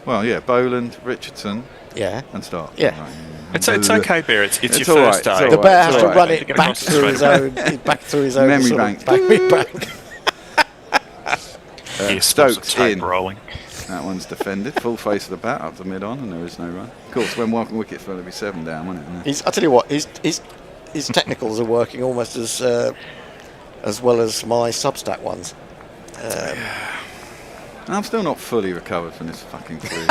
Well, yeah, Boland, Richardson, and Stark. Yeah. Right. It's okay, Bear. It's your first right. day. The Bear has to run it back through his own memory bank. Stokes in. Rolling. That one's defended. Full face of the bat up to mid-on, and there is no run. Of course, when one wicket's going to be 7 down, won't it? I tell you what, his technicals are working almost as well as my Substack ones. I'm still not fully recovered from this fucking flu.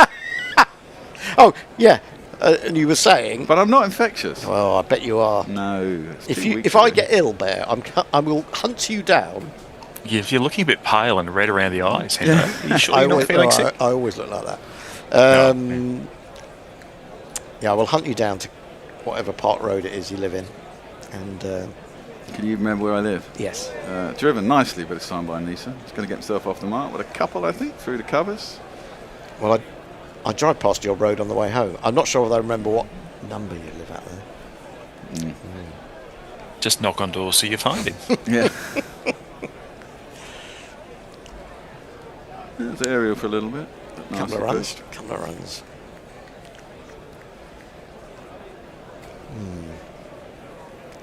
Oh, yeah. And you were saying, but I'm not infectious. Well, I bet you are. No. If I get ill, Bear, I will hunt you down. Yeah, if you're looking a bit pale and red around the eyes, Hendo, are you sure you're not feeling sick? I always look like that. I will hunt you down to whatever Park Road it is you live in, and. Can you remember where I live? Yes. Driven nicely, but it's signed by Nisa. He's going to get himself off the mark with a couple, I think, through the covers. Well, I drive past your road on the way home. I'm not sure if I remember what number you live at there. Just knock on doors so you find him. Yeah. There's aerial for a little bit. But Couple of nicely runs. pushed. Couple of runs.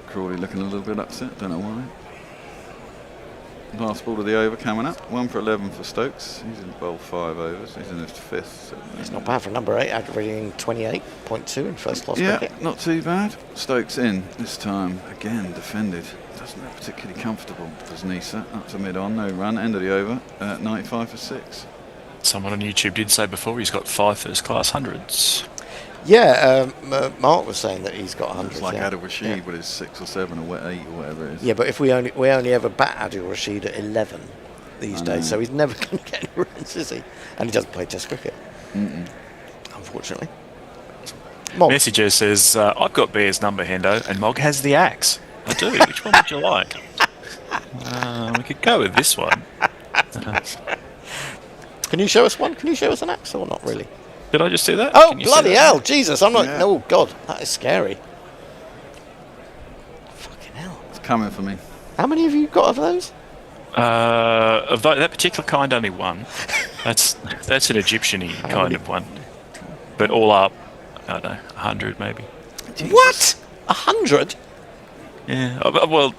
Crawley looking a little bit upset, don't know why. Last ball of the over coming up. 1 for 11 for Stokes. He's in bowl 5 overs. He's in his 5th. It's not bad for number 8, averaging 28.2 in first class Yeah, cricket. not too bad. Stokes in this time. Again, defended. Doesn't look particularly comfortable. Does Nisa up to mid-on, no run. End of the over at 95 for 6. Someone on YouTube did say before he's got 5 first class hundreds. Yeah, Mark was saying that he's got 100. It's like yeah. Adil Rashid with his 6 or 7 or 8 or whatever it is. Yeah, but if we only ever bat Adil Rashid at 11 these days, so he's never going to get any runs, is he? And he doesn't play Test cricket, unfortunately. Mog. Messenger says, I've got Bear's number, Hendo, and Mog has the axe. I do. Which one would you like? We could go with this one. Can you show us one? Can you show us an axe or not really? Did I just do that? Oh, Can you see bloody that? hell, Jesus, I'm not... Yeah. Oh, God, that is scary. Fucking hell. It's coming for me. How many have you got of those? Of that particular kind, only one. That's an Egyptian-y kind of one. But all up, I don't know, 100 maybe. Jesus. What? 100? Yeah. Well,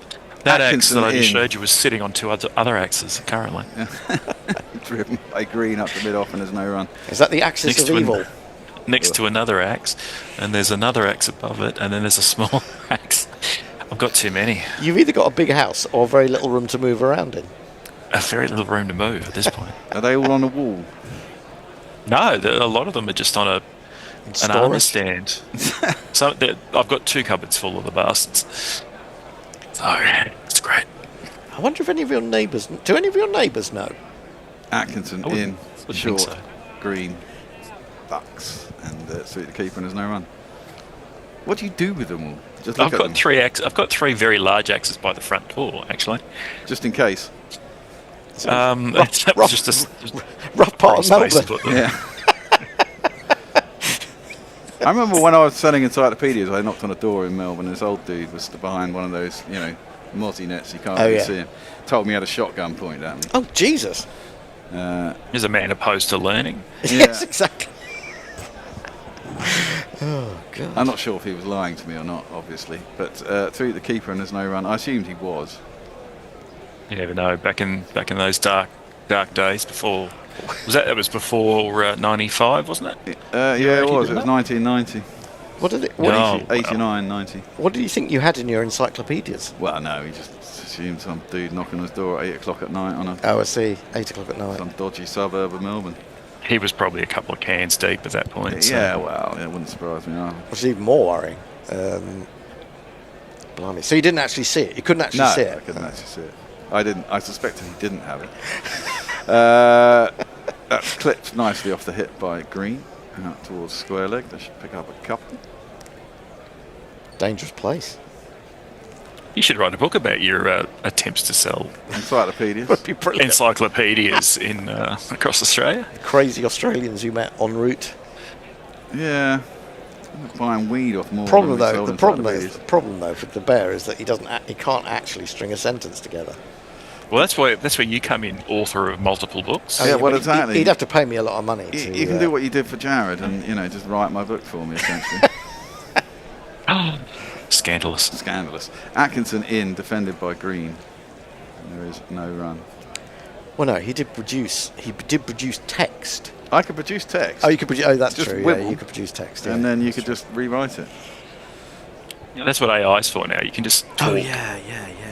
that axe Atkinson that I just in. showed you was sitting on 2 other axes currently. Driven by Green up to mid-off and there's no run. Is that the axis Next of to an- evil? Next to another axe, and there's another axe above it, and then there's a small axe. I've got too many. You've either got a big house or very little room to move around in. A very little room to move at this point. Are they all on the wall? No, a lot of them are just on an armour Storage? stand. So I've got 2 cupboards full of the bastards. So it's great. I wonder if any of your neighbours... Do any of your neighbours know? Atkinson I in, wouldn't short, think so. Green, ducks, and sweep the keeper and there's no run. What do you do with them all? Just look I've at got them, 3 axes. I've got 3 very large axes by the front door, actually. just in case. That was just a Rough part of space to Melbourne. put them. Yeah. I remember when I was selling encyclopedias, I knocked on a door in Melbourne. This old dude was behind one of those, mozzie nets. You can't really see him. Told me he had a shotgun pointed at me. Oh, Jesus. There's a man opposed to learning. Yes, exactly. Oh, God. I'm not sure if he was lying to me or not, obviously. But through the keeper and there's no run. I assumed he was. You never know. Back in those dark days before. That was before 95, wasn't it? Yeah, it was. It was 1990. What did it... No. What, 89, 90. what do you think you had in your encyclopedias? Well, no, he just assumed some dude knocking on his door at 8 o'clock at night on Oh, I see. 8 o'clock at night. some dodgy suburb of Melbourne. He was probably a couple of cans deep at that point. so- Yeah, well, it wouldn't surprise me. No. Which is even more worrying. Blimey. So you didn't actually see it? You couldn't actually see it? I couldn't actually see it. I didn't. I suspected he didn't have it. That's clipped nicely off the hip by Green out towards square leg. They should pick up a couple. Dangerous place. You should write a book about your attempts to sell Encyclopedias. Would be brilliant. encyclopedias in across Australia. Crazy Australians you met en route. Yeah. I'm buying weed off more. Problem than we though, sold the problem encyclopedias. for the bear is that he can't actually string a sentence together. Well, that's where you come in, author of multiple books. Yeah, well, but exactly. He'd have to pay me a lot of money. You can do what you did for Jared and, just write my book for me, essentially. Scandalous. Scandalous. Atkinson in, defended by Green. There is no run. Well, no, he did produce text. I could produce text. Oh, you could produce. Oh, that's Just true. wibble. Yeah, you could produce text. Yeah. And then you could just rewrite it. That's what AI is for now. You can just talk. Oh yeah.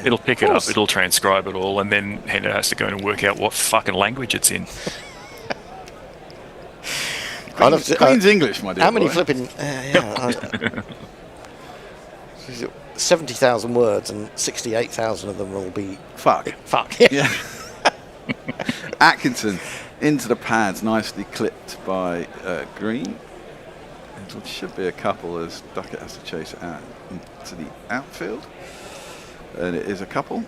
It'll pick it up, course. it'll transcribe it all, and then Hendo has to go in and work out what fucking language it's in. Queen's English, my dear. How many boy. flipping? 70,000 words, and 68,000 of them will be Fuck. fuck. Yeah. Atkinson into the pads, nicely clipped by Green. It should be a couple as Duckett has to chase it out into the outfield. And it is a couple.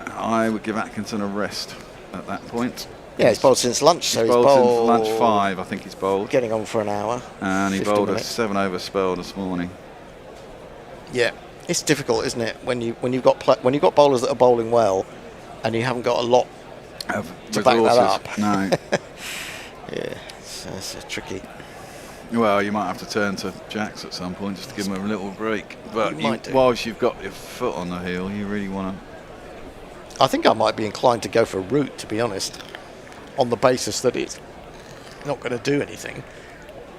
I would give Atkinson a rest at that point. Yeah, he's bowled since lunch, so he's bowled bowled since lunch 5, I think he's bowled. Getting on for an hour. And he 50 bowled minutes. a 7 over spell this morning. Yeah. It's difficult, isn't it, when you've got bowlers that are bowling well, and you haven't got a lot to back that up. No. Yeah, it's tricky. Well, you might have to turn to jacks at some point just to give them a little break. But might do. whilst you've got your foot on the heel, you really want I think I might be inclined to go for root, to be honest, on the basis that it's not going to do anything.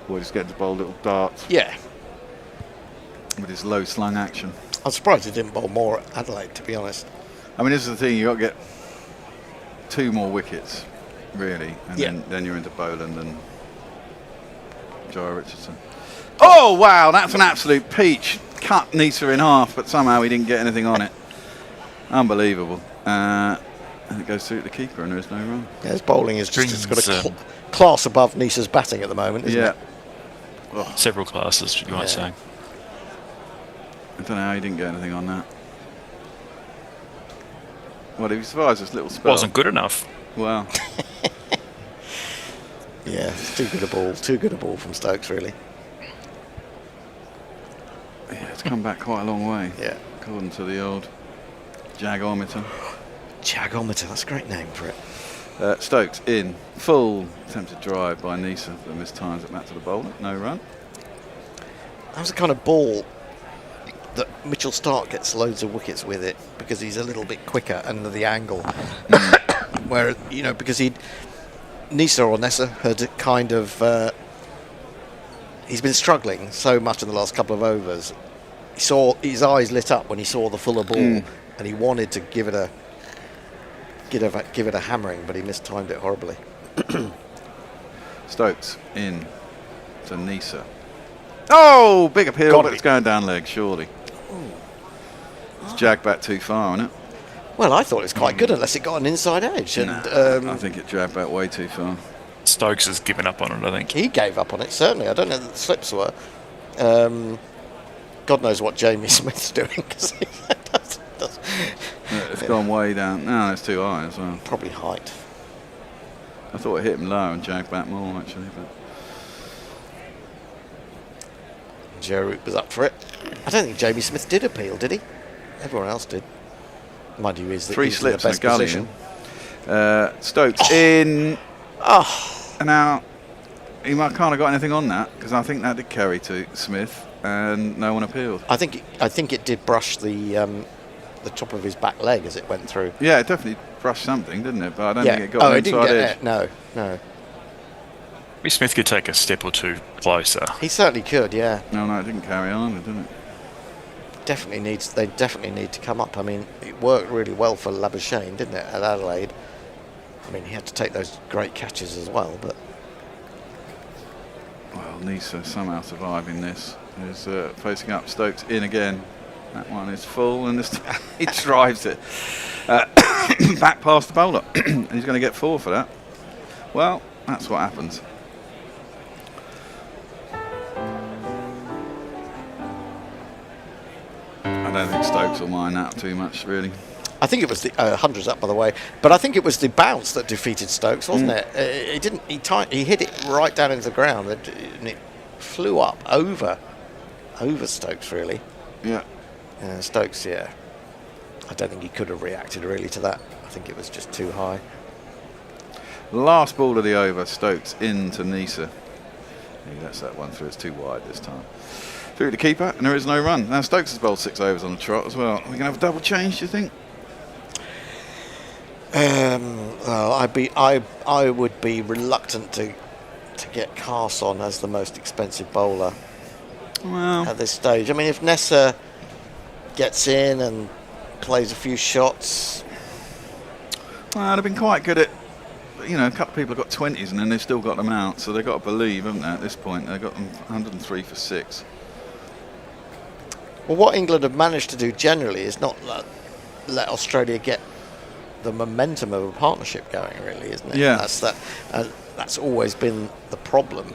Or just get to bowl little darts. Yeah. With his low slung action. I'm surprised he didn't bowl more at Adelaide, to be honest. I mean, this is the thing, you've got to get 2 more wickets, really, and then you're into Boland and Jai Richardson. Oh, wow, that's an absolute peach. Cut Nisa in half, but somehow he didn't get anything on it. Unbelievable. And it goes through to the keeper, and there is no run. Yeah, his bowling is just it's got a class above Nisa's batting at the moment, isn't it? Oh. Several classes, you might say. I don't know how he didn't get anything on that. Well, if he survives this little spell. Wasn't good enough. Well. Yeah, it's too good a ball from Stokes, really. Yeah, it's come back quite a long way. Yeah. According to the old Jagometer. Jagometer, that's a great name for it. Stokes in. Full attempted drive by Nisa, but mistimes it back to the bowler. No run. That was the kind of ball that Mitchell Stark gets loads of wickets with it because he's a little bit quicker under the angle. Where, because Nisa had kind of he's been struggling so much in the last couple of overs. He saw his eyes lit up when he saw the fuller ball, and he wanted to give it a hammering, but he mistimed it horribly. Stokes in to Nisa. Oh, big appeal, but it's going down leg, surely. It's jagged back too far, isn't it? Well, I thought it was quite good unless it got an inside edge. And I think it jagged back way too far. Stokes has given up on it, I think. He gave up on it, certainly. I don't know what the slips were. God knows what Jamie Smith's doing. Cause he does. It's gone way down. No, it's too high as well. Probably height. I thought it hit him low and jagged back more, actually. But Joe Root was up for it. I don't think Jamie Smith did appeal, did he? Everyone else did. Mind you, he's 3 he's in the slips and best a gully position. Stokes in. And now he might can't have got anything on that because I think that did carry to Smith and no one appealed. I think it did brush the top of his back leg as it went through. Yeah, it definitely brushed something, didn't it? But I don't think it got an inside edge. No. Smith could take a step or two closer. He certainly could, yeah. No, it didn't carry on, didn't it? They definitely need to come up. I mean, it worked really well for Labuschagne, didn't it, at Adelaide? I mean, he had to take those great catches as well, but... Well, Nisa somehow surviving this. Is facing up, Stokes in again. That one is full, and he drives it back past the bowler. And he's going to get 4 for that. Well, that's what happens. I don't think Stokes will mind that too much, really. I think it was the 100's up, by the way, but I think it was the bounce that defeated Stokes, wasn't it? He hit it right down into the ground, and it flew up over Stokes, really. Yeah. Stokes, yeah. I don't think he could have reacted really to that. I think it was just too high. Last ball of the over, Stokes into Nisa. He lets that one through. It's too wide this time. Through the keeper, and there is no run. Now Stokes has bowled 6 overs on the trot as well. Are we going to have a double change, do you think? Well, I would be reluctant to get Carson as the most expensive bowler at this stage. I mean, if Nessa gets in and plays a few shots, well, they've been quite good at. A couple of people have got 20s and then they've still got them out, so they've got to believe, haven't they? At this point, they've got them 103 for 6. Well, what England have managed to do generally is not let Australia get the momentum of a partnership going, really, isn't it? Yeah. That's always been the problem.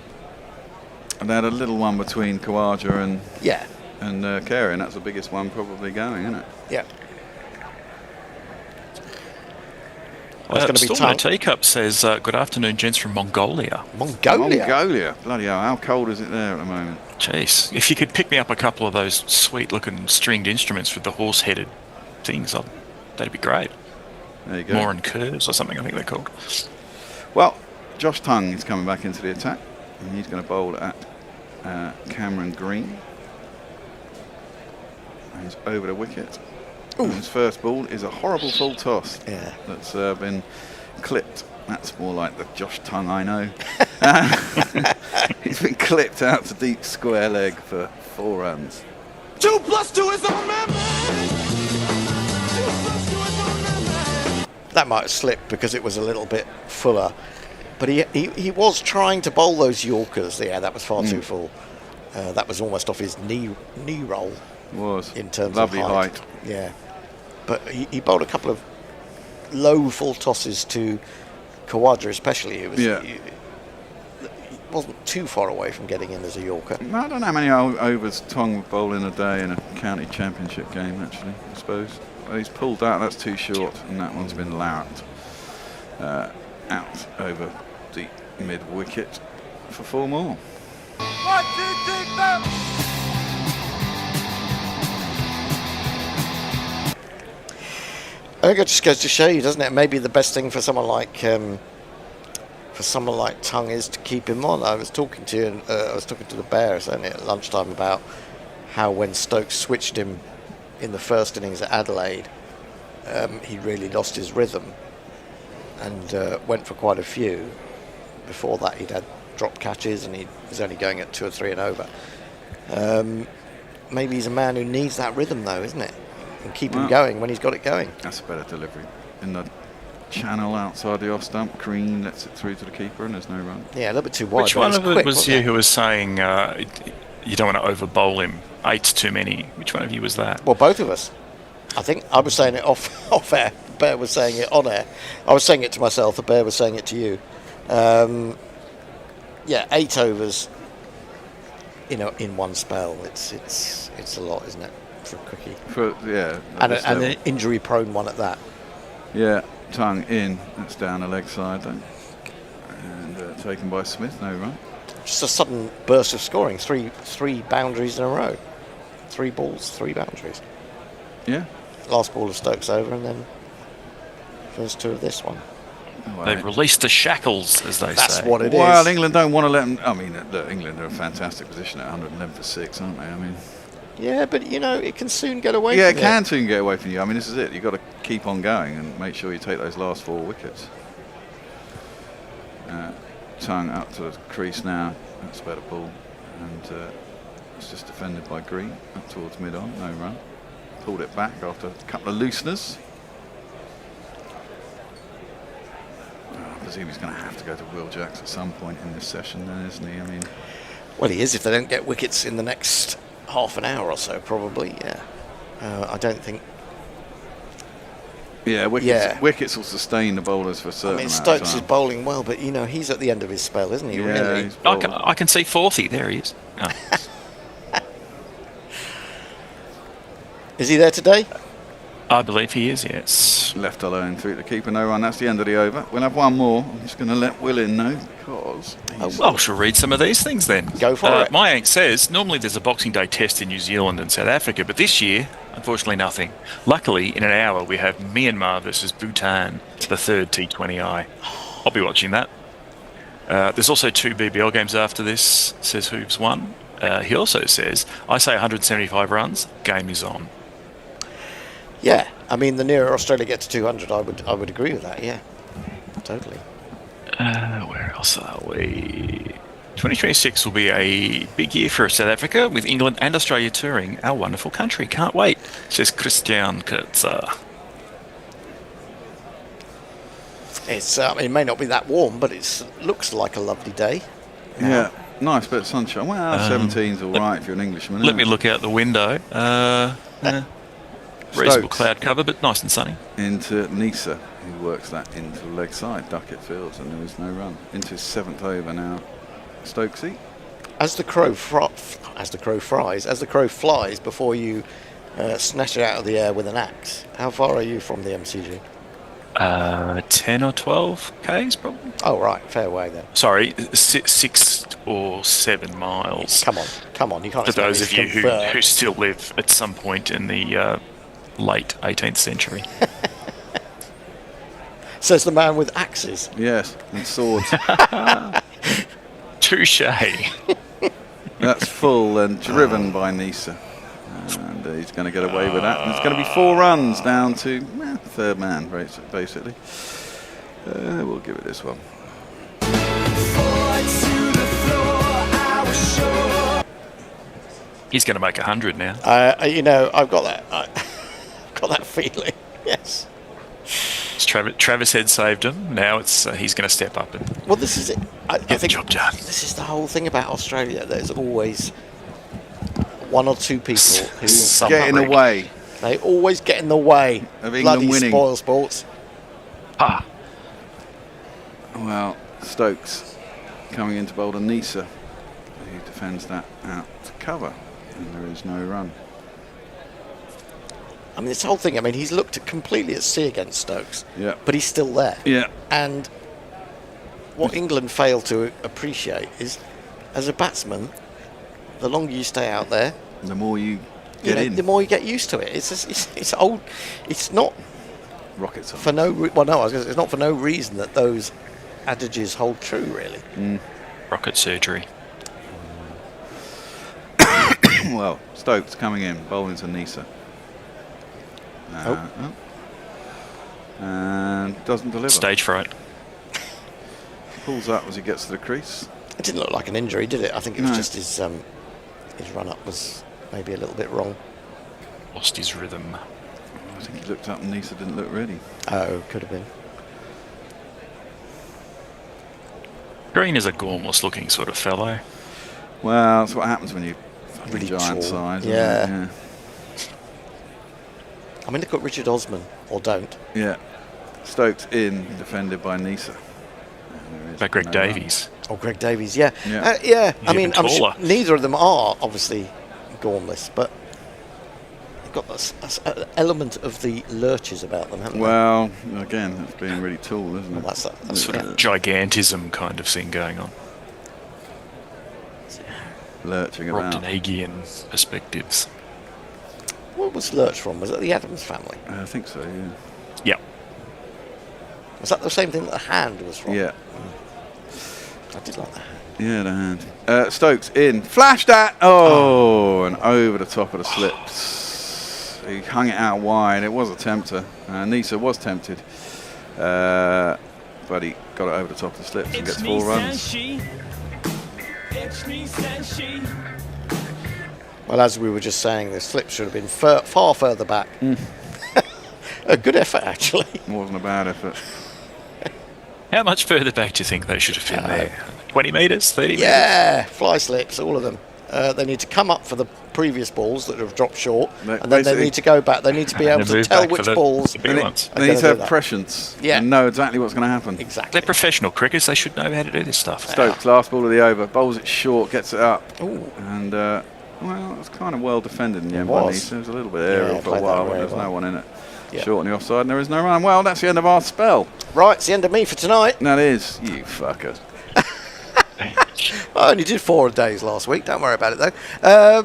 And they had a little one between Khawaja and Carey, and that's the biggest one probably going, isn't it? Yeah. Well, it's going to be Storm in a Tongue. Teacup says, good afternoon, gents from Mongolia. Mongolia. Bloody hell, how cold is it there at the moment? Jeez, if you could pick me up a couple of those sweet-looking stringed instruments with the horse-headed things, that'd be great. There you go. Morin curves or something, I think they're called. Well, Josh Tongue is coming back into the attack, and he's going to bowl at Cameron Green. And he's over the wicket. And his first ball is a horrible full toss. Yeah. That's been clipped. That's more like the Josh Tongue I know. He's been clipped out to deep square leg for 4 runs. 2 + 2 is our man. That might have slipped because it was a little bit fuller. But he was trying to bowl those Yorkers. Yeah, that was far too full. That was almost off his knee roll. It was. In terms Lovely of height. Yeah. But he bowled a couple of low full tosses to Khawaja especially. He wasn't too far away from getting in as a Yorker. I don't know how many overs Tongue would bowl in a day in a county championship game, actually, I suppose. Well, he's pulled out, that's too short, and that one's been larruped out over the mid-wicket for 4 more. 1, 2, 3, 4. I think it just goes to show you, doesn't it? Maybe the best thing for someone like Tongue is to keep him on. I was talking to the Bears only at lunchtime about how when Stokes switched him in the first innings at Adelaide, he really lost his rhythm and went for quite a few. Before that, he'd had drop catches and he was only going at 2 or 3 and over. Maybe he's a man who needs that rhythm, though, isn't it? And keep him going when he's got it going. That's a better delivery. In the channel outside the off stump, Green lets it through to the keeper and there's no run. Yeah, a little bit too wide. Which one of it was you who was saying you don't want to over bowl him? 8's too many. Which one of you was that? Well, both of us. I think I was saying it off air. Bear was saying it on air. I was saying it to myself. The Bear was saying it to you. 8 overs. In one spell, it's a lot, isn't it, for a cookie? And an injury-prone one at that. Yeah, Tongue in. That's down the leg side, though. And taken by Smith. No run. Just a sudden burst of scoring. Three boundaries in a row. 3 balls, 3 boundaries. Yeah. Last ball of Stokes over, and then first 2 of this one. They've released the shackles, as they say. That's what it is. Well, England don't want to let them. I mean, look, England are a fantastic position at 111 for 6, aren't they? I mean. Yeah, but it can soon get away. Yeah, from it can soon get away from you. I mean, this is it. You've got to keep on going and make sure you take those last 4 wickets. Tongue up to the crease now. That's a better ball, and it's just defended by Green up towards mid-on. No run. Pulled it back after a couple of looseners. I presume he's going to have to go to Will Jacks at some point in this session, then, isn't he? I mean, well, he is if they don't get wickets in the next half an hour or so, probably. Yeah, I don't think. Yeah, wickets will sustain the bowlers for a certain amount of Stokes time. is bowling well, but he's at the end of his spell, isn't he? Yeah, really. I can see 40. There he is. Oh. Is he there today? I believe he is, yes. Left alone through the keeper, no run. That's the end of the over. We'll have one more. I'm just going to let Will in now because. I shall read some of these things then. Go for it. My ink says normally there's a Boxing Day test in New Zealand and South Africa, but this year, unfortunately, nothing. Luckily, in an hour, we have Myanmar versus Bhutan, the 3rd T20I. I'll be watching that. There's also 2 BBL games after this, says Hooves 1. He also says, I say 175 runs, game is on. Yeah, I mean, the nearer Australia gets to 200, I would agree with that. Yeah, totally. Where else are we? 2026 will be a big year for South Africa with England and Australia touring our wonderful country. Can't wait, says Christian Kurtzer. It may not be that warm, but it looks like a lovely day. Yeah, nice bit of sunshine. Well, 17's all right if you're an Englishman. Let me look out the window. Reasonable cloud cover, but nice and sunny. Into Nisa, who works that into the leg side. Duckett fields, and there is no run. Into his 7th over now. Stokesy. As the crow flies before you snatch it out of the air with an axe. How far are you from the MCG? 10 or 12 Ks probably. Oh, right. Fair way then. Sorry, 6 or 7 miles. Come on. You can't For expect those me of to you convert. who still live at some point in the late 18th century. Says the man with axes. Yes, and swords. Touche. That's full and driven by Nisa. And he's going to get away with that. And it's going to be 4 runs down to third man, basically. We'll give it this one. He's going to make 100 now. I've got that. I've got that feeling. Yes. Travis Head saved him. Now he's going to step up and Well, this is it. I get the think job done. this is the whole thing about Australia. There's always one or two people who Get in the way. They always get in the way Of England bloody winning. spoil sports. Well, Stokes coming into bowl and Nisa, who defends that out to cover. And there is no run. I mean, this whole thing, he's looked completely at sea against Stokes. Yeah. But he's still there. Yeah. And what England fail to appreciate is, as a batsman, the longer you stay out there, the more you get in. The more you get used to it. It's old. It's not rocket science. For no. Well, no, it's not for no reason that those adages hold true, really. Rocket surgery. Well, Stokes coming in, bowling to Nisa. And doesn't deliver. Stage fright. Pulls up as he gets to the crease. It didn't look like an injury, did it? I think it was just his run-up was maybe a little bit wrong. Lost his rhythm. I think he looked up and Nisa didn't look ready. Oh, could have been. Green is a gormless looking sort of fellow. Well, that's what happens when you Really giant tall. size. isn't Yeah. it? Look at Richard Osman, or don't. Yeah. Stokes in, defended by Nisa. By Greg Davies. Oh, Greg Davies, yeah. Yeah. Yeah, He's even I'm sure taller. neither of them are obviously gormless, but they've got an element of the lurches about them, haven't Well, again, that's being really tall, isn't it? Well, that's Sort of gigantism kind of thing going on. Lurching about. Brobdingnagian perspectives. they? What was Lurch from? Was it the Adams family? I think so, yeah. Yep. Was that the same thing that the Hand was from? Yeah. I did like the Hand. Yeah, the hand. Stokes in. Flashed that! Oh, and over the top of the slips. He hung it out wide. It was a tempter. Nisa was tempted. But he got it over the top of the slips and gets 4 runs. Well, as we were just saying, the slip should have been far further back. A good effort, actually. Wasn't a bad effort. How much further back do you think they should have been there? 20 metres? 30 metres? Yeah, fly slips, all of them. They need to come up for the previous balls that have dropped short, and then they need to go back. They need to be able to tell which balls. The big ones. They need to have prescience and know exactly what's going to happen. Exactly. They're professional cricketers. They should know how to do this stuff. Stokes, last ball of the over, bowls it short, gets it up. Ooh. And, well, it was kind of well defended in the end. was. It was a little bit aerial for a played that while, but very there was well. no one in it. Yeah. Short on the offside, and there is no run. Well, that's the end of our spell. Right, it's the end of me for tonight. That is, you fucker. I only did 4 days last week. Don't worry about it, though.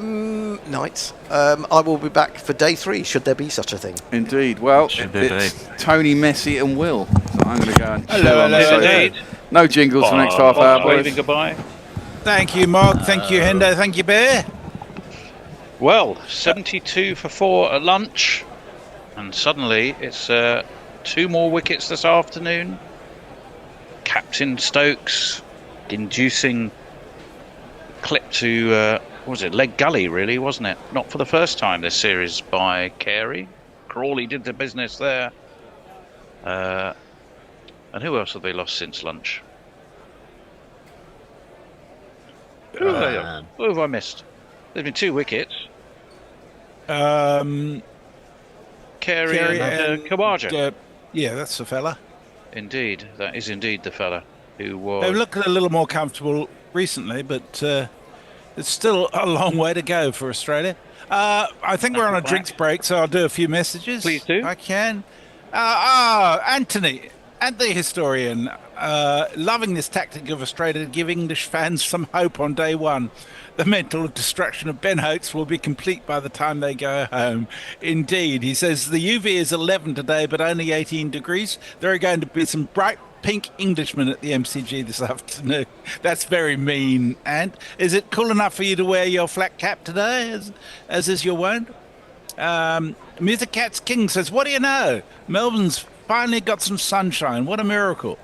Nights. I will be back for day 3, should there be such a thing. Indeed. Well, Should there it's Tony, Messi, and Will. So I'm going to go and chill Hello, on the hello, sofa. indeed. No jingles for the next half hour, boys. Waving goodbye. Thank you, Mark. Thank you, Hendo. Thank you, Bear. Well, 72 for 4 at lunch, and suddenly it's 2 more wickets this afternoon. Captain Stokes inducing clip to what was it, leg gully, really, wasn't it? Not for the first time this series by Carey. Crawley did the business there. And who else have they lost since lunch? Who have I missed? There's been 2 wickets. Carey and Khawaja. Yeah, that's the fella. Indeed, that is indeed the fella who was. They've looked a little more comfortable recently, but it's still a long way to go for Australia. I think we're on a drinks break, so I'll do a few messages. Please do. I can. Anthony historian, loving this tactic of Australia to give English fans some hope on day one. The mental destruction of Ben Holtz will be complete by the time they go home. Indeed, he says the UV is 11 today, but only 18 degrees. There are going to be some bright pink Englishmen at the MCG this afternoon. That's very mean. And is it cool enough for you to wear your flat cap today, as is your wont? Music Cats King says, what do you know? Melbourne's finally got some sunshine. What a miracle.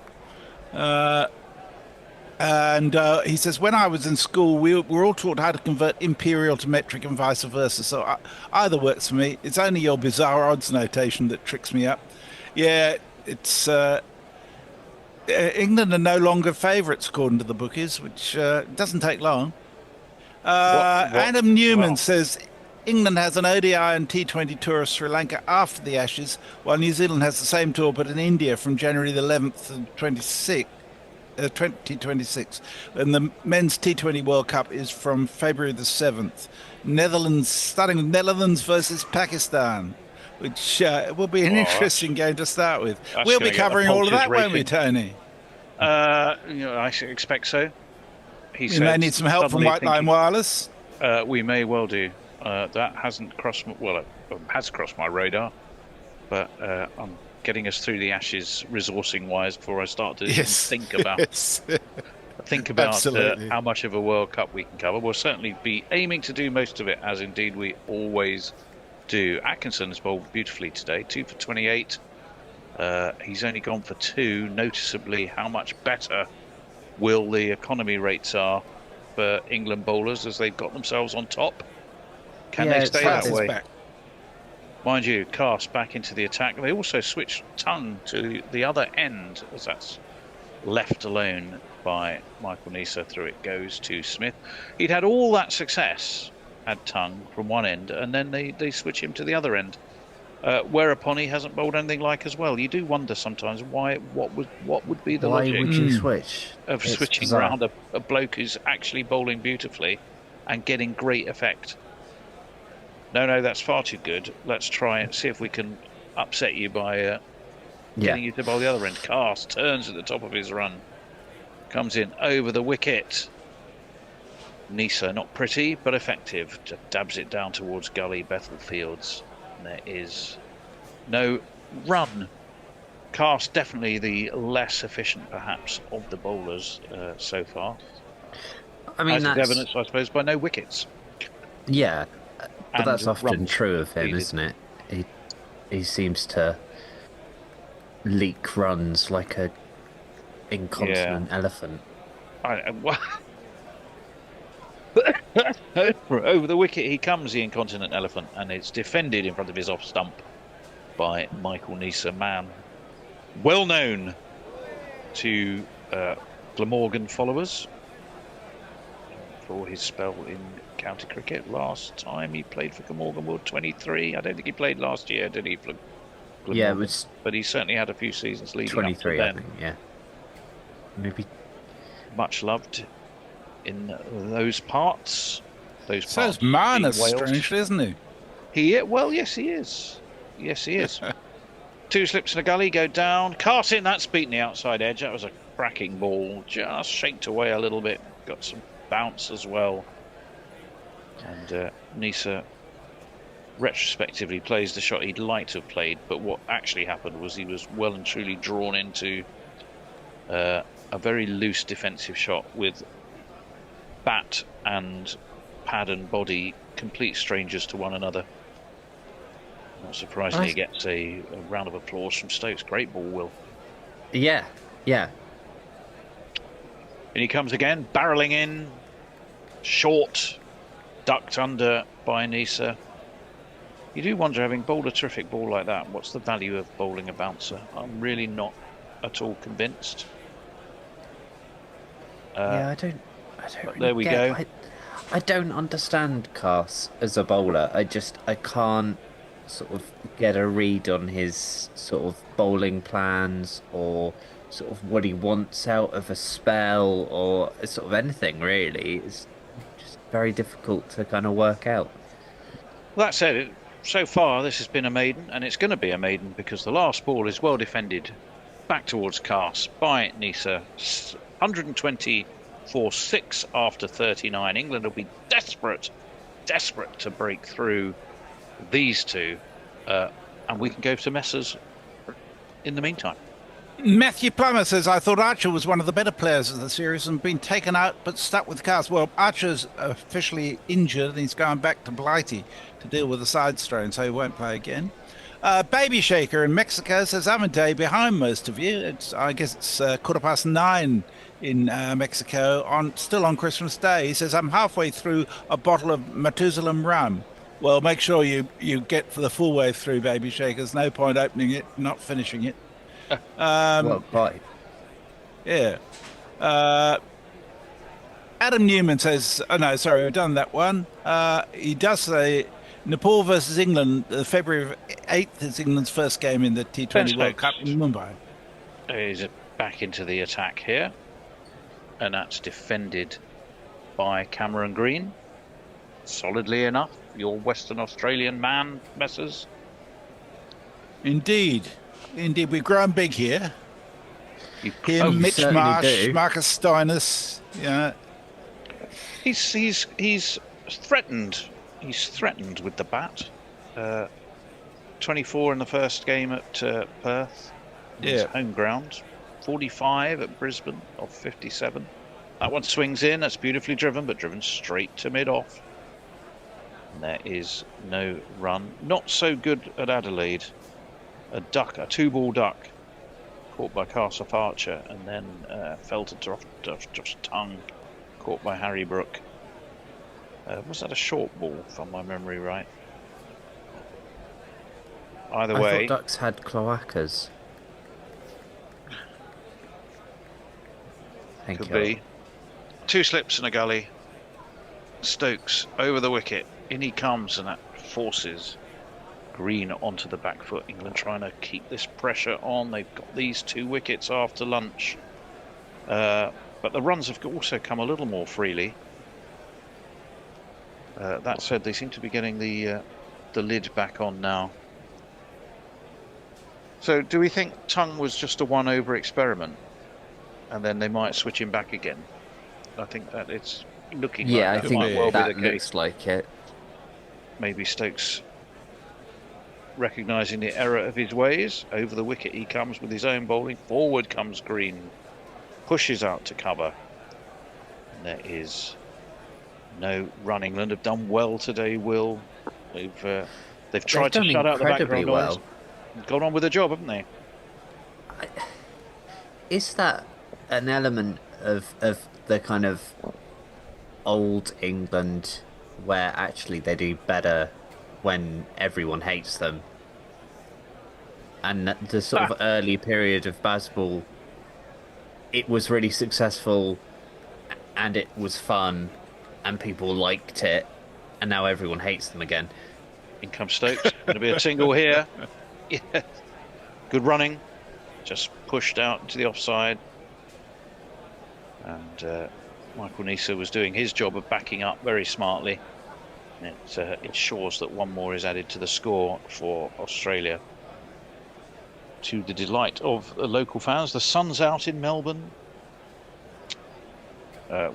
And he says, when I was in school, we were all taught how to convert imperial to metric and vice versa. So either works for me. It's only your bizarre odds notation that tricks me up. Yeah, it's England are no longer favourites, according to the bookies, which doesn't take long. Adam Newman says, England has an ODI and T20 tour of Sri Lanka after the Ashes, while New Zealand has the same tour but in India from January the 11th to 2026. And the men's T20 World Cup is from February the 7th. Starting with Netherlands versus Pakistan, which will be an interesting game to start with. We'll be covering all of that, won't we, Tony? I expect so. We may need some help from White Line Wireless. We may well do. That hasn't crossed. It has crossed my radar, but I'm getting us through the Ashes resourcing-wise before I start to think about how much of a World Cup we can cover. We'll certainly be aiming to do most of it, as indeed we always do. Atkinson's bowled beautifully today, 2 for 28. He's only gone for 2. Noticeably, how much better will the economy rates are for England bowlers as they've got themselves on top. Can they stay that way? Back. Mind you, Cast back into the attack. They also switched Tongue to the other end, as that's left alone by Michael Neser. Through it goes to Smith. He'd had all that success, had Tongue from one end, and then they switch him to the other end. Whereupon he hasn't bowled anything like as well. You do wonder sometimes what would be the logic? Why would you switch? Of switching around a bloke who's actually bowling beautifully and getting great effect. No, that's far too good. Let's try and see if we can upset you by getting you to bowl the other end. Cast turns at the top of his run. Comes in over the wicket. Neser, not pretty, but effective. Just dabs it down towards Gully Bethel Fields. And there is no run. Cast definitely the less efficient, perhaps, of the bowlers so far. I mean, that's evidence, I suppose, by no wickets. Yeah. But And that's often runs true of him, needed. isn't it? He seems to leak runs like a incontinent elephant. Over the wicket he comes, the incontinent elephant, and it's defended in front of his off stump by Michael Neser, man well known to Glamorgan followers for his spell in county cricket. Last time he played for Glamorgan World 23. I don't think he played last year, did he? For Glamorgan? Yeah, it was. But he certainly had a few seasons leading 23, up to then. I think. Yeah. Maybe. Much loved in those parts. So's Marnus, strangely, isn't he? Yes, he is. Yes, he is. 2 slips in a gully, go down. Carson, that's beaten the outside edge. That was a cracking ball. Just shaked away a little bit. Got some bounce as well. And Neser retrospectively plays the shot he'd like to have played, but what actually happened was he was well and truly drawn into a very loose defensive shot with bat and pad and body complete strangers to one another. Not surprisingly, he gets a round of applause from Stokes. Great ball, Will. Yeah. And he comes again, barreling in, short, ducked under by Neser. You do wonder, having bowled a terrific ball like that, what's the value of bowling a bouncer? I'm really not at all convinced. I don't really there we go. I don't understand Cass as a bowler. I can't sort of get a read on his sort of bowling plans or sort of what he wants out of a spell or sort of anything really. It's just very difficult to kind of work out. That said, so far this has been a maiden, and it's going to be a maiden because the last ball is well defended back towards Cast by Nisa. 120-6 after 39. England will be desperate to break through these two, and we can go to Messers in the meantime. Matthew Plummer says, I thought Archer was one of the better players of the series and been taken out but stuck with Cast. Well, Archer's officially injured and he's going back to Blighty to deal with a side strain, so he won't play again. Baby Shaker in Mexico says, I'm a day behind most of you. I guess it's 9:15 in Mexico, still on Christmas Day. He says, I'm halfway through a bottle of Matusalem rum. Well, make sure you get for the full way through, Baby Shaker. There's no point opening it, not finishing it. Well, quite. Yeah. Adam Newman says, oh no, sorry, we've done that one. He does say Nepal versus England, February 8th is England's first game in the T20 World Cup in Mumbai. He's back into the attack here, and that's defended by Cameron Green. Solidly enough, your Western Australian man, Messers. Indeed, we've grown big here. Him, Mitch Marsh, Marcus Stoinis. Yeah, he's threatened. He's threatened with the bat. 24 in the first game at Perth, his home ground. 45 at Brisbane of 57. That one swings in. That's beautifully driven, but driven straight to mid-off. And there is no run. Not so good at Adelaide. A two-ball duck, caught by Castle Archer, and then fell to Josh Tongue, caught by Harry Brook. Was that a short ball, from my memory right? Either way, I thought ducks had cloacas. Could be. Two slips and a gully. Stokes over the wicket. In he comes, and that forces Green onto the back foot. England trying to keep this pressure on. They've got these 2 wickets after lunch. But the runs have also come a little more freely. That said, they seem to be getting the lid back on now. So do we think Tongue was just a one-over experiment? And then they might switch him back again? I think that it's looking like I that think might well that be the looks case. like it. Maybe Stokes recognising the error of his ways. Over the wicket he comes with his own bowling. Forward comes Green. Pushes out to cover. And there is no run. England have done well today, Will. They've tried to shut out the background noise. Gone on with the job, haven't they? Is that an element of the kind of old England where actually they do better when everyone hates them? And the sort of early period of Bazball, it was really successful and it was fun and people liked it, and now everyone hates them again. In comes Stokes. Going to be a single here. Yeah. Good running. Just pushed out to the offside. And Michael Nisa was doing his job of backing up very smartly. It ensures that one more is added to the score for Australia, to the delight of the local fans. The sun's out in Melbourne,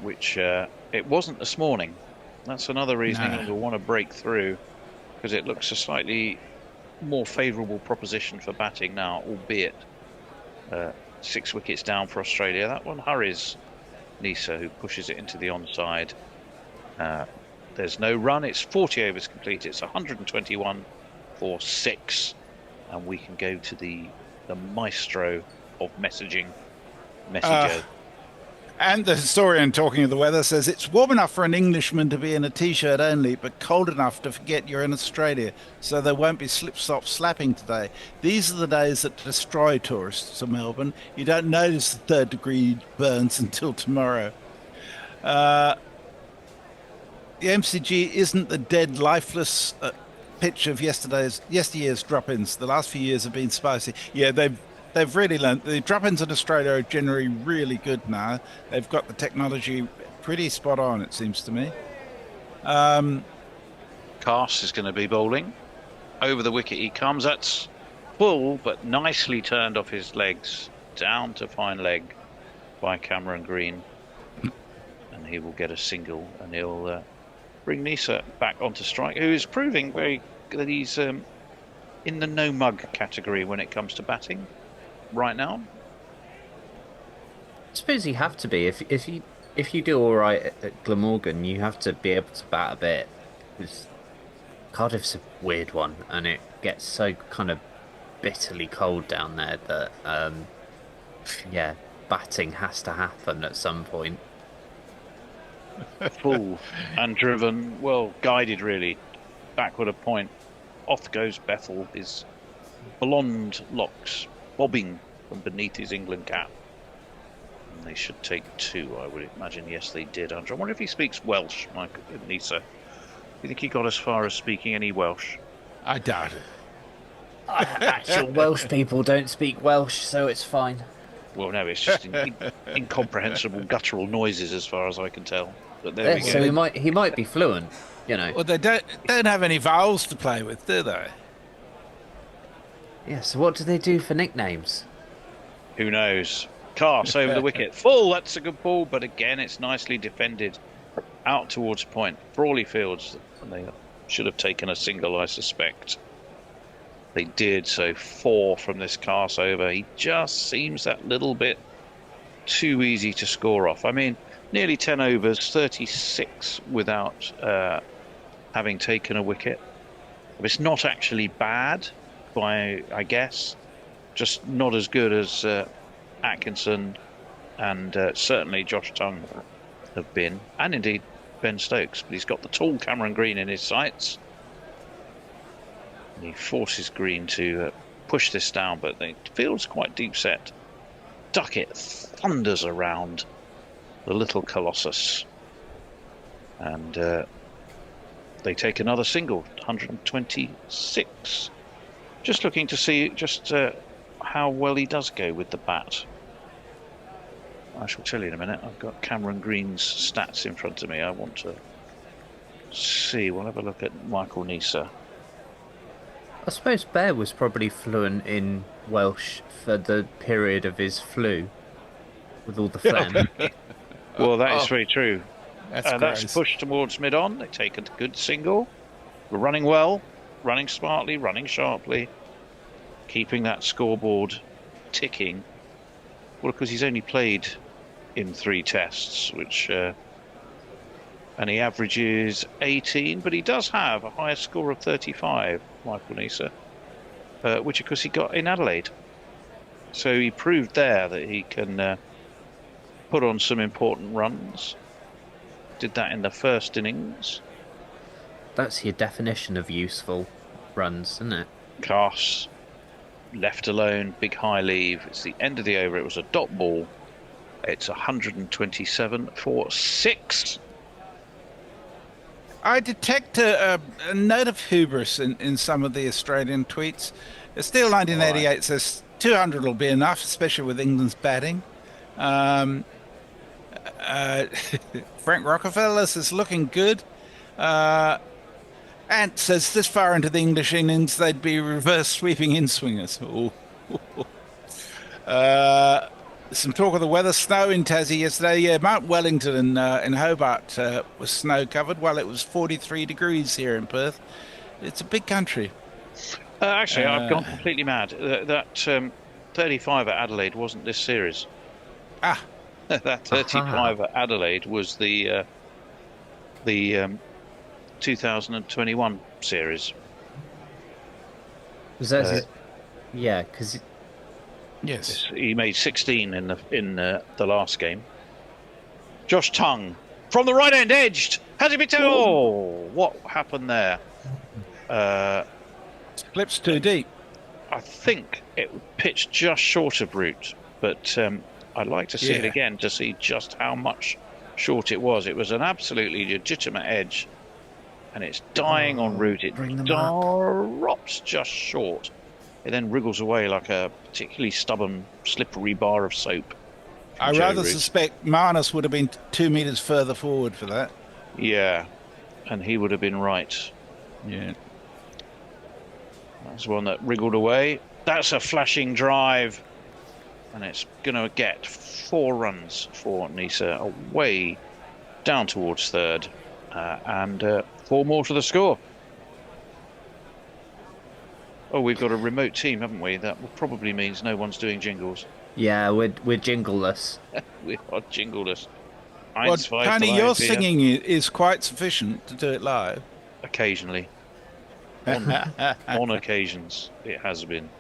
which it wasn't this morning. That's another reason England will want to break through, because it looks a slightly more favourable proposition for batting now, albeit 6 wickets down for Australia. That one hurries Nisa, who pushes it into the onside. There's no run. It's 40 overs complete. It's 121 for 6, and we can go to the maestro of messaging, Messenger. And the historian, talking of the weather, says it's warm enough for an Englishman to be in a t-shirt only, but cold enough to forget you're in Australia, so there won't be slip-slop slapping today. These are the days that destroy tourists to Melbourne. You don't notice the 3rd degree burns until tomorrow. The MCG isn't the dead, lifeless pitch of yesteryear's drop-ins. The last few years have been spicy. Yeah, they've really learned. The drop-ins in Australia are generally really good now. They've got the technology pretty spot on, it seems to me. Cast is going to be bowling. over the wicket he comes. That's full, but nicely turned off his legs. Down to fine leg by Cameron Green. And he will get a single, and he'll bring Nisa back onto strike, who is proving that he's in the no mug category when it comes to batting right now. I suppose you have to be. If you do all right at Glamorgan, you have to be able to bat a bit. Because Cardiff's a weird one, and it gets so kind of bitterly cold down there that yeah, batting has to happen at some point. Full and driven, well guided really, backward a point. Off goes Bethel, his blonde locks bobbing from beneath his England cap. And they should take 2, I would imagine. Yes, they did. Andrew, I wonder if he speaks Welsh, Mike Nisa. Do you think he got as far as speaking any Welsh? I doubt it. Actual Welsh people don't speak Welsh, so it's fine. Well, no, it's just incomprehensible guttural noises as far as I can tell. But there we go. So he might be fluent, you know. Well, they don't have any vowels to play with, do they? Yeah, so what do they do for nicknames? Who knows? Carse over the wicket. Full, that's a good ball, but again, it's nicely defended. Out towards point. Brawley Fields, and they should have taken a single, I suspect. They did, so 4 from this Carse over. He just seems that little bit too easy to score off. I mean, nearly 10 overs, 36 without having taken a wicket. It's not actually bad, I guess. Just not as good as Atkinson and certainly Josh Tongue have been, and indeed Ben Stokes. But he's got the tall Cameron Green in his sights. He forces Green to push this down, but the field's quite deep set. Duckett thunders around the little Colossus. And they take another single, 126. Just looking to see just how well he does go with the bat. I shall tell you in a minute. I've got Cameron Green's stats in front of me. I want to see. We'll have a look at Michael Nisa. I suppose Bear was probably fluent in Welsh for the period of his flu, with all the phlegm. Well, that is very true. That's pushed towards mid-on. They take a good single. We're running well, running smartly, running sharply, keeping that scoreboard ticking. Well, because he's only played in 3 tests, which and he averages 18, but he does have a higher score of 35, Michael Nisa, which of course he got in Adelaide. So he proved there that he can put on some important runs. Did that in the first innings. That's your definition of useful runs, isn't it? Carse left alone, big high leave. It's the end of the over. It was a dot ball. It's 127 for 6. I detect a note of hubris in some of the Australian tweets. Still 1988 says 200 will be enough, especially with England's batting. Frank Rockefeller says looking good. Ant says this far into the English innings they'd be reverse sweeping in-swingers. Some talk of the weather. Snow in Tassie yesterday. Yeah, Mount Wellington in Hobart was snow covered while it was 43 degrees here in Perth. It's a big country. Actually, I've gone completely mad. That 35 at Adelaide wasn't this series. That 35 at Adelaide was the 2021 series. Was that yeah, because yes, he made 16 in the last game. Josh Tongue from the right end edged. Has it been? Oh, what happened there? Clips too deep. I think it pitched just short of root, but I'd like to see it again to see just how much short it was. It was an absolutely legitimate edge, and it's dying on root. It drops just short. It then wriggles away like a particularly stubborn, slippery bar of soap. I rather suspect Marnus would have been 2 metres further forward for that. Yeah, and he would have been right. Yeah. That's one that wriggled away. That's a flashing drive. And it's going to get 4 runs for Nisa away down towards third. And 4 more to the score. Oh, we've got a remote team, haven't we? That probably means no one's doing jingles. Yeah, we're jingleless. We are jingleless. Well, Tony, your singing is quite sufficient to do it live. Occasionally. On occasions, it has been.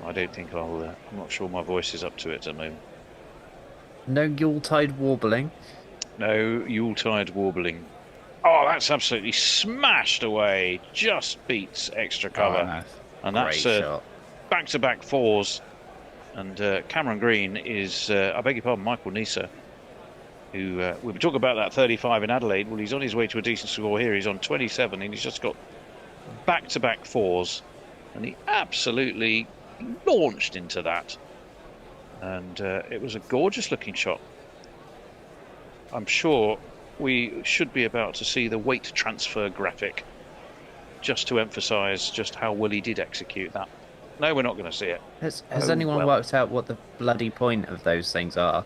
I don't think I'm not sure my voice is up to it at the moment. No Yuletide warbling? No Yuletide warbling. Oh, that's absolutely smashed away. Just beats extra cover. Oh, nice. And that's back-to-back 4s. And Cameron Green is, I beg your pardon, Michael Nisa, who we were talking about that 35 in Adelaide. Well, he's on his way to a decent score here. He's on 27, and he's just got back-to-back 4s. And he absolutely launched into that. And it was a gorgeous-looking shot. I'm sure we should be about to see the weight transfer graphic just to emphasise just how well he did execute that. No, we're not going to see it. Has anyone worked out what the bloody point of those things are?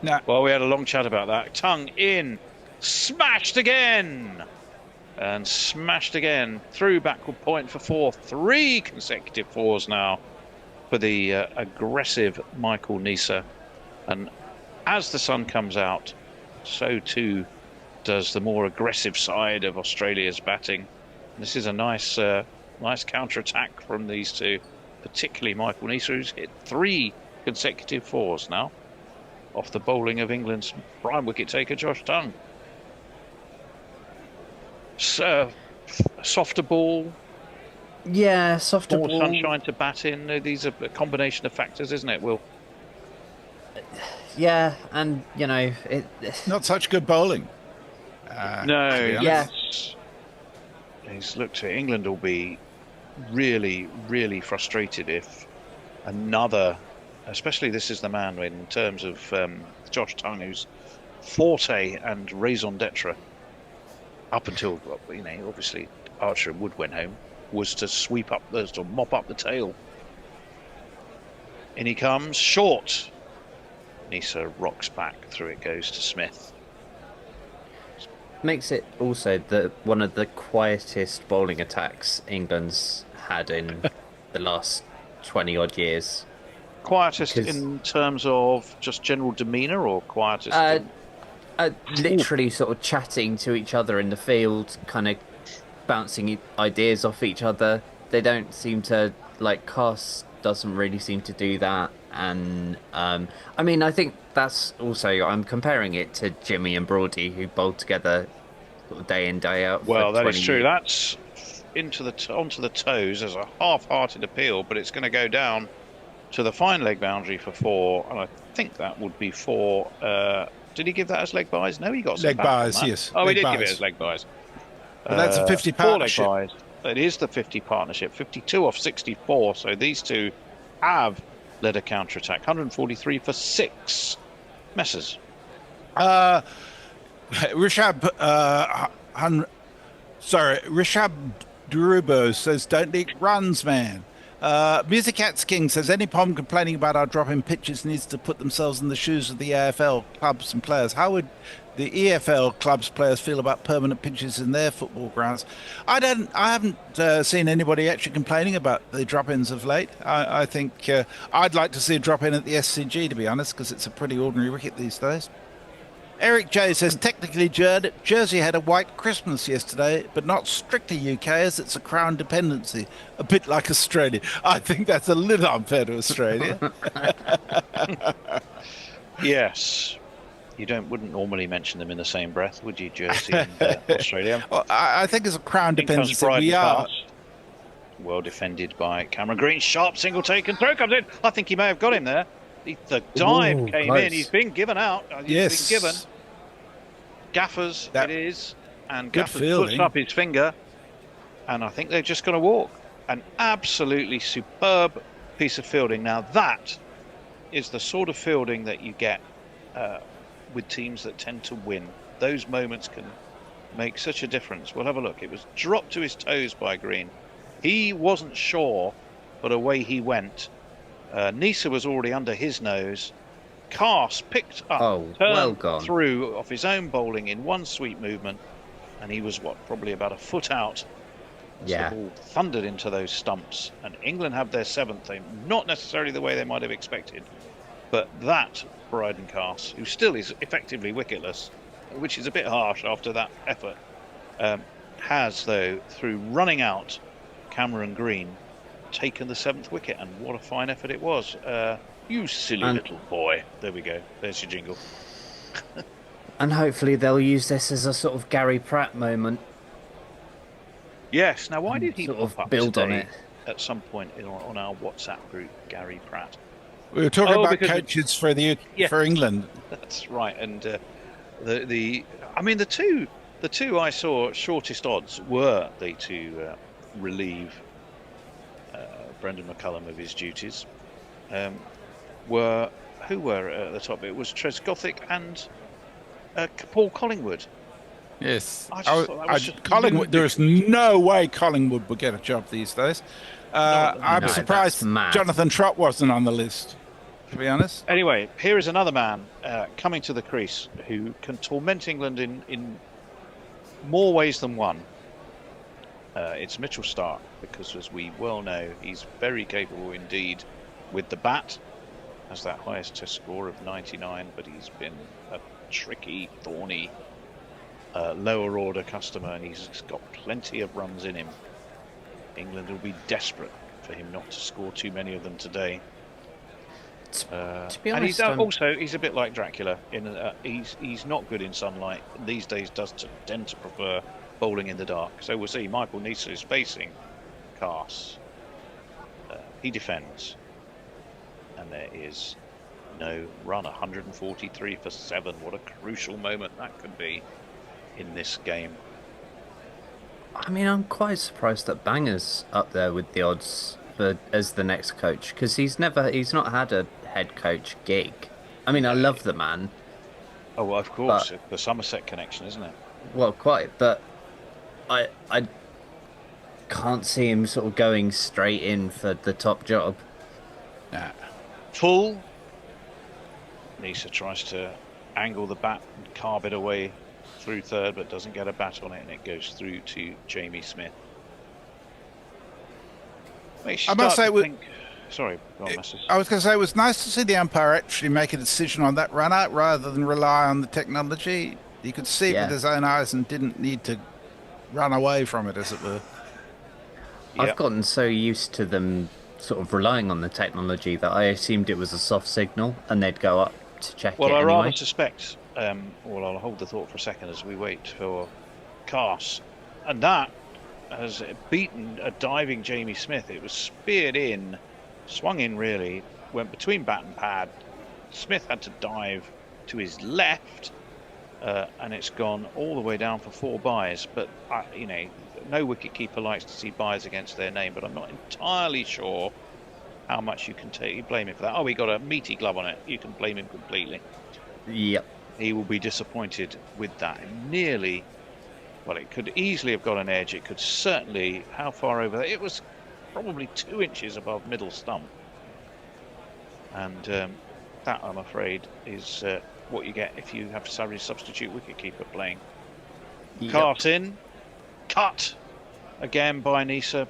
No. Well, we had a long chat about that. Tongue in, smashed again, and smashed again. Through backward point for 4. 3 consecutive 4s now for the aggressive Michael Nisa. And as the sun comes out, so too does the more aggressive side of Australia's batting. This is a nice counter-attack from these two, particularly Michael Nisa, who's hit 3 consecutive 4s now off the bowling of England's prime wicket taker Josh Tongue. So, softer ball. Yeah, softer more ball. Sunshine to bat in. These are a combination of factors, isn't it, Will? Yeah, and you know, not such good bowling. No, yeah. He's looked at England will be really, really frustrated if another, especially this is the man in terms of Josh Tongue, who's forte and raison d'etre up until, you know, obviously Archer and Wood went home, was to sweep up to mop up the tail. In he comes, short. Nisa rocks back, through it goes to Smith. Makes it also one of the quietest bowling attacks England's had in the last 20 odd years. Quietest in terms of just general demeanour, or quietest? Literally sort of chatting to each other in the field, kind of bouncing ideas off each other. They don't seem to, like, Cass doesn't really seem to do that. And I mean, I think that's also, I'm comparing it to Jimmy and Brody, who bowled together sort of day in, day out. Well, for that is true. years. That's onto the toes as a half-hearted appeal, but it's going to go down to the fine leg boundary for 4, and I think that would be 4. Did he give that as leg byes? No, he got some leg byes. Yes. Oh, leg he did byes. give it as leg byes. But that's a 50 partnership. 4 leg byes. It is the 50 partnership. 52 off 64. So these two have led a counter attack. 143 for 6. Messers. Rishabh Durubo says, "Don't leak runs, man." Music Cats King says, "Any problem complaining about our drop in pitches needs to put themselves in the shoes of the AFL clubs and players. How would the EFL clubs players feel about permanent pitches in their football grounds?" I haven't seen anybody actually complaining about the drop-ins of late. I think I'd like to see a drop-in at the SCG, to be honest, because it's a pretty ordinary wicket these days. Eric J says, "Technically, Jersey had a white Christmas yesterday, but not strictly UK, as it's a crown dependency, a bit like Australia." I think that's a little unfair to Australia. Yes. You wouldn't normally mention them in the same breath, would you, Jersey and Australia? Well, I think it's a crown dependency. We are. Well defended by Cameron Green. Sharp single taken. Throw comes in. I think he may have got him there. The dive came close. in. He's been given out. Yes. He's been given. Gaffers it is. And Good Gaffers fielding. puts up his finger. And I think they're just going to walk. An absolutely superb piece of fielding. Now that is the sort of fielding that you get with teams that tend to win. Those moments can make such a difference. We'll have a look. It was dropped to his toes by Green. He wasn't sure, but away he went. Nisa was already under his nose. Cars picked up, turned through off his own bowling in one sweep movement, and he was probably about a foot out. Yeah. The ball thundered into those stumps, and England have their 7th. Not necessarily the way they might have expected, but that Bryden Cars, who still is effectively wicketless, which is a bit harsh after that effort, has, though, through running out Cameron Green, taken the 7th wicket, and what a fine effort it was. You silly little boy. There we go. There's your jingle. And hopefully they'll use this as a sort of Gary Pratt moment. Yes. Now, why did he sort pop of up build on today it at some point on our WhatsApp group, Gary Pratt? We were talking about coaches for England. That's right. And the two I saw shortest odds were to relieve Brendan McCullum of his duties. Were at the top? It was Tresgothic and Paul Collingwood. Yes, Collingwood. There's no way Collingwood would get a job these days. I'm surprised Jonathan Trott wasn't on the list, to be honest. Anyway, here is another man coming to the crease who can torment England in more ways than one. It's Mitchell Starc, because as we well know, he's very capable indeed with the bat. Has that highest test score of 99, but he's been a tricky, thorny, lower order customer, and he's got plenty of runs in him. England will be desperate for him not to score too many of them today. To be honest, and he's a bit like Dracula. He's not good in sunlight. These days does tend to prefer bowling in the dark. So we'll see. Michael Nisa is facing Cars. He defends. And there is no run. 143 for 7. What a crucial moment that could be in this game. I mean, I'm quite surprised that Banger's up there with the odds as the next coach, because he's not had a head coach gig. I mean, I love the man. Oh, well, of course, the Somerset connection, isn't it? Well, quite, but I can't see him sort of going straight in for the top job. Nah. Full. Nisa tries to angle the bat and carve it away through third, but doesn't get a bat on it, and it goes through to Jamie Smith. I must say, sorry, go on, Masters. I was going to say it was nice to see the umpire actually make a decision on that run out rather than rely on the technology. He could see it with his own eyes and didn't need to run away from it, as it were. I've gotten so used to them sort of relying on the technology that I assumed it was a soft signal and they'd go up to check it anyway. Well, I rather suspect, I'll hold the thought for a second as we wait for Cars. And that has beaten a diving Jamie Smith. It was speared in, swung in really, went between bat and pad. Smith had to dive to his left, and it's gone all the way down for 4 byes. But, no wicketkeeper likes to see byes against their name, but I'm not entirely sure how much you can blame him for that. Oh, he got a meaty glove on it. You can blame him completely. Yep. He will be disappointed with that. Nearly, well, it could easily have got an edge. It could certainly, how far over there? It was probably 2 inches above middle stump. And that, I'm afraid, is what you get if you have Surrey's substitute wicketkeeper playing. Yep. Cart in, cut again by Nisa,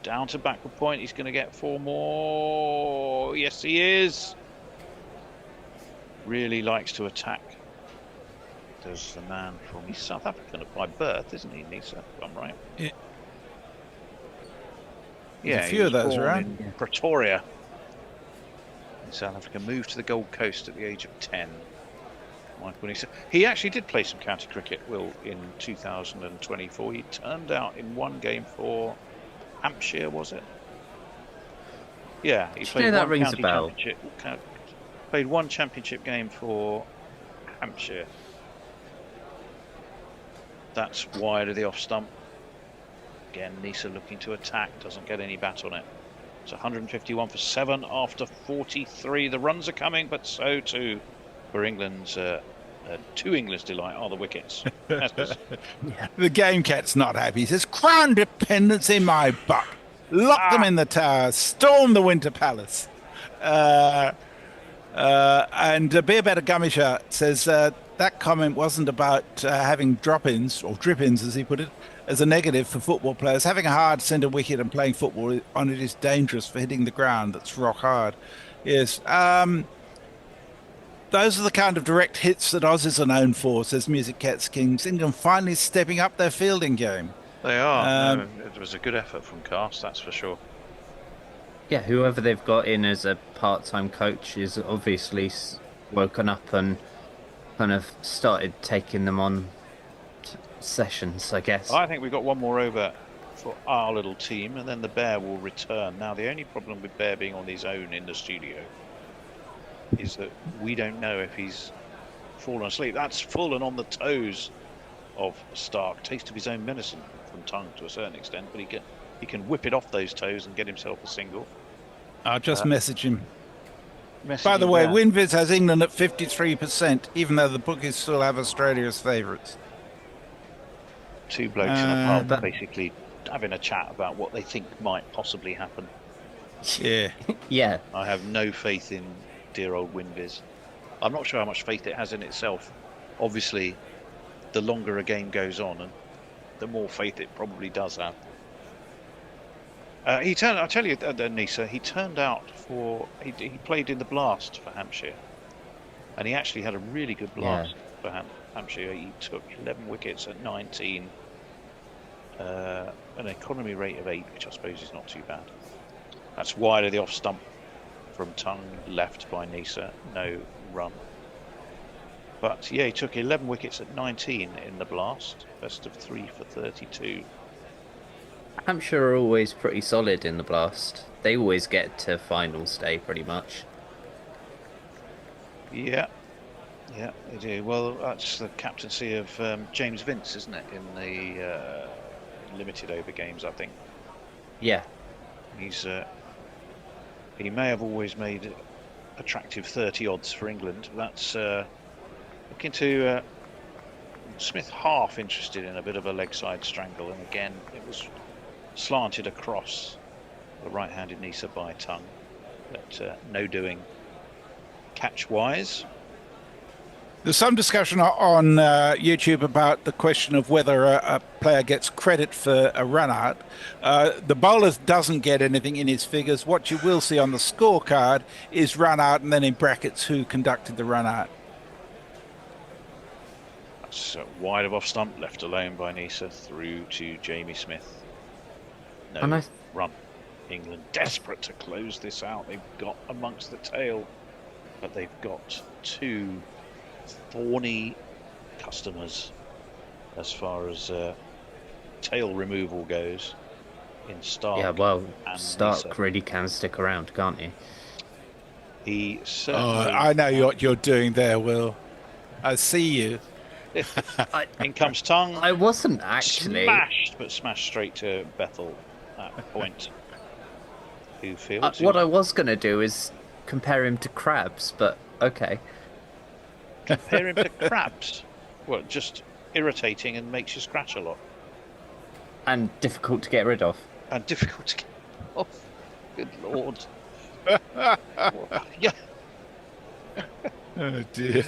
down to backward point. He's going to get 4 more. Yes, he is. Really likes to attack. Does the man from, he's South African by birth, isn't he, Nisa? If I'm right. Yeah. Yeah, a few of those born around. in Pretoria, in South Africa. Moved to the Gold Coast at the age of 10. Michael Nisa. He actually did play some county cricket, Will, in 2024. He turned out in one game for Hampshire, was it? Yeah, he played that one rings a bell. Played one championship game for Hampshire. That's wide of the off stump. Again, Nisa looking to attack, doesn't get any bat on it. It's 151 for 7 after 43. The runs are coming, but so too for England's, to England's delight, are the wickets. The game cat's not happy. He says, "Crown dependence in my butt." Lock them in the tower. Storm the Winter Palace. And Beer Better Gummisher says that comment wasn't about having drop-ins, or drip-ins as he put it, as a negative for football players. Having a hard centre wicket and playing football on it is dangerous for hitting the ground. That's rock hard. Yes. Those are the kind of direct hits that Aussies are known for, says Music Cats Kings. England finally stepping up their fielding game. They are. No, it was a good effort from Cast, that's for sure. Yeah, whoever they've got in as a part-time coach is obviously woken up and kind of started taking them on sessions, I guess. I think we've got one more over for our little team, and then the Bear will return. Now, the only problem with Bear being on his own in the studio is that we don't know if he's fallen asleep. That's fallen on the toes of Stark. Taste of his own medicine from Tongue to a certain extent, but he can whip it off those toes and get himself a single. I'll just message him. By the way, WinViz has England at 53%, even though the bookies still have Australia as favourites. Two blokes in a pub basically having a chat about what they think might possibly happen. Yeah. Yeah. I have no faith in dear old WinViz. I'm not sure how much faith it has in itself. Obviously, the longer a game goes on, and the more faith it probably does have. I'll tell you, Nisa, he turned out he played in the Blast for Hampshire, and he actually had a really good Blast for Hampshire. He took 11 wickets at 19, an economy rate of 8, which I suppose is not too bad. That's wide of the off stump from Tongue, left by Nisa, no run. But yeah, he took 11 wickets at 19 in the Blast, best of 3 for 32. Hampshire are always pretty solid in the Blast. They always get to finals day pretty much. Yeah, they do. Well, that's the captaincy of James Vince, isn't it, in the limited over games, I think. Yeah. He may have always made attractive 30 odds for England. That's looking to Smith half interested in a bit of a leg side strangle, and again it was slanted across the right-handed Nisa by Tongue, but no doing catch wise. There's some discussion on YouTube about the question of whether a player gets credit for a run out. The bowler doesn't get anything in his figures. What you will see on the scorecard is run out, and then in brackets who conducted the run out. That's wide of off stump, left alone by Nisa, through to Jamie Smith. No run. England desperate to close this out. They've got amongst the tail, but they've got two thorny customers as far as tail removal goes in Stark. Yeah, well, and Stark Nisa. really can stick around, can't he? He certainly. I know what you're doing there, Will. I see you. In comes Tongue. I wasn't actually. Smashed straight to Bethel at point. Who feels? What I was going to do is compare him to Crabs, but okay. Compare him to Crabs? What, just irritating and makes you scratch a lot? And difficult to get rid of. And difficult to get off. Good lord. Yeah. Oh dear.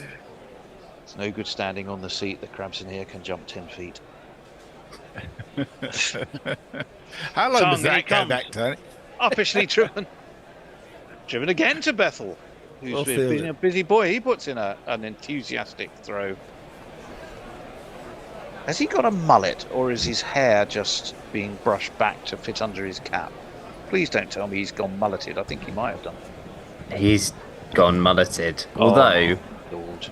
It's no good standing on the seat. The crabs in here can jump 10 feet. How long Tongue, does that go comes. back, Tony? Officially driven. Driven again to Bethel, who's been a busy boy. He puts in an enthusiastic throw. Has he got a mullet, or is his hair just being brushed back to fit under his cap? Please don't tell me he's gone mulleted. I think he might have done. He's gone mulleted. Although, Lord.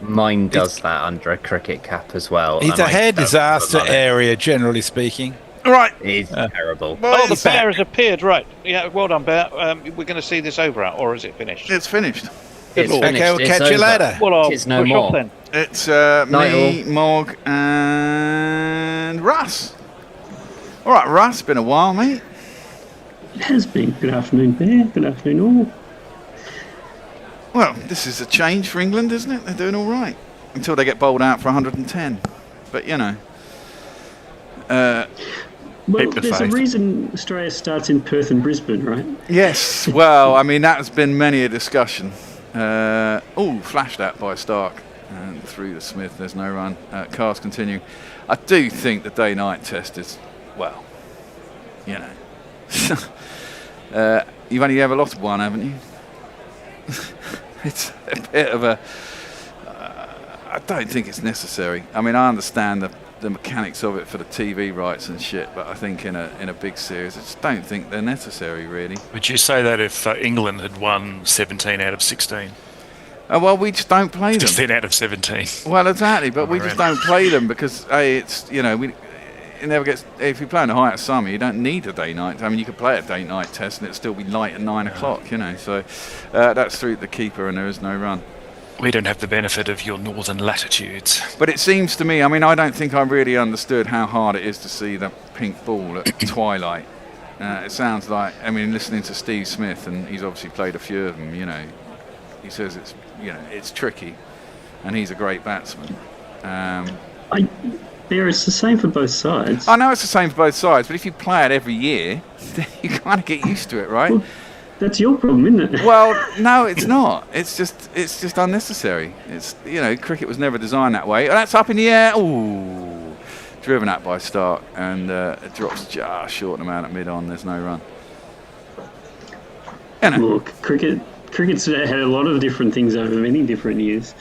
mine does that under a cricket cap as well. He's and a I hair don't disaster have a mullet. area, generally speaking. Right. He's terrible. Oh, the bear has appeared. Right. Yeah, well done, Bear. We're going to see this over out, or is it finished? It's finished. It's Okay, finished. we'll It's catch you over. later. Well, I'll It's no push more. off then. It's Night me, all. Mog, and Russ. All right, Russ. Been a while, mate. It has been. Good afternoon, Bear. Good afternoon, all. Well, this is a change for England, isn't it? They're doing all right until they get bowled out for 110. But you know, Well, Keep the there's a faith. reason Australia starts in Perth and Brisbane, right? Yes, well, I mean, that has been many a discussion. Flashed at by Stark. And through the Smith, there's no run. Cars continue. I do think the day-night test is, well, you know. You've only ever lost one, haven't you? It's a bit of a... I don't think it's necessary. I mean, I understand the mechanics of it for the TV rights and shit, but I think in a big series, I just don't think they're necessary, really. Would you say that if England had won 17 out of 16? Well, we just don't play them. 16 out of 17. Well, exactly, but we just don't play them because it's it never gets. If you play in the height of summer, you don't need a day-night. I mean, you could play a day-night test and it'd still be light at 9 o'clock. So that's through the keeper and there is no run. We don't have the benefit of your northern latitudes. But it seems to me, I mean, I don't think I really understood how hard it is to see the pink ball at twilight. It sounds like, I mean, listening to Steve Smith, and he's obviously played a few of them. He says it's tricky, and he's a great batsman. It's the same for both sides. I know it's the same for both sides, but if you play it every year, you kind of get used to it, right? Well, that's your problem, isn't it? Well, no, it's not. It's just unnecessary. It's cricket was never designed that way. That's up in the air. Ooh, driven at by Stark, and it drops just short amount at mid-on. There's no run. Look, cricket's had a lot of different things over many different years.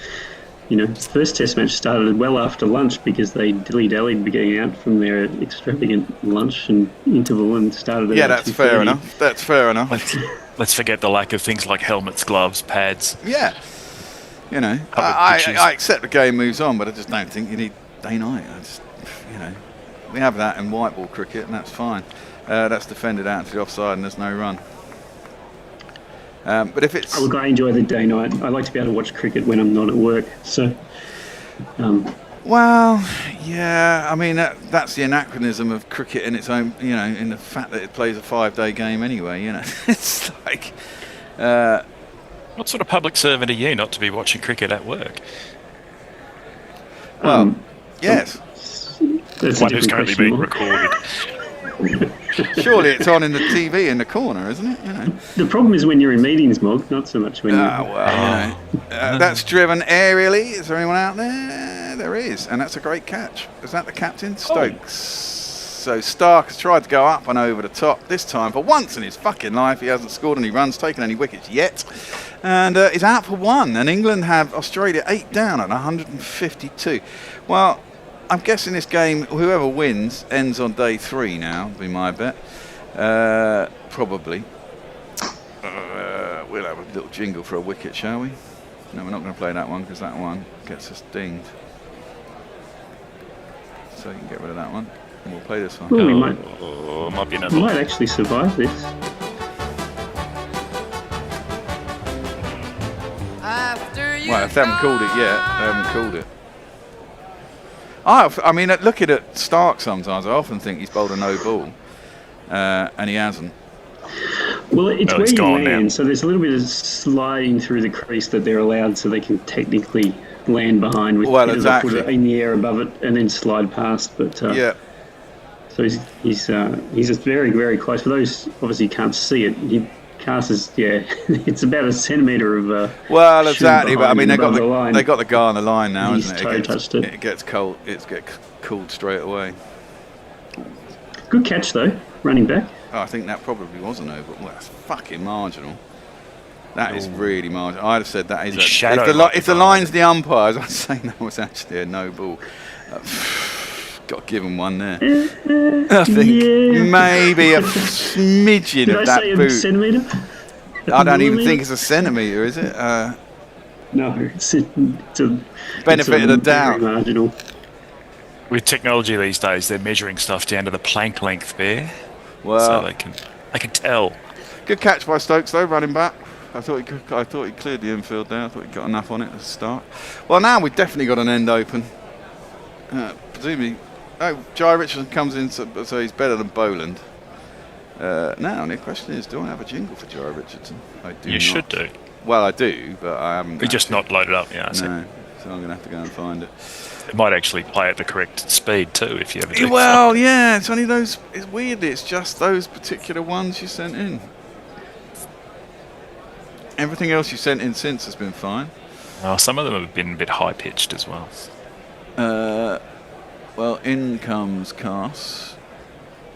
The first Test match started well after lunch because they dilly-dallied getting out from their extravagant lunch and interval and started. Yeah, that's fair enough. That's fair enough. Let's forget the lack of things like helmets, gloves, pads. Yeah, I accept the game moves on, but I just don't think you need day-night. We have that in white ball cricket, and that's fine. That's defended out to the offside, and there's no run. But if it's... Look, I enjoy the day-night. I like to be able to watch cricket when I'm not at work. So, Well, yeah, I mean, that's the anachronism of cricket in its own, in the fact that it plays a 5-day game anyway, It's like... what sort of public servant are you not to be watching cricket at work? Well, yes. One who's currently being recorded. Surely it's on in the TV in the corner, isn't it? The problem is when you're in meetings, Mog, not so much when you're... That's driven aerially. Is there anyone out there? There is, and that's a great catch. Is that the captain? Stokes. So Stark has tried to go up and over the top. This time, for once in his fucking life, he hasn't scored any runs, taken any wickets yet. And he's out for one. And England have Australia 8 down at 152. Well, I'm guessing this game, whoever wins, ends on day 3 now, would be my bet. Probably. We'll have a little jingle for a wicket, shall we? No, we're not going to play that one because that one gets us dinged. So you can get rid of that one. And we'll play this one. Well, we might be another. We might actually survive this. Well, if they haven't called it yet, they haven't called it. I mean, looking at Stark sometimes, I often think he's bowled a no ball, and he hasn't. Well, it's where you land, so there's a little bit of sliding through the crease that they're allowed, so they can technically land behind with put it in the air above it and then slide past. But yeah. So he's just very, very close. For those obviously can't see it, he casts it's about a centimetre of. Well, exactly, but I mean they got the guy on the line now, His isn't it? It gets cold. It gets cooled straight away. Good catch though, running back. Oh, I think that probably was a no, but that's fucking marginal. That is really marginal. I'd have said that is. If the line's the umpires, I'd say that was actually a no ball. Got to give him one there. I think maybe a smidgen Did of I that say boot. A centimetre? I don't even think it's a centimetre, is it? No, it's a benefit of the doubt. Marginal. With technology these days, they're measuring stuff down to the plank length there. Well, so they can tell. Good catch by Stokes though, running back. I thought he cleared the infield there. I thought he got enough on it to start. Well, now we've definitely got an end open. Presumably, Jai Richardson comes in, so he's better than Boland. Now the question is, do I have a jingle for Jai Richardson? I do. You should do. Well, I do, but I haven't. We're just not loaded up, yeah. No, so I'm going to have to go and find it. It might actually play at the correct speed too if you ever do. Well, yeah, it's only those. It's weird. It's just those particular ones you sent in. Everything else you sent in since has been fine. Oh, some of them have been a bit high pitched as well. Well, in comes Cass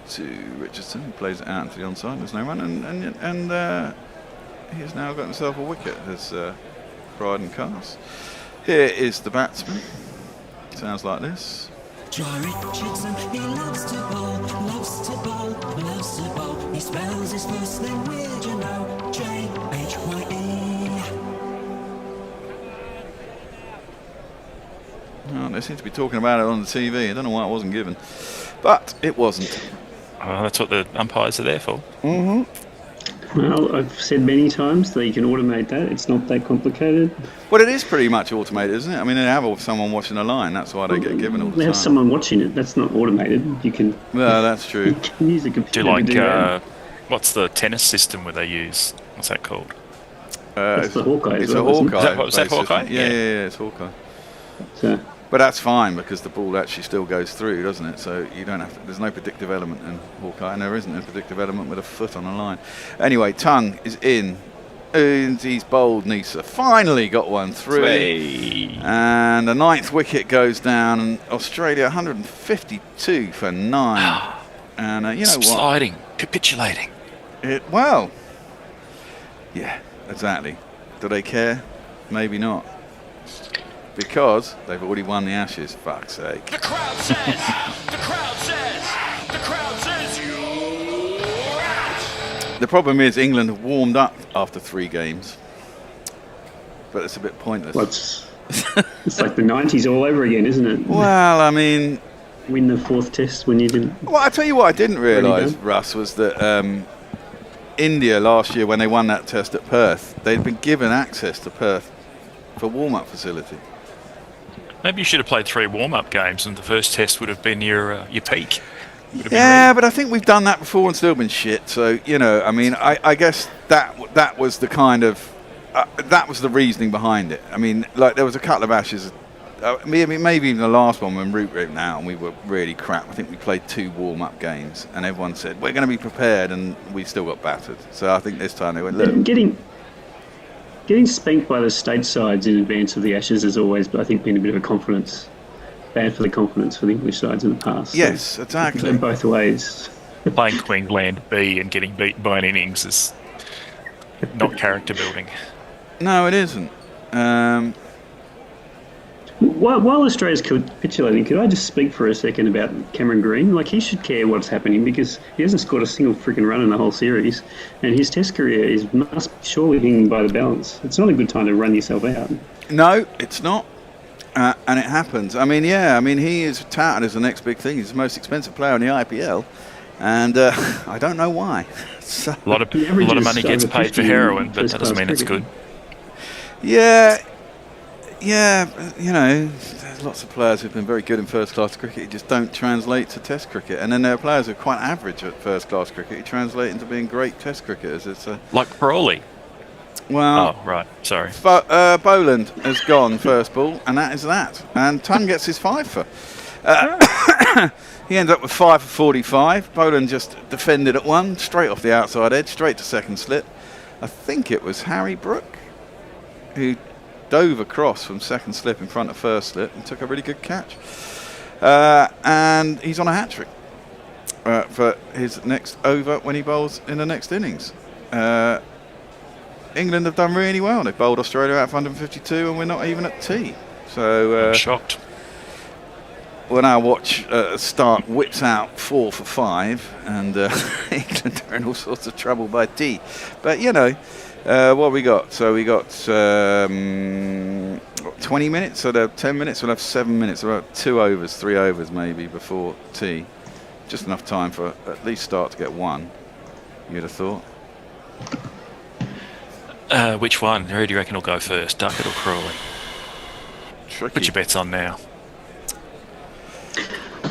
to Richardson, who plays it out into the onside. There's no run, and he has now got himself a wicket. There's Pride and Cass. Here is the batsman. Sounds like this. Joy Richardson, he loves to bowl, loves to bowl, loves to bowl. He spells his first name weird, you know, J-H-Y-E. Oh, they seem to be talking about it on the TV. I don't know why it wasn't given, but it wasn't. Oh, that's what the umpires are there for. Mm-hmm. Well, I've said many times that you can automate that. It's not that complicated. Well, it is pretty much automated, isn't it? I mean, they have someone watching a line. That's why they get given all the They time. have someone watching it. That's not automated. You can. Well, that's true. You can use a computer Do like to do that. what's the tennis system where they use? What's that called? That's the Hawkeye. It's as a well, isn't it? Hawkeye. Is that Hawkeye? Yeah, it's Hawkeye. So, But that's fine because the ball actually still goes through, doesn't it? So you don't have to, there's no predictive element in Hawkeye, and there isn't a predictive element with a foot on a line. Anyway, Tongue is in. And he's bowled Nisa. Finally got one through. Hey. And the 9th wicket goes down, and Australia 152 for 9. And you know what? Sliding, capitulating. Well, yeah, exactly. Do they care? Maybe not. Because they've already won the Ashes, fuck's sake. The crowd says, the crowd says, the crowd says you're out. The problem is England have warmed up after 3 games. But it's a bit pointless. well, it's like the 90s all over again, isn't it? Well, I mean... Win the 4th test when you didn't... Well, I tell you what I didn't realise, done? Russ, was that India last year, when they won that test at Perth, they'd been given access to Perth for warm-up facility. Maybe you should have played 3 warm-up games, and the first test would have been your peak. Yeah, but I think we've done that before and still been shit. So you know, I mean, I guess that was the kind of that was the reasoning behind it. I mean, like there was a couple of Ashes. Maybe even the last one when Root ripped out and we were really crap. I think we played 2 warm-up games and everyone said we're going to be prepared, and we still got battered. So I think this time they went, look. Getting spanked by the state sides in advance of the Ashes has always, I think, been a bit of a confidence, bad for the confidence for the English sides in the past. Yes, so exactly. In both ways. Playing Queensland B and getting beaten by an innings is not character building. No, it isn't. While Australia's capitulating, could I just speak for a second about Cameron Green? Like, he should care what's happening because he hasn't scored a single freaking run in the whole series, and his Test career must surely hang by the balance. It's not a good time to run yourself out. No, it's not. And it happens. I mean, yeah, he is touted as the next big thing. He's the most expensive player in the IPL, and I don't know why. So, A lot of money gets paid for heroin, but that doesn't mean it's good. Yeah, you know, there's lots of players who've been very good in first-class cricket who just don't translate to Test cricket, and then there are players who are quite average at first-class cricket who translate into being great Test cricketers. It's like Crawley. Well, oh right, sorry. Boland has gone first ball, and that is that. And Tongue gets his 5 for. He ends up with 5 for 45. Boland just defended at 1, straight off the outside edge, straight to second slip. I think it was Harry Brook who dove across from second slip in front of first slip and took a really good catch. And he's on a hat-trick for his next over when he bowls in the next innings. England have done really well. They've bowled Australia out for 152 and we're not even at tea. So I'm shocked. We'll now watch Stark whips out 4 for 5 and England are in all sorts of trouble by tea. But you know, what have we got? So we got 20 minutes, so they're 10 minutes, we'll have 7 minutes, about 2 overs, 3 overs maybe before tea. Just enough time for at least Stark to get 1, you'd have thought. Which one? Who do you reckon will go first, Duckett or Crawley? Tricky. Put your bets on now.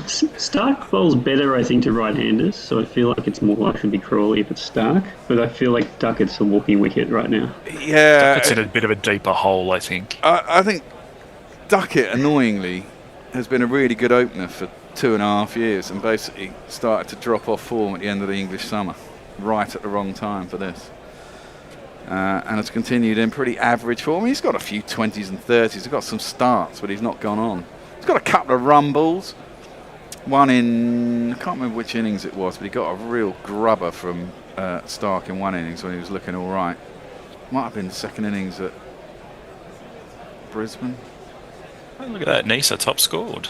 Stark bowls better, I think, to right-handers, so I feel like it's more likely to be Crawley if it's Stark, but I feel like Duckett's a walking wicket right now. Yeah. Duckett's in a bit of a deeper hole, I think. I think Duckett, annoyingly, has been a really good opener for 2.5 years and basically started to drop off form at the end of the English summer, right at the wrong time for this. And has continued in pretty average form. He's got a few 20s and 30s. He's got some starts, but he's not gone on. He's got a couple of rumbles. One in, I can't remember which innings it was, but he got a real grubber from Stark in one innings when he was looking all right. Might have been the second innings at Brisbane. Oh, look at that, Nisa top scored.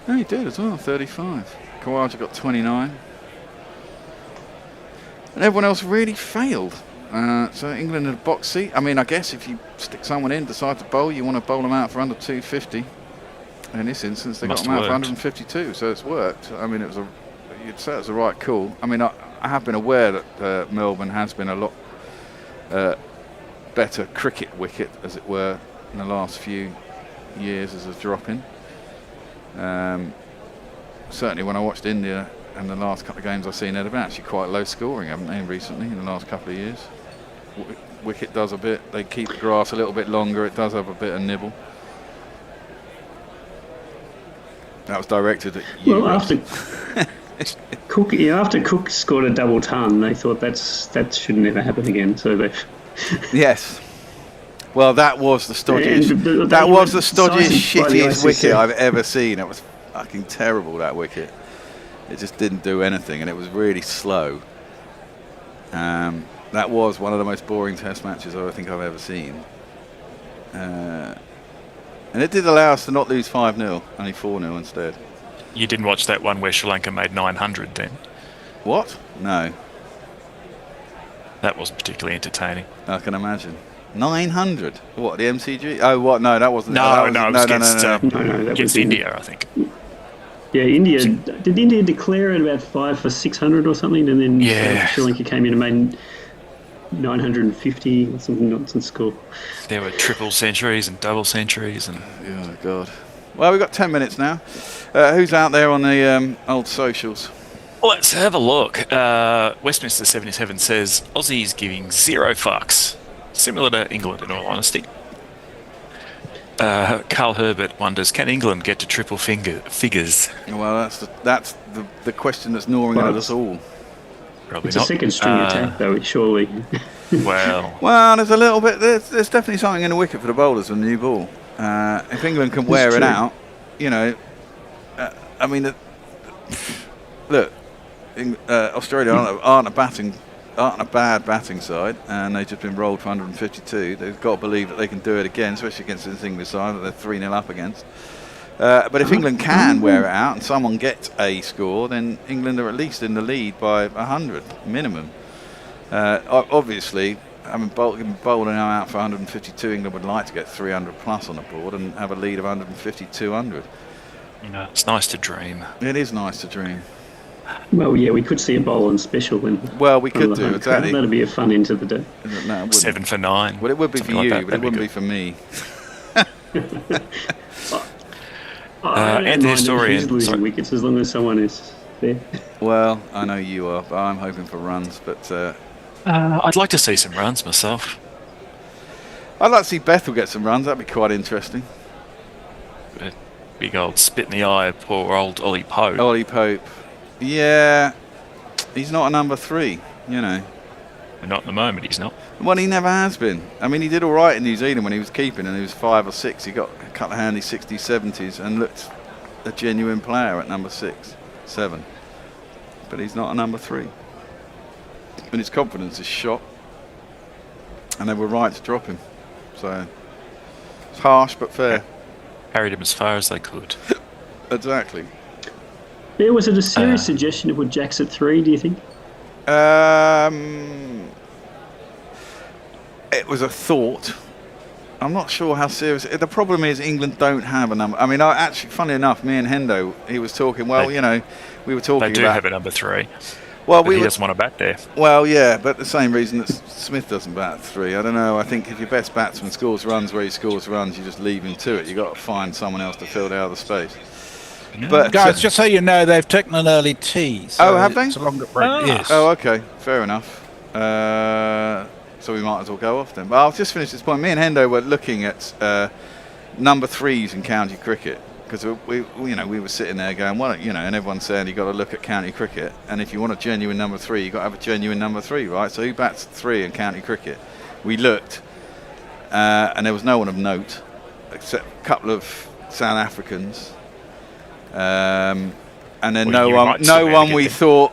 No, he did as well, 35. Kawaja got 29. And everyone else really failed. So England in a box seat. I mean, I guess if you stick someone in, decide to bowl, you want to bowl them out for under 250. In this instance, they got them out for 152, so it's worked. I mean, you'd say it was the right call. I mean, I have been aware that Melbourne has been a lot better cricket wicket, as it were, in the last few years as a drop-in. Certainly when I watched India and the last couple of games I've seen, they've been actually quite low scoring, haven't they, recently, in the last couple of years. Wicket does a bit, they keep the grass a little bit longer, it does have a bit of nibble. That was directed at you. Well, after Cook scored a double ton, they thought that should never happen again. So they. Yes. Well, that was the stodgiest. That was the stodgiest, shittiest wicket I've ever seen. It was fucking terrible, that wicket. It just didn't do anything, and it was really slow. That was one of the most boring Test matches I think I've ever seen. And it did allow us to not lose 5-0, only 4-0 instead. You didn't watch that one where Sri Lanka made 900 then? What? No. That wasn't particularly entertaining. I can imagine. 900? What, the MCG? Oh, what? No, that wasn't... No, it was against India, I think. Yeah, India. Did India declare it about 5 for 600 or something? And then Sri Lanka came in and made 950 or some nonsense score. There were triple centuries and double centuries. And oh, God. Well, we've got 10 minutes now. Who's out there on the old socials? Let's have a look. Westminster 77 says Aussies giving 0 fucks. Similar to England, in all honesty. Carl Herbert wonders, can England get to triple figures? Well, that's the question that's gnawing at us all. Probably it's not. A second string attack, though, surely. Well, there's a little bit. There's definitely something in the wicket for the bowlers with the new ball. If England can wear it out, you know, I mean, look, Australia aren't a bad batting side, and they've just been rolled for 152. They've got to believe that they can do it again, especially against this English side that they're 3-0 up against. But if England can wear it out and someone gets a score, then England are at least in the lead by 100 minimum. Obviously, bowling them out for 152, England would like to get 300 plus on the board and have a lead of 150, 200. It's nice to dream. It is nice to dream. Well, yeah, we could see a bowling special then. Well, we could do, exactly. That'd be a fun end to the day. No, 7 for 9. Well, it would be for you, but it wouldn't be for me. And the historian losing wickets as long as someone is there. Well, I know you are, but I'm hoping for runs. But I'd like to see some runs myself. I'd like to see Bethel get some runs. That'd be quite interesting. Big old spit in the eye of poor old Ollie Pope. Ollie Pope, yeah, he's not a number 3, you know. Not at the moment, he's not. Well, he never has been. I mean, he did all right in New Zealand when he was keeping, and he was 5 or 6. He got a couple of handy 60s, 70s, and looked a genuine player at number 6, 7. But he's not a number 3. And his confidence is shot. And they were right to drop him. So, it's harsh but fair. Carried him as far as they could. Exactly. Yeah, was it a serious suggestion to put Jacks at 3, do you think? It was a thought. I'm not sure how serious. The problem is England don't have a number. I mean, actually, funny enough, me and Hendo, he was talking. Well, you know, we were talking. They do have a number 3. Well, he doesn't want to bat there. Well, yeah, but the same reason that Smith doesn't bat at 3. I don't know. I think if your best batsman scores runs where he scores runs, you just leave him to it. You got to find someone else to fill the other space. No. But guys, just so you know, they've taken an early tee. So have they? It's a longer break. Yes. Oh, okay, fair enough. So we might as well go off then. But I'll just finish this point. Me and Hendo were looking at number 3s in county cricket, because we were sitting there going, well, and everyone's saying you've got to look at county cricket, and if you want a genuine number 3, you've got to have a genuine number 3, right? So who bats 3 in county cricket? We looked, and there was no one of note, except a couple of South Africans, and then no one we thought,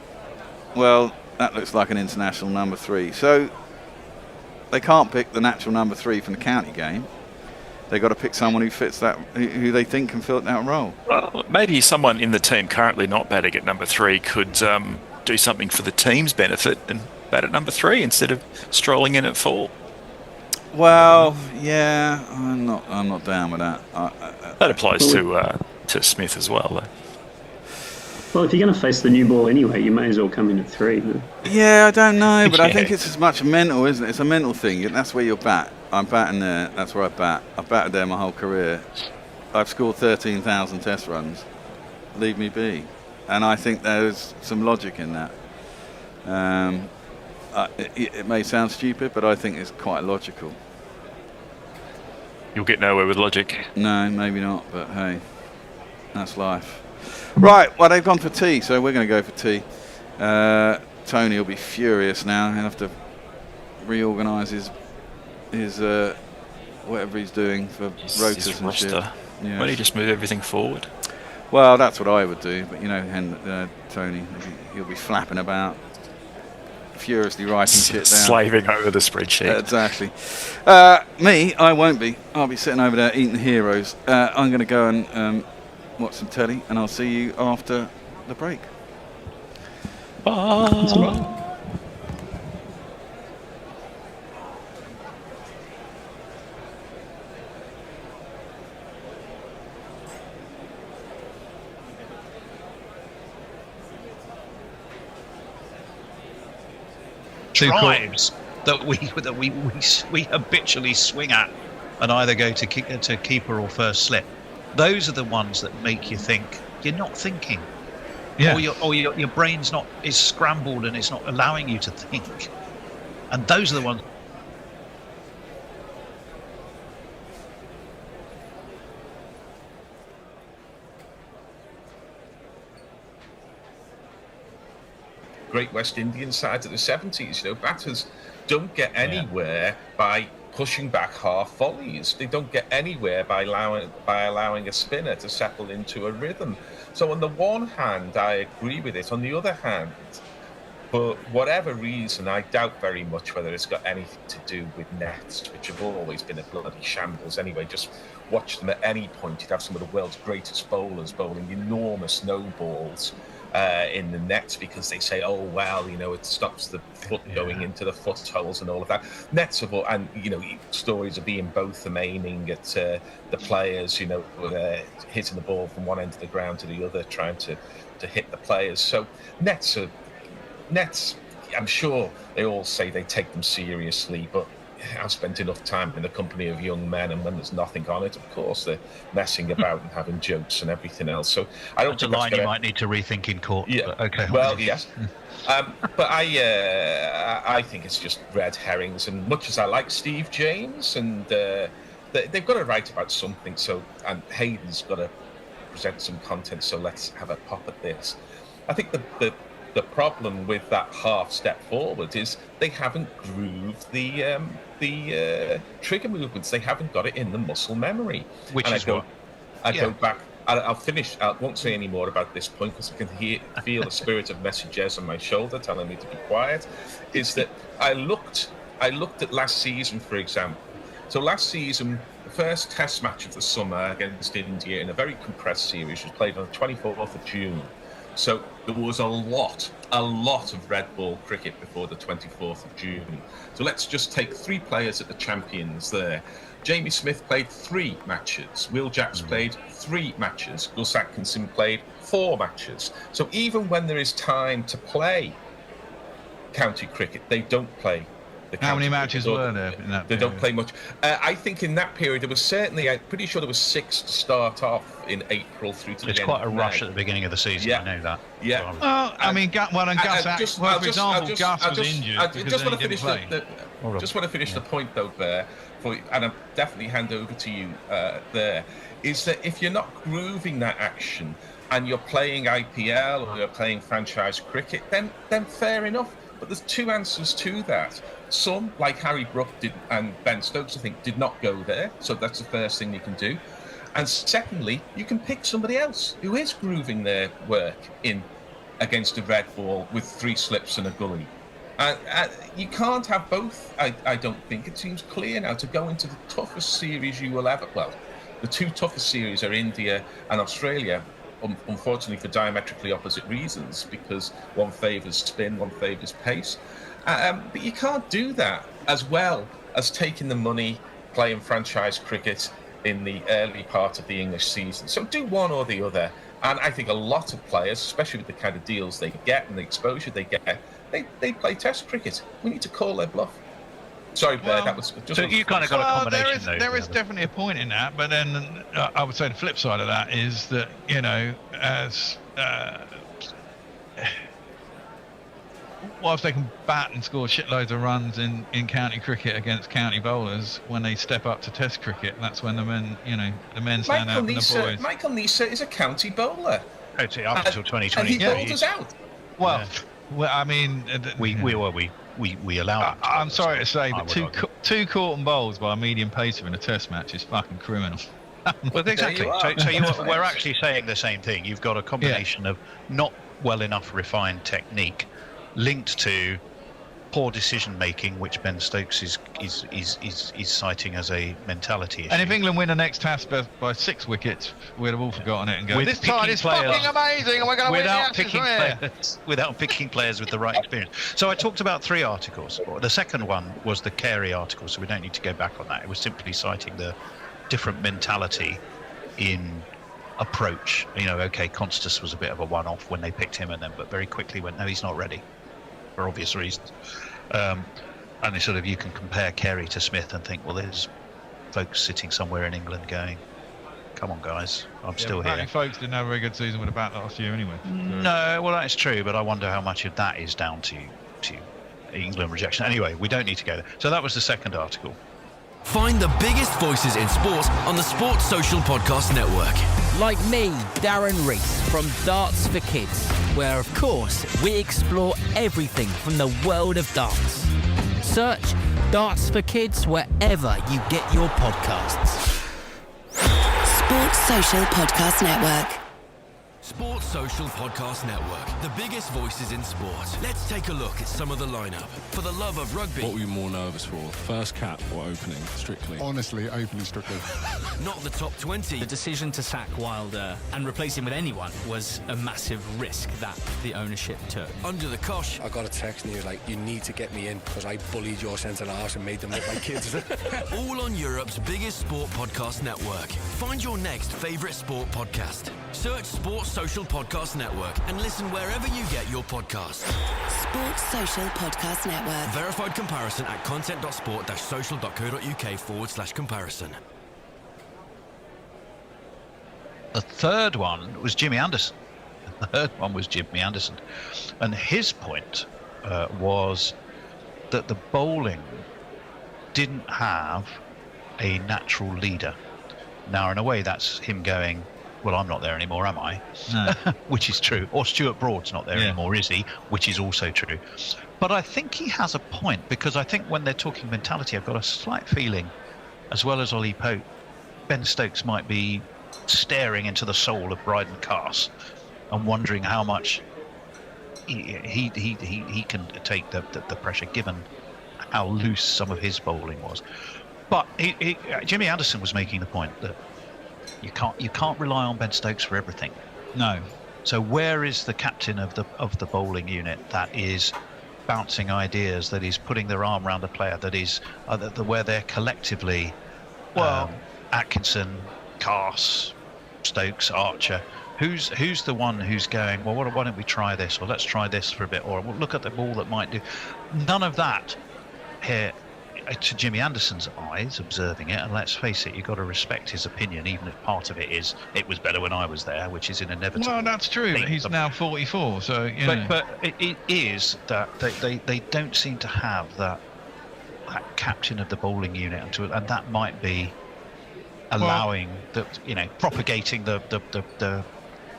well, that looks like an international number 3. So they can't pick the natural number 3 from the county game. They've got to pick someone who fits that, who they think can fill that role. Well, maybe someone in the team currently not batting at number 3 could do something for the team's benefit and bat at number 3 instead of strolling in at 4. Well, yeah, I'm not down with that. That applies to Smith as well, though. Well, if you're going to face the new ball anyway, you may as well come in at 3. No? Yeah, I don't know, but I think it's as much mental, isn't it? It's a mental thing. That's where you'll bat. I'm batting there. That's where I bat. I've batted there my whole career. I've scored 13,000 test runs. Leave me be. And I think there's some logic in that. It may sound stupid, but I think it's quite logical. You'll get nowhere with logic. No, maybe not, but hey, that's life. Right, well, they've gone for tea, so we're going to go for tea. Tony will be furious now. He'll have to reorganise his whatever he's doing for rotas and shit. Yeah. Why don't you just move everything forward? Well, that's what I would do, but Tony, he'll be flapping about, furiously writing shit down. Slaving over the spreadsheet. Exactly. Me, I won't be. I'll be sitting over there eating heroes. I'm going to go and watch some telly, and I'll see you after the break. Bye. Tribes that we habitually swing at and either go to keeper or first slip. Those are the ones that make you think you're not thinking, or your brain's is scrambled and it's not allowing you to think. And those are the ones. Great West Indian sides of the 70s. Batters don't get anywhere by pushing back half volleys. They don't get anywhere by allowing a spinner to settle into a rhythm. So on the one hand, I agree with it. On the other hand, for whatever reason, I doubt very much whether it's got anything to do with nets, which have always been a bloody shambles anyway. Just watch them at any point. You'd have some of the world's greatest bowlers bowling enormous no balls in the nets because they say, oh, well, it stops the foot going into the footholes and all of that. Nets have, and, stories of being both them aiming at the players, hitting the ball from one end of the ground to the other, trying to hit the players. So nets, I'm sure they all say they take them seriously, but I've spent enough time in the company of young men, and when there's nothing on it, of course, they're messing about and having jokes and everything else. So I don't think that's a line you might need to rethink in court. Yeah. But okay. Well, yes. But I think it's just red herrings. And much as I like Steve James, and they've got to write about something. So, and Hayden's got to present some content. So let's have a pop at this. I think the problem with that half step forward is they haven't grooved the trigger movements. They haven't got it in the muscle memory. I go back. I'll finish. I won't say any more about this point because I can feel the spirit of messages on my shoulder telling me to be quiet. Is that I looked at last season, for example. So last season, the first Test match of the summer against India in a very compressed series was played on the 24th of June. So there was a lot of red ball cricket before the 24th of June. So let's just take 3 players at the Champions there. Jamie Smith played 3 matches. Will Jacks played 3 matches. Gus Atkinson played 4 matches. So even when there is time to play county cricket, they don't play. How many matches were there in that period? They don't play much. I think in that period, there was certainly, I'm pretty sure there was 6 to start off in April through to the end of May. It's quite a rush at the beginning of the season, yeah. I know that. Yeah. Well, Gus, for example, Gus was injured because he didn't play. Just want to finish the point, though, there. and I'll definitely hand over to you there, is that if you're not grooving that action and you're playing IPL or you're playing franchise cricket, then fair enough. But there's two answers to that. Some, like Harry Brook did and Ben Stokes, I think, did not go there. So that's the first thing you can do. And secondly, you can pick somebody else who is grooving their work in against a red ball with 3 slips and a gully. You can't have both, I don't think. It seems clear now to go into the toughest series you will ever... Well, the 2 toughest series are India and Australia, unfortunately for diametrically opposite reasons, because one favours spin, one favours pace. But you can't do that as well as taking the money, playing franchise cricket in the early part of the English season. So do one or the other. And I think a lot of players, especially with the kind of deals they get and the exposure they get, they play Test cricket. We need to call their bluff. Sorry, Bear, that was just... So you kind of got a combination. There is definitely a point in that, but then I would say the flip side of that is that, you know, as whilst they can bat and score shitloads of runs in county cricket against county bowlers, when they step up to Test cricket, that's when the men, you know, the men stand out from the boys. Michael Nisa is a county bowler. Up until 2020. And he bowled us out. Well, I mean, we allow. I'm sorry to say, but two caught and bowls by a medium pacer in a Test match is fucking criminal. Well, exactly. So we're actually saying the same thing. You've got a combination of not well enough refined technique, linked to poor decision making, which Ben Stokes is citing as a mentality issue. And if England win the next Test by 6 wickets, we'd have all forgotten it and go, this side is players, fucking amazing, and we're going to win the Ashes. Without picking players with the right experience. So I talked about 3 articles. The second one was the Carey article, so we don't need to go back on that. It was simply citing the different mentality in approach. You know, okay, Constas was a bit of a one-off when they picked him, and then but very quickly went, no, he's not ready, for obvious reasons. And sort of, you can compare Carey to Smith and think, well, there's folks sitting somewhere in England going, come on guys, I'm still here. Folks didn't have a very good season with a bat last year anyway. No, well, that's true, but I wonder how much of that is down to England rejection. Anyway, we don't need to go there. So that was the second article. Find the biggest voices in sports on the Sports Social Podcast Network. Like me, Darren Rees from Darts for Kids, where of course we explore everything from the world of darts. Search Darts for Kids wherever you get your podcasts. Sports Social Podcast Network. Sports Social Podcast Network, the biggest voices in sport. Let's take a look at some of the lineup. For the love of rugby. What were you more nervous for? First cap or opening, strictly? Honestly, opening strictly. Not the top 20. The decision to sack Wilder and replace him with anyone was a massive risk that the ownership took. Under the cosh. I got a text and he was like, you need to get me in because I bullied your centre-halves and made them look like kids. All on Europe's biggest sport podcast network. Find your next favourite sport podcast. Search Sports Social Podcast Network and listen wherever you get your podcasts. Sports Social Podcast Network. Verified comparison at content.sport.social.co.uk/comparison. The third one was Jimmy Anderson. And his point was that the bowling didn't have a natural leader. Now, in a way, that's him going, well, I'm not there anymore, am I? No. Which is true. Or Stuart Broad's not there anymore, is he? Which is also true. But I think he has a point, because I think when they're talking mentality, I've got a slight feeling, as well as Ollie Pope, Ben Stokes might be staring into the soul of Bryden Cass and wondering how much he can take the pressure, given how loose some of his bowling was. But Jimmy Anderson was making the point that you can't rely on Ben Stokes for everything. No. So where is the captain of the bowling unit that is bouncing ideas, that is putting their arm around a player, that is where they're collectively, Atkinson, Cass, Stokes, Archer, who's the one who's going, well, why don't we try this, or let's try this for a bit, or we'll look at the ball that might do. None of that here. To Jimmy Anderson's eyes, observing it, and let's face it, you've got to respect his opinion, even if part of it is, it was better when I was there, which is an inevitable. Well, that's true. He's now 44, so you know. But it is that they don't seem to have that captain of the bowling unit, and that might be allowing propagating the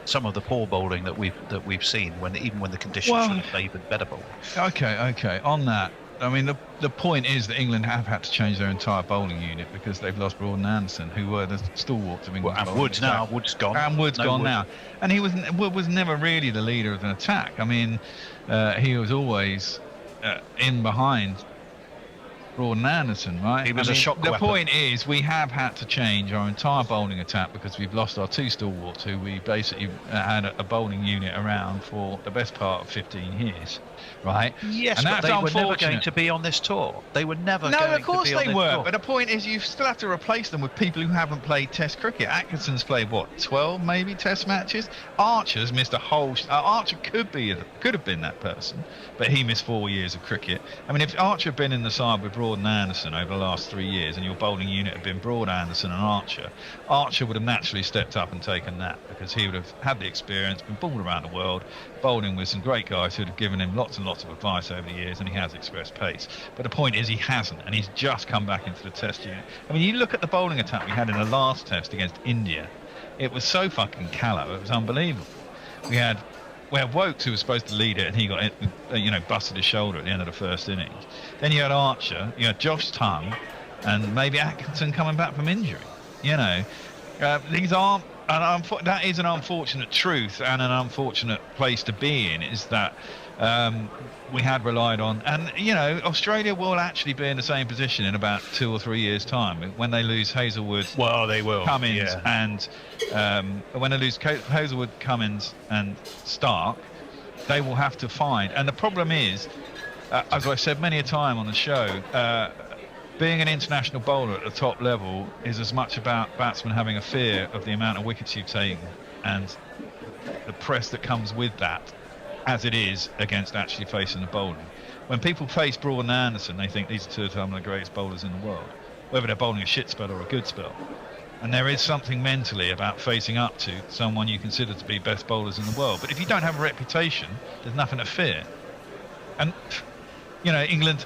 some of the poor bowling that we've seen even when the conditions should have favoured better bowling. Okay. On that, I mean, the point is that England have had to change their entire bowling unit because they've lost Broad and Anderson, who were the stalwarts of England. And Wood's now. Wood's gone. And Wood's No gone Wood. now. And Wood was never really the leader of an attack. I mean, he was always in behind Broad and Anderson, right? He was a shock The weapon. point is we have had to change our entire bowling attack because we've lost our two stalwarts, who we basically had a bowling unit around for the best part of 15 years, right? Yes, and but that's they were never going unfortunate. to be on this tour. They were never No, going of course to be on they this were. tour. But the point is, you still have to replace them with people who haven't played Test cricket. Atkinson's played 12 maybe Test matches. Archer's missed a whole. Archer could have been that person, but he missed 4 years of cricket. I mean, if Archer had been in the side with Broad and Anderson over the last 3 years, and your bowling unit had been Broad, Anderson, and Archer would have naturally stepped up and taken that because he would have had the experience, been bowled around the world, bowling with some great guys who would have given him lots and lots of advice over the years, and he has expressed pace. But the point is, he hasn't, and he's just come back into the Test unit. I mean, you look at the bowling attack we had in the last Test against India. It was so fucking callow. It was unbelievable. We had Wokes, who was supposed to lead it, and he got busted his shoulder at the end of the first innings. Then you had Archer, you had Josh Tongue, and maybe Atkinson coming back from injury. These aren't. That is an unfortunate truth and an unfortunate place to be in, is that we had relied on, and Australia will actually be in the same position in about 2 or 3 years' time when they lose Hazelwood. Well, they will. Cummins and when they lose Hazelwood, Cummins, and Stark, they will have to find. And the problem is, as I've said many a time on the show, being an international bowler at the top level is as much about batsmen having a fear of the amount of wickets you've taken and the press that comes with that, as it is against actually facing the bowling. When people face Broad and Anderson, they think these are two of the greatest bowlers in the world, whether they're bowling a shit spell or a good spell. And there is something mentally about facing up to someone you consider to be best bowlers in the world. But if you don't have a reputation, there's nothing to fear. And England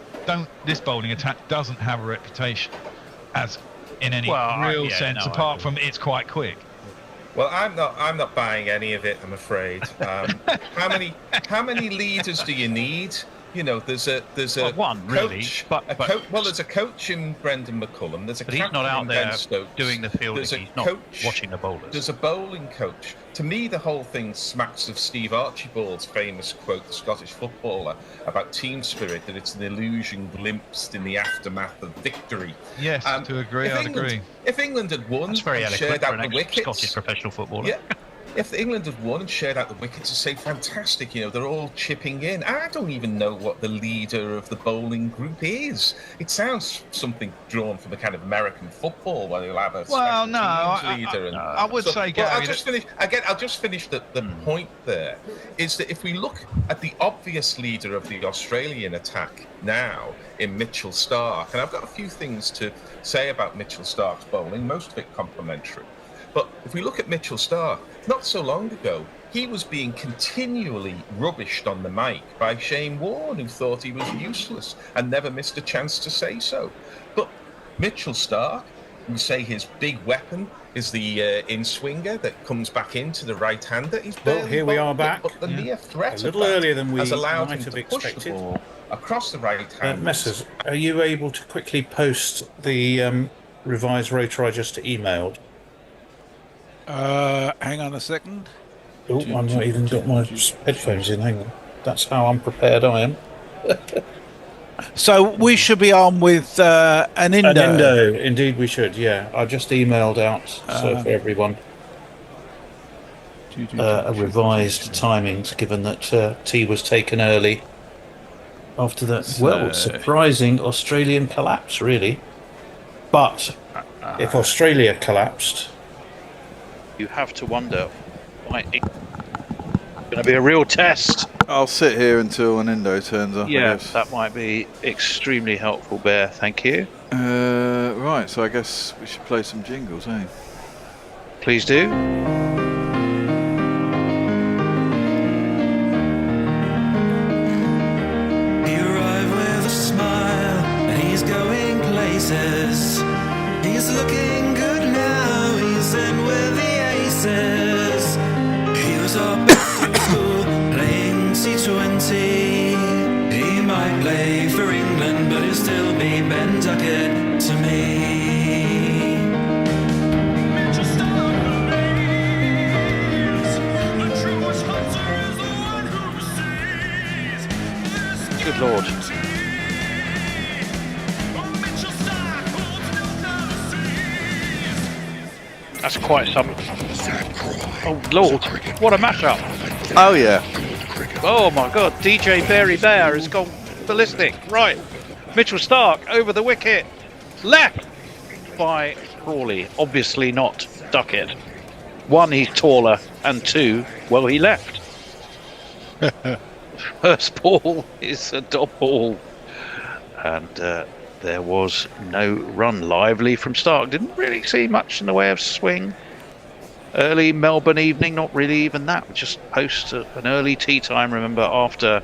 this bowling attack doesn't have a reputation as in any real sense, apart from it's quite quick. Well, I'm not buying any of it, I'm afraid. How many leaders do you need? There's a one coach, really, there's a coach in Brendan McCullum. There's a but he's captain not out in there Ben Stokes. doing the fielding. There's a he's not coach, watching the bowlers. There's a bowling coach. To me, the whole thing smacks of Steve Archibald's famous quote, the Scottish footballer, about team spirit, that it's an illusion glimpsed in the aftermath of victory. Yes, I'd agree. If England had won That's very and eloquent shared for out an the wickets, Scottish professional footballer. Yeah. If England had won and shared out the wickets, to say fantastic, they're all chipping in. I don't even know what the leader of the bowling group is. It sounds something drawn from the kind of American football where you'll have a special teams leader. I would say, Gary, I'll just finish the point there. Is that if we look at the obvious leader of the Australian attack now in Mitchell Starc, and I've got a few things to say about Mitchell Starc's bowling, most of it complimentary. But if we look at Mitchell Starc, not so long ago, he was being continually rubbished on the mic by Shane Warne, who thought he was useless and never missed a chance to say so. But Mitchell Starc, we say his big weapon is the in-swinger that comes back into the right-hander. He's here we are back. But the mere threat a little of that earlier than we has allowed might him have to push expected. the ball across the right-hand. Messrs, are you able to quickly post the revised rotor I just emailed? Hang on a second. Oh, I've not even got my headphones in. Hang on. That's how unprepared I am. So we should be on with an Hendo. An Hendo, indeed we should, yeah. I just emailed out for everyone a revised timings, given that tea was taken early after that, surprising Australian collapse, really. But if Australia collapsed... You have to wonder, might it going to be a real test? I'll sit here until an Hendo turns up. Yeah, that might be extremely helpful, Bear. Thank you. Right, so I guess we should play some jingles, eh? Please do. He arrived with a smile, and he's got you still be Ben Duckett to me? Good Lord. That's quite some. Oh Lord, what a mashup! Oh yeah. Oh my God, DJ Barry Bear has gone ballistic. Right, Mitchell Stark over the wicket, left by Crawley. Obviously not Duckett. One, he's taller, and two, well, he left. First ball is a dot ball, and there was no run. Lively from Stark. Didn't really see much in the way of swing. Early Melbourne evening, not really even that. Just post an early tea time, remember, after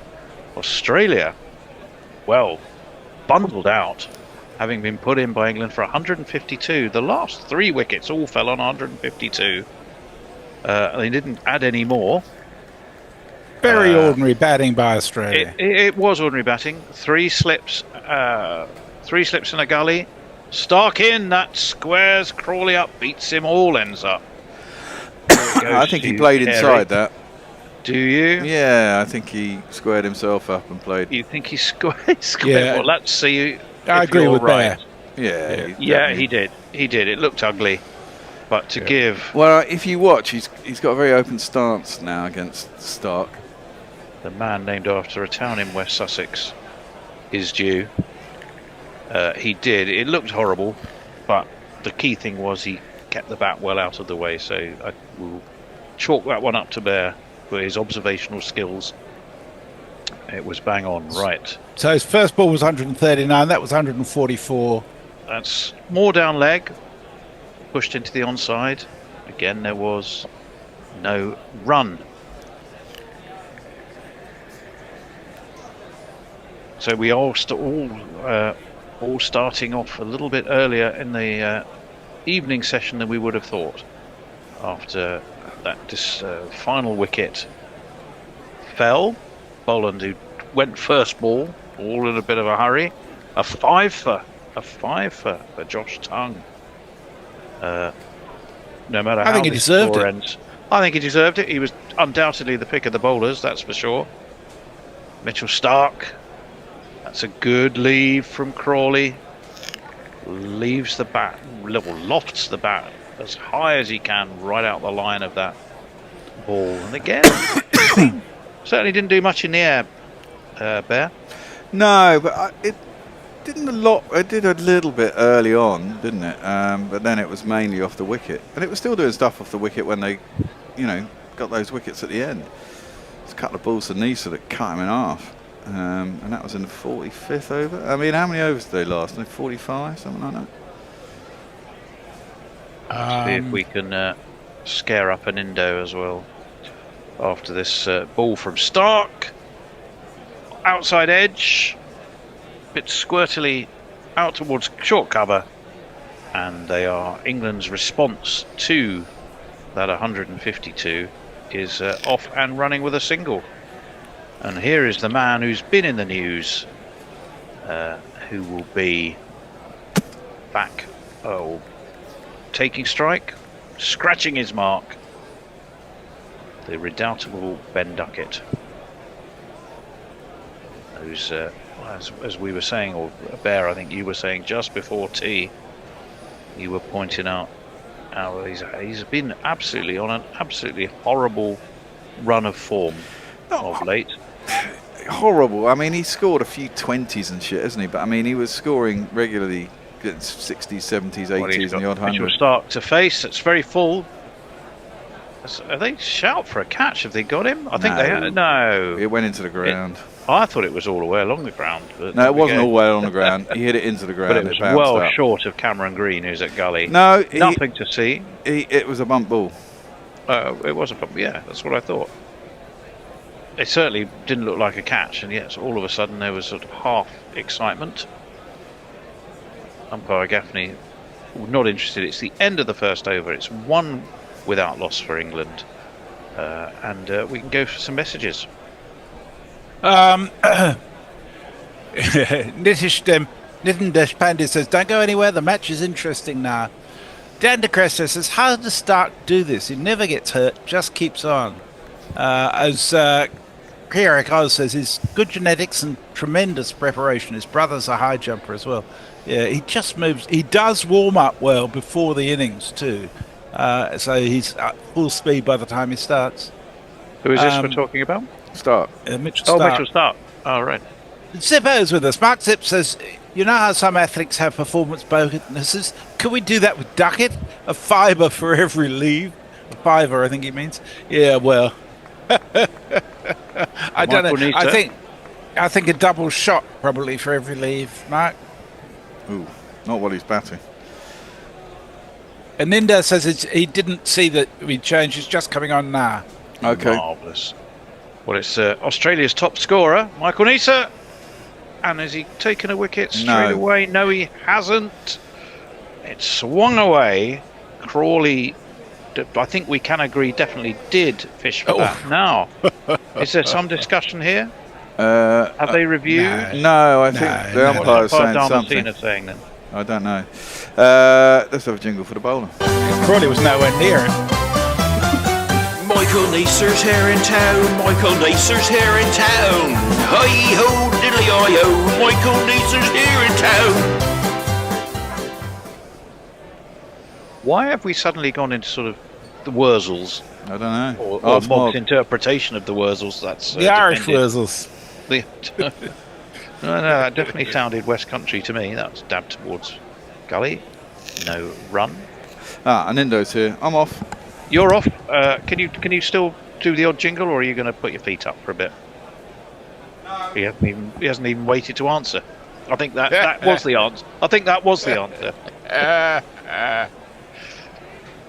Australia. Well, bundled out, having been put in by England for 152. The last 3 wickets all fell on 152. They didn't add any more. Very ordinary batting by Australia. It was ordinary batting. 3 slips in a gully. Stark in, that squares Crawley up, beats him, all ends up. I think he played inside that. Do you? Yeah, I think he squared himself up and played. You think he squared? Yeah. Well, let's see. I agree with right. Bear. Yeah, he did. He did. It looked ugly, but to give. Well, if you watch, he's got a very open stance now against Stark. The man named after a town in West Sussex is due. He did. It looked horrible, but the key thing was he kept the bat well out of the way. So I will chalk that one up to Bear for his observational skills. It was bang on, right. So his first ball was 139. That was 144. That's more down leg. Pushed into the onside. Again, there was no run. So we all starting off a little bit earlier in the evening session than we would have thought. After that final wicket fell, Boland, who went first ball, all in a bit of a hurry. A five for Josh Tongue. No matter how I think he deserved it. ends, I think he deserved it. He was undoubtedly the pick of the bowlers, that's for sure. Mitchell Stark. That's a good leave from Crawley. Leaves the bat, lofts the bat as high as he can right out the line of that ball. And again, certainly didn't do much in the air, Bear. No, but it didn't a lot. It did a little bit early on, didn't it? But then it was mainly off the wicket, and it was still doing stuff off the wicket when they, got those wickets at the end. It's a couple of balls to Nisa that cut him in half. And that was in the 45th over. I mean, how many overs did they last? 45, something like that. See if we can scare up an Hendo as well. After this ball from Stark. Outside edge. Bit squirtily out towards short cover. And they are England's response to that 152 is off and running with a single. And here is the man who's been in the news, who will be back, taking strike, scratching his mark, the redoubtable Ben Duckett, who's, as we were saying, or Bear, I think you were saying just before tea, you were pointing out how he's been absolutely on an absolutely horrible run of form of late. Horrible. I mean, he scored a few 20s and shit, hasn't he? But I mean, he was scoring regularly 60s, 70s, 80s, and the odd 100. Mitchell Stark to face. It's very full. Are they shout for a catch? Have they got him? I think they had. No. It went into the ground. I thought it was all the way along the ground. But no, it wasn't all the way along the ground. He hit it into the ground. But it was well short of Cameron Green, who's at gully. No. Nothing to see. It was a bump ball. It was a bump. Yeah, that's what I thought. It certainly didn't look like a catch, and yet all of a sudden there was sort of half excitement. Umpire Gaffney not interested. It's the end of the first over. It's 1 without loss for England, and we can go for some messages. Nitin Deshpande says, don't go anywhere, the match is interesting now. Dan de Cresta says, how does Stark do this? He never gets hurt, just keeps on. Kierak Oz says, his good genetics and tremendous preparation. His brother's a high jumper as well. Yeah, he just moves. He does warm up well before the innings too. So he's at full speed by the time he starts. Who is this we're talking about? Stark. Mitchell Oh, Stark. Mitchell Stark. Oh, right. Zippo's with us. Mark Zip says, you know how some athletes have performance bonuses? Can we do that with Duckett? A fiver for every leave? A fiver, I think he means. Yeah, well. I don't know. I think a double shot probably for every leave, Mark. Ooh, not while he's batting. And Ninda says he didn't see that we changed. It's just coming on now. Okay. Marvellous. Well, it's Australia's top scorer, Michael Neser. And has he taken a wicket straight away? No, he hasn't. It swung away. Crawley, I think we can agree, definitely did fish for that. Now, is there some discussion here? Have they reviewed? No, I think the umpire's saying something. Saying then. I don't know. Let's have a jingle for the bowler. Crawley was nowhere near it. Michael Neser's here in town. Michael Neser's here in town. Hi ho diddly I ho. Michael Neser's here in town. Why have we suddenly gone into sort of the Wurzels? I don't know. Or Mog's interpretation of the Wurzels. That's the Irish Wurzels. No, that definitely sounded West Country to me. That was dabbed towards gully. No run. And Hendo's here. I'm off. You're off. Can you still do the odd jingle, or are you going to put your feet up for a bit? No. He hasn't even waited to answer. I think that was the answer. I think that was the answer.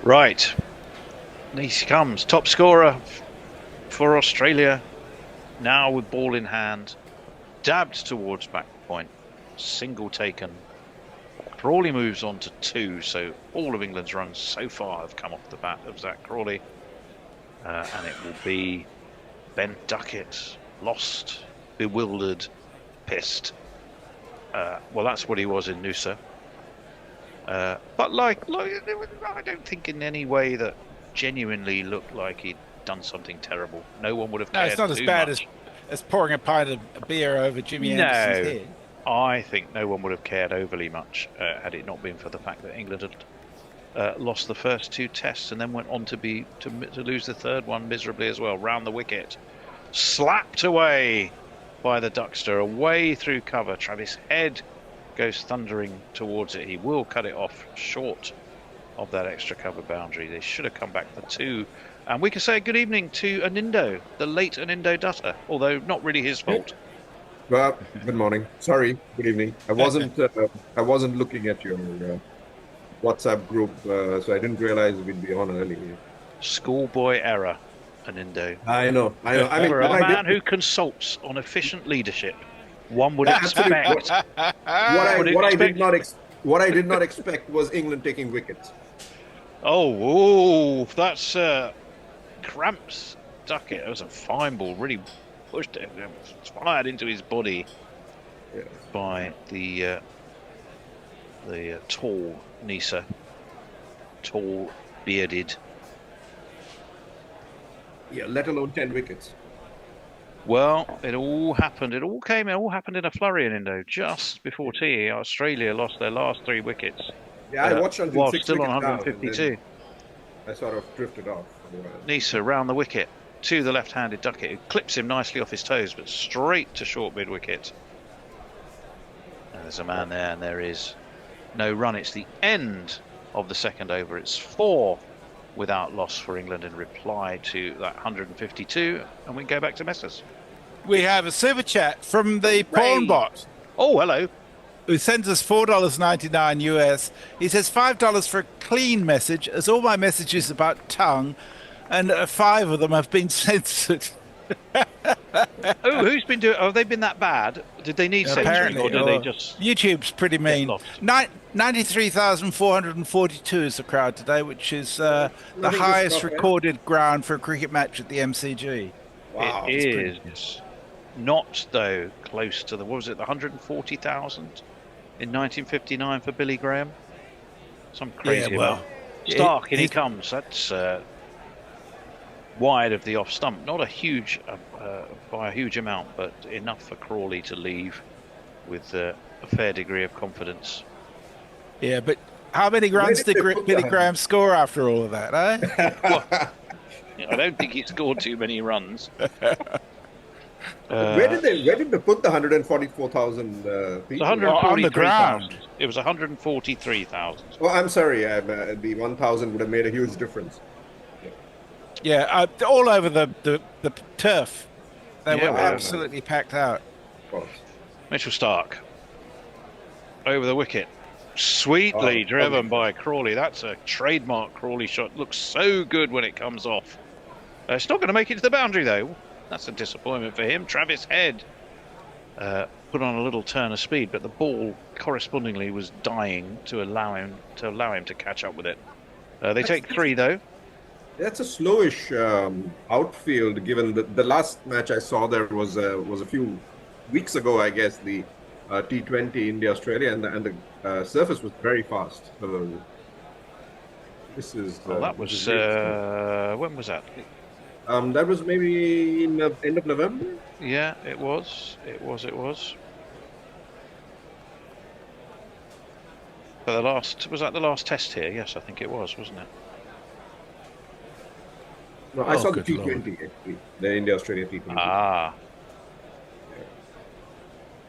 Right. He comes. Top scorer for Australia. Now with ball in hand. Dabbed towards back point. Single taken. Crawley moves on to 2, so all of England's runs so far have come off the bat of Zach Crawley. And it will be Ben Duckett, lost, bewildered, pissed. Well, that's what he was in Noosa. But like, I don't think in any way that genuinely looked like he'd done something terrible. No one would have cared. No, it's not as bad as pouring a pint of beer over Jimmy Anderson's head. I think no one would have cared overly much had it not been for the fact that England had lost the first 2 tests and then went on to lose the third one miserably as well. Round the wicket, slapped away by the Duckster, away through cover. Travis Head goes thundering towards it. He will cut it off short of that extra cover boundary. They should have come back for 2. And we can say good evening to Hendo, the late Hendo Dutta, although not really his fault. Well, good morning. Sorry, good evening. I wasn't looking at your WhatsApp group, so I didn't realize we'd be on early. Schoolboy error, Hendo. I know. I mean, for a man who consults on efficient leadership, one would expect. What I did not expect was England taking wickets. Oh, that's cramps Duckett. That was a fine ball. Really pushed it. It was fired into his body by the tall Neser, tall, bearded. Yeah, let alone 10 wickets. Well, it all happened. It all happened in a flurry in Indo. Just before tea, Australia lost their last 3 wickets. Yeah, I watched until 6 still wickets on 152. I sort of drifted off. Neser round the wicket to the left-handed Duckett, who clips him nicely off his toes, but straight to short mid-wicket. There's a man there, and there is no run. It's the end of the second over. It's 4 without loss for England in reply to that 152, and we can go back to Messers. We have a super chat from the Pawn Bot. Oh, hello. Who sends us $4.99 US. He says $5 for a clean message, as all my messages about tongue, and 5 of them have been censored. Oh, who's been doing? Have they been that bad? Did they need censoring, or did they just? YouTube's pretty mean. 93,442 is the crowd today, which is the highest recorded ground for a cricket match at the MCG. Wow, it is. Not, though, close to the 140,000 in 1959 for Billy Graham. Some crazy amount. Stark, in he comes. That's wide of the off stump. Not a huge, by a huge amount, but enough for Crawley to leave with a fair degree of confidence. Yeah, but how many runs did Billy Graham score after all of that, eh? Well, I don't think he scored too many runs. Where did they put the 144,000 people? On the ground. It was 143,000. Well, I'm sorry. The 1,000 would have made a huge difference. Yeah, all over the turf. They were absolutely packed out. Mitchell Stark over the wicket. Sweetly driven by Crawley. That's a trademark Crawley shot. Looks so good when it comes off. It's not going to make it to the boundary, though. That's a disappointment for him. Travis Head put on a little turn of speed, but the ball correspondingly was dying to allow him to catch up with it. They take 3, though. That's a slowish outfield, given the last match I saw there was a few weeks ago, I guess, the T20 India-Australia, and the surface was very fast. So this is... that was... when was that? That was maybe in the end of November? Yeah, it was. It was. But was that the last test here? Yes, I think it was, wasn't it? No, I saw the T20 actually, the India-Australia T20. Ah.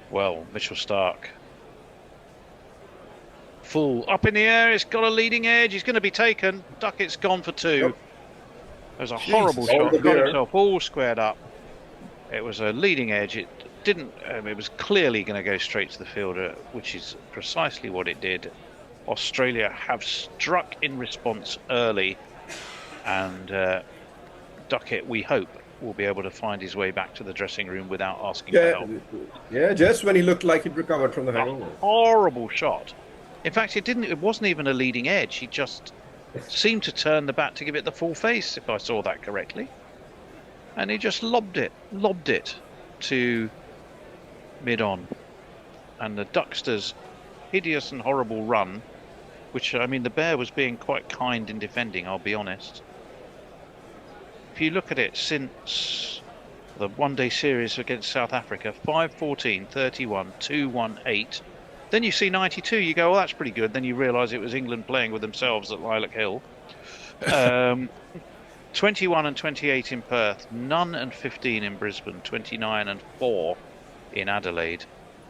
Well, Mitchell Stark. Full up in the air, it's got a leading edge, he's going to be taken. Duckett's gone for 2. Yep. It was a horrible shot, got himself all squared up. It was a leading edge, it didn't, it was clearly going to go straight to the fielder, which is precisely what it did. Australia have struck in response early, and Duckett, we hope, will be able to find his way back to the dressing room without asking for help. Yeah, just when he looked like he'd recovered from the hangover. Horrible shot. In fact, it wasn't even a leading edge. He just seemed to turn the bat to give it the full face, if I saw that correctly. And he just lobbed it to mid-on. And the Ducksters' hideous and horrible run, which, I mean, the Bear was being quite kind in defending, I'll be honest. If you look at it since the one-day series against South Africa, 5-14, 31, 2-1-8. Then you see 92, you go, well, that's pretty good. Then you realise it was England playing with themselves at Lilac Hill. 21 and 28 in Perth, none and 15 in Brisbane, 29 and 4 in Adelaide.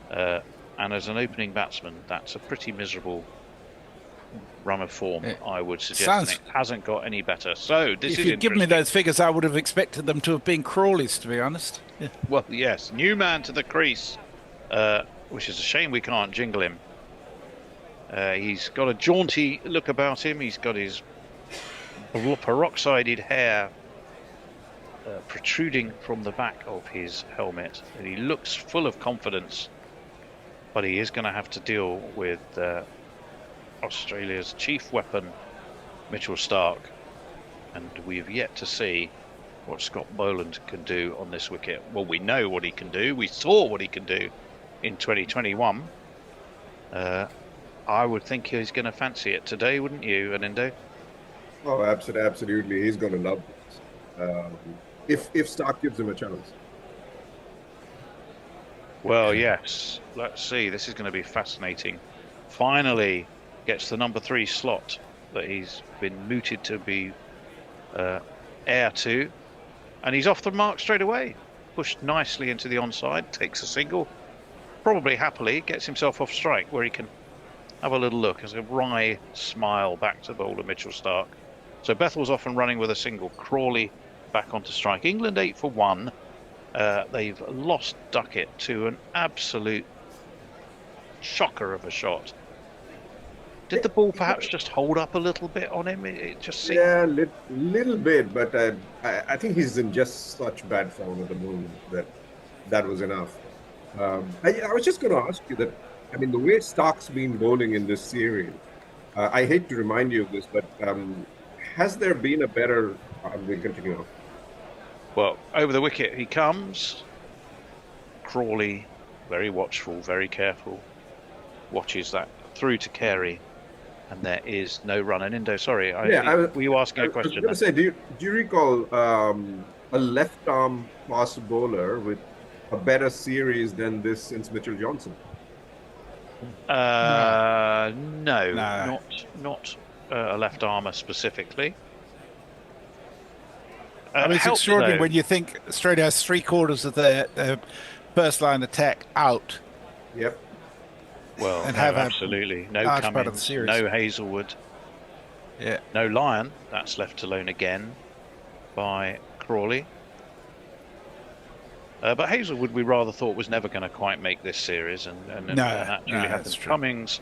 And as an opening batsman, that's a pretty miserable run of form, I would suggest. And it hasn't got any better. So this if is you'd given me those figures, I would have expected them to have been Crawleys, to be honest. Yeah. Well, yes, new man to the crease, which is a shame we can't jingle him. He's got a jaunty look about him. He's got his peroxided hair protruding from the back of his helmet, and he looks full of confidence. But he is going to have to deal with Australia's chief weapon, Mitchell Stark, and we've yet to see what Scott Boland can do on this wicket. Well, we know what he can do. We saw what he can do in 2021. I would think he's going to fancy it today, wouldn't you, Hendo? Oh, absolutely. He's going to love this. If Stark gives him a chance. Well, yes. Let's see. This is going to be fascinating. Finally gets the number 3 slot that he's been mooted to be heir to. And he's off the mark straight away. Pushed nicely into the onside. Takes a single. Probably happily gets himself off strike, where he can have a little look as a wry smile back to bowler Mitchell Stark. So Bethel's off and running with a single. Crawley back onto strike. England 8 for 1. They've lost Duckett to an absolute shocker of a shot. Did the ball perhaps just hold up a little bit on him? It just seemed... Yeah, little bit, but I think he's in just such bad form at the moment that was enough. I was just going to ask you that, I mean, the way Stark's been bowling in this series, I hate to remind you of this, but has there been a better... we'll continue on. Well, over the wicket he comes. Crawley, very watchful, very careful, watches that through to Carey, and there is no run. And Hendo, sorry, were you asking a question? I was going to say, do you recall a left arm fast bowler with a better series than this since Mitchell Johnson? No, not a left armour specifically. I mean, it's extraordinary when you think Australia has 3/4 of their first line attack out. Yep. Well, and no, have absolutely no large part of the Cummins, series. no Hazelwood, yeah, no Lyon. That's left alone again by Crawley. But Hazelwood, we rather thought was never going to quite make this series, and actually happened. Cummings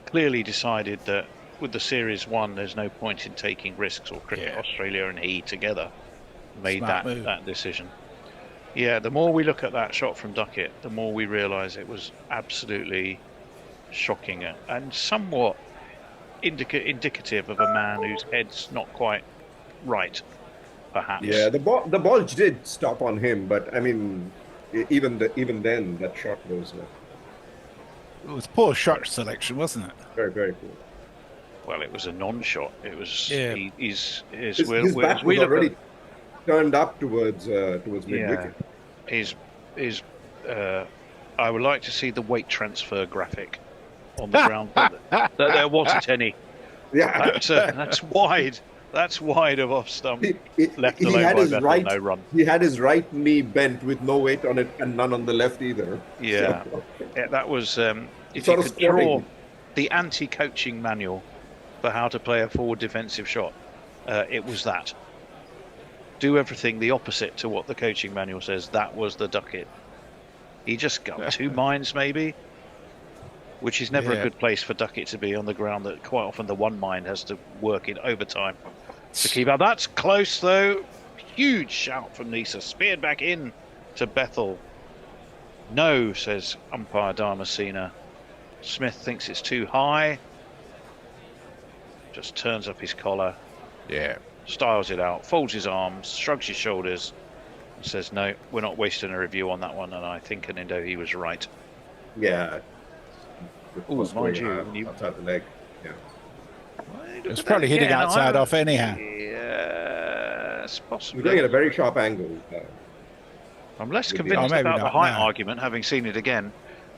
clearly decided that with the series one, there's no point in taking risks, or Cricket Australia and he together made that decision. Yeah, the more we look at that shot from Duckett, the more we realise it was absolutely shocking and somewhat indicative of a man whose head's not quite right, perhaps. Yeah, the ball did stop on him, but I mean, even then, that shot was. It was poor shot selection, wasn't it? Very, very poor. Well, it was a non-shot. It was. Yeah. His back was already turned up towards mid-wicket. I would like to see the weight transfer graphic on the ground. that there wasn't any. Yeah, that's wide. That's wide of off stump. Left He alone had by his Bethel, right. no run. He had his right knee bent with no weight on it, and none on the left either. Yeah, So, yeah, that was. If Sort you of could draw squatting. the anti-coaching manual for how to play a forward defensive shot, it was that. Do everything the opposite to what the coaching manual says. That was the Duckett. He just got two minds, maybe, which is never a good place for Duckett to be on the ground. That quite often the one mind has to work in overtime to keep out. That's close though. Huge shout from Nisa. Speared back in to Bethel. No, says umpire Damascena. Smith thinks it's too high. Just turns up his collar. Yeah. Styles it out, folds his arms, shrugs his shoulders, and says, no, we're not wasting a review on that one. And I think Hendo, he was right. Yeah. Oh, mind you, outside the leg. Yeah. It's probably hitting outside off anyhow. Yes, possibly. We're going at a very sharp angle. I'm less Maybe convinced not. about the Maybe height not, no. argument, having seen it again.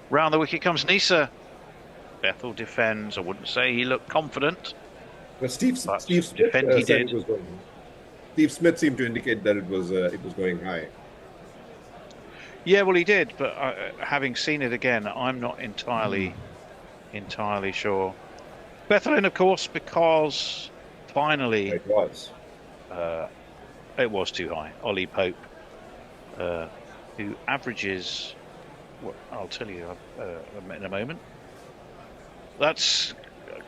Round the wicket comes Nisa. Bethel defends. I wouldn't say he looked confident. But Steve Smith he said did. it was going. Steve Smith seemed to indicate that it was going high. Yeah, well, he did, but having seen it again, I'm not entirely sure. Bethlehem, of course, because finally it was too high. Ollie Pope, who averages, well, I'll tell you in a moment. That's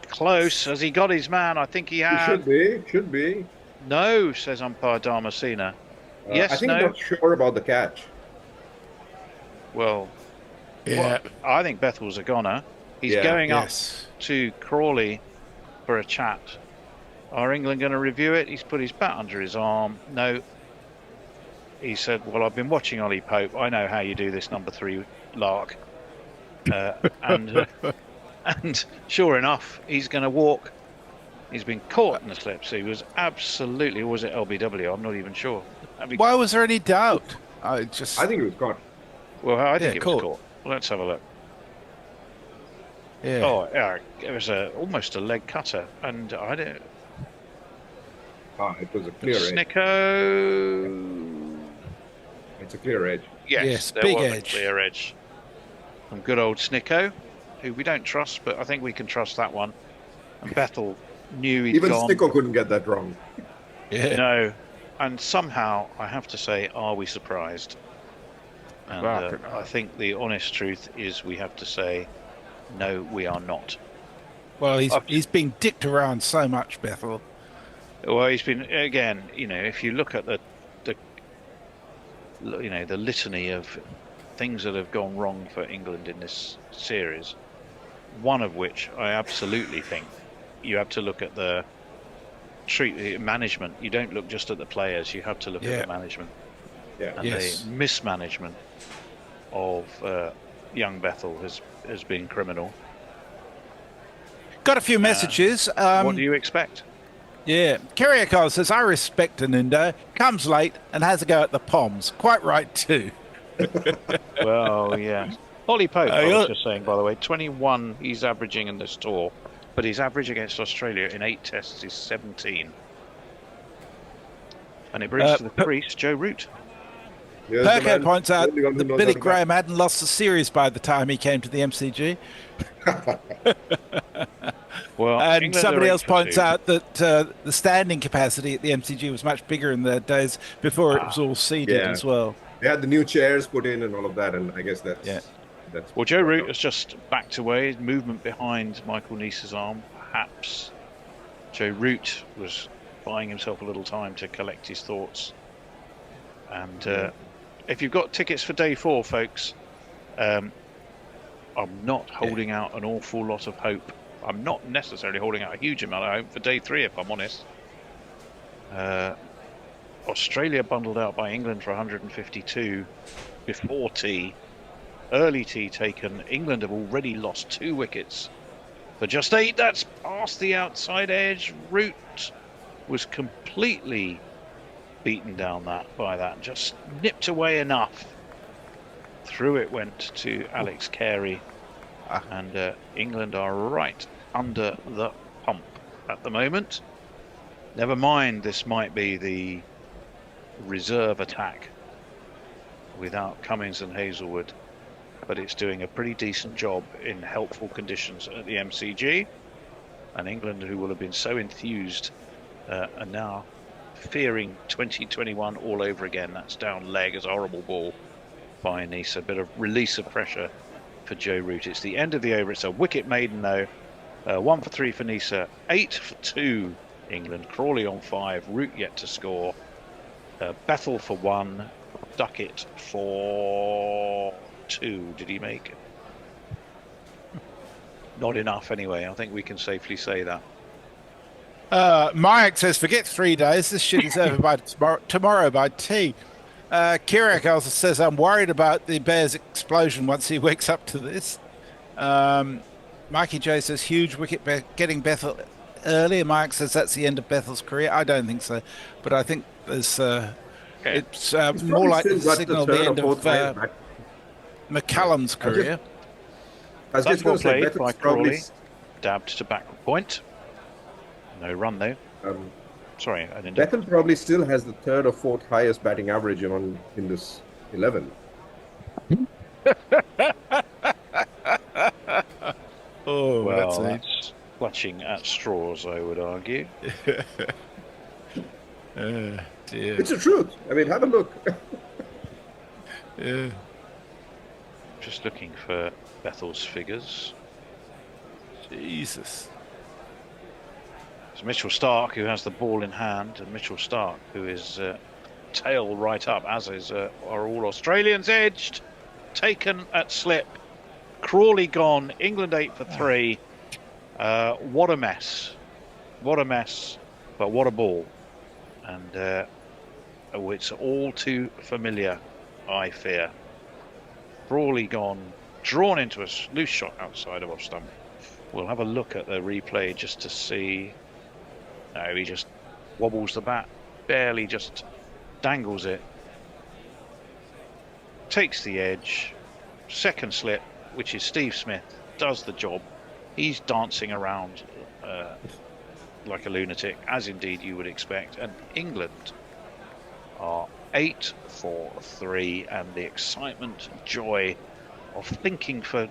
close. Has he got his man? I think he has. Should be. No, says umpire Damascena. Yes, I think no. I'm not sure about the catch. Well, yeah. I think Bethel's a goner. He's going up to Crawley for a chat. Are England going to review it? He's put his bat under his arm. No. He said, well, I've been watching Ollie Pope. I know how you do this number 3 lark. And sure enough, he's going to walk. He's been caught in the slips. He was absolutely, or was it LBW? I'm not even sure. Why was there any doubt? I think it was caught. Well, I think it was caught. caught. Let's have a look. Yeah. Oh, yeah, it was almost a leg cutter, and I don't. It was a clear edge. Snicko. It's a clear edge. Yes, there big was edge. a clear edge. From good old Snicko, who we don't trust, but I think we can trust that one. And Bethel knew he'd Even gone. Snicko couldn't get that wrong. Yeah. No, and somehow I have to say, are we surprised? And I think the honest truth is we have to say, no, we are not. Well, he's been dicked around so much, Bethel. Well, he's been again. You know, if you look at the litany of things that have gone wrong for England in this series, one of which I absolutely think you have to look at the management. You don't look just at the players. You have to look at the management. Yeah. And the mismanagement of young Bethel has been criminal. Got a few messages. What do you expect? Yeah. Kyriakos says, I respect Hendo. Comes late and has a go at the Poms. Quite right, too. Well, yeah. Ollie Pope, I was just saying, by the way, 21 he's averaging in this tour, but his average against Australia in 8 tests is 17. And it brings to the crease Joe Root. Perko points out that Billy Graham hadn't lost the series by the time he came to the MCG. Well, and England somebody are else 8 for points 2. out that the standing capacity at the MCG was much bigger in the days before it was all seated as well. They had the new chairs put in and all of that, and I guess that's Well, Joe Root has just backed away. Movement behind Michael Neese's arm. Perhaps Joe Root was buying himself a little time to collect his thoughts. And if you've got tickets for day 4, folks, I'm not holding out an awful lot of hope. I'm not necessarily holding out a huge amount of hope for day 3, if I'm honest. Australia bundled out by England for 152 before tea. Early tea taken. England have already lost 2 wickets for just 8. That's past the outside edge. Root was completely beaten down by that. Just nipped away enough. Through it went to Alex Carey. And England are right under the pump at the moment. Never mind, this might be the reserve attack without Cummins and Hazelwood, but it's doing a pretty decent job in helpful conditions at the MCG. And England, who will have been so enthused, are now fearing 2021 all over again. That's down leg as a horrible ball by Neese. A bit of release of pressure for Joe Root. It's the end of the over. It's a wicket maiden though. 1 for 3 for Neese, 8 for 2 England. Crawley on 5, Root yet to score. Bethel for 1, Duckett for 2. Did he make it? Not enough anyway. I think we can safely say that. Mayak says, forget 3 days. This shit is over by tomorrow by tea. Kirak also says, I'm worried about the Bears' explosion once he wakes up to this. Mikey J says, huge wicket getting Bethel early. And Mike says, that's the end of Bethel's career. I don't think so. But I think there's it's more like the signal the end of McCallum's career. That's well played by Crawley. Dabbed to back point. No run though. Sorry, I didn't. Bethel probably still has the 3rd or 4th highest batting average in this 11. Oh, well, that's clutching at straws, I would argue. Dear. It's the truth. I mean, have a look. Yeah. Just looking for Bethel's figures. Jesus. It's Mitchell Stark who has the ball in hand, and Mitchell Stark who is tail right up, as is are all Australians. Edged, taken at slip. Crawley gone. England 8 for 3. What a mess! What a mess! But what a ball! And it's all too familiar, I fear. Crawley gone, drawn into a loose shot outside of off stump. We'll have a look at the replay just to see. No, he just wobbles the bat, barely just dangles it. Takes the edge, second slip, which is Steve Smith, does the job. He's dancing around like a lunatic, as indeed you would expect. And England are 8 for 3, and the excitement and joy of thinking for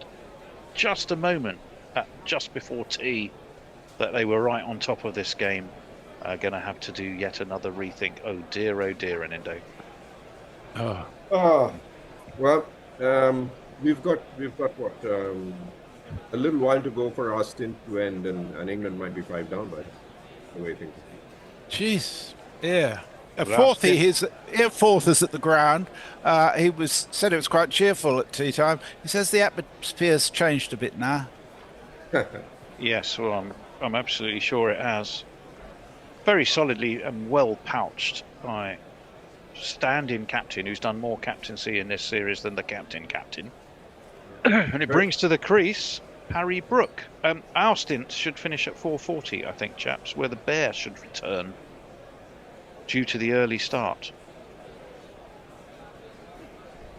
just a moment, just before tea, that they were right on top of this game, are going to have to do yet another rethink. Oh dear, Hendo. Well, we've got what a little while to go for our stint to end, and England might be 5 down by the way things. Jeez, yeah. Fourth is at the ground. He said it was quite cheerful at tea time. He says the atmosphere's changed a bit now. Yes, well, I'm absolutely sure it has. Very solidly and well pouched by stand-in captain who's done more captaincy in this series than the captain. And it brings to the crease Harry Brook. Our stint should finish at 4:40, I think, chaps, where the Bear should return due to the early start.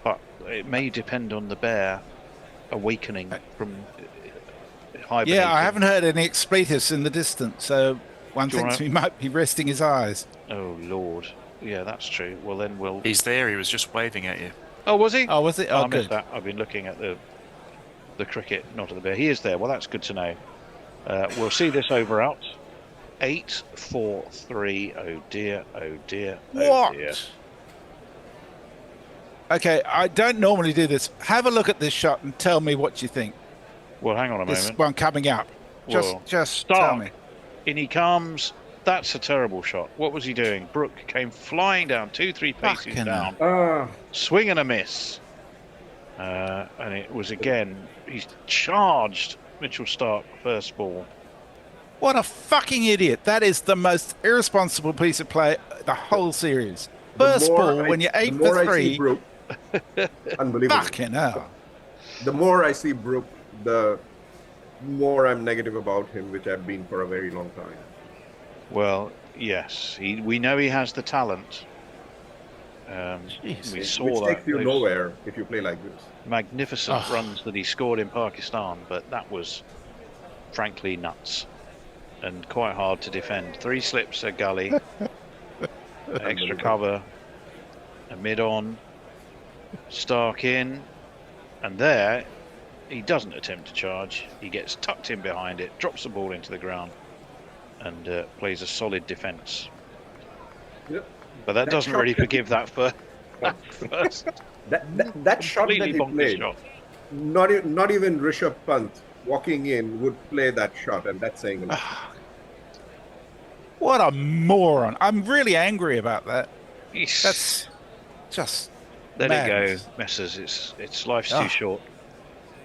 But it may depend on the Bear awakening from hibernation. Yeah, I haven't heard any expletives in the distance, so one thinks he might be resting his eyes. Oh, Lord. Yeah, that's true. Well, then we'll... He's there. He was just waving at you. Oh, was he? Oh, was it? Oh, I missed good. that. I've been looking at the cricket, not at the Bear. He is there. Well, that's good to know. We'll see this over out. 8-4-3. Oh, dear. Oh, dear. Oh, What? dear. Okay, I don't normally do this. Have a look at this shot and tell me what you think. Well, hang on a This moment. one coming up. Well, Just tell me. In he comes. That's a terrible shot. What was he doing? Brook came flying down 2-3 paces Fucking down. Swing and a miss. And it was again, he's charged Mitchell Stark first ball. What a fucking idiot. That is the most irresponsible piece of play the whole series. First ball when you're 8 for 3. Brook, unbelievable. Fucking hell. The more I see Brook, the more I'm negative about him, which I've been for a very long time. Well, yes, we know he has the talent. We saw which that. takes you nowhere if you play like this. Magnificent runs that he scored in Pakistan, but that was frankly nuts and quite hard to defend. 3 slips, a gully, extra cover, a mid-on, Stark in, and there he doesn't attempt to charge. He gets tucked in behind it, drops the ball into the ground, and plays a solid defence. Yep. But that doesn't really forgive that first. That shot that he played, shot. not even Rishabh Pant walking in would play that shot, and that's saying a lot. What a moron. I'm really angry about that. Yes. That's just Let madness. it go, Messers. It's life's too short.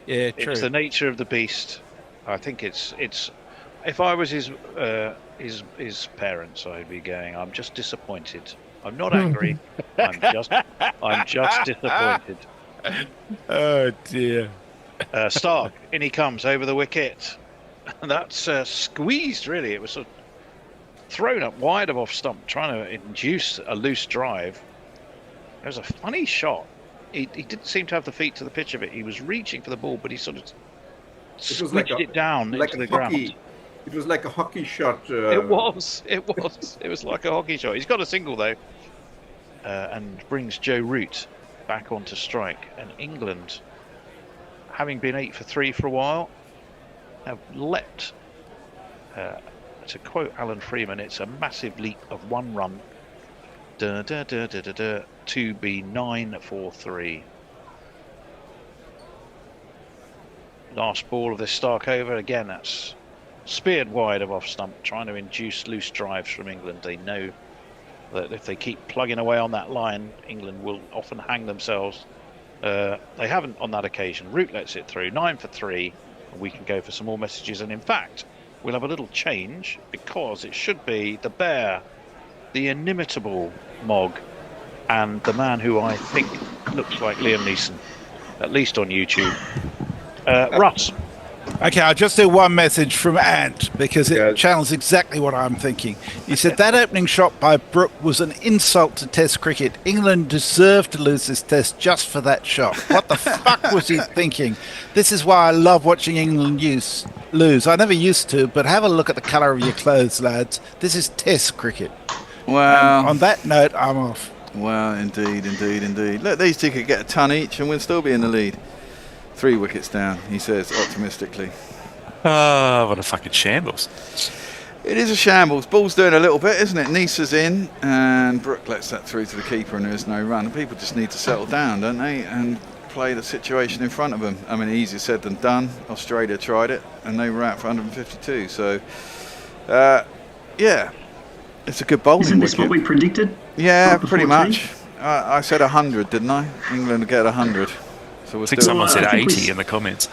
Yeah, true. It's the nature of the beast. I think it's. If I was his parents, I'd be going, I'm just disappointed. I'm not angry. I'm just disappointed. Oh dear. Stark, in he comes over the wicket. That's squeezed, really. It was sort of thrown up wide of off stump, trying to induce a loose drive. It was a funny shot. He didn't seem to have the feet to the pitch of it. He was reaching for the ball, but he sort of squished it down into the ground. It was like a hockey shot. It was like a hockey shot. He's got a single though, and brings Joe Root back onto strike. And England, having been 8 for 3 for a while, have leapt. To quote Alan Freeman, it's a massive leap of 1 run to be 9 for 3. Last ball of this Stark over again. That's speared wide of off stump, trying to induce loose drives from England. They know that if they keep plugging away on that line, England will often hang themselves. They haven't on that occasion. Root lets it through, 9 for 3, and we can go for some more messages. And in fact, we'll have a little change because it should be the Bear, the inimitable Mog, and the man who I think looks like Liam Neeson, at least on YouTube. Russ. Okay, I'll just do one message from Ant because it channels exactly what I'm thinking. He said that opening shot by Brook was an insult to Test cricket. England deserved to lose this Test just for that shot. What the fuck was he thinking? This is why I love watching England lose. I never used to, but have a look at the colour of your clothes, lads. This is Test cricket. Well, on that note, I'm off. Well, indeed. Look, these two could get a ton each and we'll still be in the lead. 3 wickets down, he says optimistically. Oh, what a fucking shambles. It is a shambles. Ball's doing a little bit, isn't it? Nisa's in, and Brook lets that through to the keeper, and there's no run. People just need to settle down, don't they? And play the situation in front of them. I mean, easier said than done. Australia tried it, and they were out for 152. So, yeah, it's a good bowling Isn't this wicket. what we predicted? Yeah, pretty much. I said 100, didn't I? England would get 100. So we'll I think someone said 80 in the comments.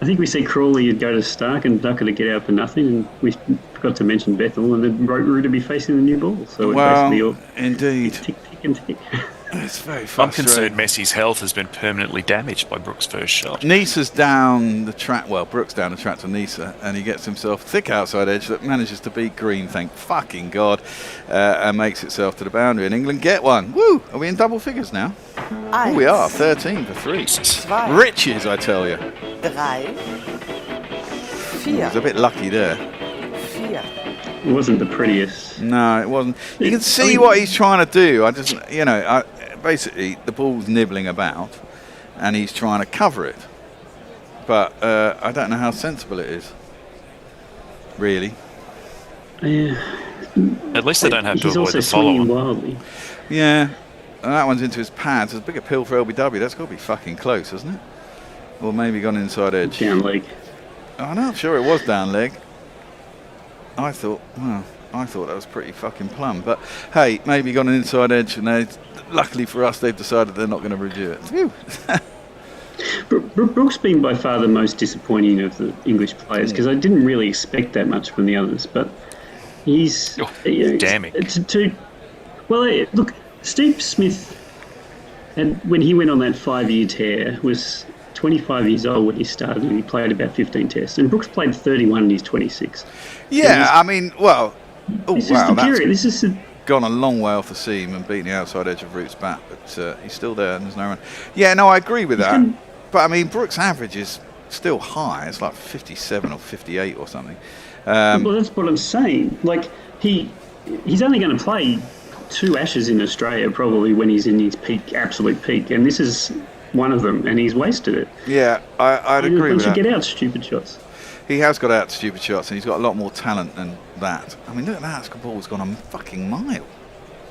I think we said Crawley would go to Stark and Ducker to get out for nothing, and we forgot to mention Bethel, and then Root to be facing the new ball. So well, basically all indeed. tick, tick. can take. It's very I'm frustrating. concerned Messi's health has been permanently damaged by Brooks' first shot. Nisa's down the track. Well, Brooks down the track to Nisa, and he gets himself thick outside edge that manages to beat Green, thank fucking God, and makes itself to the boundary. And England get one. Woo! Are we in double figures now? Oh, we are. 13 for 3. Riches, I tell you. 3, He was a bit lucky there. 4. It wasn't the prettiest. No, it wasn't. You can see what he's trying to do. Basically, the ball's nibbling about, and he's trying to cover it. But I don't know how sensible it is, really. Yeah. At least they don't have to He's avoid also the swinging follow-on. wildly. Yeah, and that one's into his pads. There's a big appeal for LBW. That's got to be fucking close, hasn't it? Or maybe gone inside edge. Down leg. I'm not sure it was down leg. I thought that was pretty fucking plumb. But hey, maybe gone an inside edge, and luckily for us, they've decided they're not going to review it. Phew. Brooks been by far the most disappointing of the English players because I didn't really expect that much from the others, but he's damning. Look, Steve Smith, and when he went on that 5-year tear, was 25 years old when he started, and he played about 15 tests, and Brooks played 31 and he's 26. Yeah, I mean, well, this is the period. This is gone a long way off the seam and beaten the outside edge of Root's bat, but he's still there and there's no run. Yeah, no, I agree with that. But I mean, Brooks' average is still high. It's like 57 or 58 or something. Well, that's what I'm saying. Like, he's only going to play 2 Ashes in Australia probably when he's in his peak, absolute peak, and this is one of them, and he's wasted it. Yeah, I'd agree with that. Get out stupid shots. He has got out stupid shots, and he's got a lot more talent than that. I mean, look at that. That ball's gone a fucking mile.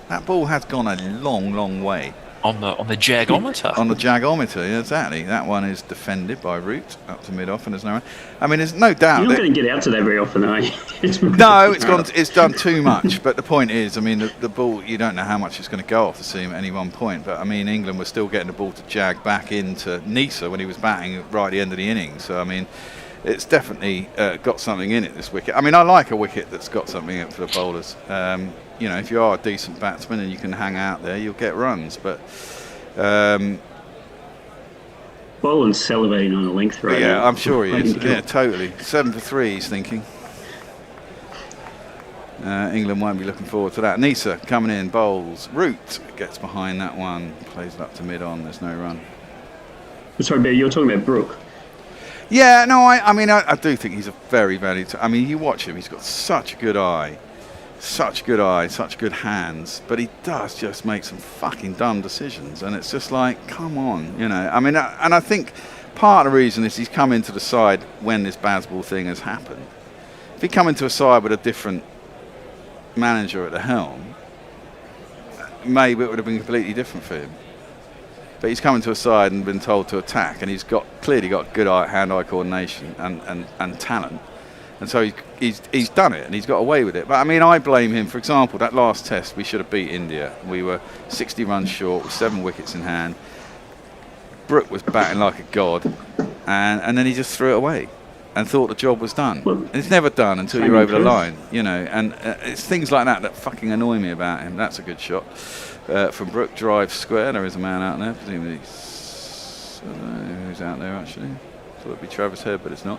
That ball has gone a long, long way. On the jagometer. On the jagometer, yeah, exactly. That one is defended by Root up to mid-off, and there's no run. I mean, there's no doubt. You're not going to get out to that very often, are you? No, it's done too much. But the point is, I mean, the ball, you don't know how much it's going to go off the seam at any one point. But I mean, England was still getting the ball to jag back into Nisa when he was batting right at the end of the innings. So I mean, it's definitely got something in it, this wicket. I mean, I like a wicket that's got something in it for the bowlers. If you are a decent batsman and you can hang out there, you'll get runs. But Boland's salivating on a length right yeah, now. I'm sure he is. Yeah, totally. 7 for 3, he's thinking. England won't be looking forward to that. Nisa coming in, bowls. Root gets behind that one, plays it up to mid-on. There's no run. Sorry, but you're talking about Brook. Yeah, no, I mean, I do think he's a very, very... I mean, you watch him, he's got such a good eye. Such good eye, such good hands, but he does just make some fucking dumb decisions, and it's just like, come on, I mean, and I think part of the reason is he's come into the side when this Bazball thing has happened. If he'd come into a side with a different manager at the helm, maybe it would have been completely different for him. But he's come into a side and been told to attack, and he's clearly got good hand-eye coordination and talent. And so he's done it, and he's got away with it. But, I mean, I blame him. For example, that last test, we should have beat India. We were 60 runs short with 7 wickets in hand. Brook was batting like a god, and then he just threw it away and thought the job was done. Well, and it's never done until you're over the line, and it's things like that that fucking annoy me about him. That's a good shot from Brook. Drive square. There is a man out there. Presumably, I don't know who's out there, actually. Thought it'd be Travis Head, but it's not.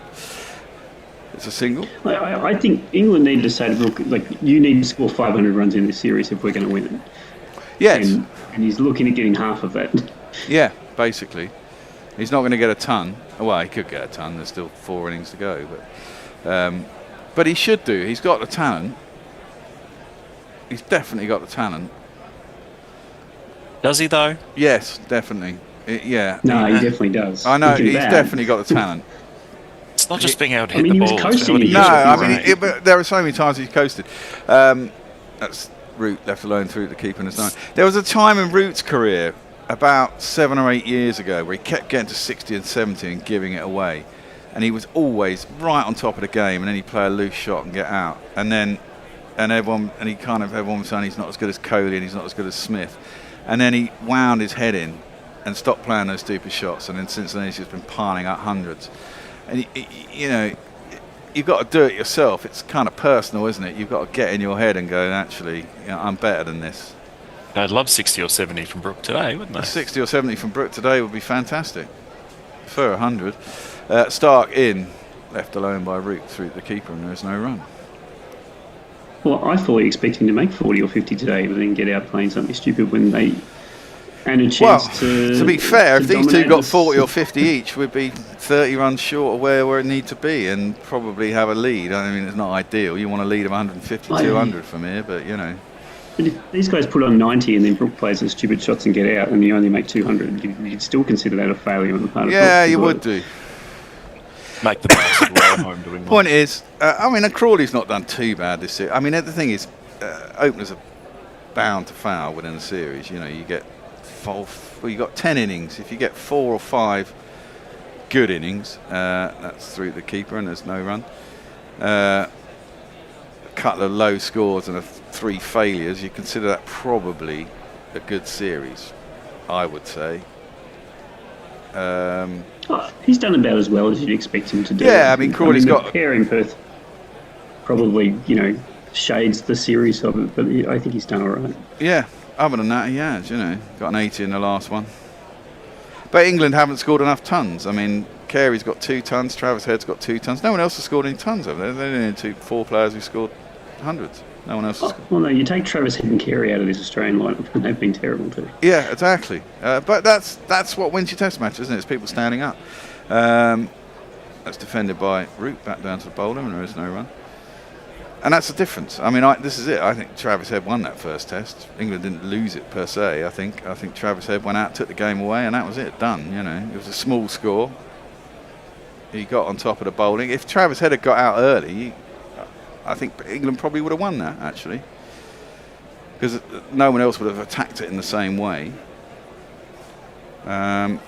It's a single. I think England need to say to Brook, like, you need to score 500 runs in this series if we're going to win it. Yes. And he's looking at getting half of that. Yeah, basically. He's not going to get a ton. Well, he could get a ton. There's still 4 innings to go. But he should do. He's got the talent. He's definitely got the talent. Does he, though? Yes, definitely. Yeah. No, he definitely does. I know. He's definitely got the talent. It's not just being able to hit the ball. But there are so many times he's coasted. That's Root left alone through the keeper in his 9. There was a time in Root's career about 7 or 8 years ago where he kept getting to 60 and 70 and giving it away, and he was always right on top of the game, and then he'd play a loose shot and get out, everyone was saying he's not as good as Kohli and he's not as good as Smith, and then he wound his head in and stopped playing those stupid shots, and then since then he's just been piling up hundreds. And you've got to do it yourself. It's kind of personal, isn't it? You've got to get in your head and go, actually, I'm better than this. I'd love 60 or 70 from Brook today, wouldn't they? 60 or 70 from Brook today would be fantastic. For 100. Stark in, left alone by Root through the keeper, and there's no run. Well, I fully expect him to make 40 or 50 today, but then get out playing something stupid when they and a chance to be fair, if these two got 40 or 50 each, we'd be 30 runs short of where it need to be, and probably have a lead. I mean, it's not ideal. You want a lead of 150, 200 from here, but you know. But if these guys put on 90 and then Brook plays the stupid shots and get out, and you only make 200, you'd still consider that a failure on the part of Brook. Yeah, you would do. Make the best of at home doing well. Point is, I mean, Crawley's not done too bad this year. I mean, the thing is, openers are bound to foul within a series. You know, you get you got 10 innings. If you get 4 or 5 good innings, that's through the keeper, and there's no run. A couple of low scores and 3 failures. You consider that probably a good series, I would say. He's done about as well as you'd expect him to do. Yeah, I mean, Crawley's got the pair in Perth. Probably, shades the series of it, but I think he's done all right. Yeah, other than that, he has. Got an 80 in the last one. But England haven't scored enough tons. I mean, Carey's got 2 tons, Travis Head's got 2 tons. No one else has scored any tons over there. They're only 4 players who scored hundreds. No one else has scored. Well, no, you take Travis Head and Carey out of this Australian lineup, and they've been terrible too. Yeah, exactly. But that's what wins your test match, isn't it? It's people standing up. That's defended by Root, back down to the bowler, and there is no run. And that's the difference. I mean, this is it. I think Travis Head won that first test. England didn't lose it per se. I think Travis Head went out, took the game away, and that was it. Done. It was a small score. He got on top of the bowling. If Travis Head had got out early, I think England probably would have won that, actually, because no one else would have attacked it in the same way. And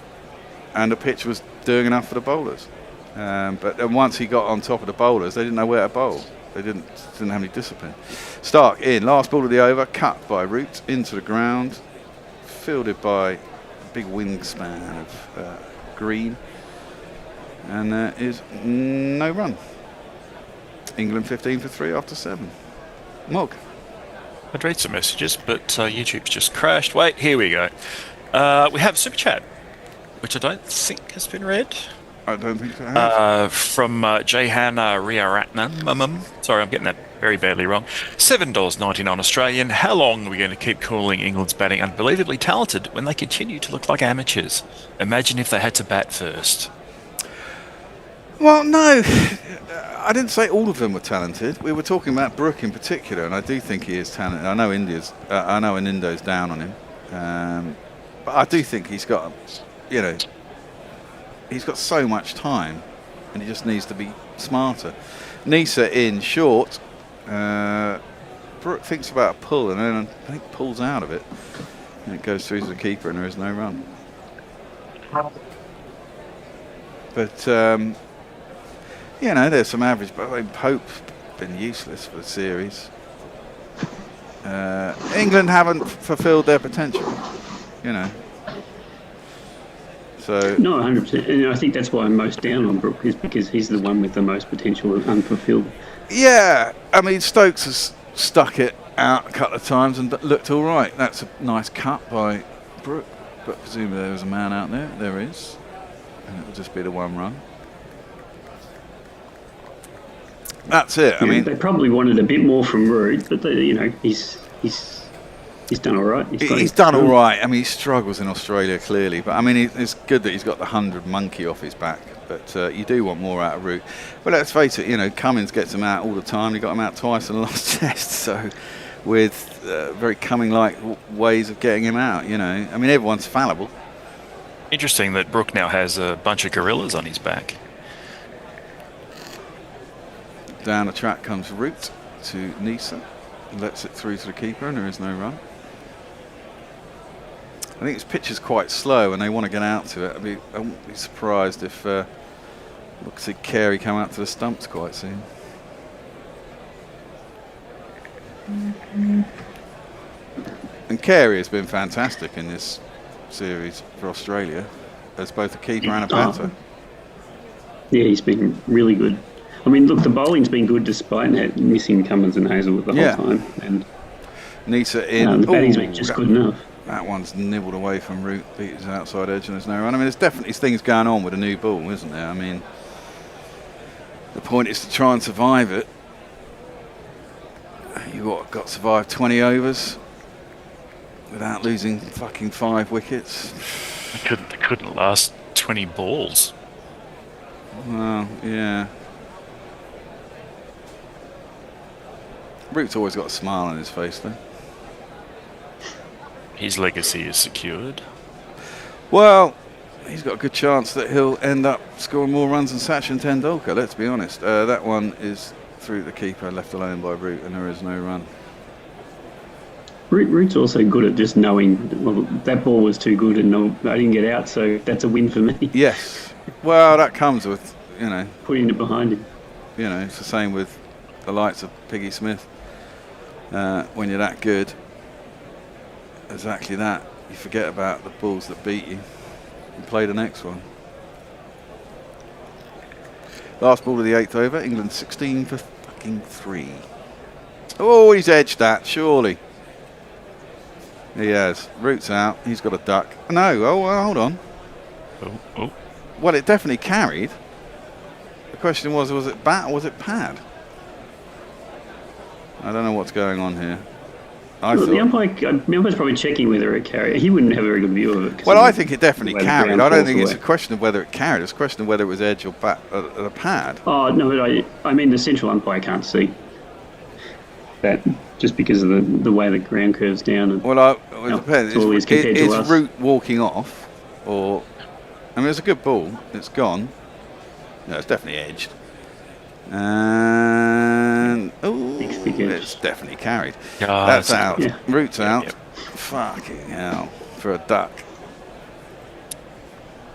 the pitch was doing enough for the bowlers. But then once he got on top of the bowlers, they didn't know where to bowl. They didn't have any discipline. Stark in, last ball of the over, cut by Root into the ground, fielded by a big wingspan of Green, and there is no run. England 15 for 3 after 7. Mog. I'd read some messages, but YouTube's just crashed. Wait, here we go. We have a super chat, which I don't think has been read. I don't think so. Has. From Jehan Riaratnam. Sorry, I'm getting that very badly wrong. $7.99 Australian. How long are we going to keep calling England's batting unbelievably talented when they continue to look like amateurs? Imagine if they had to bat first. Well, no. I didn't say all of them were talented. We were talking about Brook in particular, and I do think he is talented. I know Hendo's down on him, but I do think he's got, he's got so much time, and he just needs to be smarter. Nisa in short. Brook thinks about a pull, and then I think pulls out of it, and it goes through to the keeper, and there is no run. But there's some average, but I mean, Pope's been useless for the series. England haven't fulfilled their potential, So no, 100%. And I think that's why I'm most down on Brook, is because he's the one with the most potential unfulfilled. Yeah, I mean, Stokes has stuck it out a couple of times and looked all right. That's a nice cut by Brook, but presumably there was a man out there. There is, and it will just be the 1 run. That's it. I mean, they probably wanted a bit more from Root, but he's done all right. He's done all right. I mean, he struggles in Australia clearly, but I mean, it's good that he's got the 100 monkey off his back. But you do want more out of Root. But let's face it, Cummins gets him out all the time. He got him out twice in the last test, so with very Cumming-like ways of getting him out. I mean, everyone's fallible. Interesting that Brook now has a bunch of gorillas on his back. Down the track comes Root to Nisa. Lets it through to the keeper, and there is no run. I think his pitch is quite slow, and they want to get out to it. I wouldn't be surprised if we'll see Carey come out to the stumps quite soon. And Carey has been fantastic in this series for Australia as both a keeper and a batter. Yeah, he's been really good. I mean, look, the bowling's been good despite missing Cummins and Hazelwood the whole time. And Nisa in. The batting's been Ooh, just good enough. That one's nibbled away from Root, beat his outside edge, and there's no run. I mean, there's definitely things going on with a new ball, isn't there? I mean, the point is to try and survive it. You got to survive 20 overs without losing fucking 5 wickets. They couldn't last 20 balls. Well, yeah. Root's always got a smile on his face, though. His legacy is secured. Well, he's got a good chance that he'll end up scoring more runs than Sachin Tendulkar, let's be honest. That one is through the keeper, left alone by Root, and there is no run. Root's also good at just knowing, well, that ball was too good and I didn't get out, so that's a win for me. Yes. Well, that comes with, putting it behind him. It's the same with the likes of Piggy Smith. When you're that good, exactly that. You forget about the balls that beat you and play the next one. Last ball of the 8th over, England 16 for fucking 3. Oh, he's edged that, surely. He has. Root's out, he's got a duck. No, well, hold on. Oh. Well, it definitely carried. The question was it bat or was it pad? I don't know what's going on here. The umpire's probably checking whether it carried. He wouldn't have a very good view of it. Well, I think it definitely carried. I don't think it's a question of whether it carried. It's a question of whether it was edge or a pad. Oh, no, but I mean the central umpire can't see that just because of the way the ground curves down. And it depends. Is Root walking off? Or, I mean, it's a good ball. It's gone. No, it's definitely edged. And it's definitely carried. That's out. Yeah. Root's out. Yep. Fucking hell. For a duck.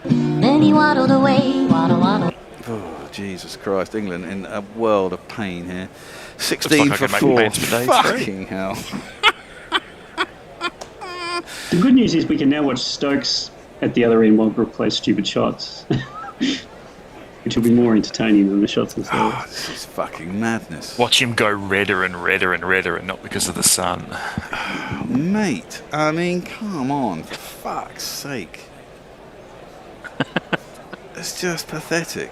Then he waddled away, waddle. Oh, Jesus Christ. England in a world of pain here. 16 like for 4. Fucking hell. The good news is we can now watch Stokes at the other end while Brook plays stupid shots. Which will be more entertaining than the shots themselves. Oh, this is fucking madness. Watch him go redder and redder and redder, and not because of the sun. Oh, mate, I mean, come on, for fuck's sake. It's just pathetic.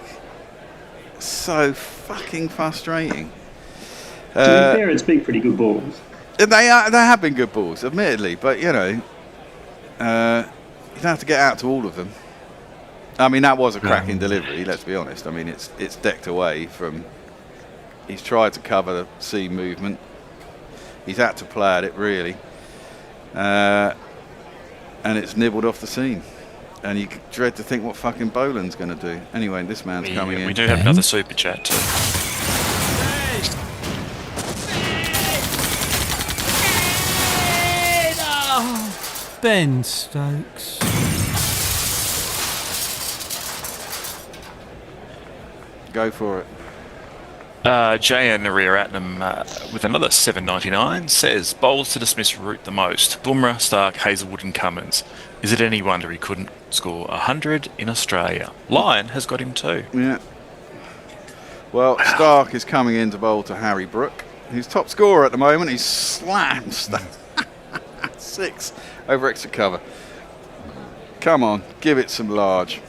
So fucking frustrating. To be fair, it's been pretty good balls. They have been good balls, admittedly, but you don't have to get out to all of them. I mean, that was a cracking delivery, let's be honest. I mean, it's decked away from... He's tried to cover the seam movement. He's had to play at it, really. And it's nibbled off the seam. And you dread to think what fucking Boland's going to do. Anyway, this man's coming in. We do have another super chat, too. Ben Stokes. Go for it. Jay and Nareeratnam with another $7.99 says bowls to dismiss Root the most: Bumrah, Stark, Hazelwood and Cummins. Is it any wonder he couldn't score 100 in Australia? Lyon has got him too. Yeah. Well, Stark is coming in to bowl to Harry Brook, who's top scorer at the moment. He slams that 6 over extra cover. Come on, give it some large.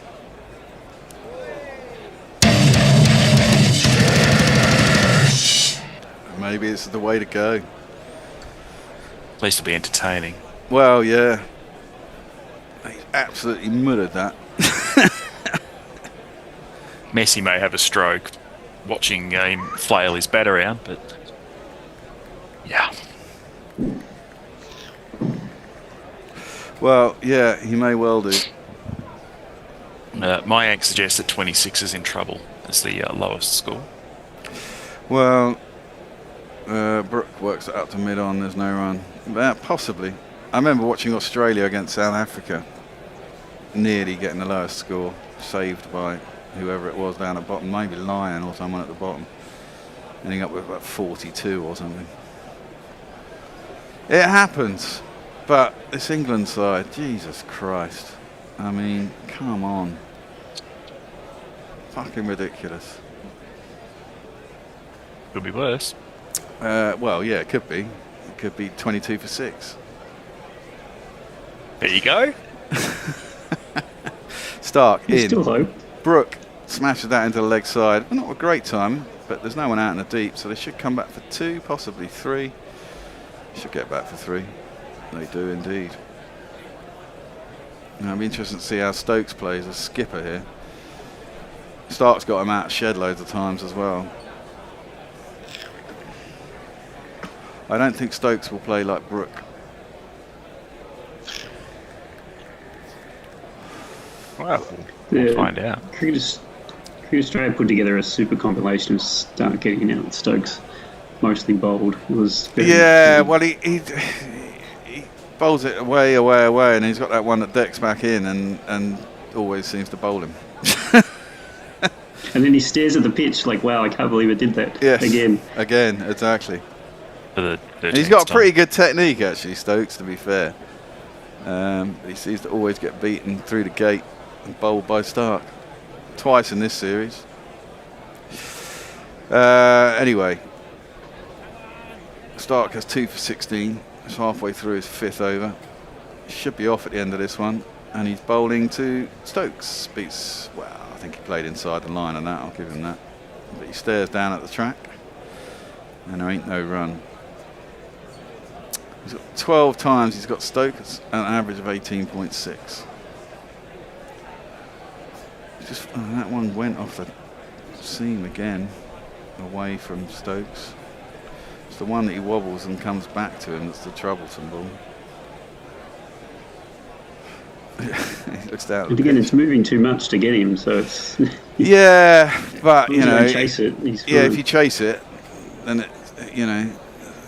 Maybe it's the way to go. At least it'll be entertaining. Well, yeah. He's absolutely murdered that. Messi may have a stroke watching him flail his bat around, but yeah. Well, yeah, he may well do. Mayank suggests that 26 is in trouble as the lowest score. Well, Brook works it up to mid-on, there's no run. Possibly. I remember watching Australia against South Africa, nearly getting the lowest score, saved by whoever it was down at the bottom, maybe Lyon or someone at the bottom, ending up with about 42 or something. It happens, but this England side, Jesus Christ. I mean, come on. Fucking ridiculous. Could be worse. Well, yeah, it could be. It could be 22 for 6. There you go. Stark There's in. still hope. Brooke smashes that into the leg side. Well, not a great time, but there's no one out in the deep, so they should come back for 2, possibly 3. Should get back for 3. They do indeed. Now, I'll be interested to see how Stokes plays as skipper here. Stark's got him out shed loads of times as well. I don't think Stokes will play like Brooke. Well, we'll find out. Cricket Australia put together a super compilation of Stark getting out with Stokes, mostly bowled. It was well, he bowls it away, and he's got that one that decks back in and always seems to bowl him. And then he stares at the pitch like, wow, I can't believe I did that Again, exactly. For the He's got a pretty good technique, actually, Stokes, to be fair. He seems to always get beaten through the gate and bowled by Stark. Twice in this series. Anyway, Stark has 2 for 16. It's halfway through his 5th over. Should be off at the end of this one. And he's bowling to Stokes. Beats, well, I think he played inside the line on that, I'll give him that. But he stares down at the track. And there ain't no run. He's got 12 times he's got Stokes at an average of 18.6. Just that one went off the seam again, away from Stokes. It's the one that he wobbles and comes back to him that's the troublesome ball. He looks down. And again, it's moving too much to get him, so it's. Yeah, but you know, chase it. If you chase it, then it,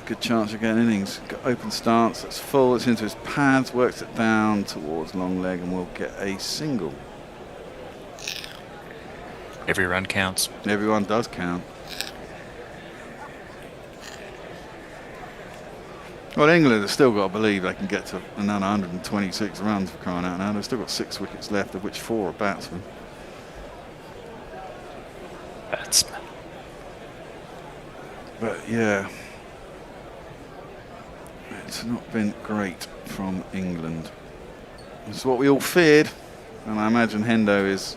good chance of getting innings. Got open stance, it's full, it's into his pads, works it down towards long leg, and we'll get a single. Every run counts. Everyone does count. Well, England have still got to believe they can get to another 126 runs, for crying out loud. They've still got 6 wickets left, of which 4 are batsmen. Batsmen. But yeah, it's not been great from England. It's what we all feared, and I imagine Hendo is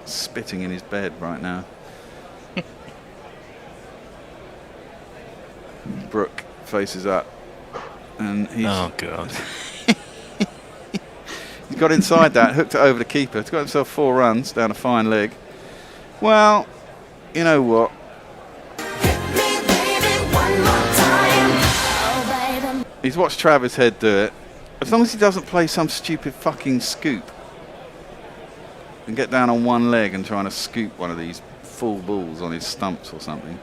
spitting in his bed right now. Brooke faces up, and he's oh god. He's got inside that, hooked it over the keeper. He's got himself 4 runs down a fine leg. Well, you know what? He's watched Travis Head do it. As long as he doesn't play some stupid fucking scoop and get down on one leg and trying to scoop one of these full balls on his stumps or something.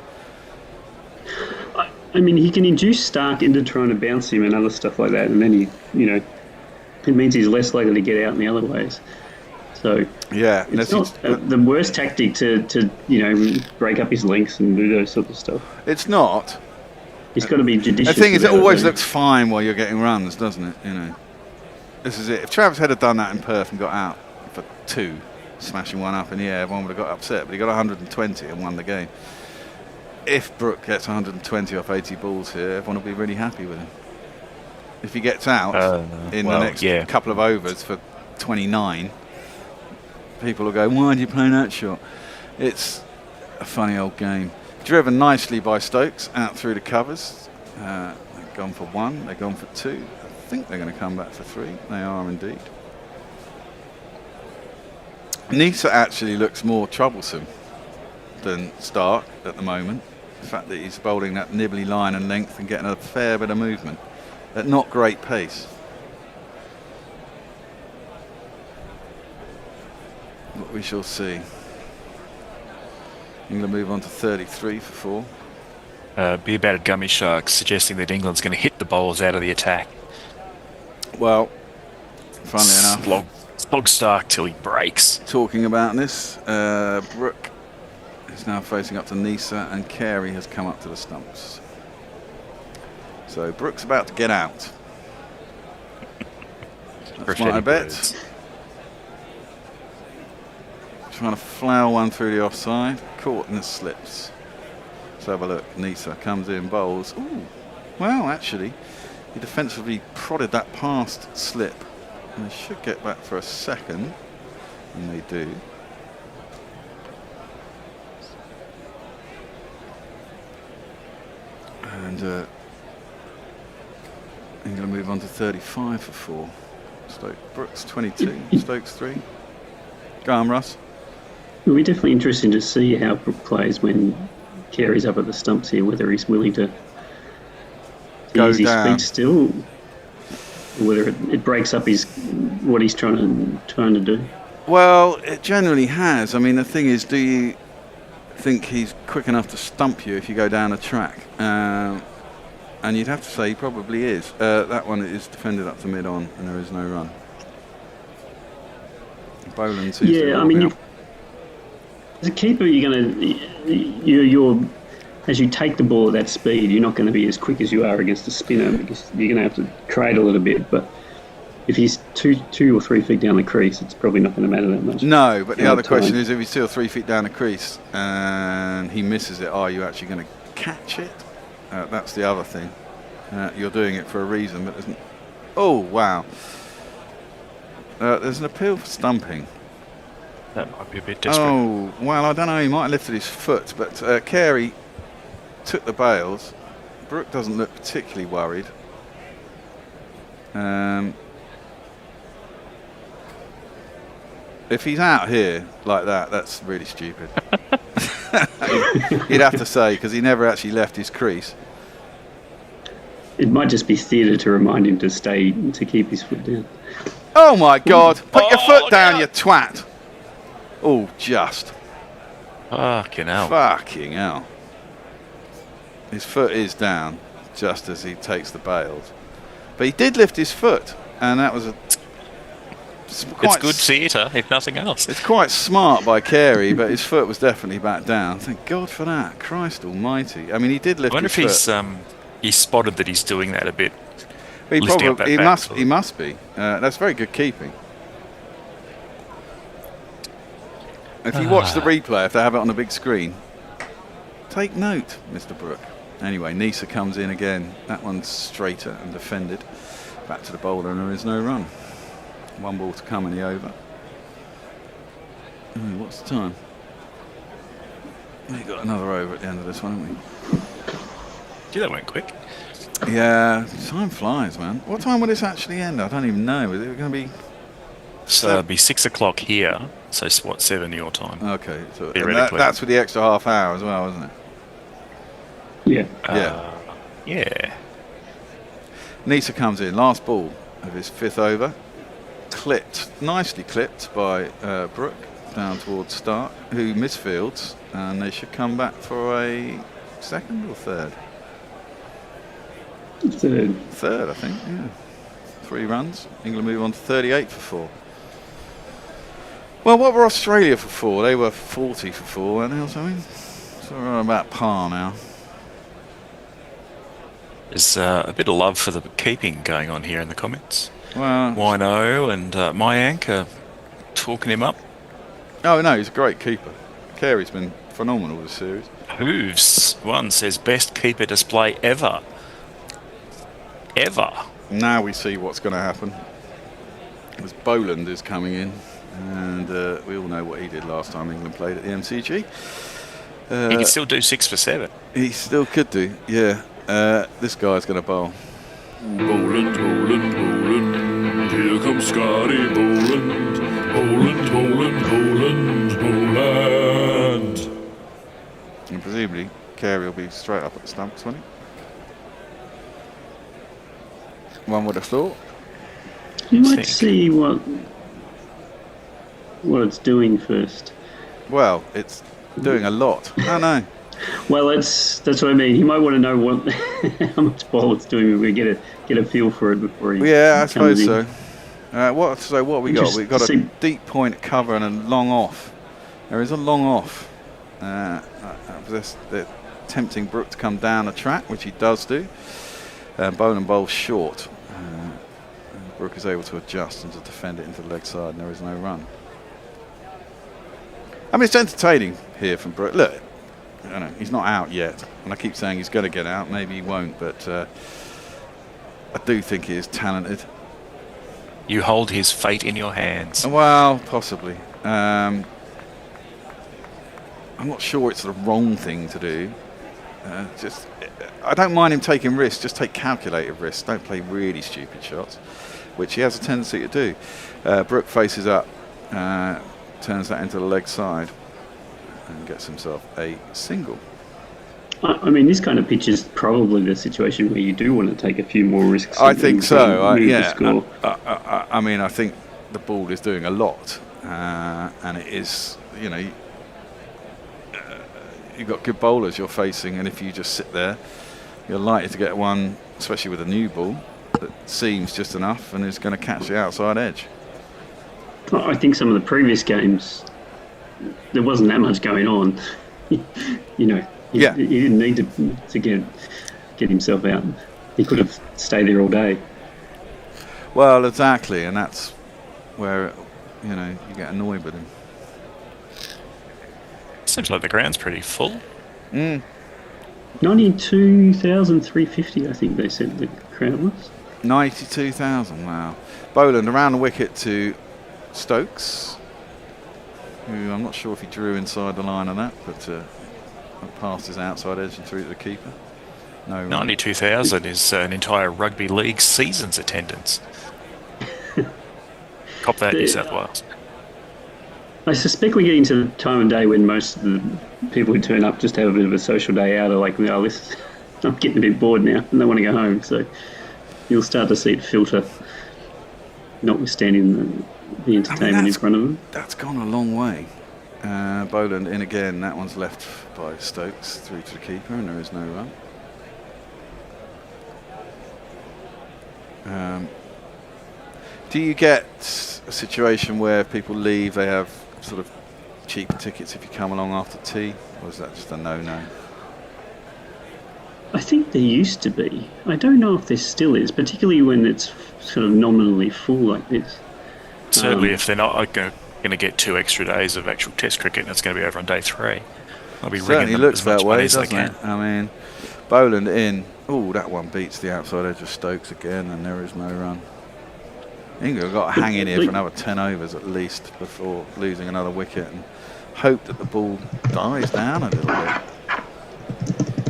I mean, he can induce Stark into trying to bounce him and other stuff like that, and then it means he's less likely to get out in the other ways. So yeah, it's not the worst tactic to break up his lengths and do those sorts of stuff. It's not. He's got to be judicious. The thing is, it always looks fine while you're getting runs, doesn't it? This is it. If Travis had done that in Perth and got out for 2, smashing one up in the air, everyone would have got upset. But he got 120 and won the game. If Brooke gets 120 off 80 balls here, everyone will be really happy with him. If he gets out in the next couple of overs for 29, people will go, why did you play that shot? It's a funny old game. Driven nicely by Stokes out through the covers. They've gone for 1, they've gone for 2. I think they're going to come back for 3. They are indeed. Nisa actually looks more troublesome than Stark at the moment. The fact that he's bowling that nibbly line and length and getting a fair bit of movement at not great pace. But we shall see. England move on to 33 for 4. Be about it, Gummy Sharks, suggesting that England's going to hit the bowlers out of the attack. Well, funnily enough, slog Stark till he breaks. Talking about this, Brooke is now facing up to Nisa, and Carey has come up to the stumps. So Brooke's about to get out. That's my bet. Trying to flower one through the offside, caught and it slips. Let's have a look. Nisa comes in, bowls. Ooh, well, actually, He defensively prodded that past slip. And they should get back for a second. And they do. And England move on to 35 for 4. Brooks 22, Stokes 3. Go on, Russ. It'll be definitely interesting to see how Brook plays when Carey's up at the stumps here, whether he's willing to use his feet still, or whether it breaks up what he's trying to do. Well, it generally has. I mean, the thing is, do you think he's quick enough to stump you if you go down a track? And you'd have to say he probably is. That one is defended up to mid-on, and there is no run. Boland seems to I mean, as a keeper, you're as you take the ball at that speed, you're not going to be as quick as you are against a spinner because you're going to have to cradle it a bit. But if he's two or 3 feet down the crease, it's probably not going to matter that much. No, but the other question is, if he's 2 or 3 feet down the crease and he misses it, are you actually going to catch it? That's the other thing. You're doing it for a reason, but isn't. Oh wow! There's an appeal for stumping. That might be a bit desperate. Oh well, I don't know. He might have lifted his foot, but Carey took the bails. Brook doesn't look particularly worried. If he's out here like that, that's really stupid. You'd have to say, because he never actually left his crease. It might just be theatre to remind him to keep his foot down. Oh my God! Put your foot down, you twat! Oh, just. Fucking hell. Fucking hell. His foot is down just as he takes the bails. But he did lift his foot, and that was a. It's good theatre, if nothing else. It's quite smart by Carey, but his foot was definitely back down. Thank God for that. Christ almighty. I mean, he did lift his foot. I wonder if he's spotted that he's doing that a bit. He must be. That's very good keeping. If you watch the replay, if they have it on the big screen, take note, Mr. Brook. Anyway, Nisa comes in again. That one's straighter and defended. Back to the bowler, and there is no run. 1 ball to come in the over. What's the time? We've got another over at the end of this one, haven't we? Gee, that went quick. Yeah, time flies, man. What time will this actually end? I don't even know. Is it going to be? So it'll be 6 o'clock here. So what, 7 your time? Okay, so theoretically. That's with the extra half hour as well, isn't it? Yeah. Yeah. Nisa comes in, last ball of his 5th over. Clipped, nicely clipped by Brook down towards Stark, who misfields, and they should come back for a 2nd or 3rd? 3rd. 3rd, I think, yeah. 3 runs. England move on to 38 for 4. Well, what were Australia for 4? They were 40 for 4, weren't they, or something? So we're about par now. There's a bit of love for the keeping going on here in the comments. Well, Wino and Mayank are talking him up. Oh no, he's a great keeper. Carey's been phenomenal this series. Hooves one says best keeper display ever. Ever. Now we see what's going to happen. As Boland is coming in, and we all know what he did last time England played at the MCG. He can still do 6 for 7. He still could do, yeah. This guy's going to bowl. Boland, Boland, Boland. Here comes Scotty Boland. Boland, Boland, Boland, Boland. And presumably, Carey will be straight up at the stumps, won't he? One would have thought. You might see what it's doing first. Well, it's doing a lot. I know. Well, that's what I mean. He might want to know what how much ball it's doing. We get a feel for it before he. Yeah, I suppose in. so. What have we got? We've got a deep point cover and a long off. There is a long off. They're tempting Brook to come down the track, which he does do. Boland bowls short. Brook is able to adjust and to defend it into the leg side, and there is no run. I mean, it's entertaining here from Brook. Look. I know, he's not out yet, and I keep saying he's going to get out. Maybe he won't, but I do think he is talented. You hold his fate in your hands. Well, possibly. I'm not sure it's the wrong thing to do. I don't mind him taking risks. Just take calculated risks. Don't play really stupid shots, which he has a tendency to do. Brook faces up, turns that into the leg side, and gets himself a single. I mean, this kind of pitch is probably the situation where you do want to take a few more risks. I think so. Yeah. I mean, I think the ball is doing a lot, and it is, you've got good bowlers you're facing, and if you just sit there, you're likely to get one, especially with a new ball, that seems just enough and is going to catch the outside edge. I think some of the previous games, there wasn't that much going on. He didn't need to get himself out. He could have stayed there all day. Well, exactly, and that's where you get annoyed with him. Seems like the ground's pretty full. 92,350, I think they said the crowd was. 92,000, wow. Boland around the wicket to Stokes, who I'm not sure if he drew inside the line of that, but past his outside edge and through to the keeper. No, 92,000 is an entire rugby league season's attendance. Cop that, New South Wales. I suspect we're getting to the time of day when most of the people who turn up just have a bit of a social day out. Are like, I'm getting a bit bored now and they want to go home. So you'll start to see it filter, notwithstanding the entertainment in front of them. That's gone a long way. Boland in again. That one's left by Stokes through to the keeper, and there is no run. Do you get a situation where people leave, they have sort of cheap tickets if you come along after tea, or is that just a no-no? I think there used to be. I don't know if there still is, particularly when it's sort of nominally full like this. Certainly if they're not going to get 2 extra days of actual Test cricket and it's going to be over on day 3. I'll be certainly them looks as much that way, money as they doesn't it? can. I mean, Boland in. Oh, that one beats the outside edge of Stokes again, and there is no run. England have got to hang in here for another 10 overs at least before losing another wicket and hope that the ball dies down a little bit.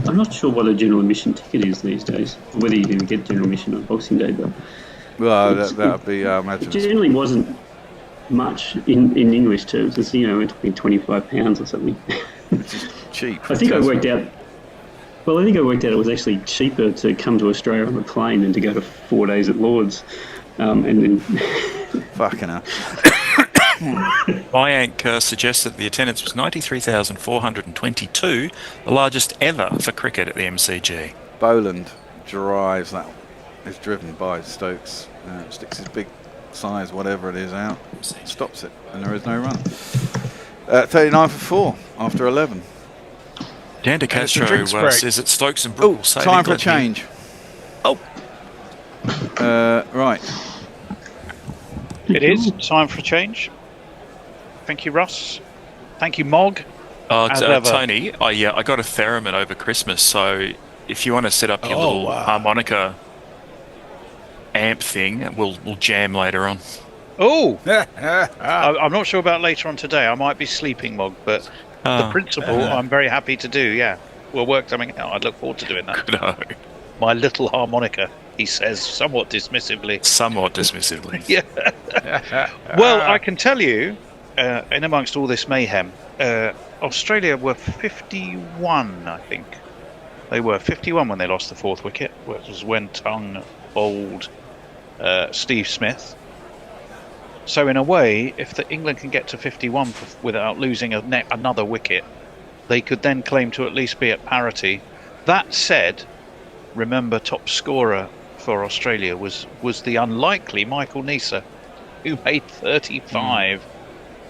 I'm not sure what a general admission ticket is these days, whether you can get general admission on Boxing Day, but... Well, that would be, I imagine... It generally wasn't much in English terms. It's, we're talking £25 or something. Which is cheap. I think I worked out it was actually cheaper to come to Australia on a plane than to go to 4 days at Lord's. And then... Fucking hell. Mayank suggests that the attendance was 93,422, the largest ever for cricket at the MCG. Boland drives that, is driven by Stokes, sticks his big size, whatever it is, out, stops it, and there is no run. 39 for 4 after 11. Dan De Castro says that Stokes and Brook will save time for a England change. Oh. Right. It is time for a change. Thank you, Russ. Thank you, Mog. Tony, I got a theremin over Christmas, so if you want to set up your little harmonica amp thing, we'll jam later on. Oh! I'm not sure about later on today. I might be sleeping, Mog, but the principle I'm very happy to do, yeah. We'll work something out. I'd look forward to doing that. No. My little harmonica, he says, somewhat dismissively. Somewhat dismissively. Yeah. Well, I can tell you, in amongst all this mayhem, Australia were 51, I think. They were 51 when they lost the 4th wicket, which was when Tongue bowled Steve Smith. So in a way, if England can get to 51 without losing another wicket, they could then claim to at least be at parity. That said, remember top scorer for Australia was the unlikely Michael Neser, who made 35.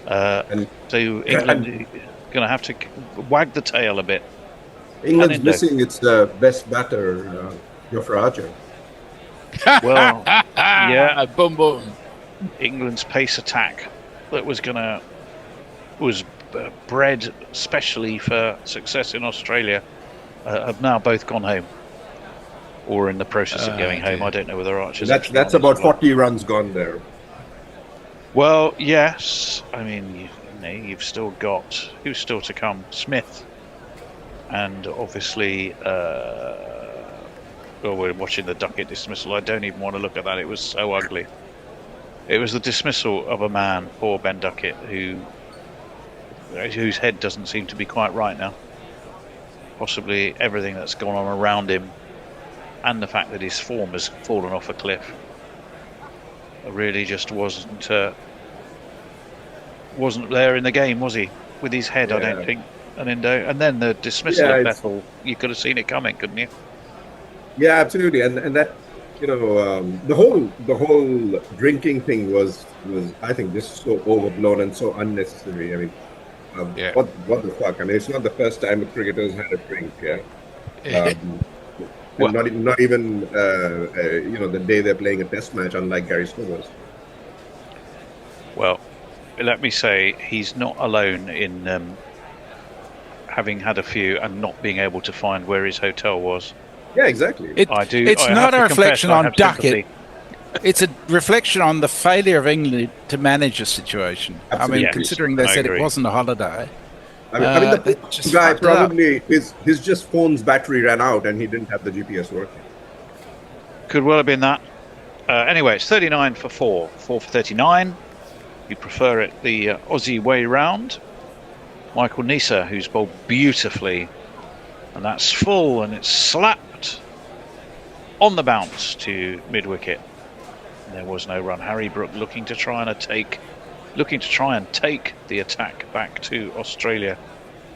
So England going to have to wag the tail a bit. England's missing its best batter, Jofra Archer. Well, yeah, boom boom. England's pace attack that was bred specially for success in Australia have now both gone home. or in the process of going home. I don't know whether Archer's That's about 40 runs gone there. Well, yes. I mean, you've still got who's still to come? Smith, and obviously, we're watching the Duckett dismissal. I don't even want to look at that. It was so ugly. It was the dismissal of a man, poor Ben Duckett, whose head doesn't seem to be quite right now. Possibly everything that's gone on around him, and the fact that his form has fallen off a cliff. Really just wasn't there in the game, was he? With his head, I don't think. And then the dismissal of Bethel, you could have seen it coming, couldn't you? Yeah, absolutely. And that, the whole drinking thing was I think just so overblown and so unnecessary. I mean, what the fuck? I mean, it's not the first time a cricketer's had a drink. Not even the day they're playing a test match, unlike Gary Stokes. Well, let me say he's not alone in having had a few and not being able to find where his hotel was. Yeah, exactly. It's not a reflection on Duckett. It's a reflection on the failure of England to manage the situation. Absolutely. I mean, considering they said it wasn't a holiday. I mean, the guy probably his just phone's battery ran out and he didn't have the GPS working. Could well have been that. Anyway, it's 39 for 4 for 39. You prefer it the Aussie way round. Michael Neser, who's bowled beautifully, and that's full, and it's slapped on the bounce to mid-wicket. There was no run. Harry Brook looking to try and take the attack back to Australia.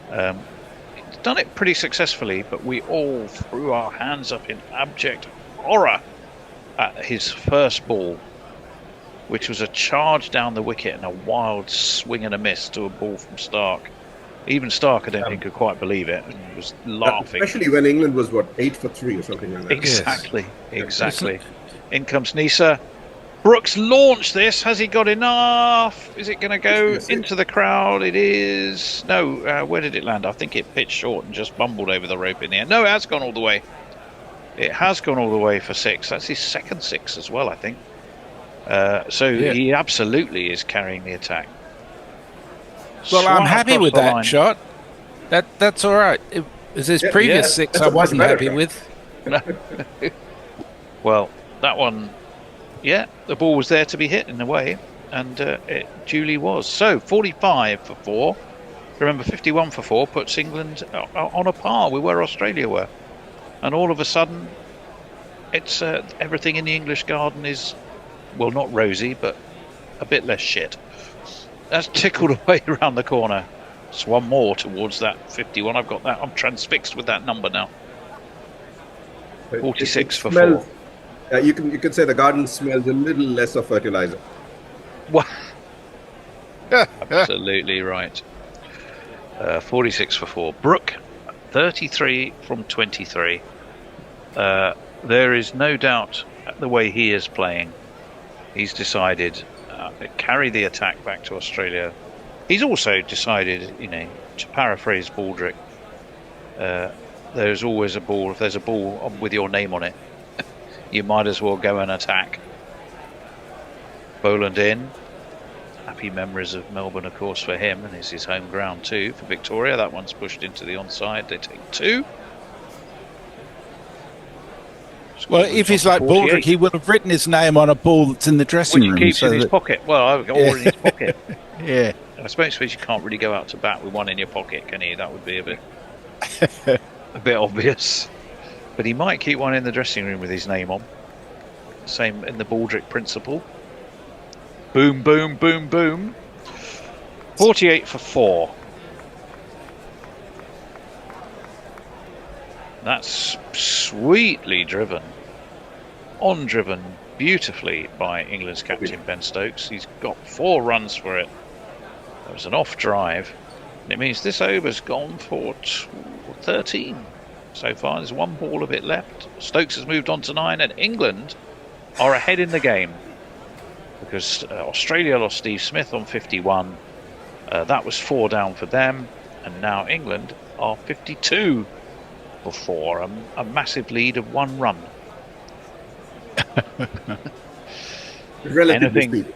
He's done it pretty successfully, but we all threw our hands up in abject horror at his first ball, which was a charge down the wicket and a wild swing and a miss to a ball from Stark. Even Stark, I don't think, could quite believe it. He was laughing. Especially when England was, 8 for 3 or something like that. Exactly. In comes Neser. Brooks launched this. Has he got enough? Is it going to go into the crowd? It is. No, where did it land? I think it pitched short and just bumbled over the rope in the end. No, it has gone all the way. It has gone all the way for 6. That's his second 6 as well, I think. He absolutely is carrying the attack. Well, I'm happy with that shot. That's all right. It was his previous 6 I wasn't happy with. Well, that one, the ball was there to be hit in a way, and it duly was. So 45 for 4. Remember, 51 for 4 puts England on a par with where Australia were, and all of a sudden, it's everything in the English garden is, well, not rosy, but a bit less shit. That's tickled away around the corner. It's one more towards that 51. I've got that. I'm transfixed with that number now. 46 for 4. You can say the garden smells a little less of fertilizer. Well, absolutely right. 46 for 4. Brook, 33 from 23. There is no doubt the way he is playing. He's decided to carry the attack back to Australia. He's also decided, to paraphrase Baldrick, there's always a ball. If there's a ball with your name on it, you might as well go and attack. Boland in. Happy memories of Melbourne, of course, for him, and it's his home ground too. For Victoria, that one's pushed into the onside. They take 2. Well, if he's like Baldrick, he would have written his name on a ball that's in the dressing room. Which he keeps in his pocket. Well, or in his pocket. Yeah. I suppose you can't really go out to bat with one in your pocket, can you? That would be a bit obvious. But he might keep one in the dressing room with his name on. Same in the Baldrick principle. Boom, boom, boom, boom. 48 for 4. That's sweetly driven. On-driven beautifully by England's captain Ben Stokes. He's got 4 runs for it. There was an off drive. And it means this over's gone for 13 so far. There's 1 ball of it left. Stokes has moved on to 9, and England are ahead in the game because Australia lost Steve Smith on 51. That was 4 down for them, and now England are 52 for 4. A massive lead of 1 run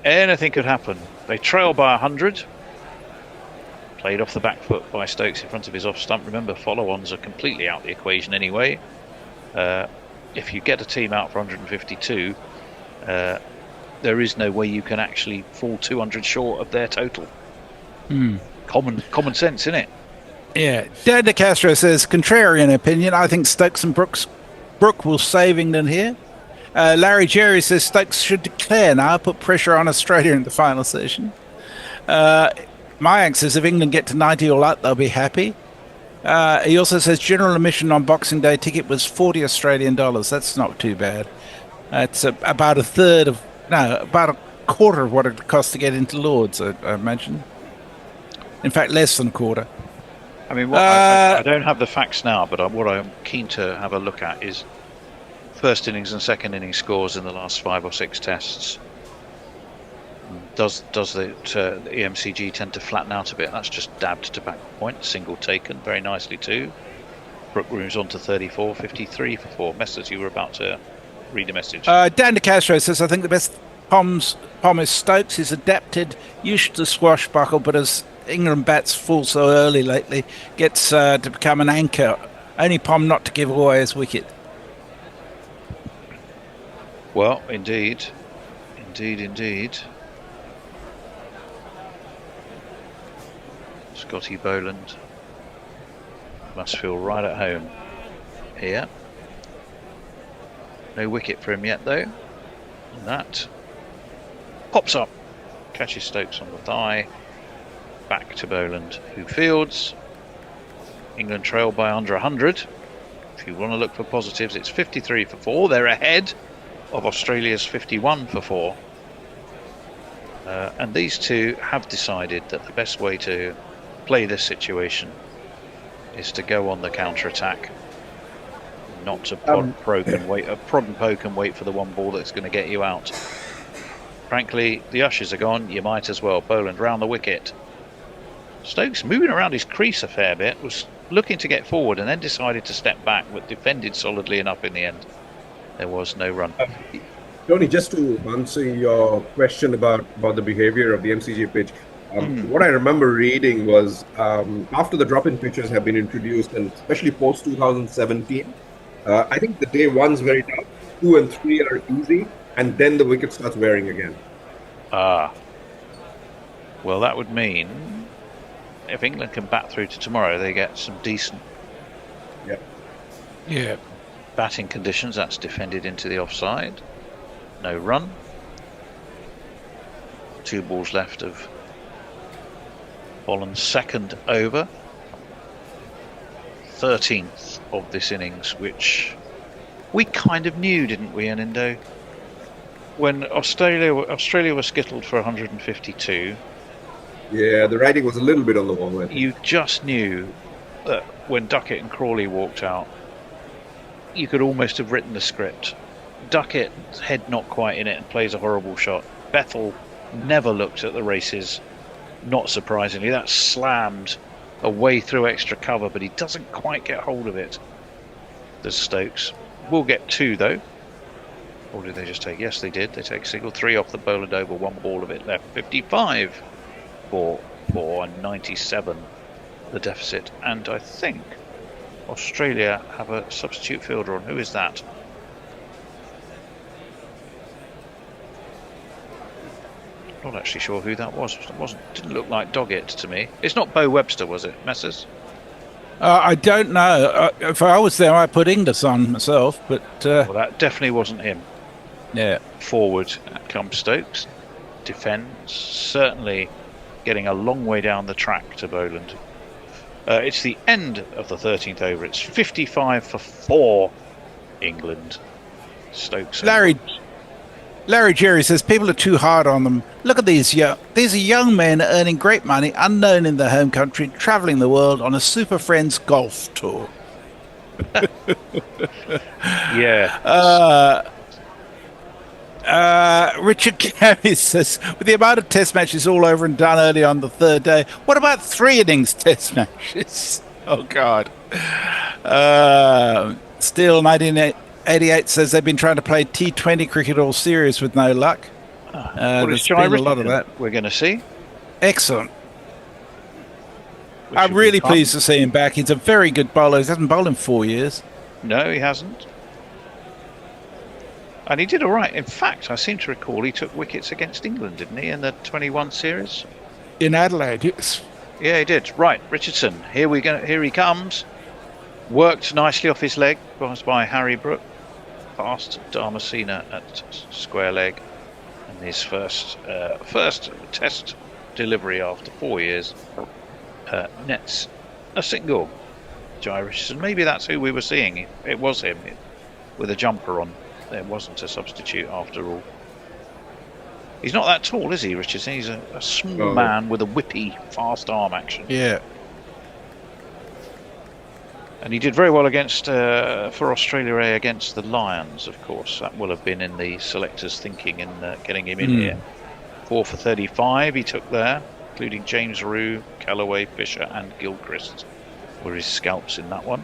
Anything could happen. They trail by 100. Played off the back foot by Stokes in front of his off stump. Remember, follow-ons are completely out the equation anyway. If you get a team out for 152, there is no way you can actually fall 200 short of their total. Common sense, isn't it? Yeah. Dan De Castro says, contrarian opinion, I think Stokes and Brook will save England here. Larry Jerry says Stokes should declare now, put pressure on Australia in the final session. Mayank says if England get to 90 all out, they'll be happy. He also says general admission on Boxing Day ticket was $40 Australian. That's not too bad. It's about about a quarter of what it costs to get into Lords, I imagine. In fact, less than a quarter. I mean, I don't have the facts now, but what I'm keen to have a look at is first innings and second innings scores in the last 5 or 6 tests. Does the EMCG tend to flatten out a bit? That's just dabbed to back point, single taken very nicely too. Brook moves on to 34, 53 for 4. Messers, you were about to read a message. Dan De Castro says, I think the best pom is Stokes. He's adapted, used to swashbuckle, but as England bats fall so early lately, gets to become an anchor. Only pom not to give away his wicket. Well, indeed. Scotty Boland must feel right at home here. No wicket for him yet, though. And that pops up, catches Stokes on the thigh. Back to Boland, who fields. England trail by under 100. If you want to look for positives, it's 53 for 4. They're ahead of Australia's 51 for 4. And these two have decided that the best way to play this situation is to go on the counter-attack, not to prod and poke and wait for the one ball that's going to get you out. Frankly, the ushers are gone. You might as well. Boland round the wicket. Stokes moving around his crease a fair bit, was looking to get forward and then decided to step back, but defended solidly enough in the end. There was no run. Tony, just to answer your question about the behavior of the MCG pitch, what I remember reading was after the drop-in pitches have been introduced, and especially post-2017, I think the day 1's very tough, 2 and 3 are easy, and then the wicket starts wearing again. Well, that would mean if England can bat through to tomorrow, they get some decent batting conditions. That's defended into the offside. No run. 2 balls left of Holland's second over. 13th of this innings, which we kind of knew, didn't we, Hendo? When Australia was skittled for 152. Yeah, the writing was a little bit on the wall. You just knew that when Duckett and Crawley walked out, you could almost have written the script. Duckett's head not quite in it and plays a horrible shot. Bethel never looked at the races, not surprisingly. That's slammed away through extra cover, but he doesn't quite get hold of it. There's Stokes. We'll get 2 though. Or did they just take? Yes, they did. They take single 3 off the Boland over, 1 ball of it left. 55 for 4 and 97 the deficit. And I think Australia have a substitute fielder on. Who is that? Not actually sure who that was. Didn't look like Doggett to me. It's not Bo Webster, was it, Messers? I don't know. If I was there, I'd put Inglis on myself, but well, that definitely wasn't him. Yeah. Forward comes Stokes. Defends. Certainly getting a long way down the track to Boland. It's the end of the 13th over. It's 55 for 4 England. Stokes. Larry Jerry says people are too hard on them. Look at these are young men earning great money, unknown in their home country, travelling the world on a Super Friends golf tour. Yeah. Richard Carey says, with the amount of test matches all over and done early on the 3rd day, what about 3 innings test matches? Oh, God. Still, 1988 88 says they've been trying to play T20 cricket all series with no luck. There's been a lot of that. We're going to see. Excellent. I'm really pleased to see him back. He's a very good bowler. He hasn't bowled in 4 years. No, he hasn't. And he did all right. In fact, I seem to recall he took wickets against England, didn't he, in the 21 series? In Adelaide, yes. Yeah, he did. Right, Richardson. Here he comes. Worked nicely off his leg by Harry Brook. Past Dharmasena at square leg. And his first test delivery after 4 years nets a single. Jai Richardson. Maybe that's who we were seeing. It was him with a jumper on. There wasn't a substitute after all. He's not that tall, is he, Richardson? He's a small man with a whippy, fast arm action. Yeah. And he did very well against for Australia A against the Lions, of course. That will have been in the selectors' thinking in getting him in here. 4 for 35 he took there, including James Rue, Callaway, Fisher and Gilchrist were his scalps in that one.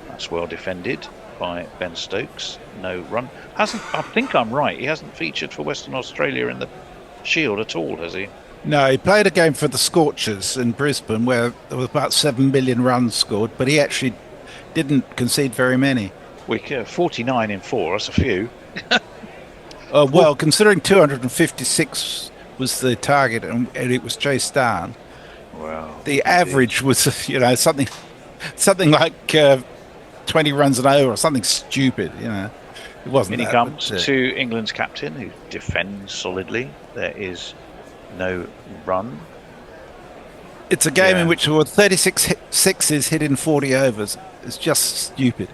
That's well defended by Ben Stokes. No run. I think I'm right. He hasn't featured for Western Australia in the Shield at all, has he? No, he played a game for the Scorchers in Brisbane where there was about 7 million runs scored, but he actually didn't concede very many. 49 in 4, that's a few. Well, considering 256 was the target and it was chased down, wow, the average was, something like 20 runs an over or something stupid, It wasn't. In he comes to England's captain, who defends solidly. There is no run. It's a game in which there were 36 sixes hit in 40 overs. It's just stupid.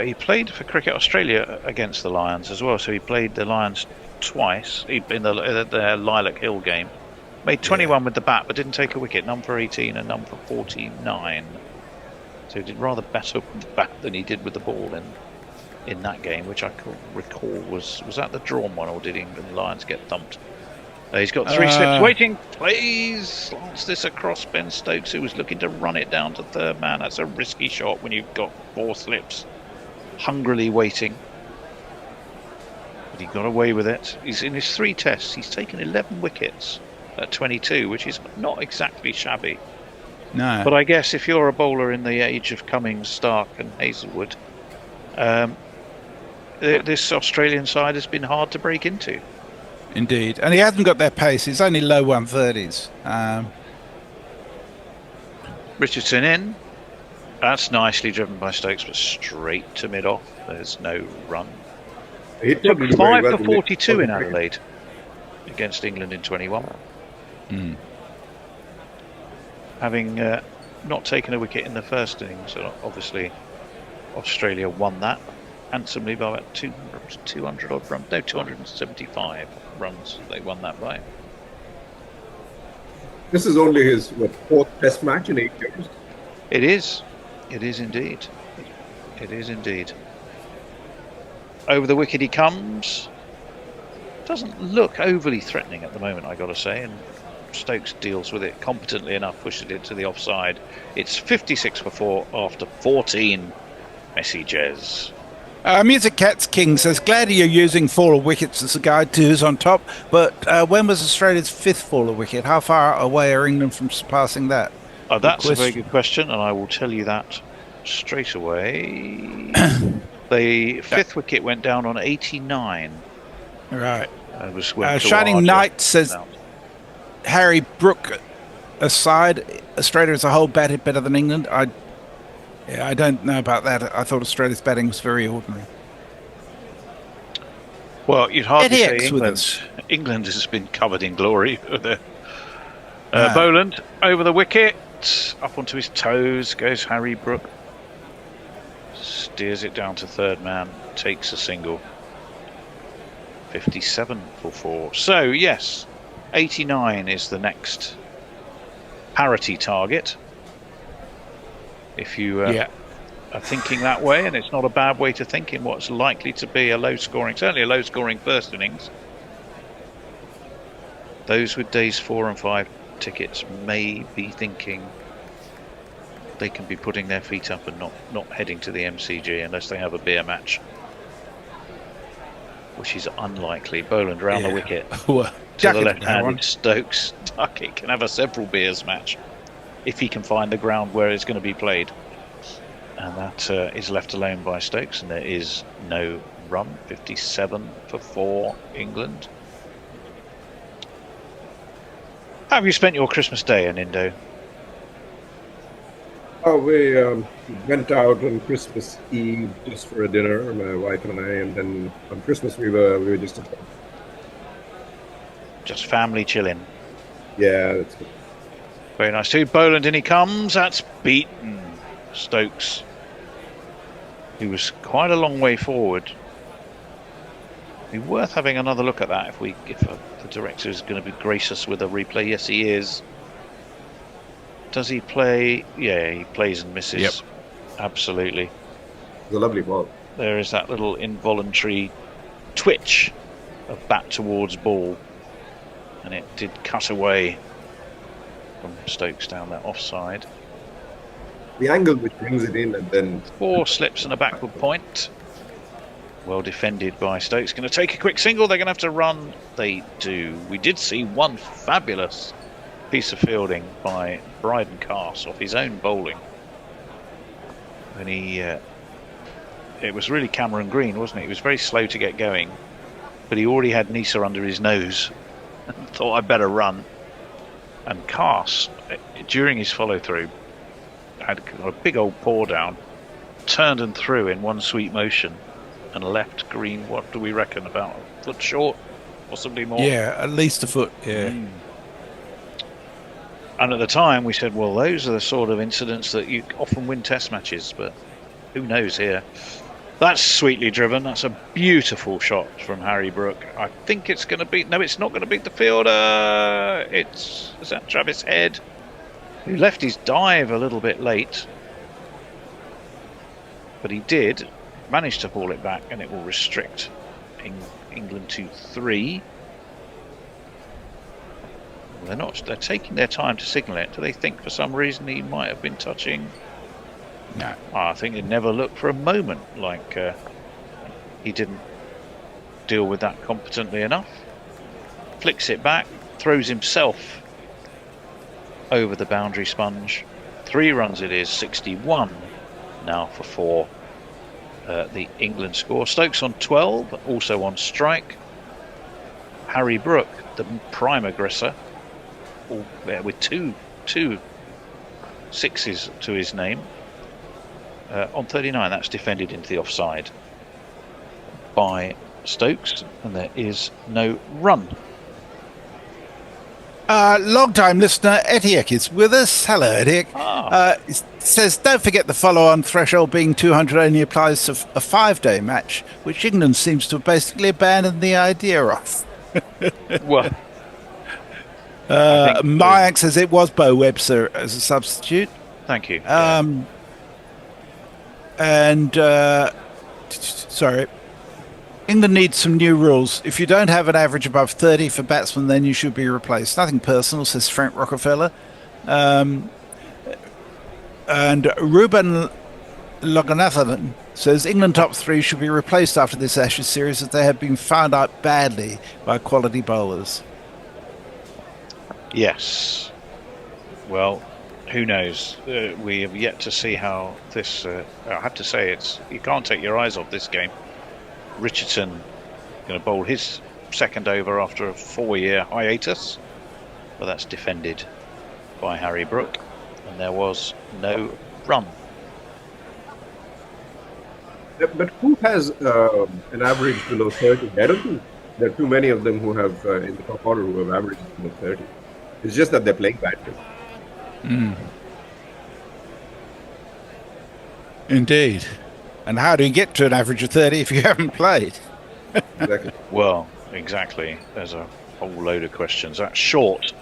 He played for Cricket Australia against the Lions as well, so he played the Lions twice in the Lilac Hill game. Made 21 with the bat, but didn't take a wicket. None for 18 and none for 49. So he did rather better with the bat than he did with the ball in that game, which I recall was that the drawn one, or did England Lions get thumped? He's got 3 slips waiting. Please slants this across Ben Stokes, who was looking to run it down to third man. That's a risky shot when you've got 4 slips hungrily waiting. But he got away with it. He's in his 3 tests. He's taken 11 wickets at 22, which is not exactly shabby. No. But I guess if you're a bowler in the age of Cummings, Stark and Hazelwood, this Australian side has been hard to break into. Indeed. And he hasn't got their pace. He's only low 130s. Richardson in. That's nicely driven by Stokes, but straight to mid-off. There's no run. He took 5 for 42 in Adelaide against England in 21. Having not taken a wicket in the first innings, so obviously Australia won that handsomely by about 200 odd runs. No, 275 runs they won that by. This is only his 4th Test match in 8 years. It is. It is indeed. It is indeed. Over the wicket he comes. Doesn't look overly threatening at the moment, I got to say, and Stokes deals with it competently enough, pushes it to the offside. It's 56 for 4 after 14 messages. Music Cats King says, glad you're using fall of wickets as a guide to who's on top, but when was Australia's 5th fall of wicket? How far away are England from surpassing that? That's a very good question, and I will tell you that straight away. The 5th wicket went down on 89. Right. It was Shining Knight says, Harry Brook aside, Australia as a whole batted better than England. I don't know about that. I thought Australia's batting was very ordinary. Well, you'd hardly say England has been covered in glory. Boland over the wicket, up onto his toes goes Harry Brook. Steers it down to third man, takes a single. 57 for 4. So, yes, 89 is the next parity target. If you are thinking that way, and it's not a bad way to think in what's likely to be certainly a low-scoring first innings. Those with days 4 and 5 tickets may be thinking they can be putting their feet up and not heading to the MCG unless they have a beer match, which is unlikely. Boland around the wicket to the left-handed Stokes. Duckett can have a several beers match if he can find the ground where it's going to be played, and that is left alone by Stokes, and there is no run. 57 for 4 England. How have you spent your Christmas day in Hendo? Oh, we went out on Christmas Eve just for a dinner, my wife and I, and then on Christmas we were just at home. Just family chilling. Yeah, that's good. Very nice too. Boland in he comes. That's beaten Stokes, who was quite a long way forward. Be worth having another look at that if the director is going to be gracious with a replay. Yes, he is. Does he play? Yeah, he plays and misses. Yep. Absolutely. It's a lovely ball. There is that little involuntary twitch of bat towards ball, and it did cut away from Stokes down that offside. The angle which brings it in, and then 4 slips and a backward point. Well defended by Stokes. Going to take a quick single. They're going to have to run. They do. We did see one fabulous piece of fielding by Bryden Cass off his own bowling. And it was really Cameron Green, wasn't it? He was very slow to get going, but he already had Nisa under his nose and thought, I'd better run. And Cass, during his follow through, had a big old paw down, turned and threw in one sweet motion, and left Green, what do we reckon, about a foot short, possibly more? Yeah, at least a foot, yeah. And at the time we said, well, those are the sort of incidents that you often win test matches, but who knows here. That's sweetly driven. That's a beautiful shot from Harry Brook. I think it's going to beat... No, it's not going to beat the fielder. Is that Travis Head, who left his dive a little bit late. But he did manage to haul it back, and it will restrict England to 3. They're taking their time to signal it. Do they think for some reason he might have been touching? No. I think it never looked for a moment like he didn't deal with that competently enough. Flicks it back, throws himself over the boundary sponge. 3 runs it is, 61 now for 4. The England score. Stokes on 12, also on strike. Harry Brook, the prime aggressor, with two sixes to his name. On 39, that's defended into the offside by Stokes, and there is no run. Long-time listener Etiek is with us. Hello, Etiek. It says, don't forget the follow-on threshold being 200 only applies to a 5-day match, which England seems to have basically abandoned the idea of. Well, Mayank says it was Bo Webster as a substitute. Thank you. Sorry. England needs some new rules. If you don't have an average above 30 for batsmen, then you should be replaced. Nothing personal, says Frank Rockefeller. And Ruben Loganathan says England top 3 should be replaced after this Ashes series as they have been found out badly by quality bowlers. Yes. Well, who knows? We have yet to see how this... I have to say, you can't take your eyes off this game. Richardson going to bowl his second over after a 4-year hiatus, but that's defended by Harry Brook, and there was no run. But who has an average below 30? I don't think there are too many of them who have in the top order who have averages below 30. It's just that they're playing badly. Indeed. And how do you get to an average of 30 if you haven't played? Exactly. Well, exactly. There's a whole load of questions. That's short.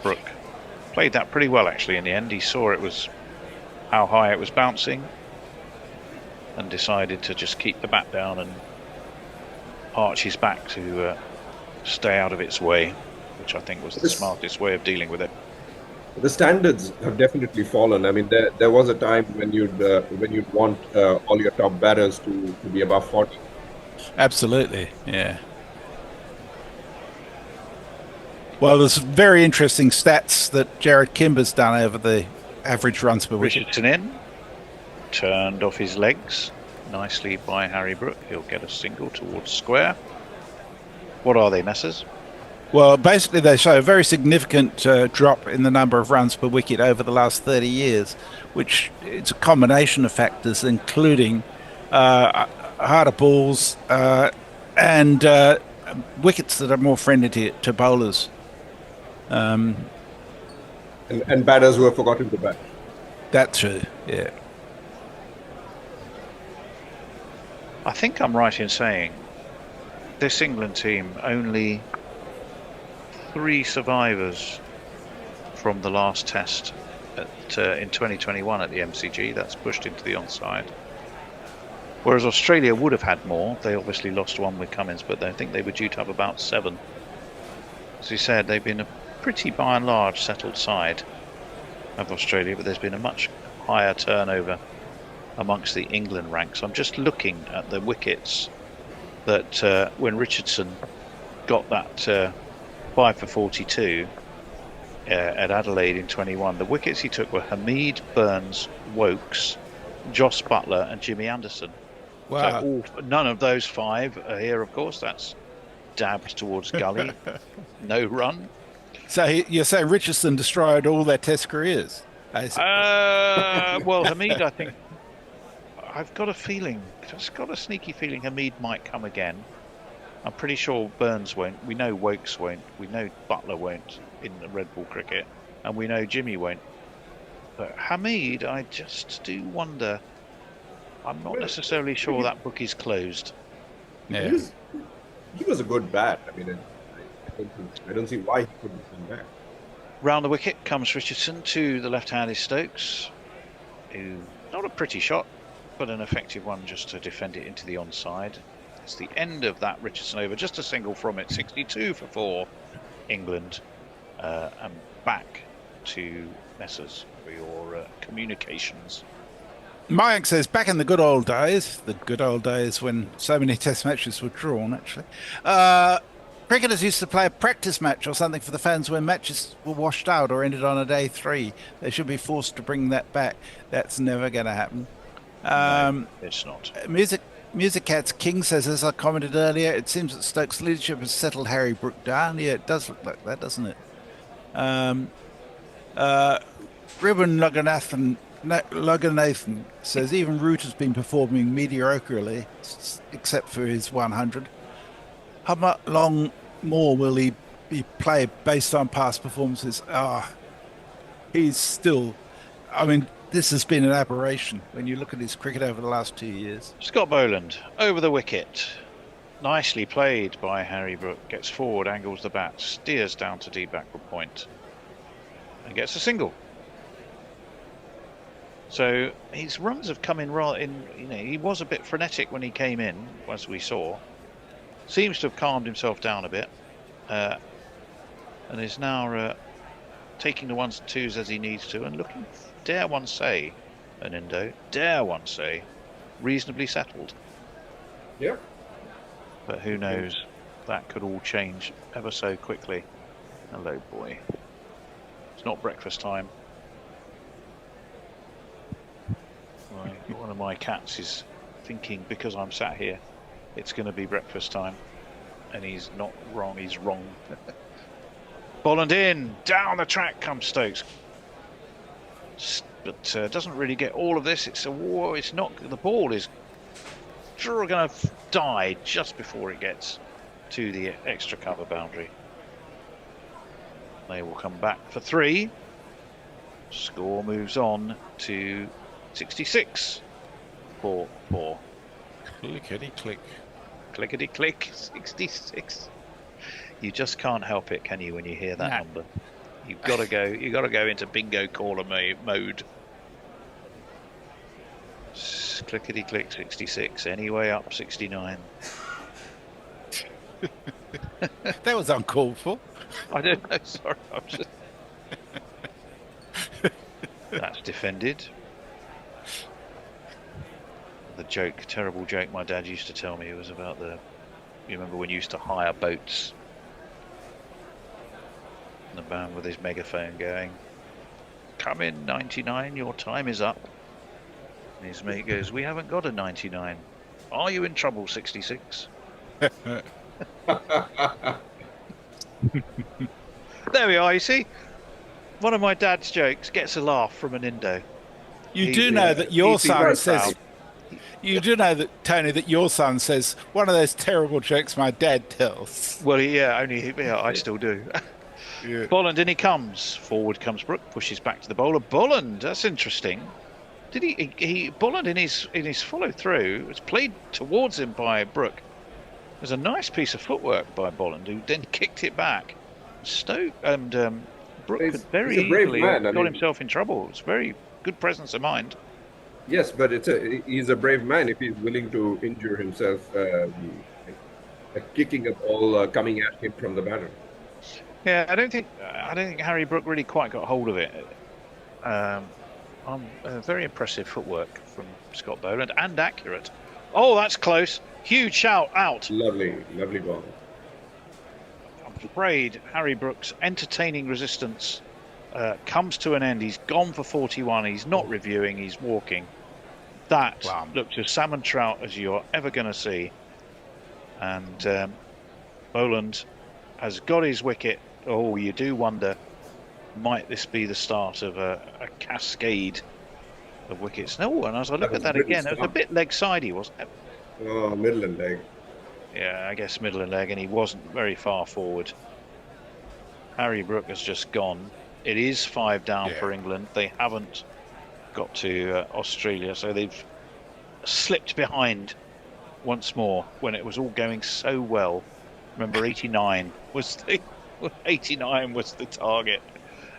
Brook played that pretty well, actually, in the end. He saw it was how high it was bouncing and decided to just keep the bat down and arch his back to stay out of its way, which I think was the smartest way of dealing with it. The standards have definitely fallen. I mean, there was a time when you'd want all your top batters to be above 40. Absolutely, yeah. Well, there's very interesting stats that Jared Kimber's done over the average runs per wicket. Richardson in, turned off his legs nicely by Harry Brook. He'll get a single towards square. What are they, Messrs? Well, basically they show a very significant drop in the number of runs per wicket over the last 30 years, which it's a combination of factors, including harder balls and wickets that are more friendly to bowlers. And batters who have forgotten to bat. That's true, yeah. I think I'm right in saying this England team only 3 survivors from the last test in 2021 at the MCG. That's pushed into the onside. Whereas Australia would have had more. They obviously lost one with Cummins, but I think they were due to have about 7. As you said, they've been a pretty, by and large, settled side of Australia, but there's been a much higher turnover amongst the England ranks. I'm just looking at the wickets that when Richardson got that 5 for 42 at Adelaide in 21, the wickets he took were Hamid, Burns, Wokes, Joss Buttler and Jimmy Anderson. Wow. So none of those 5 are here, of course. That's dabbed towards gully. No run. So you're saying Richardson destroyed all their test careers? Well, Hamid, I think, I've got a feeling, just got a sneaky feeling Hamid might come again. I'm pretty sure Burns won't. We know Wokes won't. We know Butler won't in the red ball cricket. And we know Jimmy won't. But Hamid, I just do wonder. I'm not necessarily sure that book is closed. Yeah. He was a good bat. I mean, I don't see why he couldn't come back. Round the wicket comes Richardson to the left-handed Stokes, who, not a pretty shot, but an effective one just to defend it into the onside. It's the end of that Richardson over, just a single from it, 62 for 4, England, and back to Messrs for your communications. Mayank says, back in the good old days when so many test matches were drawn, actually, cricketers used to play a practice match or something for the fans when matches were washed out or ended on a day 3. They should be forced to bring that back. That's never going to happen. No, it's not. Music Cats King says, as I commented earlier, it seems that Stokes' leadership has settled Harry Brook down. Yeah, it does look like that, doesn't it? Ruben Loganathan says, even Root has been performing mediocrely, except for his 100. How much long more will he be played based on past performances? He's still... I mean, this has been an aberration when you look at his cricket over the last 2 years. Scott Boland over the wicket. Nicely played by Harry Brook. Gets forward, angles the bat, steers down to deep backward point, and gets a single. So his runs have come in rather he was a bit frenetic when he came in, as we saw. Seems to have calmed himself down a bit, and is now taking the 1s and 2s as he needs to, and looking, dare one say, Hendo, reasonably settled. Yeah. But who knows? That could all change ever so quickly. Hello, boy. It's not breakfast time. One of my cats is thinking, because I'm sat here, it's going to be breakfast time. And he's not wrong, he's wrong. Boland in, down the track comes Stokes. But doesn't really get all of this. It's not, the ball is going to die just before it gets to the extra cover boundary. They will come back for 3. Score moves on to 66 for 4. Clickety click. Clickety click, 66. You just can't help it, can you, when you hear that number? You've got to go into bingo caller mode. Clickety click, 66. Anyway, up 69. That was uncalled for. I don't know. Sorry, I'm just. That's defended. The joke, terrible joke my dad used to tell me was about you remember when you used to hire boats? And the man with his megaphone going, "Come in 99, your time is up." And his mate goes, "We haven't got a 99. Are you in trouble, 66? There we are, you see? One of my dad's jokes gets a laugh from an Indo. You do know that your son says... You do know that, Tony, that your son says one of those terrible jokes my dad tells. Well, I still do. Yeah. Bolland, in he comes. Forward comes Brook, pushes back to the bowler. Bolland, that's interesting. Did he Bolland in his follow through was played towards him by Brook. There's a nice piece of footwork by Bolland, who then kicked it back. Stoke and Brook could very easily got himself in trouble. It's very good presence of mind. Yes, but he's a brave man if he's willing to injure himself, kicking a ball coming at him from the batter. Yeah, I don't think Harry Brook really quite got hold of it. Very impressive footwork from Scott Boland and accurate. Oh, that's close. Huge shout out. Lovely ball. I'm afraid Harry Brook's entertaining resistance comes to an end. He's gone for 41. He's not reviewing. He's walking. That looked as salmon trout as you're ever going to see. And Boland has got his wicket. Oh, you do wonder, might this be the start of a cascade of wickets? No, and as I look at that again, it was a bit leg-sidey, wasn't it? Oh, middle and leg. Yeah, I guess middle and leg, and he wasn't very far forward. Harry Brook has just gone. It is 5 down for England. They haven't got to Australia, so they've slipped behind once more when it was all going so well. Remember, 89 was the target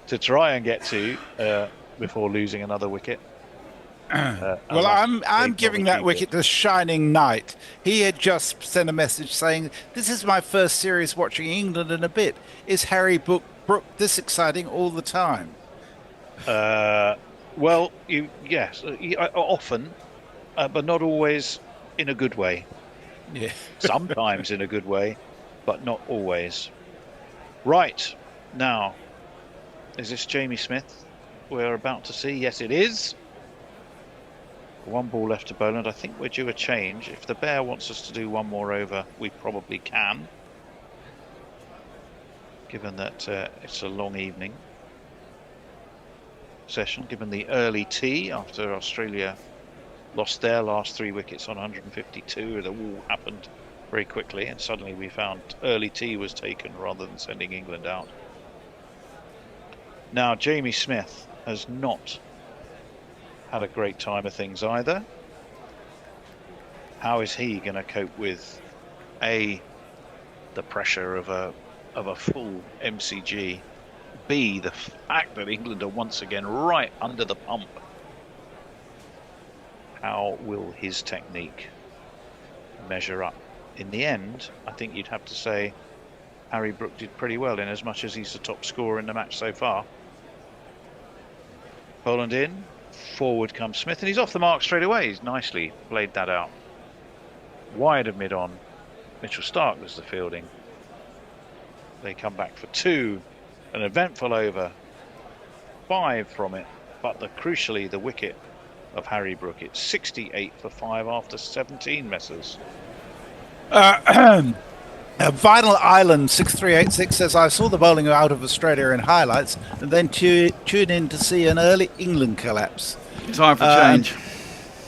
to try and get to before losing another wicket. Well, I'm giving that wicket to Shining Knight. He had just sent a message saying, "This is my first series watching England in a bit. Is Harry Brook this exciting all the time?" Well, yes, often, but not always in a good way. Yeah. Sometimes in a good way, but not always. Right, now, is this Jamie Smith we're about to see? Yes, it is. 1 ball left to Boland. I think we're due a change. If the Bear wants us to do one more over, we probably can, given that it's a long evening session, given the early tea after Australia lost their last 3 wickets on 152. The all happened very quickly, and suddenly we found early tea was taken rather than sending England out. Now, Jamie Smith has not had a great time of things either. How is he going to cope with the pressure of a full MCG, B, the fact that England are once again right under the pump? How will his technique measure up? In the end, I think you'd have to say Harry Brook did pretty well, in as much as he's the top scorer in the match so far. Boland in, forward comes Smith, and he's off the mark straight away. He's nicely played that out. Wide of mid-on, Mitchell Stark was the fielding. They come back for 2, an eventful over, 5 from it, but crucially the wicket of Harry Brook. It's 68 for 5 after 17 messes. Vinyl Island 6386 says, "I saw the bowling out of Australia in highlights and then tune in to see an early England collapse." Time for change.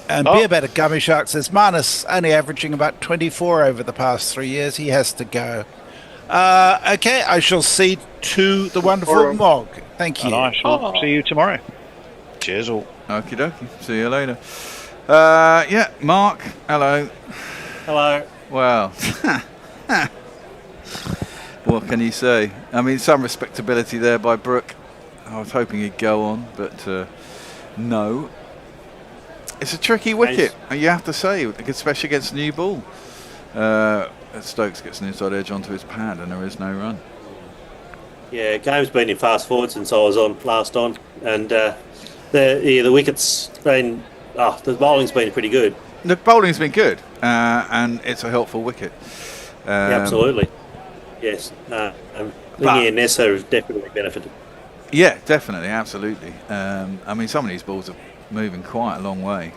And Beer Better Gummy Shark says, "Marnus only averaging about 24 over the past 3 years. He has to go." Okay, I shall see to the wonderful Mog. Thank you. And I shall see you tomorrow. Cheers all. Okie dokie. See you later. Yeah, Mark, hello. Hello. Well, what can you say? I mean, some respectability there by Brook. I was hoping he'd go on, but no. It's a tricky wicket, you have to say, especially against new ball. Stokes gets an inside edge onto his pad and there is no run. Yeah, game's been in fast forward since I was on last on, and The wickets been. The bowling's been pretty good. The bowling's been good, and it's a helpful wicket. Absolutely. Yes. Lingy and Nessa has definitely benefited. Yeah, definitely, absolutely. I mean, some of these balls are moving quite a long way.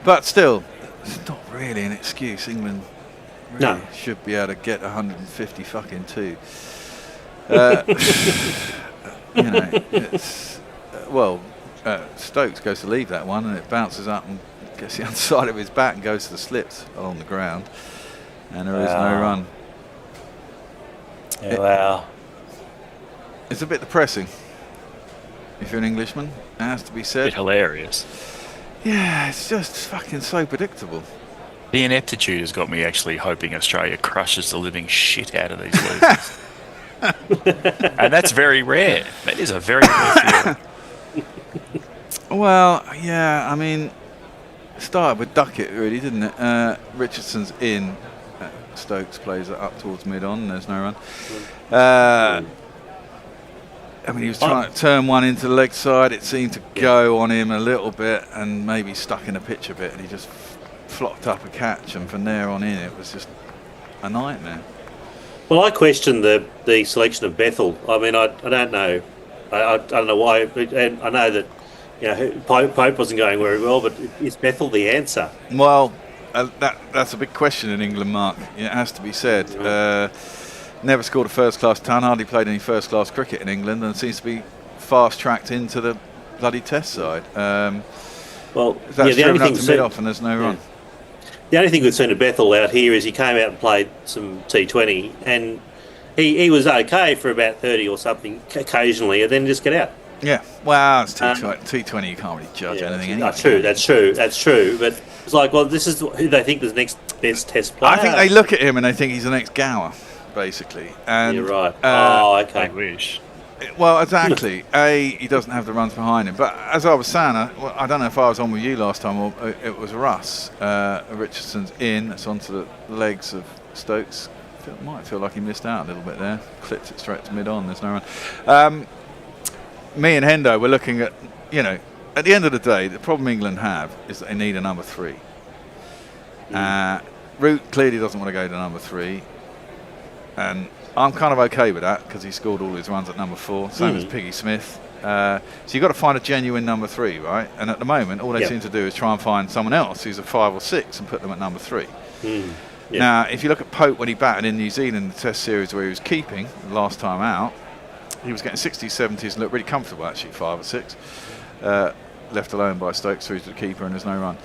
But still, it's not really an excuse. England really should be able to get 150 fucking two. It's Stokes goes to leave that one and it bounces up and gets the underside of his bat and goes to the slips along the ground, and there is no run. It's a bit depressing if you're an Englishman, it has to be said. Bit hilarious. Yeah, it's just fucking so predictable. The ineptitude has got me actually hoping Australia crushes the living shit out of these losers. And that's very rare. That is a very rare feeling. Well, yeah, I mean, it started with Duckett, really, didn't it? Richardson's in. Stokes plays it up towards mid-on. There's no run. I mean, he was trying to turn one into the leg side. It seemed to go on him a little bit and maybe stuck in the pitch a bit, and he just flopped up a catch. And from there on in, it was just a nightmare. Well, I question the selection of Bethel. I mean, I don't know. I don't know why. And I know that Pope wasn't going very well, but is Bethel the answer? Well, that's a big question in England, Mark. It has to be said. Never scored a first-class ton, hardly played any first-class cricket in England, and seems to be fast-tracked into the bloody Test side. The only thing mid-off and there's no run. The only thing we've seen of Bethel out here is he came out and played some T20, and he was okay for about 30 or something occasionally, and then just get out. Yeah, well, it's T20. You can't really judge anything anyway. That's true. But it's like, well, this is who they think is the next best Test player. I think they look at him and they think he's the next Gower, basically. And you're right. Okay. I wish. Well, exactly. He doesn't have the runs behind him. But as I was saying, I don't know if I was on with you last time or it was Russ. Richardson's in. It's onto the legs of Stokes. Might feel like he missed out a little bit there. Clipped it straight to mid-on. There's no run. Me and Hendo were looking at, at the end of the day, the problem England have is that they need a number 3. Root clearly doesn't want to go to number 3. And I'm kind of okay with that because he scored all his runs at number 4, same as Piggy Smith. So you've got to find a genuine number 3, right? And at the moment, all they seem to do is try and find someone else who's a 5 or 6 and put them at number 3. Now, if you look at Pope when he batted in New Zealand in the Test series where he was keeping last time out, he was getting 60s, 70s and looked really comfortable, actually, 5 or 6. Left alone by Stokes through to the keeper and there's no run.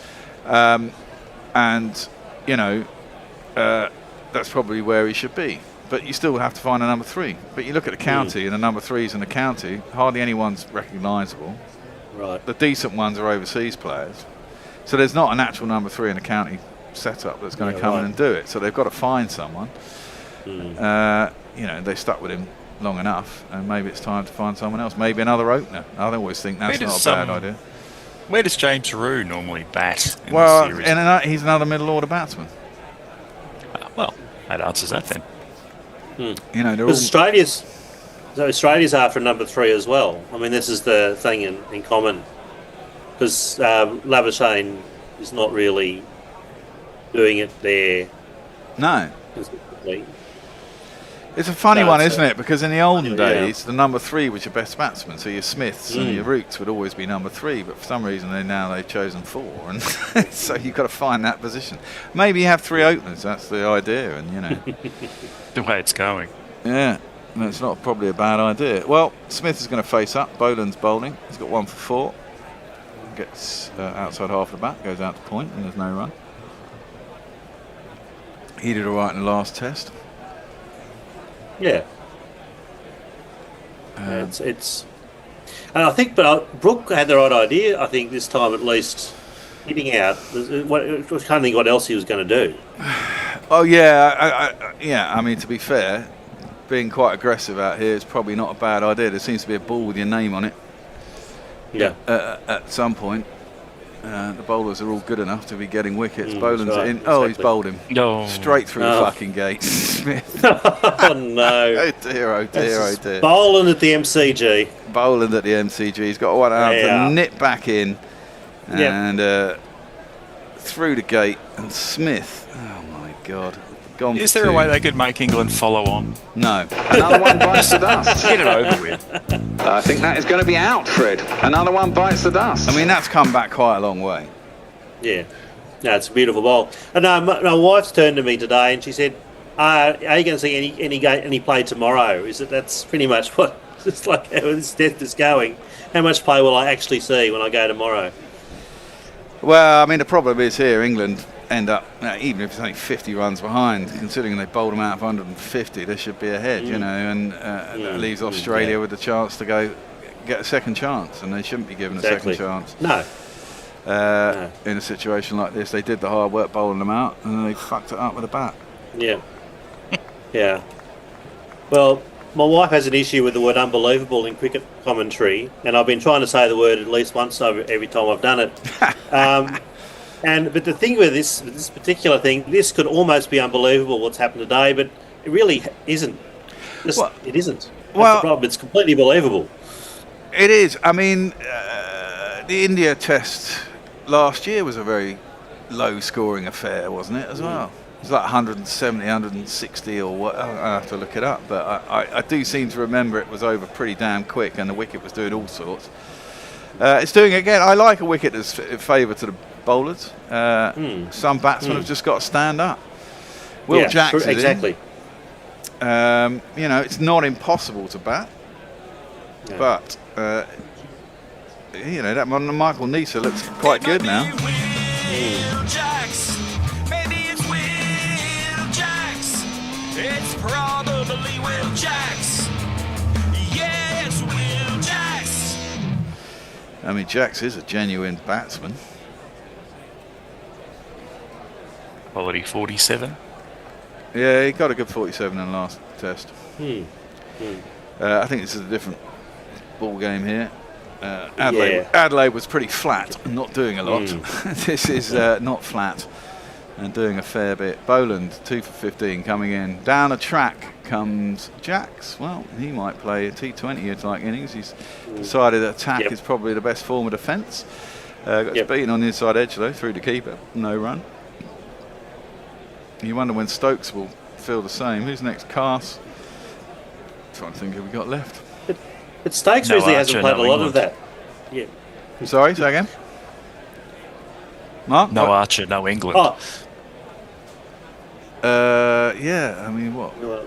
That's probably where he should be. But you still have to find a number 3. But you look at the county and the number 3s in the county, hardly anyone's recognisable. Right. The decent ones are overseas players. So there's not a natural number 3 in the county setup that's going to come in and do it. So they've got to find someone. They stuck with him long enough, and maybe it's time to find someone else. Maybe another opener. I always think that's not a bad idea. Where does James Roux normally bat in the series? He's another middle order batsman. Well, that answers that then. They're all Australia's after number 3 as well. I mean, this is the thing in common, because Labuschagne is not really doing it there. No. It's a funny one, isn't it? Because in the olden days, the number 3 was your best batsman. So your Smiths and your Roots would always be number 3. But for some reason, they've chosen 4, and so you've got to find that position. Maybe you have 3 openers. That's the idea, and the way it's going. Yeah, and it's not probably a bad idea. Well, Smith is going to face up. Boland's bowling. He's got 1 for 4. Gets outside half of the bat, goes out to point, and there's no run. He did all right in the last Test. Yeah. It's and I think, but Brooke had the right idea. I think this time at least, hitting out. I can't think what else he was going to do. Oh yeah, I mean, to be fair, being quite aggressive out here is probably not a bad idea. There seems to be a ball with your name on it. Yeah. At some point, The bowlers are all good enough to be getting wickets. Mm, Boland's right, in. Oh, he's exactly. bowled him. No. Straight through the Oh. fucking gate. Smith. Oh no! Oh dear, oh dear, oh dear. Boland at the MCG. Boland at the MCG. He's got one arm Yeah. to nip back in. Yep. And through the gate. And Smith. Oh my God. Gone Is for there a two. way they could make England follow on? No. Another one bites the dust. Get it over with. I think that is going to be out, Fred. Another one bites the dust. I mean, that's come back quite a long way. Yeah. No, it's a beautiful bowl. And my wife's turned to me today and she said, "Are you going to see any play tomorrow?" That's pretty much what it's like how this test is going. How much play will I actually see when I go tomorrow? Well, I mean, the problem is here, England end up, even if it's only 50 runs behind, considering they bowled them out of 150, they should be ahead, you know, and that leaves Australia with the chance to go get a second chance, and they shouldn't be given a second chance. No. In a situation like this, they did the hard work bowling them out, and then they fucked it up with a bat. Yeah. Yeah. Well, my wife has an issue with the word unbelievable in cricket commentary, and I've been trying to say the word at least once every time I've done it. But the thing with this particular thing, this could almost be unbelievable what's happened today, but it really isn't. It isn't. That's the problem. It's completely believable. It is. I mean, the India test last year was a very low-scoring affair, wasn't it, as well? It was like 170, 160 or what. I have to look it up, but I do seem to remember it was over pretty damn quick, and the wicket was doing all sorts. It's doing it again. I like a wicket that's in favour to the bowlers. Some batsmen have just got to stand up. Will Jackson, exactly. You know, it's not impossible to bat, but you know, that Michael Nisa looks quite good now. It's probably Will Jacks. Yes, Will Jacks. I mean, Jacks is a genuine batsman. Quality 47. Yeah, he got a good 47 in the last test. I think this is a different ball game here. Adelaide was pretty flat and not doing a lot. This is not flat and doing a fair bit. Boland, 2 for 15 coming in. Down the track comes Jacks. Well, he might play a T20 like innings. He's decided that attack is probably the best form of defence. Got beaten on the inside edge though, through the keeper. No run. You wonder when Stokes will feel the same. Who's next? Cass. Trying to think who we got left. But Stokes usually hasn't played a lot of that. Yeah. Sorry, say again? Mark? No Archer, no England. Oh. Yeah, I mean, what? I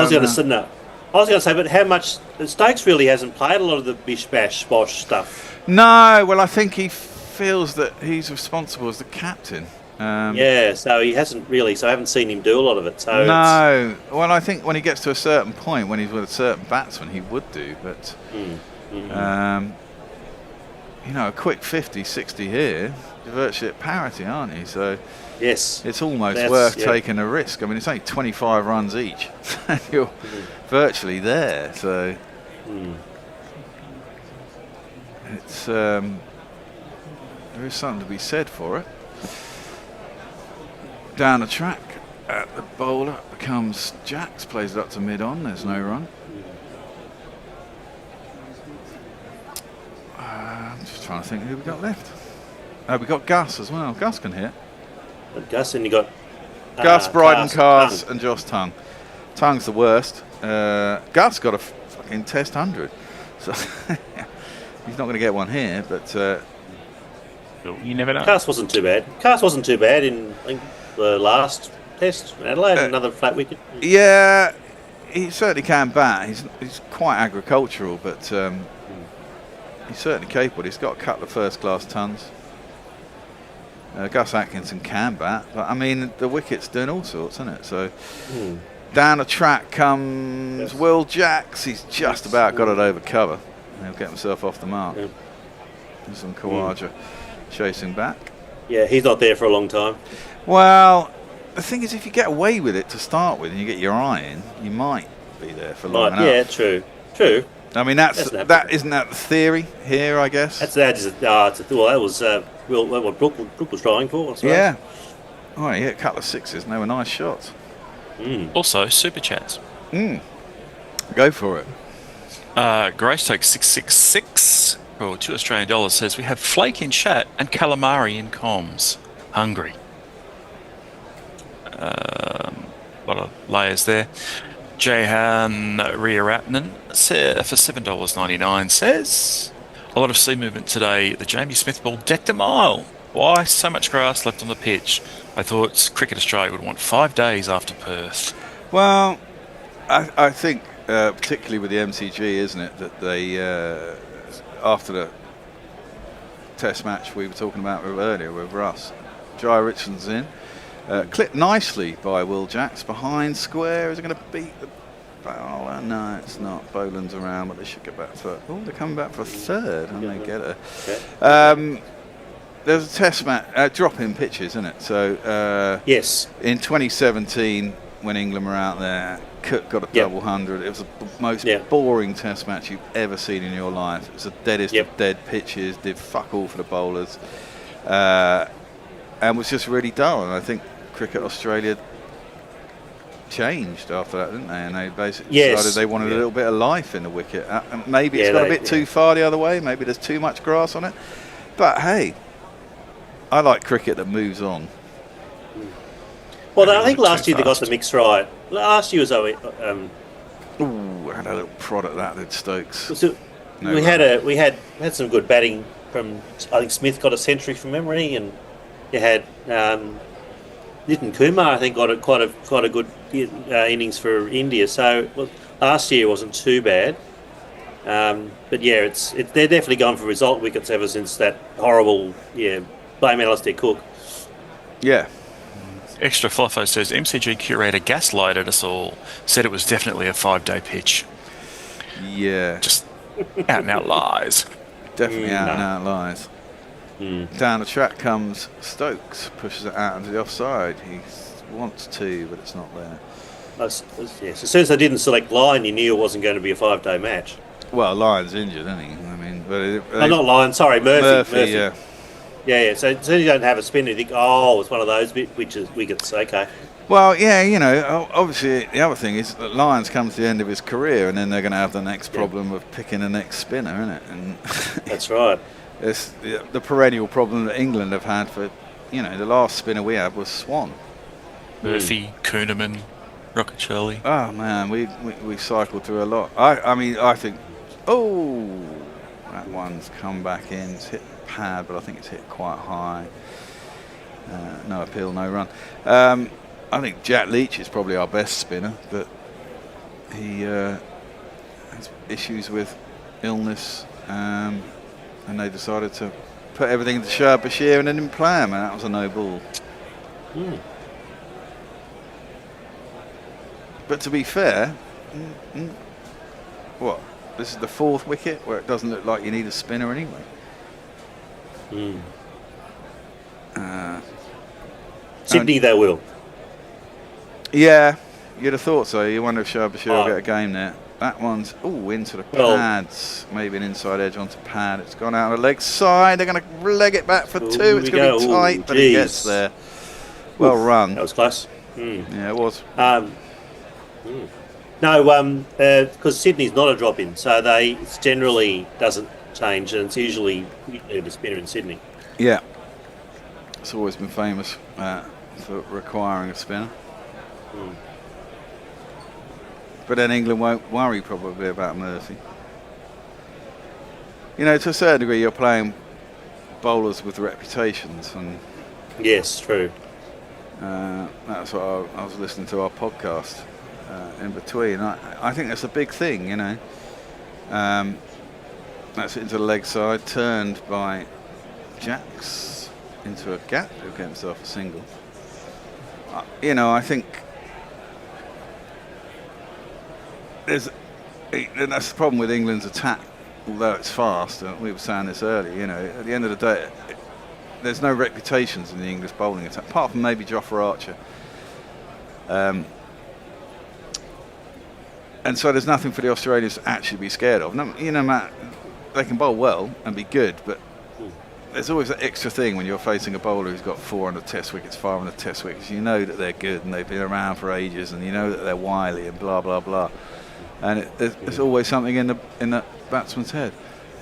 was going to say, but how much Stokes really hasn't played a lot of the bish bash bosh stuff. No, well, I think he feels that he's responsible as the captain. So he hasn't really. So I haven't seen him do a lot of it. So no, well, I think when he gets to a certain point, when he's with a certain batsman, he would do. But you know, a quick 50, 60 here, you're virtually at parity, aren't you? So yes, it's almost worth taking a risk. I mean, it's only 25 runs each. You're virtually there. So it's there is something to be said for it. Down the track at the bowler becomes Jacks, plays it up to mid-on, there's no run. I'm just trying to think who we got left. We got Gus as well. Gus can hit. Gus, and you got Gus, Bryden Cars and Josh Tongue. Tongue's the worst. Gus got a fucking test 100. So he's not going to get one here, but you never know. Cast wasn't too bad. Cast wasn't too bad in the last test in Adelaide. Another flat wicket. Yeah, he certainly can bat. He's quite agricultural, but he's certainly capable. He's got a couple of first-class tons. Gus Atkinson can bat, but I mean the wicket's doing all sorts, isn't it? So down the track comes Will Jacks. He's just about got it over cover. He'll get himself off the mark. There's some Khawaja chasing back. Yeah, he's not there for a long time. Well, the thing is, if you get away with it to start with and you get your eye in, you might be there for long enough. Yeah, true. I mean, isn't that the theory here, I guess? That was what Brook was trying for, I suppose. Yeah. Oh, he hit a couple of sixes, and they were nice shots. Also, super chats. Go for it. Greystoke 666 for $2 says we have flake in chat and calamari in comms. Hungry. A lot of layers there. Jehan Riaratnan for $7.99 says a lot of sea movement today. The Jamie Smith ball decked a mile. Why so much grass left on the pitch? I thought Cricket Australia would want 5 days after Perth. Well, I think particularly with the MCG, isn't it, that they after the Test match we were talking about earlier with Russ, Jai Richardson's in. Clipped nicely by Will Jacks behind square. Is it going to beat the bowler? No, it's not. Boland's around, but they should get back for. Oh, they're coming back for a third, and they get her. There's a Test match drop-in pitches, isn't it? So yes, in 2017 when England were out there, Cook got a double 100. It was the most boring Test match you've ever seen in your life. It was the deadest of dead pitches. Did fuck all for the bowlers, and was just really dull. And I think Cricket Australia changed after that, didn't they? And they basically decided they wanted a little bit of life in the wicket. Maybe it's got a bit too far the other way. Maybe there's too much grass on it. But hey, I like cricket that moves on. Well, I think last year they got the mix right. Last year was I had a little prod at that, did Stokes. So we had some good batting from. I think Smith got a century from memory, and you had Nitin Kumar. I think got quite a good innings for India. So last year wasn't too bad. But yeah, they're definitely gone for result wickets ever since that horrible blame Alistair Cook. Yeah. Extra Fluffo says MCG curator gaslighted us all. Said it was definitely a 5-day pitch. Yeah. Just out and out lies. Definitely out and out lies. Down the track comes Stokes, pushes it out into the offside. He wants to, but it's not there. Yes. As soon as they didn't select Lyon, you knew it wasn't going to be a 5-day match. Well, Lyon's injured, isn't he? I mean, not Lyon. Sorry, Murphy. Yeah. Yeah. So as soon as you don't have a spinner, you think, it's one of those wickets. Okay. Well, yeah, obviously the other thing is that Lyons comes to the end of his career, and then they're going to have the next problem of picking the next spinner, isn't it? And that's right. It's the perennial problem that England have had for, the last spinner we had was Swan. Murphy, Kuhneman, Rocket Shirley. Oh man, we cycled through a lot. I think, that one's come back in. It's hit the pad, but I think it's hit quite high. No appeal, no run. I think Jack Leach is probably our best spinner, but he has issues with illness, and they decided to put everything into Shah Bashir and then didn't play him, and that was a no ball. But to be fair, this is the fourth wicket where it doesn't look like you need a spinner anyway. Sydney, they will. Yeah, you'd have thought so. You wonder if Shah Bashir will get a game there. That one's into the pads. Maybe an inside edge onto pad. It's gone out of the leg side. They're going to leg it back for two. It's going to be tight, but it gets there. Well run. That was close. Yeah, it was. No, because Sydney's not a drop-in, so it generally doesn't change, and it's usually the spinner in Sydney. Yeah. It's always been famous for requiring a spinner. But then England won't worry probably about Murphy. To a certain degree, you're playing bowlers with reputations, and yes, true. That's what I was listening to our podcast in between. I think that's a big thing, That's into the leg side, turned by Jacks into a gap. He'll get himself a single. I think that's the problem with England's attack, although it's fast. We were saying this earlier, at the end of the day, there's no reputations in the English bowling attack, apart from maybe Jofra Archer. And so there's nothing for the Australians to actually be scared of. Matt, they can bowl well and be good, but there's always that extra thing when you're facing a bowler who's got 400 Test wickets, 500 Test wickets. You know that they're good and they've been around for ages, and you know that they're wily and blah blah blah. And there's always something in the batsman's head.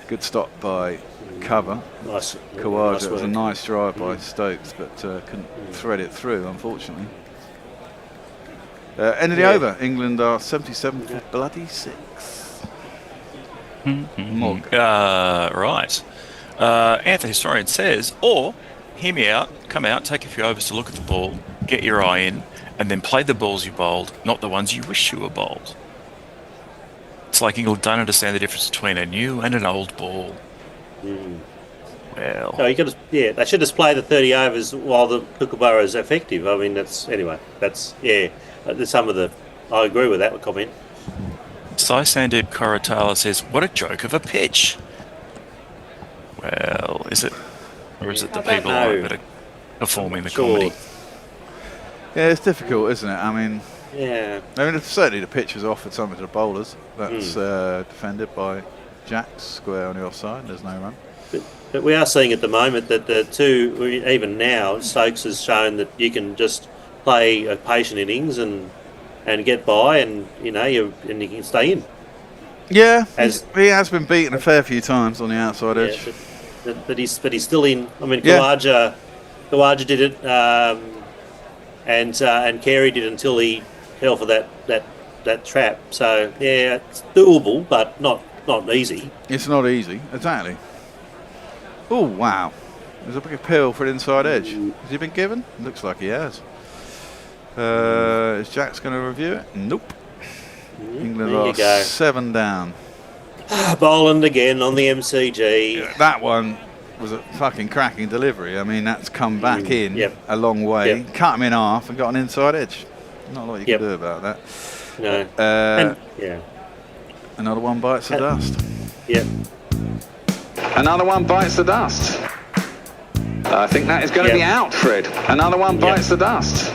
Good stop by Cover. Nice. Khawaja. Nice It was a work. nice drive by Stokes, but couldn't thread it through, unfortunately. End of the over. England are 77 for bloody 6. Mog. Right. Anthony Historian says, or hear me out, come out, take a few overs to look at the ball, get your eye in, and then play the balls you bowled, not the ones you wish you were bowled. It's like England don't understand the difference between a new and an old ball. Well, No, they should just play the 30 overs while the Kookaburra is effective. I mean, that's some of the. I agree with that comment. Sai Sandeep Koratala says, what a joke of a pitch. Well, is it? Or is it the I don't people know. that are performing the Sure. comedy? Yeah, it's difficult, isn't it? I mean, Yeah. certainly the pitch has offered something to the bowlers. That's defended by Jacks, square on the offside. There's no run. But we are seeing at the moment that even now, Stokes has shown that you can just play a patient innings and get by, and you can stay in. Yeah, he has been beaten a fair few times on the outside edge. But he's still in. I mean, Yeah. Khawaja did it, and Carey did until he fell for that trap. So yeah, it's doable, but not easy. It's not easy, exactly. Oh wow, there's a big appeal for an inside edge. Has he been given? Looks like he has. Is Jack's going to review it? Nope. England there you are go. 7 down. Boland again on the MCG. That one was a fucking cracking delivery. I mean, that's come back in a long way. Yep. Cut him in half and got an inside edge. Not a lot you can do about that. No. Another one bites the dust. Yep. Another one bites the dust. I think that is going to be out, Fred. Another one bites the dust.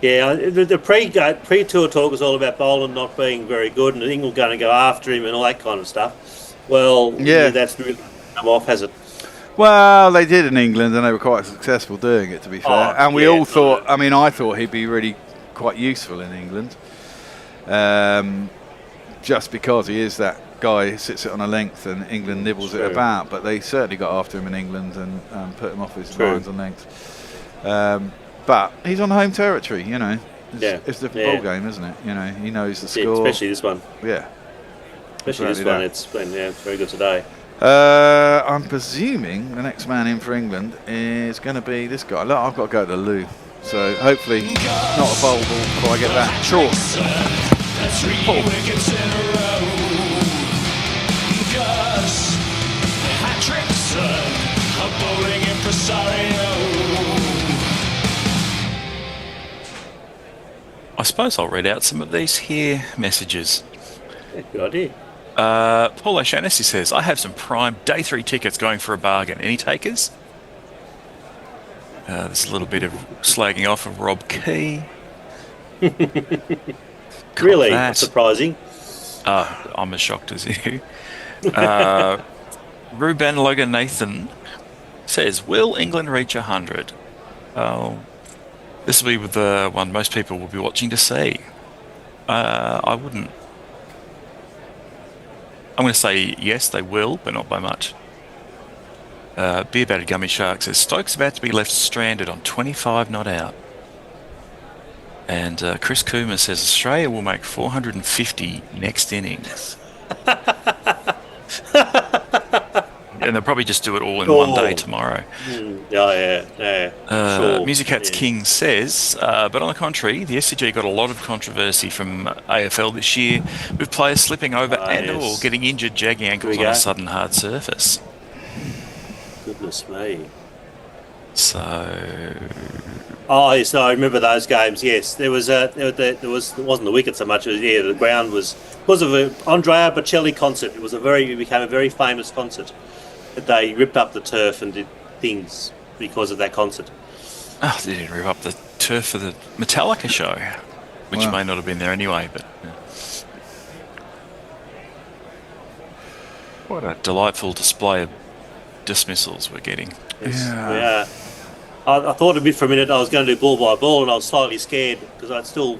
Yeah, the pre-tour talk was all about Boland not being very good and England going to go after him and all that kind of stuff. Well, that's really come off, has it? Well, they did in England and they were quite successful doing it, to be fair. And we all thought, I thought he'd be really quite useful in England. Just because he is that guy who sits it on a length and England nibbles it about. But they certainly got after him in England and put him off his lines and length. But he's on home territory, It's a ball game, isn't it? He knows the score. Especially this one. Yeah. Especially this one. It's been very good today. I'm presuming the next man in for England is going to be this guy. Look, I've got to go to the loo. So hopefully not a bowl ball before I get back. Short. That's 3 wickets in a row. Gus, hat-trick, son, a bowling impresario. I suppose I'll read out some of these here messages. Good idea. Paul O'Shaughnessy says, I have some prime day 3 tickets going for a bargain. Any takers? There's a little bit of slagging off of Rob Key. Really? That's surprising. I'm as shocked as you. Ruben Logan Nathan says, will England reach 100? Oh, this will be the one most people will be watching to see. I wouldn't. I'm going to say yes, they will, but not by much. Beer Battered Gummy Shark says, Stokes about to be left stranded on 25 not out. And Chris Coomer says, Australia will make 450 next innings. And they'll probably just do it all in one day tomorrow. Sure. Music Cats King says, but on the contrary, the SCG got a lot of controversy from AFL this year, with players slipping over or getting injured jagging ankles on a sudden hard surface. Goodness me. So I remember those games. Yes, there was it wasn't the wicket so much. It was, the ground was because of an Andrea Bocelli concert. It became a very famous concert. They ripped up the turf and did things because of that concert. Oh, they didn't rip up the turf for the Metallica show, which may not have been there anyway. But what a delightful display of dismissals we're getting. Yeah. I thought a bit for a minute I was going to do ball by ball, and I was slightly scared because I'm still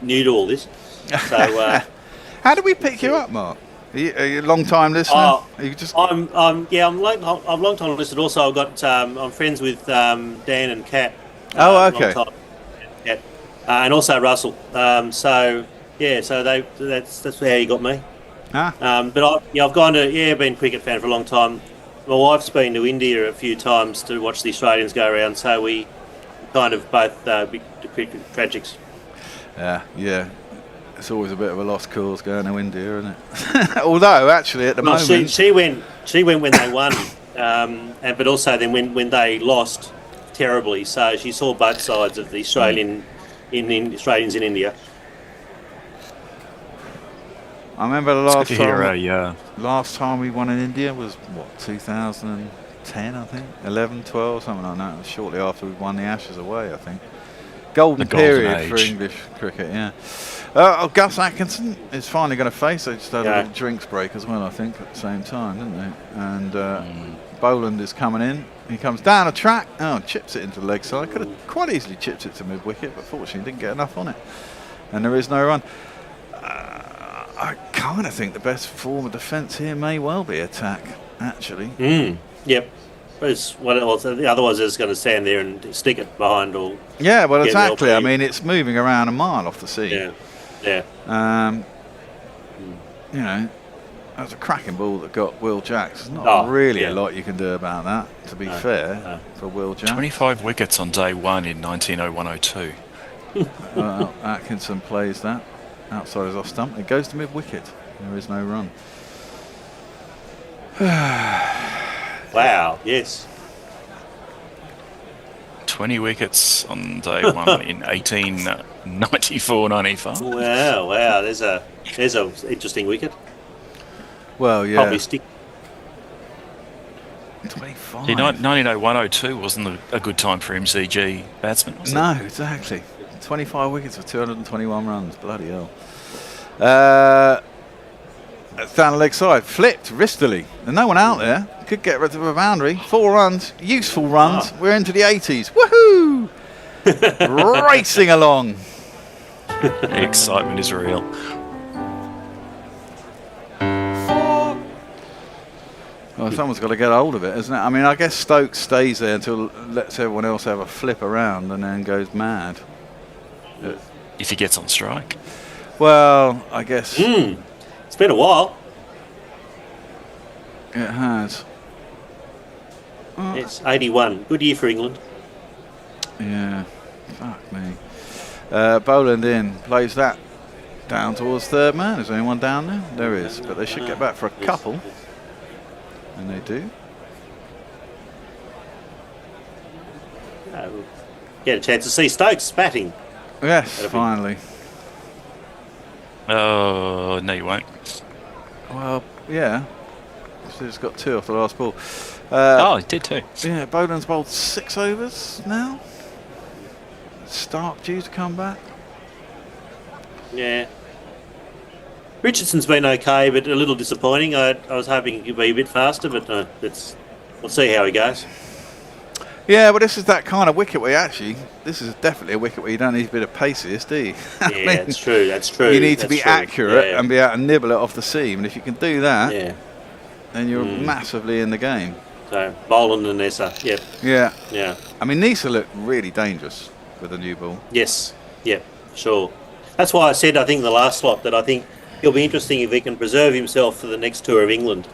new to all this. So, how did we pick you up, Mark? Are you a long time listener? Are you just... I'm a long time listener. Also, I've got I'm friends with Dan and Kat. Oh, okay. Kat, and also Russell. So that's how you got me. But I've been a cricket fan for a long time. My wife's been to India a few times to watch the Australians go around, so we kind of both big cricket tragics. Yeah. It's always a bit of a lost cause going to India, isn't it? Although, actually, at the moment... She went when they won, but also then when they lost terribly, so she saw both sides of the Australians in India. I remember the last time we won in India was, 2010, I think? 11, 12, something like that. It was shortly after we won the Ashes away, I think. Golden period for English cricket, yeah. Gus Atkinson is finally going to face. They just had a little drinks break as well, I think, at the same time, didn't they? And Boland is coming in. He comes down a track. Chips it into the leg side. Could have quite easily chipped it to mid-wicket, but fortunately didn't get enough on it. And there is no run. I kind of think the best form of defence here may well be attack, actually. Yep. Otherwise, it's going to stand there and stick it behind all. Yeah, well, exactly. I mean, it's moving around a mile off the sea. Yeah. You know, that's a cracking ball that got Will Jacks. There's not really a lot you can do about that, to be fair, for Will Jacks. 25 wickets on day one in 1901-02. Atkinson plays that outside his off stump. It goes to mid-wicket. There is no run. Wow, yes. 20 wickets on day one in 1894-95. Wow, there's a interesting wicket. Well, yeah. Probably stick. 25. See, 1901-02 wasn't a good time for MCG batsmen, was it? No, exactly. 25 wickets for 221 runs. Bloody hell. Down the leg side, flipped wristily. There's no one out there. Could get rid of a boundary. 4 runs, useful runs. We're into the 80s. Woohoo! Racing along. The excitement is real. Well, someone's got to get hold of it, isn't it? I mean, I guess Stokes stays there until lets everyone else have a flip around and then goes mad. If he gets on strike. Well, I guess... It's been a while. It has. It's 81. Good year for England. Yeah. Fuck me. Boland in. Plays that down towards third man. Is anyone down there? There is. But they should get back for a couple. And they do. Get a chance to see Stokes batting. Yes, finally. Oh, no you won't. Well, yeah. So he's got 2 off the last ball. He did too. Yeah, Boland's bowled 6 overs now. Stark due to come back. Yeah. Richardson's been okay, but a little disappointing. I was hoping he could be a bit faster, but we'll see how he goes. Yeah, but this is that kind of wicket where this is definitely a wicket where you don't need a bit of paces, do you? Yeah, that's true. You need to be accurate and be able to nibble it off the seam, and if you can do that, then you're massively in the game. So, Boland and Nessa, Yeah. Yeah. I mean, Nessa looked really dangerous with the new ball. Yes, sure. That's why I said, I think, in the last slot, that I think it'll be interesting if he can preserve himself for the next tour of England,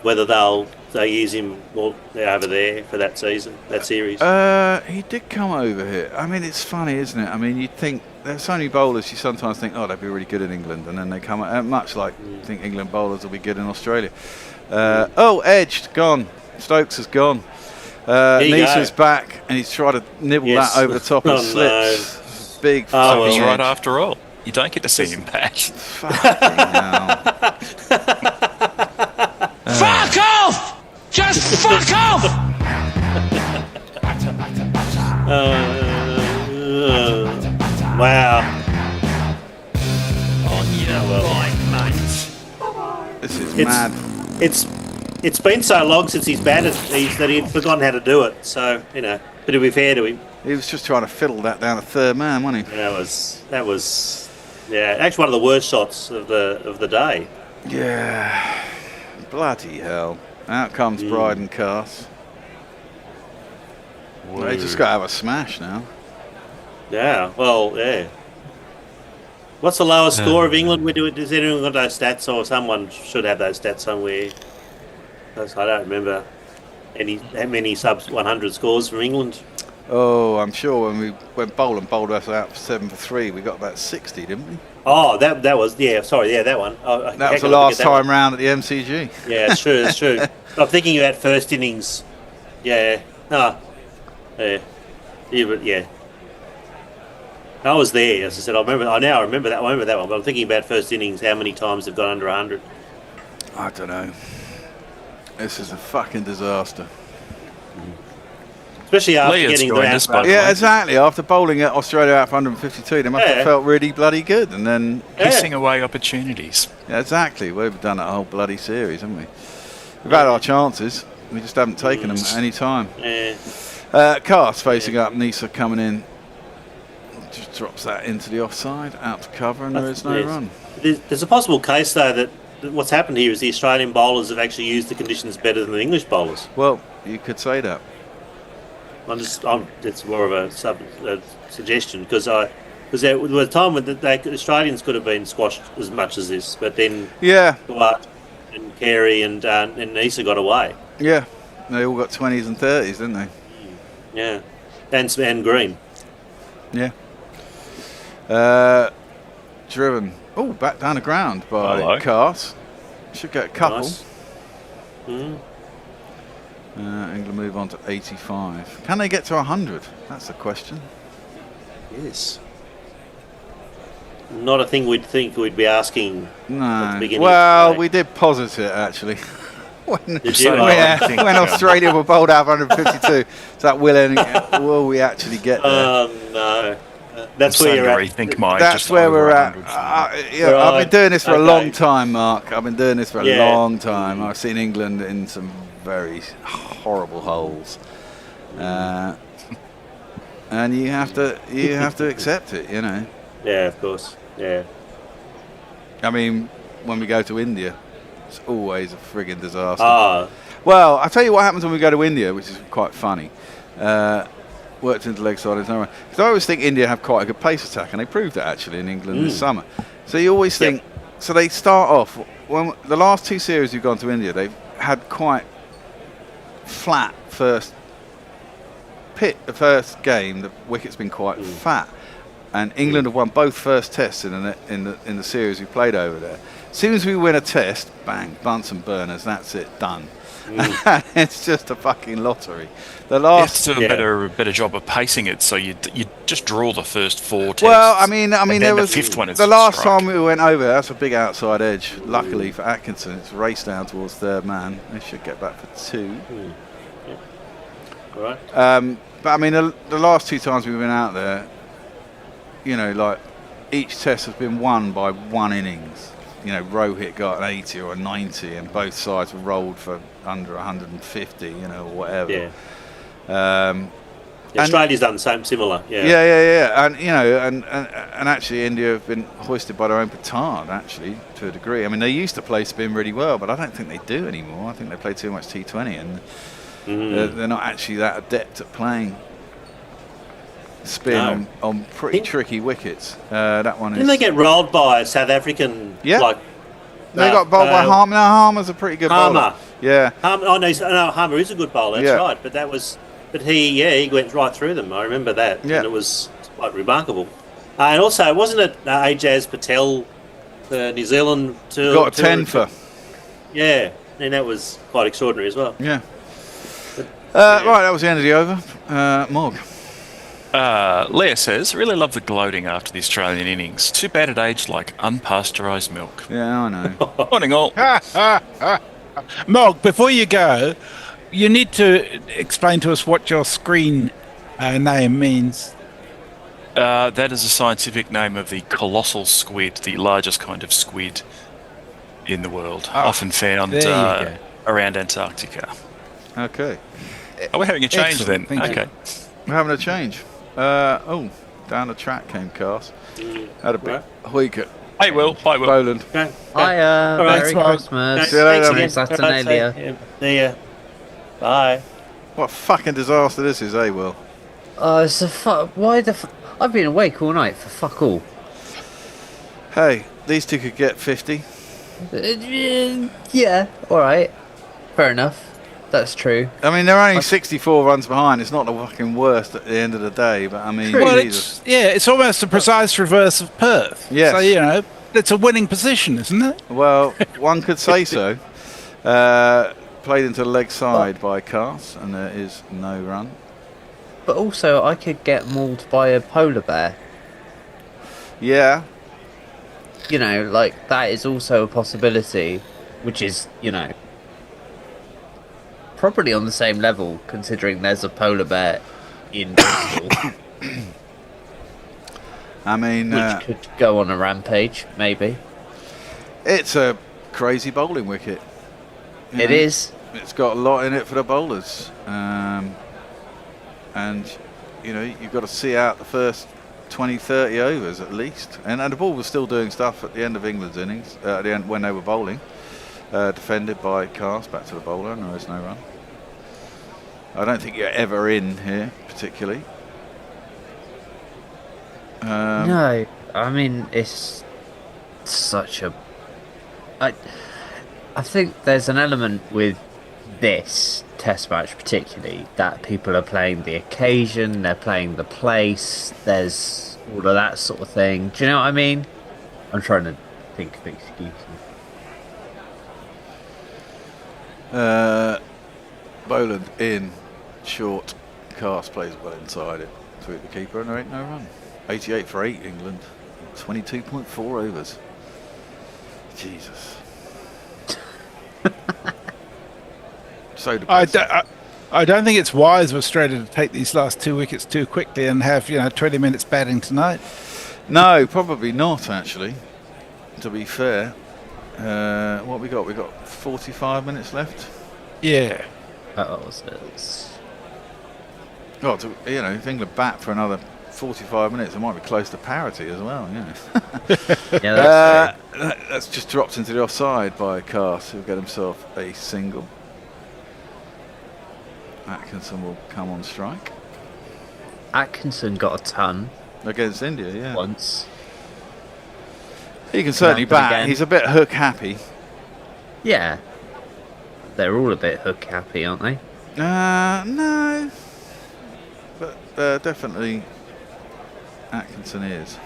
whether they'll use him more over there for that season, that series. He did come over here. I mean, it's funny, isn't it? I mean, you'd think there's so many bowlers you sometimes think, they'd be really good in England, and then they come much like you think England bowlers will be good in Australia. Edged, gone. Stokes has gone. Neesa's back, and he's tried to nibble that over the top and slips. No. Big. I was right after all. You don't get to see him back. Fucking hell. Fuck off! Just fuck off! Wow. On your right, mate. This is mad. it's been so long since he's batted that he'd forgotten how to do it. So, but to be fair to him, he was just trying to fiddle that down a third man, wasn't he? that was actually one of the worst shots of the day. Yeah, bloody hell! Out comes Bryden Cass. They just got to have a smash now. Yeah, well, yeah. What's the lowest score of England? Does anyone got those stats, or someone should have those stats somewhere? I don't remember how many sub 100 scores from England. Oh, I'm sure when Boland bowled us out for 7 for 3, we got about 60, didn't we? Oh, that was that one. That was the last time round at the MCG. Yeah, it's true. It's true. I'm thinking about first innings. Yeah. No. Yeah. But yeah. I was there, as I said. I remember that one. But I'm thinking about first innings. How many times they've gone under 100? I don't know. This is a fucking disaster. Especially after getting the out. Yeah, exactly. After bowling at Australia out for 152, they must have felt really bloody good, and then pissing away opportunities. Yeah, exactly. We've done that whole bloody series, haven't we? We've had our chances. We just haven't taken them at any time. Yeah. Cass facing up. Nisa coming in. Just drops that into the offside, out to cover, and there is no run. There's a possible case, though, that what's happened here is the Australian bowlers have actually used the conditions better than the English bowlers. Well, you could say that. It's more of a suggestion because there was a time when the Australians could have been squashed as much as this, but then Duarte and Carey and Nisa got away. Yeah, they all got 20s and 30s, didn't they? Yeah, and Green. Yeah. Driven. Oh, back down the ground by Cass. Should get a couple. Nice. England move on to 85. Can they get to 100? That's the question. Yes. Not a thing we'd think we'd be asking at the No. beginning. Well, we did posit it actually. when Did you? when Australia were bowled out of 152. So that will we actually get there? Oh no. That's where you're at. That's where we're at. I've been doing this for a long time, Mark. I've been doing this for a long time. I've seen England in some very horrible holes, and you have to accept it, Yeah, of course. Yeah. I mean, when we go to India, it's always a frigging disaster. Well, I'll tell you what happens when we go to India, which is quite funny. Worked into leg side and so on. Because I always think India have quite a good pace attack, and they proved that actually in England this summer. So you always think, so they start off, when the last two series we've gone to India, they've had quite flat first the first game, the wicket's been quite fat. And England have won both first tests in the series we played over there. As soon as we win a test, bang, bunts and burners, that's it, done. It's just a fucking lottery. The last you have to do a better job of pacing it, so you just draw the first 4 tests. Well, I mean, there was the 5th one. The last time we went over, that's a big outside edge. Luckily for Atkinson, it's raced down towards third man. They should get back for 2. All right. But I mean, the last 2 times we've been out there, like each test has been won by 1 innings. Rohit got an 80 or a 90, and both sides were rolled for under 150, or whatever. Yeah. Australia's done something similar. Yeah. Yeah. And actually, India have been hoisted by their own petard, actually, to a degree. I mean, they used to play spin really well, but I don't think they do anymore. I think they play too much T20, and they're not actually that adept at playing spin on pretty tricky wickets. That one is. Didn't they get rolled by a South African? Yeah. They got bowled by Harmer. No, Harmer's a pretty good bowler. Yeah. Harmer is a good bowler. That's right. But that was, he went right through them. I remember that, and it was quite remarkable. And also, wasn't it Ajaz Patel, the New Zealand tour? Got a 10 for. Yeah, and that was quite extraordinary as well. Yeah. Right, that was the end of the over. Morg. Leah says, really love the gloating after the Australian innings. Too bad it aged like unpasteurised milk. Yeah, I know. Morning all. Mog, before you go, you need to explain to us what your screen name means. That is a scientific name of the colossal squid, the largest kind of squid in the world. Often found around Antarctica. Okay. Are we having a change Excellent, then? thank you. Okay. We're having a change. Down the track came Cars. Had a big wicket. Hey, Will. Bye, Will. Bowland. Okay. Hiya, All right, Merry well, Christmas. See you later, thanks mate. again. Saturnalia. See ya. Bye. What a fucking disaster this is, eh, Will? It's a why the I've been awake all night for fuck all. Hey, these two could get 50. Yeah, alright. Fair enough. That's true. I mean, they're only 64 runs behind. It's not the fucking worst at the end of the day, but I mean, Well, Jesus. it's almost a precise reverse of Perth. Yes. So, it's a winning position, isn't it? Well, one could say so. Played into the leg side by Cars, and there is no run. But also, I could get mauled by a polar bear. Yeah. That is also a possibility, which is, probably on the same level, considering there's a polar bear in Bristol. I mean, which could go on a rampage, maybe. It's a crazy bowling wicket. It is. It's got a lot in it for the bowlers. And, you've got to see out the first 20, 30 overs at least. And the ball was still doing stuff at the end of England's innings, at the end when they were bowling. Defended by Cast, back to the bowler, and there is no run. I don't think you're ever in here, particularly. No, I mean, it's such a... I think there's an element with this test match particularly that people are playing the occasion, they're playing the place, there's all of that sort of thing. Do you know what I mean? I'm trying to think of excuses. Boland in, short, Cast plays well inside it, through the keeper, and there ain't no run. 88 for 8 England, 22.4 overs. Jesus. So depressing. I don't think it's wise for Australia to take these last 2 wickets too quickly and have 20 minutes batting tonight. No, probably not actually. To be fair, what we got? We got 45 minutes left. Yeah. Oh, if England bat for another 45 minutes, it might be close to parity as well. Yeah, that's just dropped into the offside by Cast, who'll get himself a single. Atkinson will come on strike. Atkinson got a ton against India, yeah. Once. He can certainly bat. Again. He's a bit hook happy. Yeah. They're all a bit hook happy, aren't they? No. But definitely Atkinson is.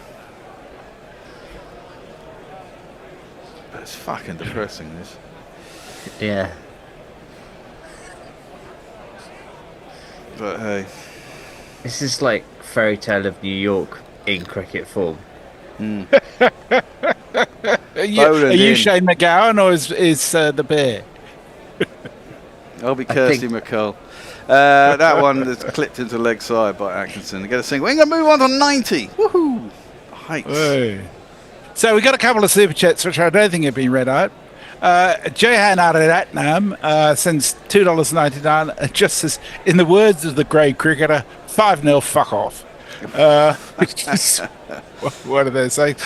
But it's fucking depressing, this. Yeah. But hey. This is like Fairy Tale of New York in cricket form. Are you Shane McGowan or is the bear? I'll be Kirsty McCull. That one is clipped into leg side by Atkinson. They get a single. England move on to 90. Woohoo! Heights. Hey. So we got a couple of super chats which I don't think have been read out. Jehan Aratnam sends $2.99 just says, in the words of the grey cricketer, 5-0 fuck off. What are they saying?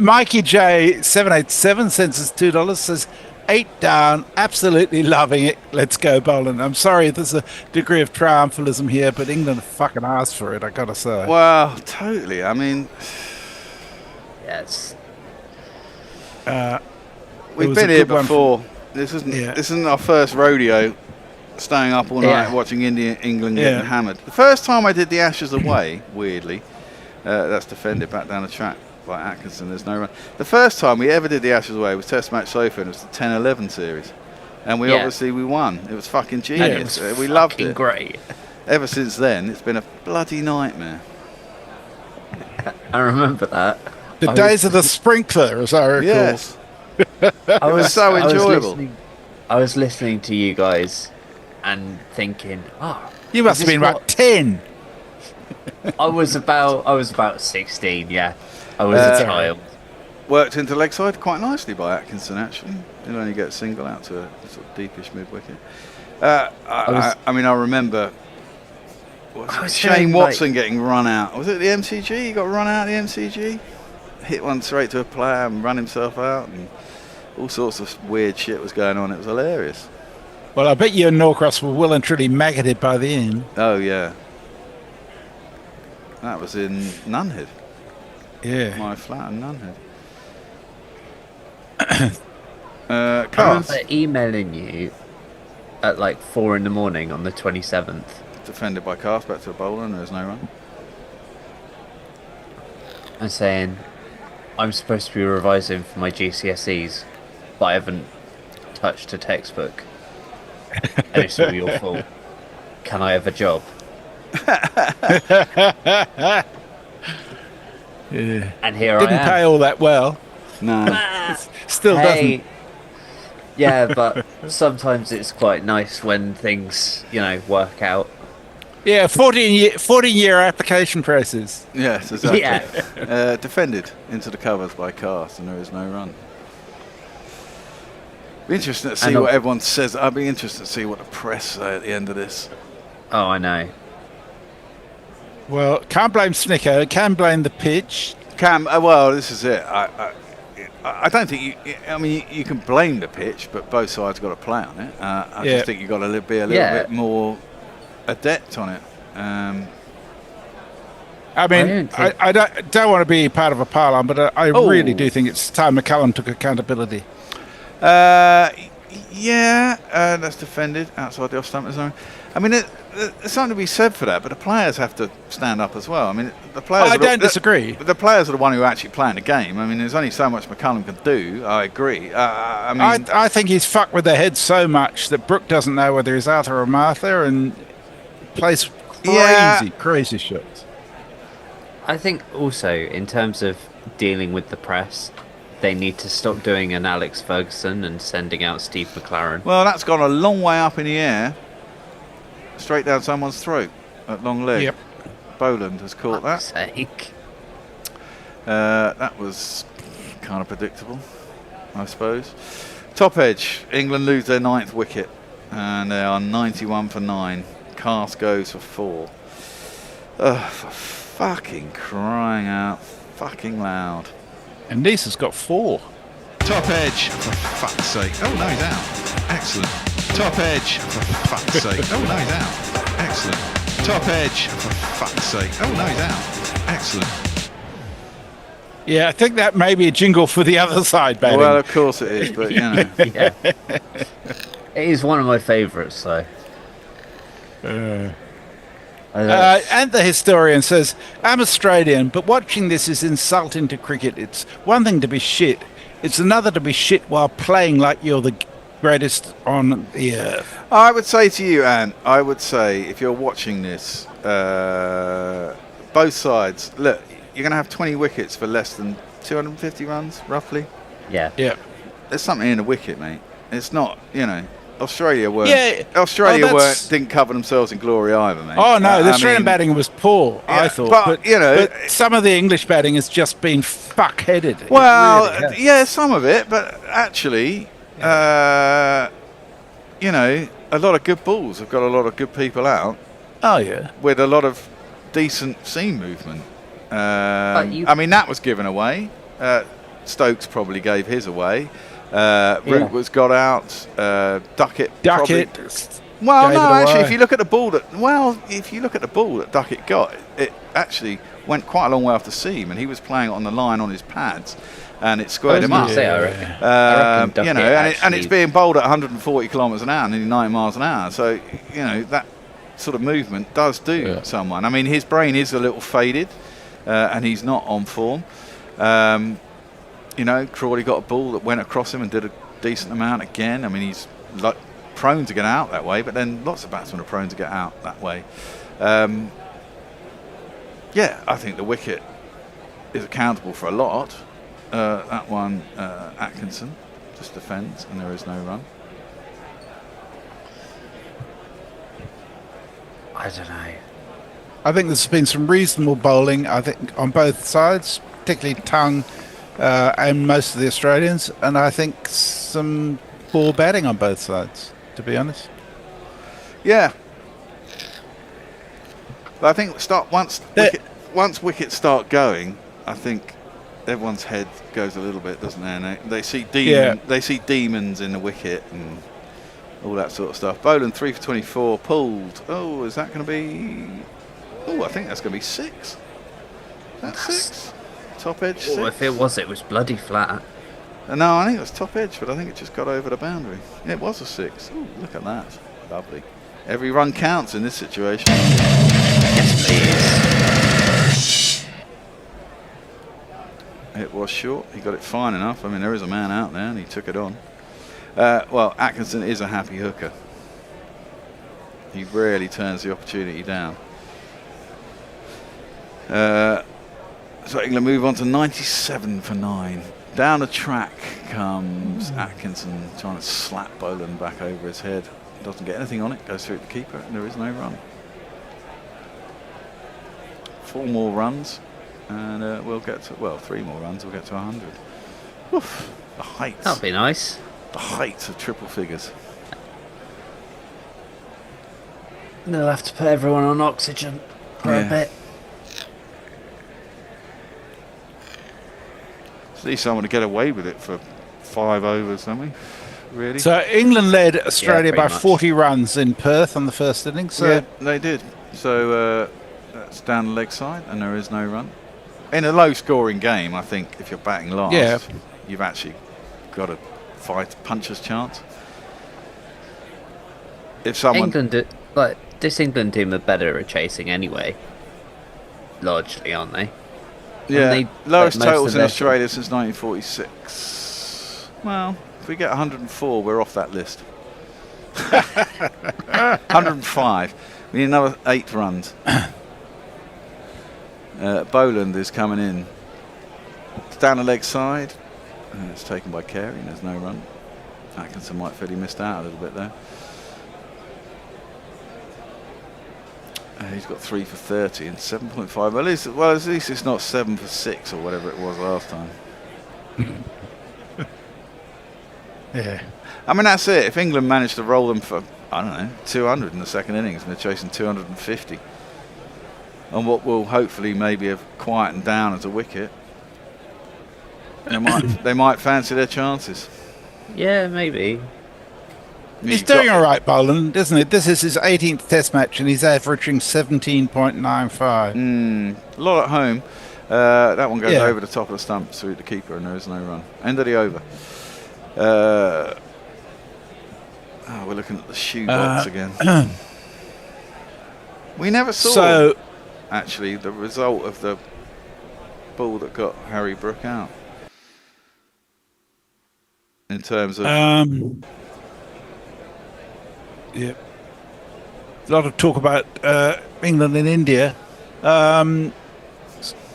Mikey J 787 sends us $2, says 8 down, absolutely loving it. Let's go bowling. I'm sorry, there's a degree of triumphalism here, but England fucking asked for it, I gotta say. Well, totally. I mean, yes. We've been here before. This isn't our first rodeo. Staying up all night watching England getting hammered. The first time I did the Ashes away, weirdly, that's defended back down the track by Atkinson. There's no run. The first time we ever did the Ashes away was Test Match Sofa, and it was the 10-11 series, and we won. It was fucking genius. We loved it. Great. Ever since then, it's been a bloody nightmare. I remember that. The days of the sprinkler, as I recall. Yes. It was so enjoyable. I was listening to you guys and thinking, you must have been about 10. I was about 16, yeah. I was a child. worked into leg side quite nicely by Atkinson, actually. He'll only get a single out to a sort of deepish mid-wicket. I mean, I remember Shane Watson getting run out. Was it the MCG? He got run out of the MCG? Hit one straight to a player and run himself out, and all sorts of weird shit was going on. It was hilarious. Well, I bet you and Norcross were well and truly maggoted by the end. Oh, yeah. That was in Nunhead. Yeah. My flat in Nunhead. I remember emailing you at like 4 in the morning on the 27th. Defended by Cast back to the bowler and there's no run. And saying, I'm supposed to be revising for my GCSEs, but I haven't touched a textbook. And it's all your fault. Can I have a job? Yeah. And here Didn't I am. pay all that well. No. Still doesn't. Yeah, but sometimes it's quite nice when things, work out. Yeah, 14-year application process. Yes, exactly. Yeah. Defended into the covers by Cast and there is no run. Be interesting to see what everyone says. I'd be interested to see what the press say at the end of this. Oh, I know. Well, can't blame Snicko. Can blame the pitch. Well, this is it. I don't think you can blame the pitch, but both sides got to play on it. I just think you've got to be a little bit more adept on it. I mean, I don't want to be part of a pile-on, but I really do think it's time McCullum took accountability. That's defended outside the off-stumper zone. I mean, there's something to be said for that, but the players have to stand up as well. I mean, the players. I don't disagree. The players are the one who are actually playing the game. I mean, there's only so much McCullum can do. I agree. I think he's fucked with their head so much that Brooke doesn't know whether he's Arthur or Martha and plays crazy shots. I think also, in terms of dealing with the press, they need to stop doing an Alex Ferguson and sending out Steve McLaren. Well, that's gone a long way up in the air, straight down someone's throat at long leg. Yep. Boland has caught that. Sake. That was kind of predictable, I suppose. Top edge. England lose their 9th wicket, and they are 91 for 9. Cast goes for 4. For fucking crying out, fucking loud. And Nisa's got 4. Top edge, for fuck's sake. Oh, no, he's out. Excellent. Top edge, for fuck's sake. Oh, no, he's out. Excellent. Top edge, for fuck's sake. Oh, no, he's out. Excellent. Yeah, I think that may be a jingle for the other side, batting. Well, of course it is, but, Yeah. It is one of my favourites, though. And the historian says, I'm Australian, but watching this is insulting to cricket. It's one thing to be shit. It's another to be shit while playing like you're the greatest on the earth. I would say to you, Anne, if you're watching this, both sides, look, you're going to have 20 wickets for less than 250 runs, roughly. Yeah. Yeah. There's something in the wicket, mate. It's not, Australia weren't. Yeah. Didn't cover themselves in glory either, mate. Oh no, the Australian batting was poor. I thought, but some of the English batting has just been fuck-headed. Well, It really yeah, some of it, but actually, a lot of good balls have got a lot of good people out. Oh yeah, with a lot of decent seam movement. I mean, that was given away. Stokes probably gave his away. Root was got out. Duckett. Well, no, actually, if you look at the ball that Duckett got, it actually went quite a long way off the seam, and he was playing it on the line on his pads, and it squared him up. I reckon and it's being bowled at 140 kilometres an hour, nearly 90 miles an hour. So that sort of movement does do someone. I mean, his brain is a little faded, and he's not on form. Crawley got a ball that went across him and did a decent amount again. I mean, he's prone to get out that way, but then lots of batsmen are prone to get out that way. I think the wicket is accountable for a lot. That one, Atkinson, just defends, and there is no run. I don't know. I think there's been some reasonable bowling, I think, on both sides, particularly Tongue. and most of the Australians, and I think some poor batting on both sides, to be honest. Yeah. But I think once wickets start going, I think everyone's head goes a little bit, doesn't it? And they see they see demons in the wicket and all that sort of stuff. Boland 3 for 24, pulled. Oh, is that going to be? Oh, I think that's going to be 6. That's 6. Top edge. Oh, 6. if it was bloody flat. No, I think it was top edge, but I think it just got over the boundary. Yeah, it was a 6. Ooh, look at that. Lovely. Every run counts in this situation. Yes, please. It was short. He got it fine enough. I mean, there is a man out there, and he took it on. Well, Atkinson is a happy hooker. He rarely turns the opportunity down. So England move on to 97 for 9. Down the track comes Atkinson, trying to slap Boland back over his head. Doesn't get anything on it, goes through the keeper, and there is no run. 4 more runs, and we'll get to, 3 more runs, we'll get to 100. Oof, the heights. That'd be nice. The heights of triple figures. They'll have to put everyone on oxygen for a bit. At least someone to get away with it for 5 overs, don't we? Really? So England led Australia by much. 40 runs in Perth on the first innings. So yeah, they did. So that's down the leg side, and there is no run. In a low-scoring game, I think if you're batting last, you've actually got a fight puncher's chance. If someone this England team are better at chasing anyway, largely, aren't they? Yeah, lowest totals in Australia since 1946. Well, if we get 104, we're off that list. 105. We need another 8 runs. Boland is coming in. It's down the leg side. It's taken by Carey. There's no run. Atkinson might feel he missed out a little bit there. He's got 3 for 30 and 7.5. Well, at least it's not 7 for 6 or whatever it was last time. yeah. I mean, that's it. If England managed to roll them for, I don't know, 200 in the second innings, and they're chasing 250, and what will hopefully maybe have quietened down as a wicket, they might fancy their chances. Yeah, maybe. He's doing all right, Boland, isn't it? This is his 18th Test match, and he's averaging 17.95. A lot at home. That one goes over the top of the stump through the keeper, and there is no run. End of the over. We're looking at the shoebox again. We never saw, actually, the result of the ball that got Harry Brook out. In terms of... Yeah. A lot of talk about England and India.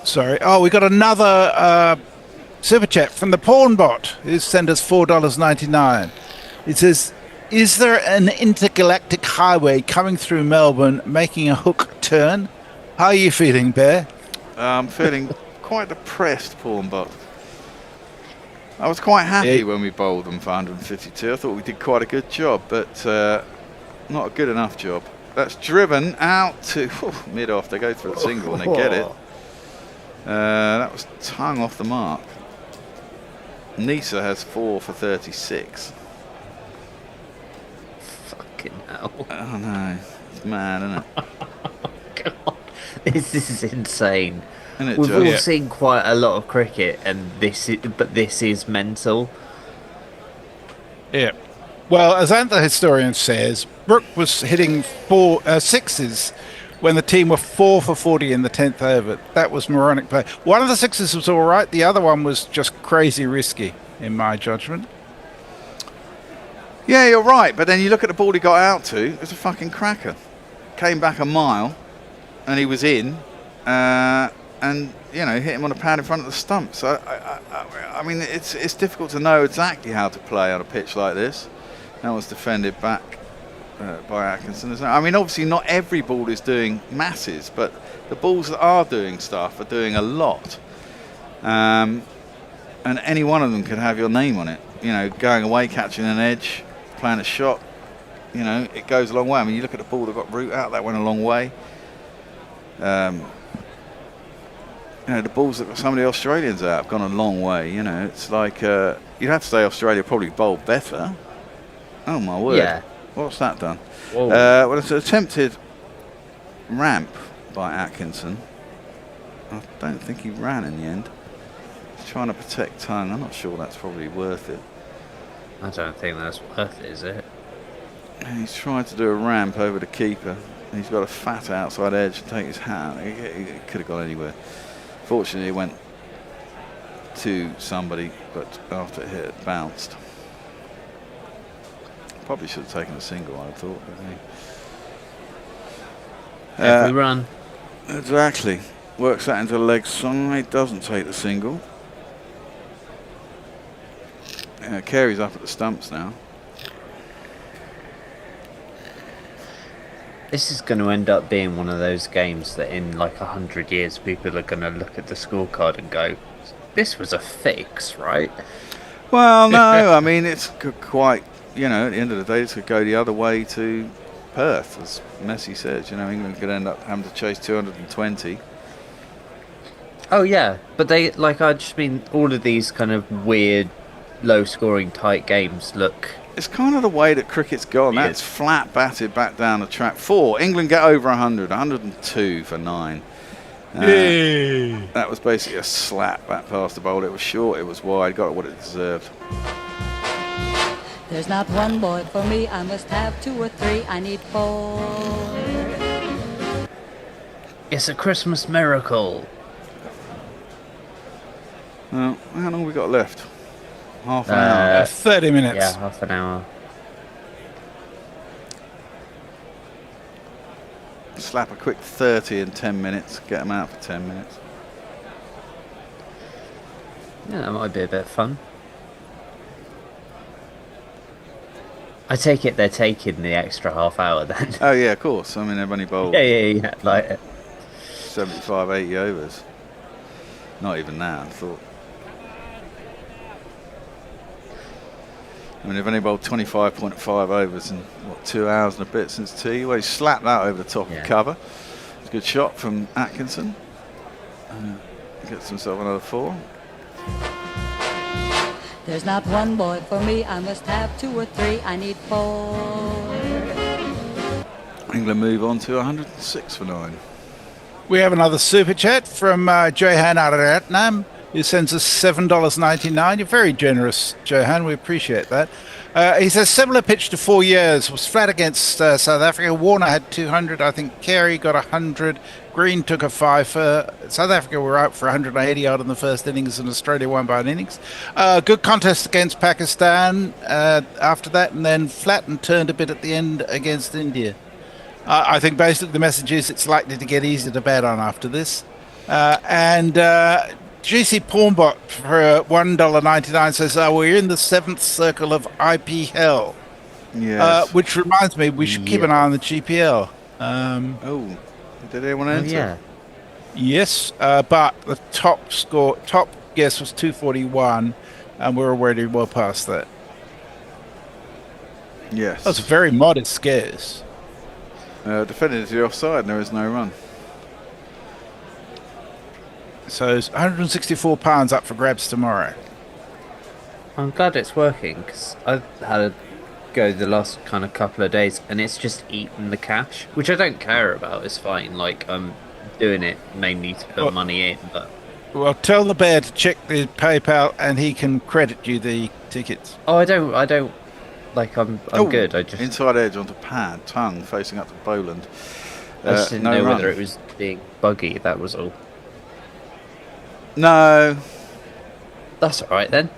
Sorry. Oh, we got another super chat from the Pawn Bot, who's sent us $4.99. It says, is there an intergalactic highway coming through Melbourne making a hook turn? How are you feeling, Bear? I'm feeling quite depressed, Pawn Bot. I was quite happy when we bowled them for 152. I thought we did quite a good job, but not a good enough job. That's driven out to mid-off. They go for a single and they get it. That was tongue off the mark. Nisa has 4 for 36. Fucking hell. Oh no, it's mad, isn't it? God, this is insane. Isn't it, We've Joe? all seen quite a lot of cricket, and this is mental. Yeah. Well, as the historian says, Brook was hitting 6s when the team were 4 for 40 in the 10th over. That was moronic play. One of the 6s was all right. The other one was just crazy risky, in my judgment. Yeah, you're right. But then you look at the ball he got out to. It was a fucking cracker. Came back a mile, and he was in. And hit him on a pad in front of the stump. So I mean, it's difficult to know exactly how to play on a pitch like this. That was defended back by Atkinson. I mean, obviously not every ball is doing masses, but the balls that are doing stuff are doing a lot. and any one of them could have your name on it. You know, going away, catching an edge, playing a shot. You know, it goes a long way. I mean, you look at the ball that got root out, that went a long way. You know, the balls that some of the Australians out have gone a long way. You know, it's like you'd have to say Australia probably bowled better. Oh my word! Yeah. What's that done? Well, it's an attempted ramp by Atkinson. I don't think he ran in the end. He's trying to protect Tongue. I'm not sure that's probably worth it. I don't think that's worth it, is it? He's trying to do a ramp over the keeper. He's got a fat outside edge to take his hand. He could have gone anywhere. Fortunately, it went to somebody, but after it hit, it bounced. Probably should have taken a single, I thought. Every run. Exactly. Works that into the leg side, doesn't take the single. Carey's up at the stumps now. This is going to end up being one of those games that in like 100 years people are going to look at the scorecard and go, this was a fix, right? Well, no, I mean, it's quite, you know, at the end of the day, this could go the other way to Perth, as Messi says. You know, England could end up having to chase 220. Oh, yeah, but they, like, I just mean all of these kind of weird, low-scoring, tight games look... It's kind of the way that cricket's gone. That's flat batted back down the track. 4. England get over 100. 102 for 9. That was basically a slap back past the bowl. It was short, it was wide, got what it deserved. There's not one boy for me, I must have 2 or 3, I need 4. It's a Christmas miracle. Well, how long have we got left? Half an hour. 30 minutes. Yeah, half an hour. Slap a quick 30 in 10 minutes. Get them out for 10 minutes. Yeah, that might be a bit of fun. I take it they're taking the extra half hour then. Oh, yeah, of course. I mean, they've only bowled yeah, like 75, 80 overs. Not even that, I thought. I mean, they've only bowled 25.5 overs in, 2 hours and a bit since tea. Well, he slapped that over the top of cover. It's a good shot from Atkinson. Gets himself another 4. There's not one boy for me, I must have 2 or 3, I need 4. England move on to 106 for 9. We have another super chat from Johan Aratnam, who sends us $7.99. You're very generous, Johan. We appreciate that. He says, similar pitch to 4 years. Was flat against South Africa. Warner had 200. I think Carey got 100. Green took a 5. South Africa were out for 180 out in the first innings, and Australia won by an innings. Good contest against Pakistan after that, and then flat and turned a bit at the end against India. I think basically the message is it's likely to get easier to bat on after this. GC Pawnbot for $1.99 says, we're in the 7th circle of IPL. Yes. Which reminds me, we should keep an eye on the GPL. Did anyone enter? Yeah. Yes, but the top guess was 241, and we're already well past that. Yes. That's a very modest guess. Defended to the offside, and there is no run. So it's £164 up for grabs tomorrow. I'm glad it's working, because I've had a go the last kind of couple of days, and it's just eaten the cash, which I don't care about. It's fine. Like, I'm doing it mainly to put money in, but... Well, tell the bear to check the PayPal, and he can credit you the tickets. Oh, I don't... Like, I'm good. I just... Inside edge onto pad, Tongue facing up to Boland. I just didn't know whether it was being buggy, that was all. No. That's alright then.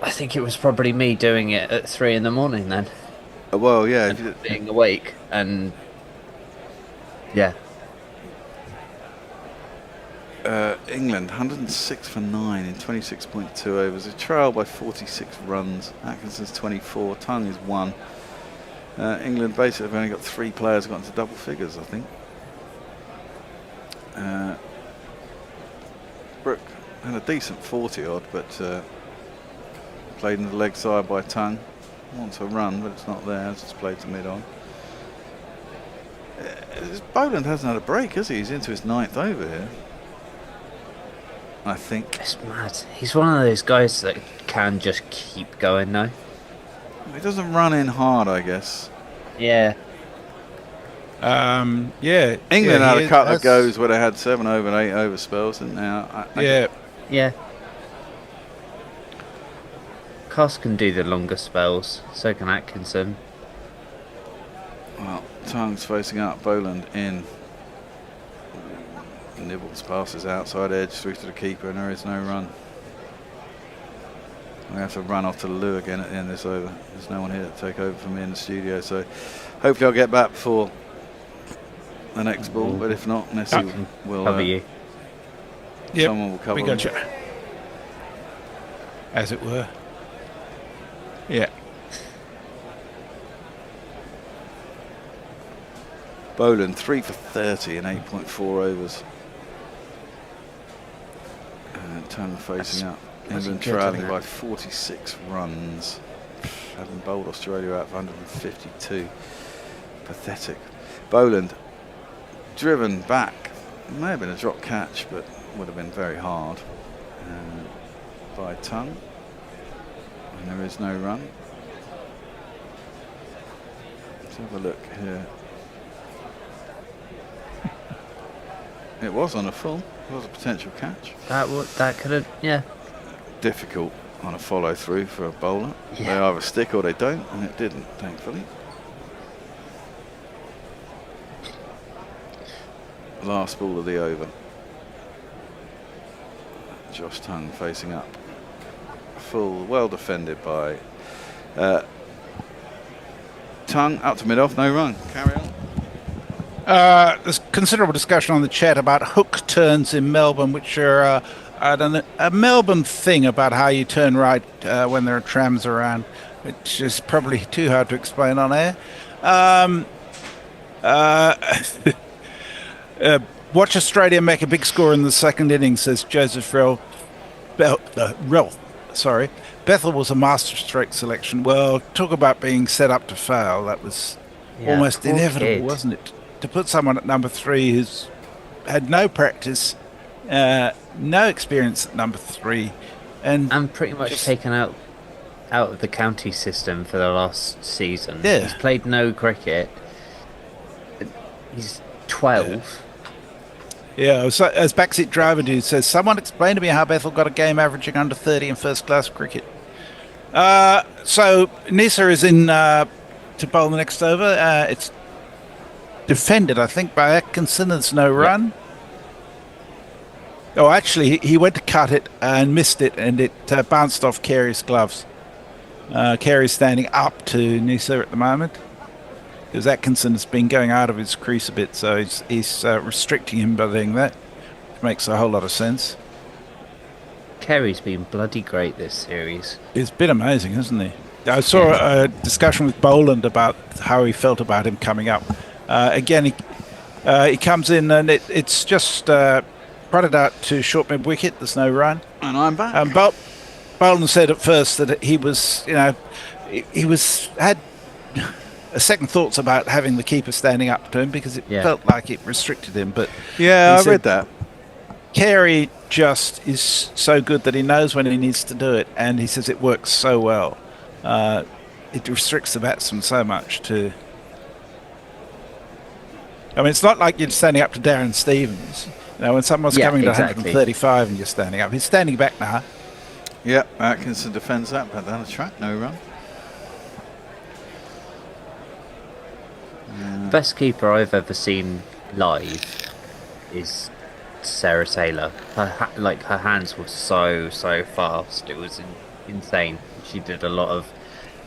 I think it was probably me doing it at 3 in the morning then. Well, yeah. And being awake, and... Yeah. England, 106 for 9 in 26.2 overs. A trail by 46 runs. Atkinson's 24. Tongue is 1. England basically have only got 3 players got into double figures, I think. Brooke Had a decent 40 odd, but played in the leg side by Tongue. Wants a run, but it's not there as it's played to mid on. Boland hasn't had a break, has he? He's into his 9th over here, I think. It's mad. He's one of those guys that can just keep going though. He doesn't run in hard, I guess. Yeah. Yeah. England had a couple of goes where they had 7 over and 8 over spells, didn't they? Yeah. Cost can do the longer spells, so can Atkinson. Well, Tongue's facing up, Boland in. Nibbles passes outside edge through to the keeper, and there is no run. We have to run off to the loo again at the end of this over. There's no one here to take over for me in the studio, so hopefully I'll get back before the next ball, but if not, Nessie will cover you. Yep, someone will cover we got them. you. As it were. Yeah. Boland 3 for 30 in 8.4 overs. And Tongue facing up. England trailing by 46 runs. Having bowled Australia out for 152. Pathetic. Boland driven back. May have been a drop catch, but would have been very hard by Tongue. And there is no run. Let's have a look here. It was on a full. It was a potential catch. That could have, yeah. Difficult on a follow through for a bowler. Yeah. They either stick or they don't, and it didn't, thankfully. Last ball of the over. Josh Tongue facing up. Full, well defended by Tongue. Up to mid-off, no run. Carry on. There's considerable discussion on the chat about hook turns in Melbourne, which are a Melbourne thing about how you turn right when there are trams around, which is probably too hard to explain on air. Watch Australia make a big score in the second innings, says Joseph Relf. Sorry. Bethel was a masterstroke selection. Well, talk about being set up to fail. That was almost inevitable, wasn't it? To put someone at number 3 who's had no practice, no experience at number 3, and pretty much taken out of the county system for the last season. Yeah. He's played no cricket. He's 12. Yeah, so, as Backseat Driver Dude says, someone explain to me how Bethel got a game averaging under 30 in first-class cricket. So Nisa is in to bowl the next over. It's defended, I think, by Atkinson. There's no run. Oh, actually, he went to cut it and missed it, and it bounced off Carey's gloves. Carey's standing up to Nisa at the moment, because Atkinson has been going out of his crease a bit, so he's restricting him by doing that. Which makes a whole lot of sense. Carey's been bloody great this series. He's been amazing, hasn't he? I saw a discussion with Boland about how he felt about him coming up. Again, he comes in and it's just prodded out to short mid wicket. There's no run. And I'm back. Boland said at first that he was, had second thoughts about having the keeper standing up to him because it felt like it restricted him. But I read that. Carey just is so good that he knows when he needs to do it, and he says it works so well. It restricts the batsman so much too. I mean, it's not like you're standing up to Darren Stevens. When someone's coming to 135 and you're standing up, he's standing back now. Yep, Atkinson defends that, but down the track, no run. Best keeper I've ever seen live is Sarah Taylor. Her hands were so fast. It was insane. She did a lot of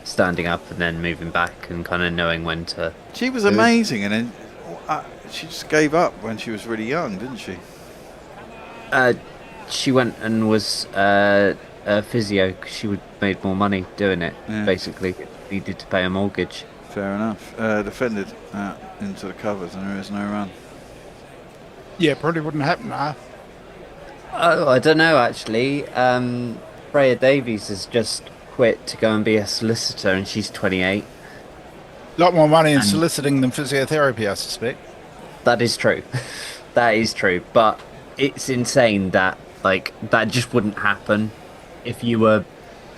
standing up and then moving back and kind of knowing when to. She was amazing, and then she just gave up when she was really young, didn't she? She went and was a physio because she made more money doing it. Basically, needed to pay a mortgage. Fair enough. Defended into the covers, and there is no run. Yeah, probably wouldn't happen now. Oh, I don't know actually. Freya Davies has just quit to go and be a solicitor, and she's 28. A lot more money in And- soliciting than physiotherapy, I suspect. That is true. That is true. But it's insane that that just wouldn't happen if you were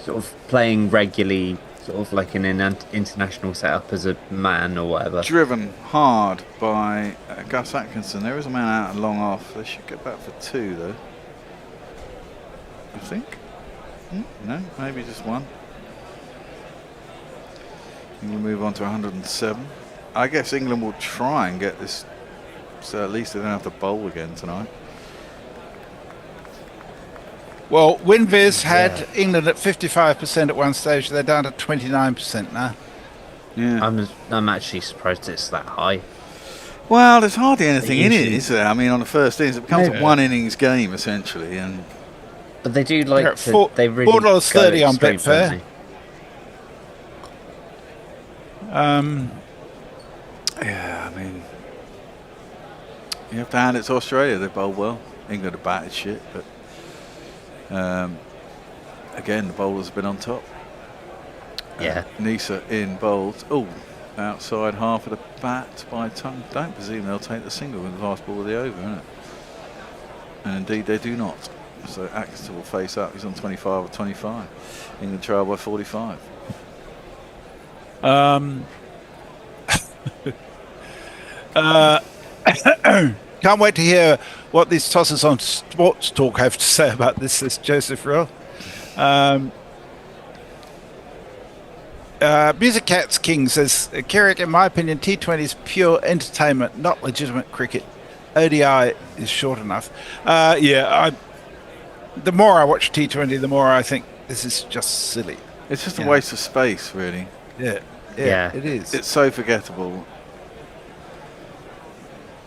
sort of playing regularly, sort of like in an international setup as a man or whatever. Driven hard by Gus Atkinson. There is a man out and long off. They should get back for 2 though. I think. No, maybe just 1. England move on to 107. I guess England will try and get this, so at least they don't have to bowl again tonight. Well, WinViz had England at 55% at one stage. They're down to 29% now. Yeah, I'm actually surprised it's that high. Well, there's hardly anything in it, usually- is there? I mean, on the first innings, it becomes No. a one innings game essentially, and But they do They're like at to. They really $4.30 go on extreme, Betfair. don't yeah, I mean, you have to hand it to Australia. They bowled well. England have batted shit, but again, the bowlers have been on top. Yeah. Nisa in bowled. Oh, outside half of the bat by Tongue. Don't presume they'll take the single with the last ball of the over, isn't it? And indeed they do not. So Atkinson will face up. He's on 25 or 25. England trail by 45. Can't wait to hear what these tossers on Sports Talk have to say about this, says Joseph Rowe. Music Cats King says, Carrick, in my opinion, T20 is pure entertainment, not legitimate cricket. ODI is short enough. The more I watch T20, the more I think this is just silly. It's just a waste of space, really. Yeah, it is. It's so forgettable.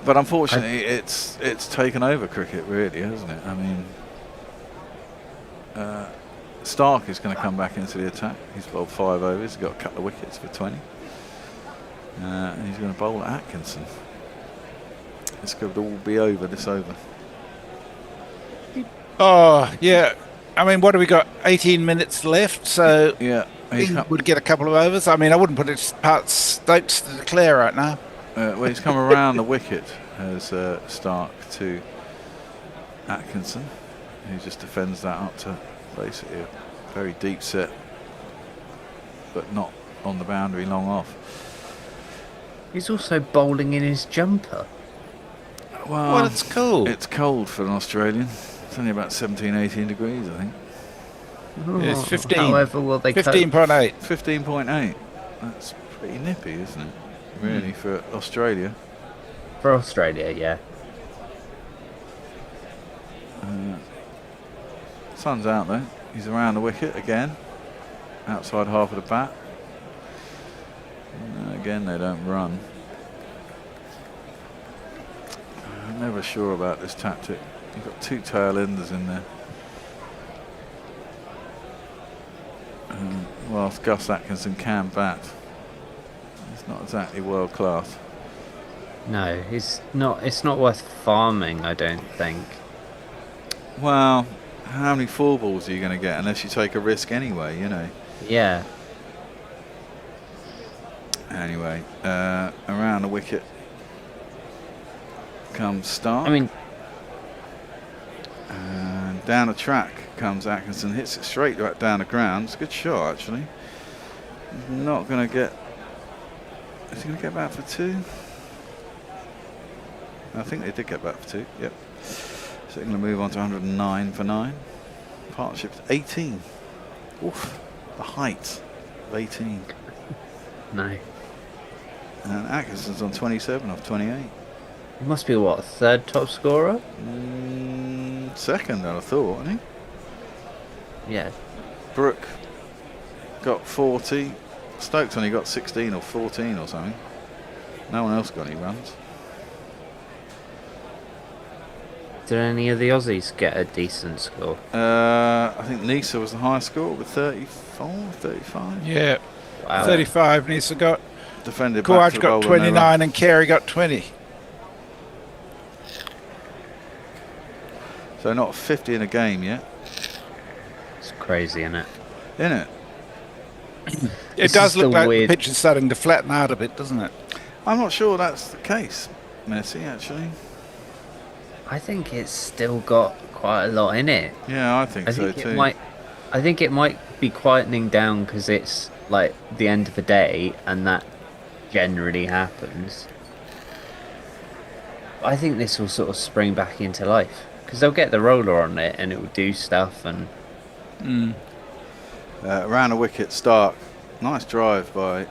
But unfortunately, it's taken over cricket, really, hasn't it? I mean, Stark is going to come back into the attack. He's bowled 5 overs. He's got a couple of wickets for 20. And he's going to bowl at Atkinson. This could all be over this over. Oh, yeah. I mean, what have we got? 18 minutes left, so yeah, would get a couple of overs. I mean, I wouldn't put it past Stokes to declare right now. Well, he's come around the wicket as Stark to Atkinson, who just defends that up to basically a very deep set, but not on the boundary, long off. He's also bowling in his jumper. Well, it's cold. It's cold for an Australian. It's only about 17, 18 degrees, I think. Yeah, it's 15. However, will they 15.8. 15.8. That's pretty nippy, isn't it? Really, for Australia. For Australia, yeah. Sun's out though. He's around the wicket again. Outside half of the bat. Again, they don't run. I'm never sure about this tactic. You've got 2 tail enders in there. Whilst Gus Atkinson can bat, it's not exactly world class. No, it's not worth farming, I don't think. Well, how many 4 balls are you going to get unless you take a risk anyway, you know? Yeah. Anyway, around the wicket comes Stark. I mean, and down the track comes Atkinson, hits it straight right down the ground. It's a good shot, actually. He's not going to get. Is he going to get back for 2? I think they did get back for 2. Yep. So England move on to 109 for 9. Partnership's 18. Oof. The height of 18. No. And Atkinson's on 27 off 28. He must be what, 3rd top scorer? Second, I'd have thought, wasn't he? Yeah. Brooke got 40. Stokes only got 16 or 14 or something. No one else got any runs. Did any of the Aussies get a decent score? I think Nisa was the highest score with 34, 35. Yeah. Wow. 35 Nisa got. Defended Kouaj back to got the bowler, no 29 and Carey got 20. So not 50 in a game yet. It's crazy, isn't it? Isn't it? It does look like the pitch is starting to flatten out a bit, doesn't it? I'm not sure that's the case, Messi, actually. I think it's still got quite a lot in it. Yeah, I think so too. I think it might be quietening down because it's like the end of the day, and that generally happens. I think this will sort of spring back into life because they'll get the roller on it and it will do stuff. And around a wicket, Stark. Nice drive by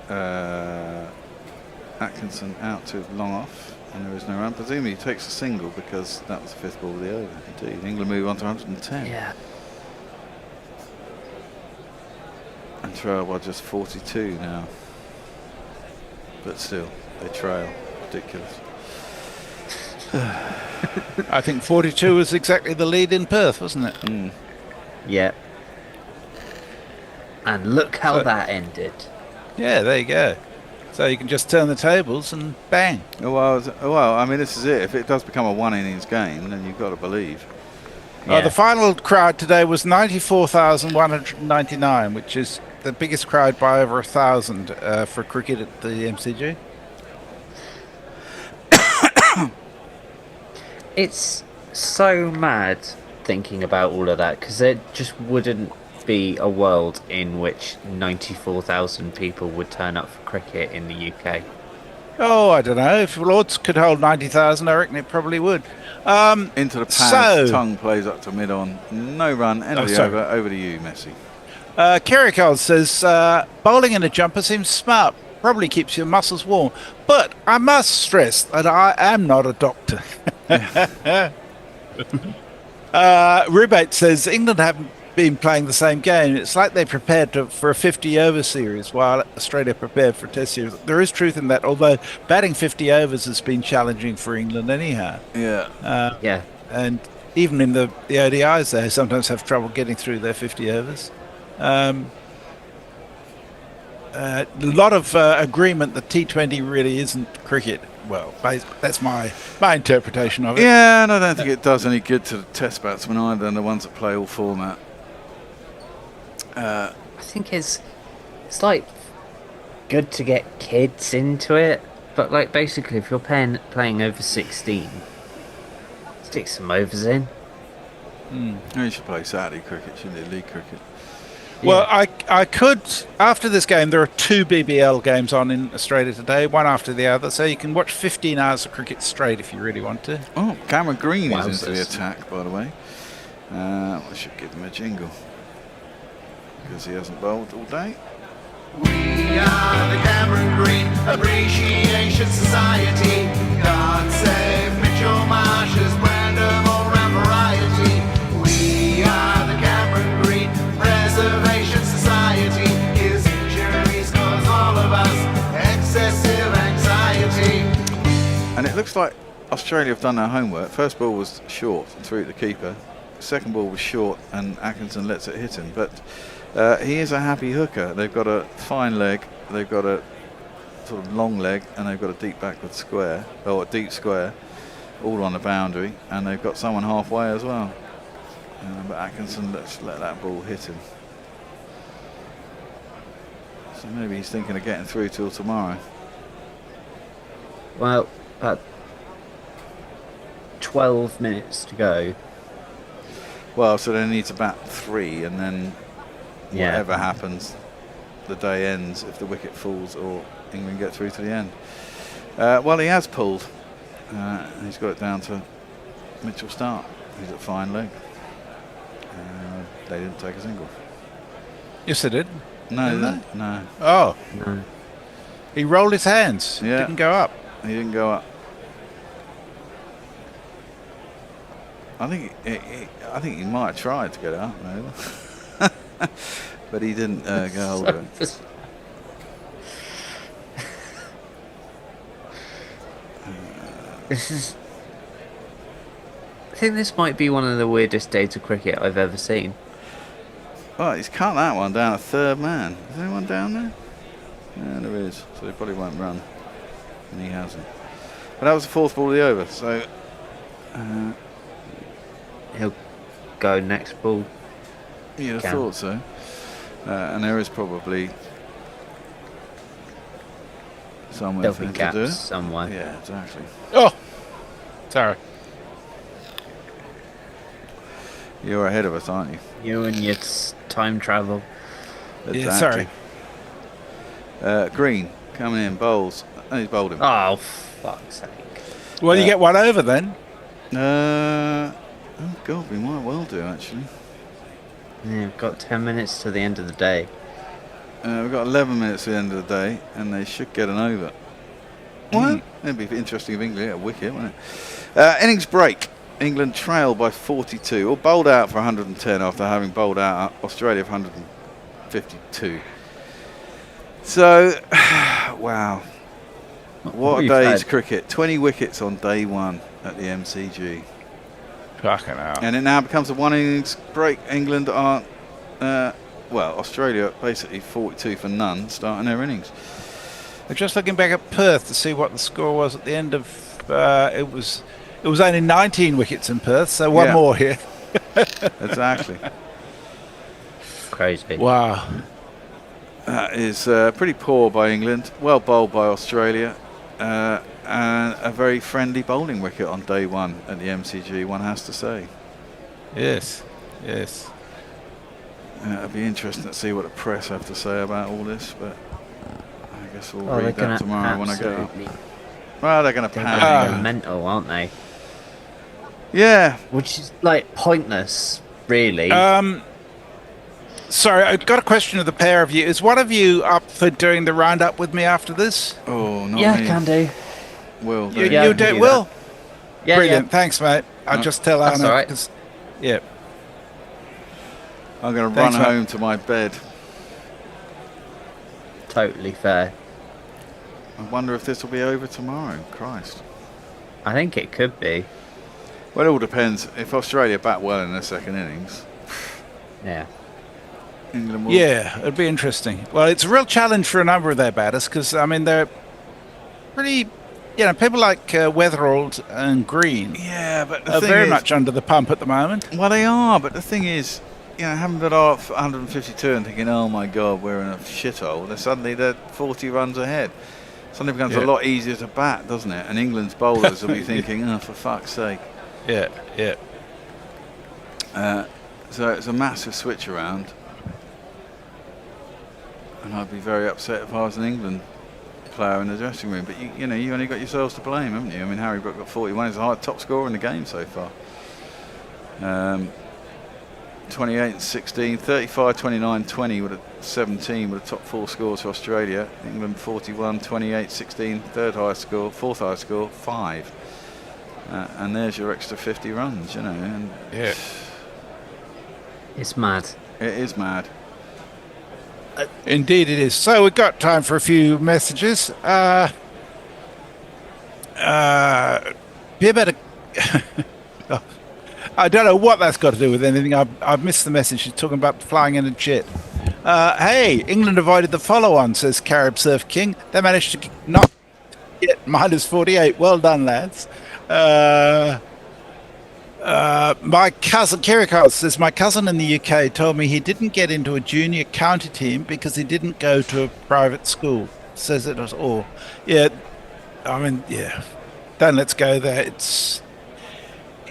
Atkinson out to long off, and there is no run. Presumably he takes a single because that was the 5th ball of the over. Indeed, England move on to 110. Yeah. And trail by just 42 now. But still, they trail. Ridiculous. I think 42 was exactly the lead in Perth, wasn't it? Yeah. And look how that ended. Yeah, there you go. So you can just turn the tables and bang. Well, I mean, this is it. If it does become a one-innings game, then you've got to believe. The final crowd today was 94,199, which is the biggest crowd by over 1,000 for cricket at the MCG. It's so mad thinking about all of that because there just wouldn't be a world in which 94,000 people would turn up for cricket in the UK. Oh, I don't know. If Lords could hold 90,000, I reckon it probably would. Into the pads, Tongue plays up to mid-on. No run, end of the over. Over to you, Messi. Kerricol says, bowling in a jumper seems smart. Probably keeps your muscles warm. But I must stress that I am not a doctor. Rubate says, England haven't been playing the same game. It's like they prepared for a 50-over series while Australia prepared for a test series. There is truth in that, although batting 50 overs has been challenging for England anyhow. Yeah. And even in the ODIs, they sometimes have trouble getting through their 50 overs. A lot of agreement that T20 really isn't cricket. Well, that's my interpretation of it. Yeah, and I don't think it does any good to the test batsmen either, and the ones that play all format. I think it's like good to get kids into it, but like basically if you're playing over 16, stick some overs in. You should play Saturday cricket, shouldn't you? League cricket. Well, I could, after this game, there are 2 BBL games on in Australia today, one after the other, so you can watch 15 hours of cricket straight if you really want to. Oh, Cameron Green is into the attack, by the way. I should give him a jingle, because he hasn't bowled all day. We are the Cameron Green Appreciation Society. God save Mitchell Marsh's brand of all-round variety. We are the Cameron Green Preservation Society. His injuries cause all of us excessive anxiety. And it looks like Australia have done their homework. First ball was short and threw it to the keeper. Second ball was short and Atkinson lets it hit him. But he is a happy hooker. They've got a fine leg, they've got a sort of long leg, and they've got a deep backward square, or a deep square, all on the boundary, and they've got someone halfway as well. But Atkinson let that ball hit him. So maybe he's thinking of getting through till tomorrow. Well, about 12 minutes to go. Well, so they need to bat 3, and then whatever happens, the day ends if the wicket falls or England get through to the end. Well, he has pulled. He's got it down to Mitchell Stark. He's at fine leg. They didn't take a single. Yes, they did. No. Oh. No. He rolled his hands. Yeah. Didn't go up. He didn't go up. I think he might have tried to get up, maybe. But he didn't get hold of it. I think this might be one of the weirdest days of cricket I've ever seen. Well, he's cut that one down a third man. Is anyone down there? Yeah, there is. So he probably won't run. And he hasn't. But that was the 4th ball of the over. So he'll go next ball. You'd have Can. thought so. And there is probably somewhere There'll for be him to do it. gaps somewhere. Yeah, exactly. Oh, sorry. You're ahead of us, aren't you? You and your time travel. Yeah, sorry. Green coming in, bowls. Oh, he's bowled him. Oh, fuck's sake. Well, you get one over then. Oh God, we might well do actually. Yeah, we've got 10 minutes to the end of the day. We've got 11 minutes to the end of the day, and they should get an over. Well, it'd be interesting if England hit a wicket, wouldn't it? Innings break. England trail by 42, or bowled out for 110 after having bowled out Australia for 152. So, wow. What a day's cricket. 20 wickets on day one at the MCG. Fucking hell. And it now becomes a one innings break. England are, Australia basically 42 for none starting their innings. I'm just looking back at Perth to see what the score was at the end of. It was only 19 wickets in Perth, so one more here. Exactly. Crazy. Wow. That is pretty poor by England. Well bowled by Australia. And a very friendly bowling wicket on day one at the MCG, one has to say. Yes, yes. It'll be interesting to see what the press have to say about all this, but I guess we'll read that tomorrow when I get up. Well, they're going to panic. They're mental, aren't they? Yeah. Which is, like, pointless, really. Sorry, I've got a question of the pair of you. Is one of you up for doing the roundup with me after this? Oh, not yeah, me. can do. Will do. You do it, Will? Yeah, brilliant. yeah. Thanks, mate. I'll just tell That's Anna. all right. Yeah. I'm going to Thanks, run mate. home to my bed. Totally fair. I wonder if this will be over tomorrow. Christ. I think it could be. Well, it all depends. If Australia bat well in their second innings, Yeah. England will. Yeah, it'd be interesting. Well, it's a real challenge for a number of their batters because, I mean, they're pretty, people like Weatherald and Green Yeah, but the are thing very is, much under the pump at the moment. Well, they are, but the thing is, having got off 152 and thinking, oh my God, we're in a shithole, then suddenly they're 40 runs ahead. Suddenly becomes a lot easier to bat, doesn't it? And England's bowlers will be thinking, oh, for fuck's sake. Yeah, yeah. So it's a massive switch around. And I'd be very upset if I was an England player in the dressing room. But, you only got yourselves to blame, haven't you? I mean, Harry Brook got 41. He's the top scorer in the game so far. 28 and 16, 35, 29, 20 with a 17 with the top four scores for Australia. England 41, 28, 16, third highest score, fourth highest score, 5. And there's your extra 50 runs, And yeah. It's mad. It is mad. Indeed it is. So we've got time for a few messages. Be better. I don't know what that's got to do with anything. I've missed the message. She's talking about flying in a jet. Hey, England avoided the follow-on, says Carib Surf King. They managed to not get minus 48. Well done, lads. My cousin, Kirikos says, my cousin in the UK told me he didn't get into a junior county team because he didn't go to a private school. Says it was all. Yeah, I mean, yeah. Don't let's go there.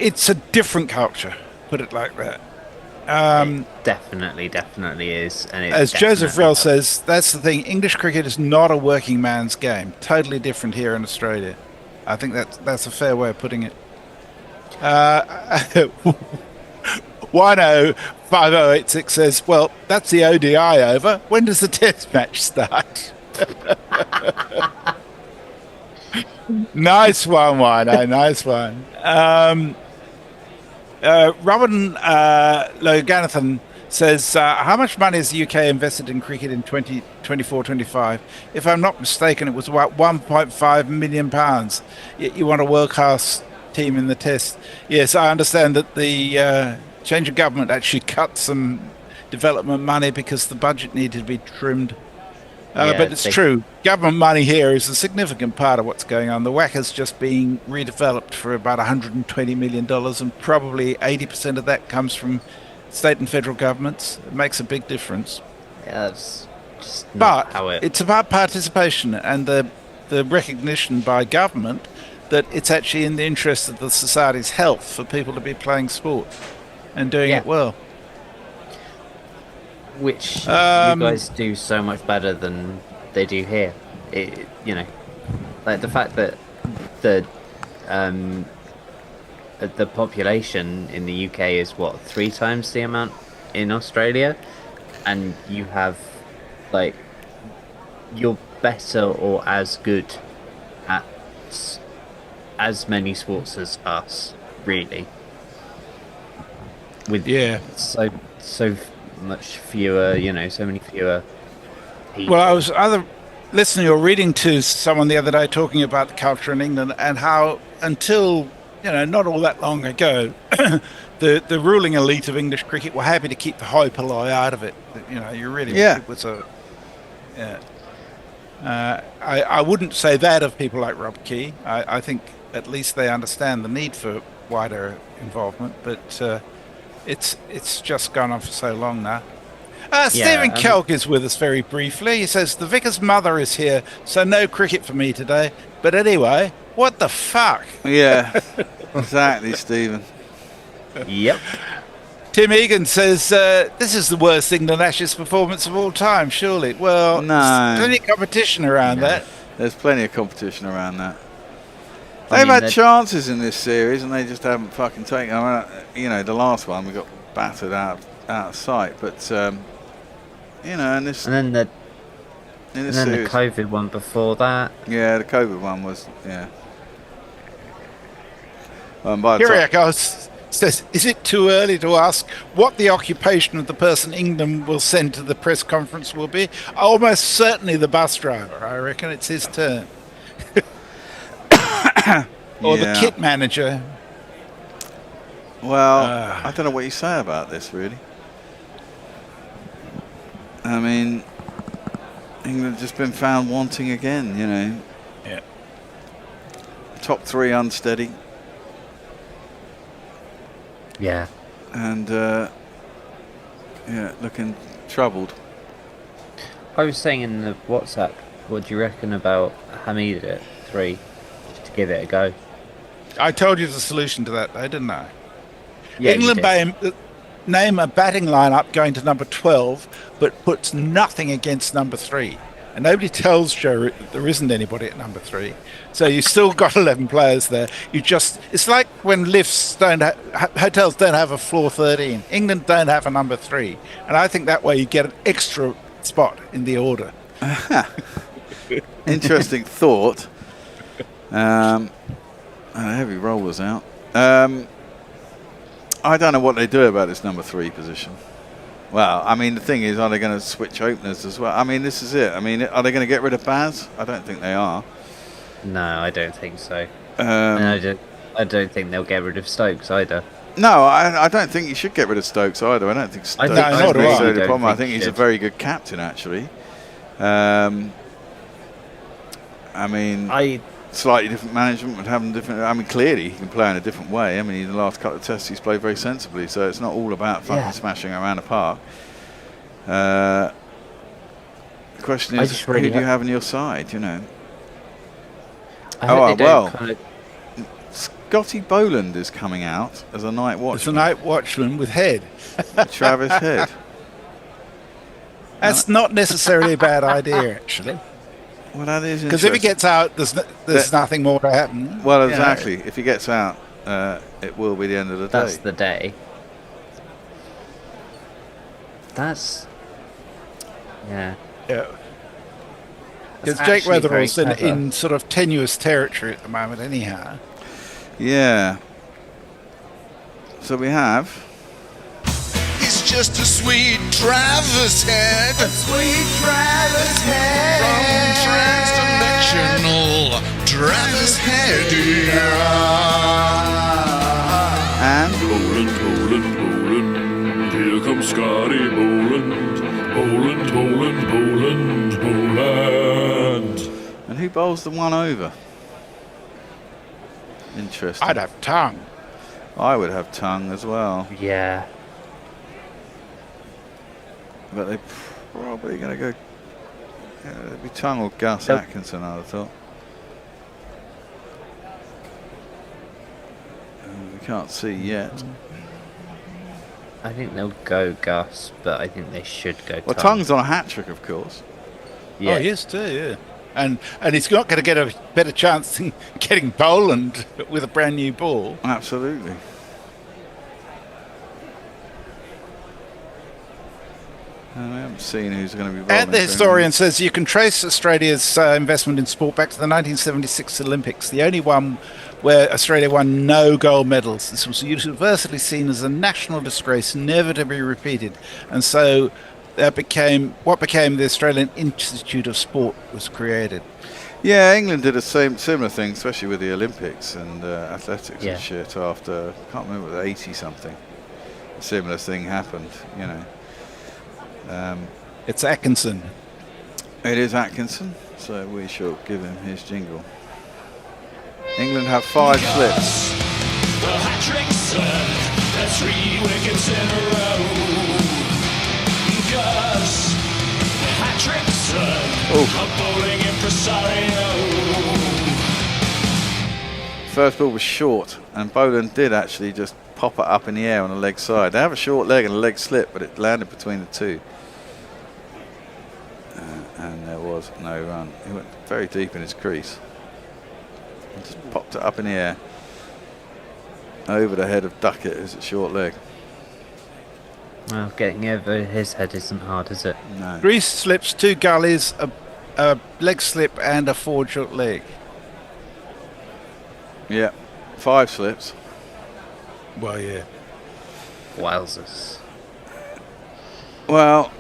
It's a different culture, put it like that. It definitely is. And it as Joseph definitely Rell says, that's the thing. English cricket is not a working man's game. Totally different here in Australia. I think that's a fair way of putting it. Wino 5086 says, well, that's the ODI over. When does the test match start? Nice one, Wino. Nice one. Robin Loganathan says, how much money has the UK invested in cricket in 2024-25? If I'm not mistaken, it was about £1.5 million. Yet you want a world-class team in the test. Yes, I understand that the change of government actually cut some development money because the budget needed to be trimmed. But it's true. Government money here is a significant part of what's going on. The WACA's just being redeveloped for about $120 million, and probably 80% of that comes from state and federal governments. It makes a big difference. Yeah, that's just not how it's about participation and the recognition by government that it's actually in the interest of the society's health for people to be playing sport and doing it well. Which you guys do so much better than they do here. Like the fact that the population in the UK is 3 times the amount in Australia, and you have you're better or as good at as many sports as us, really. With so much fewer, so many fewer people. Well, I was listening or reading to someone the other day talking about the culture in England and how until, not all that long ago, the ruling elite of English cricket were happy to keep the high polloi out of it. You really it was I wouldn't say that of people like Rob Key. I think at least they understand the need for wider involvement, but it's just gone on for so long now. Stephen Kelk is with us very briefly. He says, the vicar's mother is here, so no cricket for me today. But anyway, what the fuck? Yeah, exactly, Stephen. Yep. Tim Egan says, this is the worst England Ashes performance of all time, surely. Well, there's plenty of competition around that. There's plenty of competition around that. They've had chances in this series and they just haven't fucking taken them. The last one we got battered out of sight, but and this and then the COVID one before that. Yeah, the COVID one was Kyriakos says, is it too early to ask what the occupation of the person England will send to the press conference will be? Almost certainly the bus driver. I reckon it's his turn. Or the kit manager. Well, I don't know what you say about this, really. I mean, England just been found wanting again, Yeah. Top 3 unsteady. Yeah. And, looking troubled. I was saying in the WhatsApp, what do you reckon about Hamid at 3? Just to give it a go. I told you the solution to that, though, didn't I? Yeah, England name a batting lineup going to number 12, but puts nothing against number 3. And nobody tells Joe there isn't anybody at number 3. So you still got 11 players there. It's like when hotels don't have a floor 13. England don't have a number 3. And I think that way you get an extra spot in the order. Interesting thought. Heavy rollers out. I don't know what they do about this number 3 position. Well, I mean, the thing is, are they going to switch openers as well? I mean, this is it. I mean, are they going to get rid of Baz? I don't think they are. No, I don't think so. And I don't think they'll get rid of Stokes either. No, I don't think you should get rid of Stokes either. I don't think Stokes is necessarily the problem. I think he's a very good captain, actually. I mean, slightly different management would have them different. I mean, clearly he can play in a different way. I mean, in the last couple of tests he's played very sensibly, so it's not all about fucking smashing around the park. The question is, who do you have on your side? Scotty Boland is coming out as a night watchman. As a night watchman with Head. Travis Head. That's not necessarily a bad idea, actually. Well, that is because if he gets out, there's nothing more to happen. Well, exactly. If he gets out, it will be the end of the day. That's the day. Yeah. Because Jake Weatherall's in sort of tenuous territory at the moment, anyhow. Yeah. So we have. It's just a sweet Travis Head. A sweet Travis Head. From transdimensional Travis Head. And Boland. Here comes Scotty Boland. Boland. bowls the one over? Interesting. I'd have tongue. I would have tongue as well. Yeah. But they're probably going to go. It'd be tongue or Gus Atkinson, I'd have thought. We can't see yet. I think they'll go Gus, but I think they should go Well, Tongue. Tongue's on a hat trick, of course. Yeah. Oh, yes, too, yeah. And he's not going to get a better chance than getting Boland with a brand new ball. Absolutely. I haven't seen who's going to be bowling. And the historian says you can trace Australia's investment in sport back to the 1976 Olympics, the only one where Australia won no gold medals. This was universally seen as a national disgrace, never to be repeated. And so what became the Australian Institute of Sport was created. Yeah, England did a similar thing, especially with the Olympics and athletics and shit after, I can't remember, 80 something. A similar thing happened, you know. It's Atkinson. It is Atkinson, so we shall give him his jingle. England have 5 slips. The hat-trick served, the 3 wickets in a row. Gus, the hat-trick served, a bowling impresario. First ball was short, and Boland did actually just pop it up in the air on the leg side. They have a short leg and a leg slip, but it landed between the two. And there was no run. He went very deep in his crease. And just popped it up in the air. Over the head of Duckett, who's at short leg. Well, getting over his head isn't hard, is it? No. 3 slips, 2 gullies, a leg slip and a forward short leg. Yeah, 5 slips. Well, yeah. Wowzers. Well,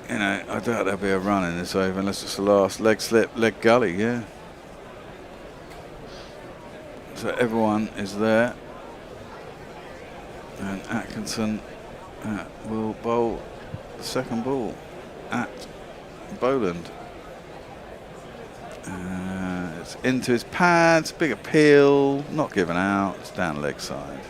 you know, I doubt there'll be a run in this over unless it's the last leg slip, leg gully, yeah. So everyone is there. And Atkinson will bowl the second ball at Boland. It's into his pads, big appeal, not given out, it's down leg side.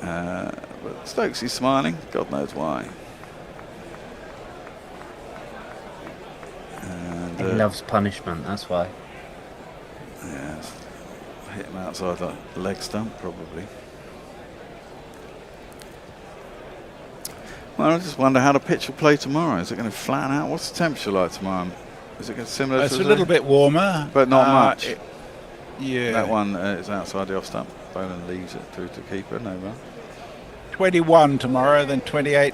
But Stokes is smiling, God knows why. And, He loves punishment, that's why. Yeah, hit him outside the leg stump, probably. Well, I just wonder how the pitch will play tomorrow. Is it going to flatten out? What's the temperature like tomorrow? Is it similar to It's a little bit warmer. but not much. Yeah. That one is outside the off stump. Boland leaves it through to keeper, no run. 21 tomorrow, then 28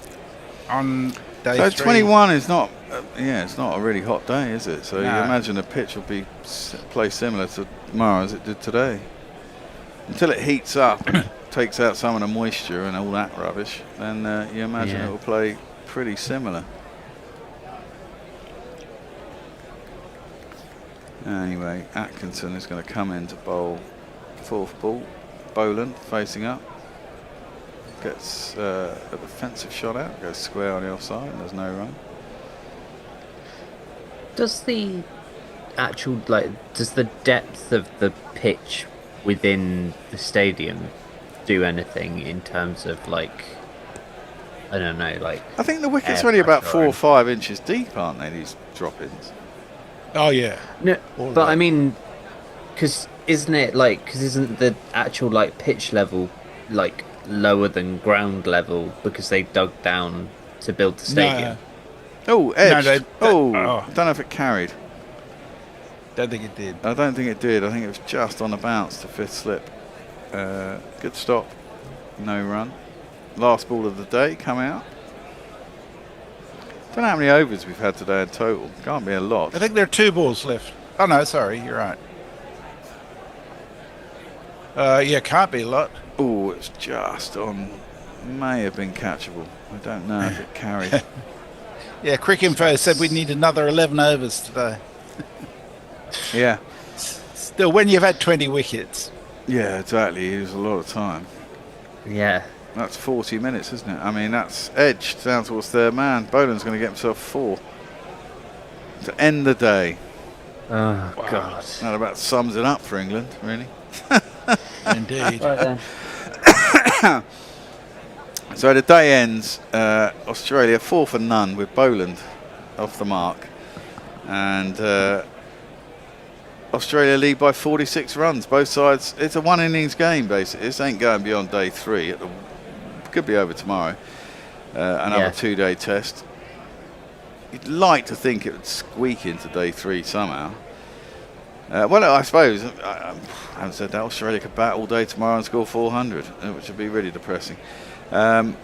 on day So 3. 21 is not, it's not a really hot day, is it? So you No. imagine the pitch will be play similar to tomorrow as it did today. Until it heats up and takes out some of the moisture and all that rubbish, then you imagine it will play pretty similar. Anyway, Atkinson is going to come in to bowl 4th ball. Boland facing up. Gets a defensive shot out, goes square on the offside, and there's no run. Does the actual, does the depth of the pitch within the stadium do anything in terms of, I don't know, I think the wickets air are only about pressure 4 or or 5 inches deep, aren't they, these drop-ins? Oh, yeah. No, All but that. I mean, because isn't the actual, pitch level, lower than ground level because they dug down to build the stadium? Oh, edged. No, I don't know if it carried. Don't think it did. I don't think it did. I think it was just on the bounce to 5th slip. Good stop. No run. Last ball of the day come out. Don't know how many overs we've had today in total. Can't be a lot. I think there are 2 balls left. Oh, no, sorry, you're right. Can't be a lot. Oh, it's just on. May have been catchable. I don't know if it carried. Yeah, Cricinfo said we need another 11 overs today. Yeah. Still, when you've had 20 wickets. Yeah, exactly. It was a lot of time. Yeah. That's 40 minutes, isn't it? I mean, that's edged down towards 3rd man. Boland's going to get himself 4. to end the day. Oh, God. That about sums it up for England, really. Indeed. Right then. So the day ends, Australia 4 for none with Boland off the mark. And Australia lead by 46 runs. Both sides, it's a one innings game basically. This ain't going beyond day 3. Could be over tomorrow. Another 2-day test. You'd like to think it would squeak into day 3 somehow. Well, I suppose, I haven't said that, Australia could bat all day tomorrow and score 400, which would be really depressing. The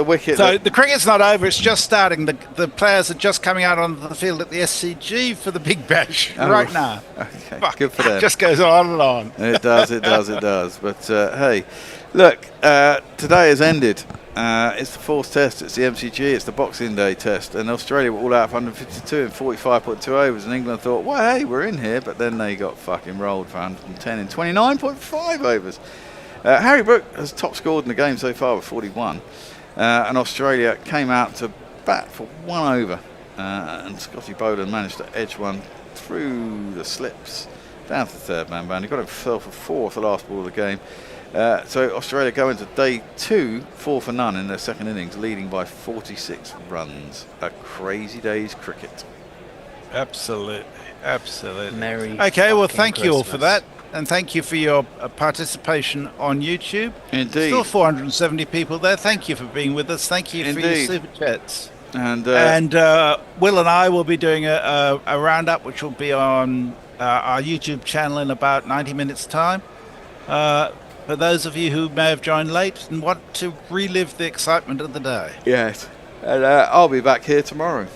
wicket. So the cricket's not over, it's just starting. The players are just coming out onto the field at the SCG for the Big Bash right now. Okay, Fuck, good for them. It just goes on and on. It does. But hey, look, today has ended. It's the 4th test, it's the MCG, it's the Boxing Day test, and Australia were all out for 152 in 45.2 overs, and England thought, well, hey, we're in here, but then they got fucking rolled for 110 in 29.5 overs. Harry Brook has top scored in the game so far with 41, and Australia came out to bat for 1 over, and Scotty Boland managed to edge one through the slips down to the 3rd man band. He got himself a 4 off the last ball of the game. So Australia go into day 2, 4 for none in their 2nd innings, leading by 46 runs. A crazy day's cricket. Absolutely. Merry Okay, well, fucking thank you all for Christmas. that. And thank you for your participation on YouTube. Indeed. Still 470 people there. Thank you for being with us. Thank you for your Indeed. super chats. And Will and I will be doing a roundup, which will be on our YouTube channel in about 90 minutes' time. For those of you who may have joined late and want to relive the excitement of the day. yes, and I'll be back here tomorrow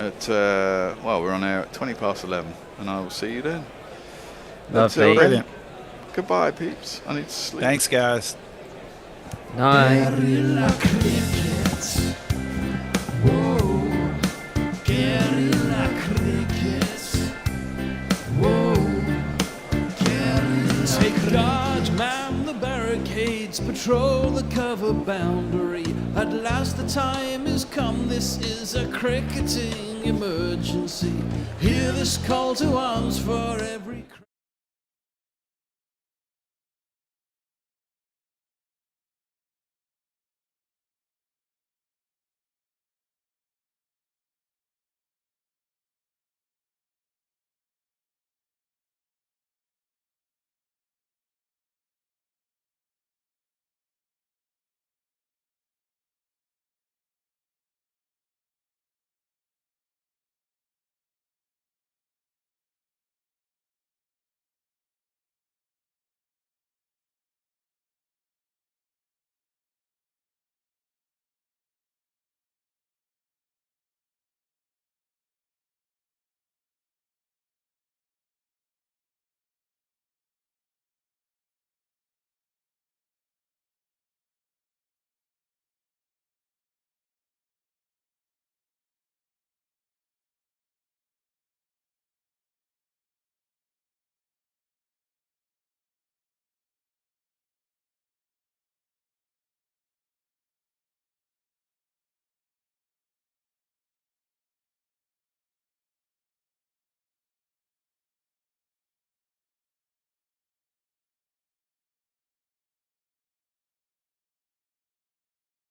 at, we're on air at 11:20, and I will see you then. Lovely. Until then, Brilliant. goodbye, peeps. I need to sleep. Thanks, guys. Night. Guerrilla cricket. Whoa. Guerrilla cricket. Whoa. Guerrilla. Take guard, man the barricades, patrol the cover boundary. At last the time has come, this is a cricketing emergency. Hear this call to arms for every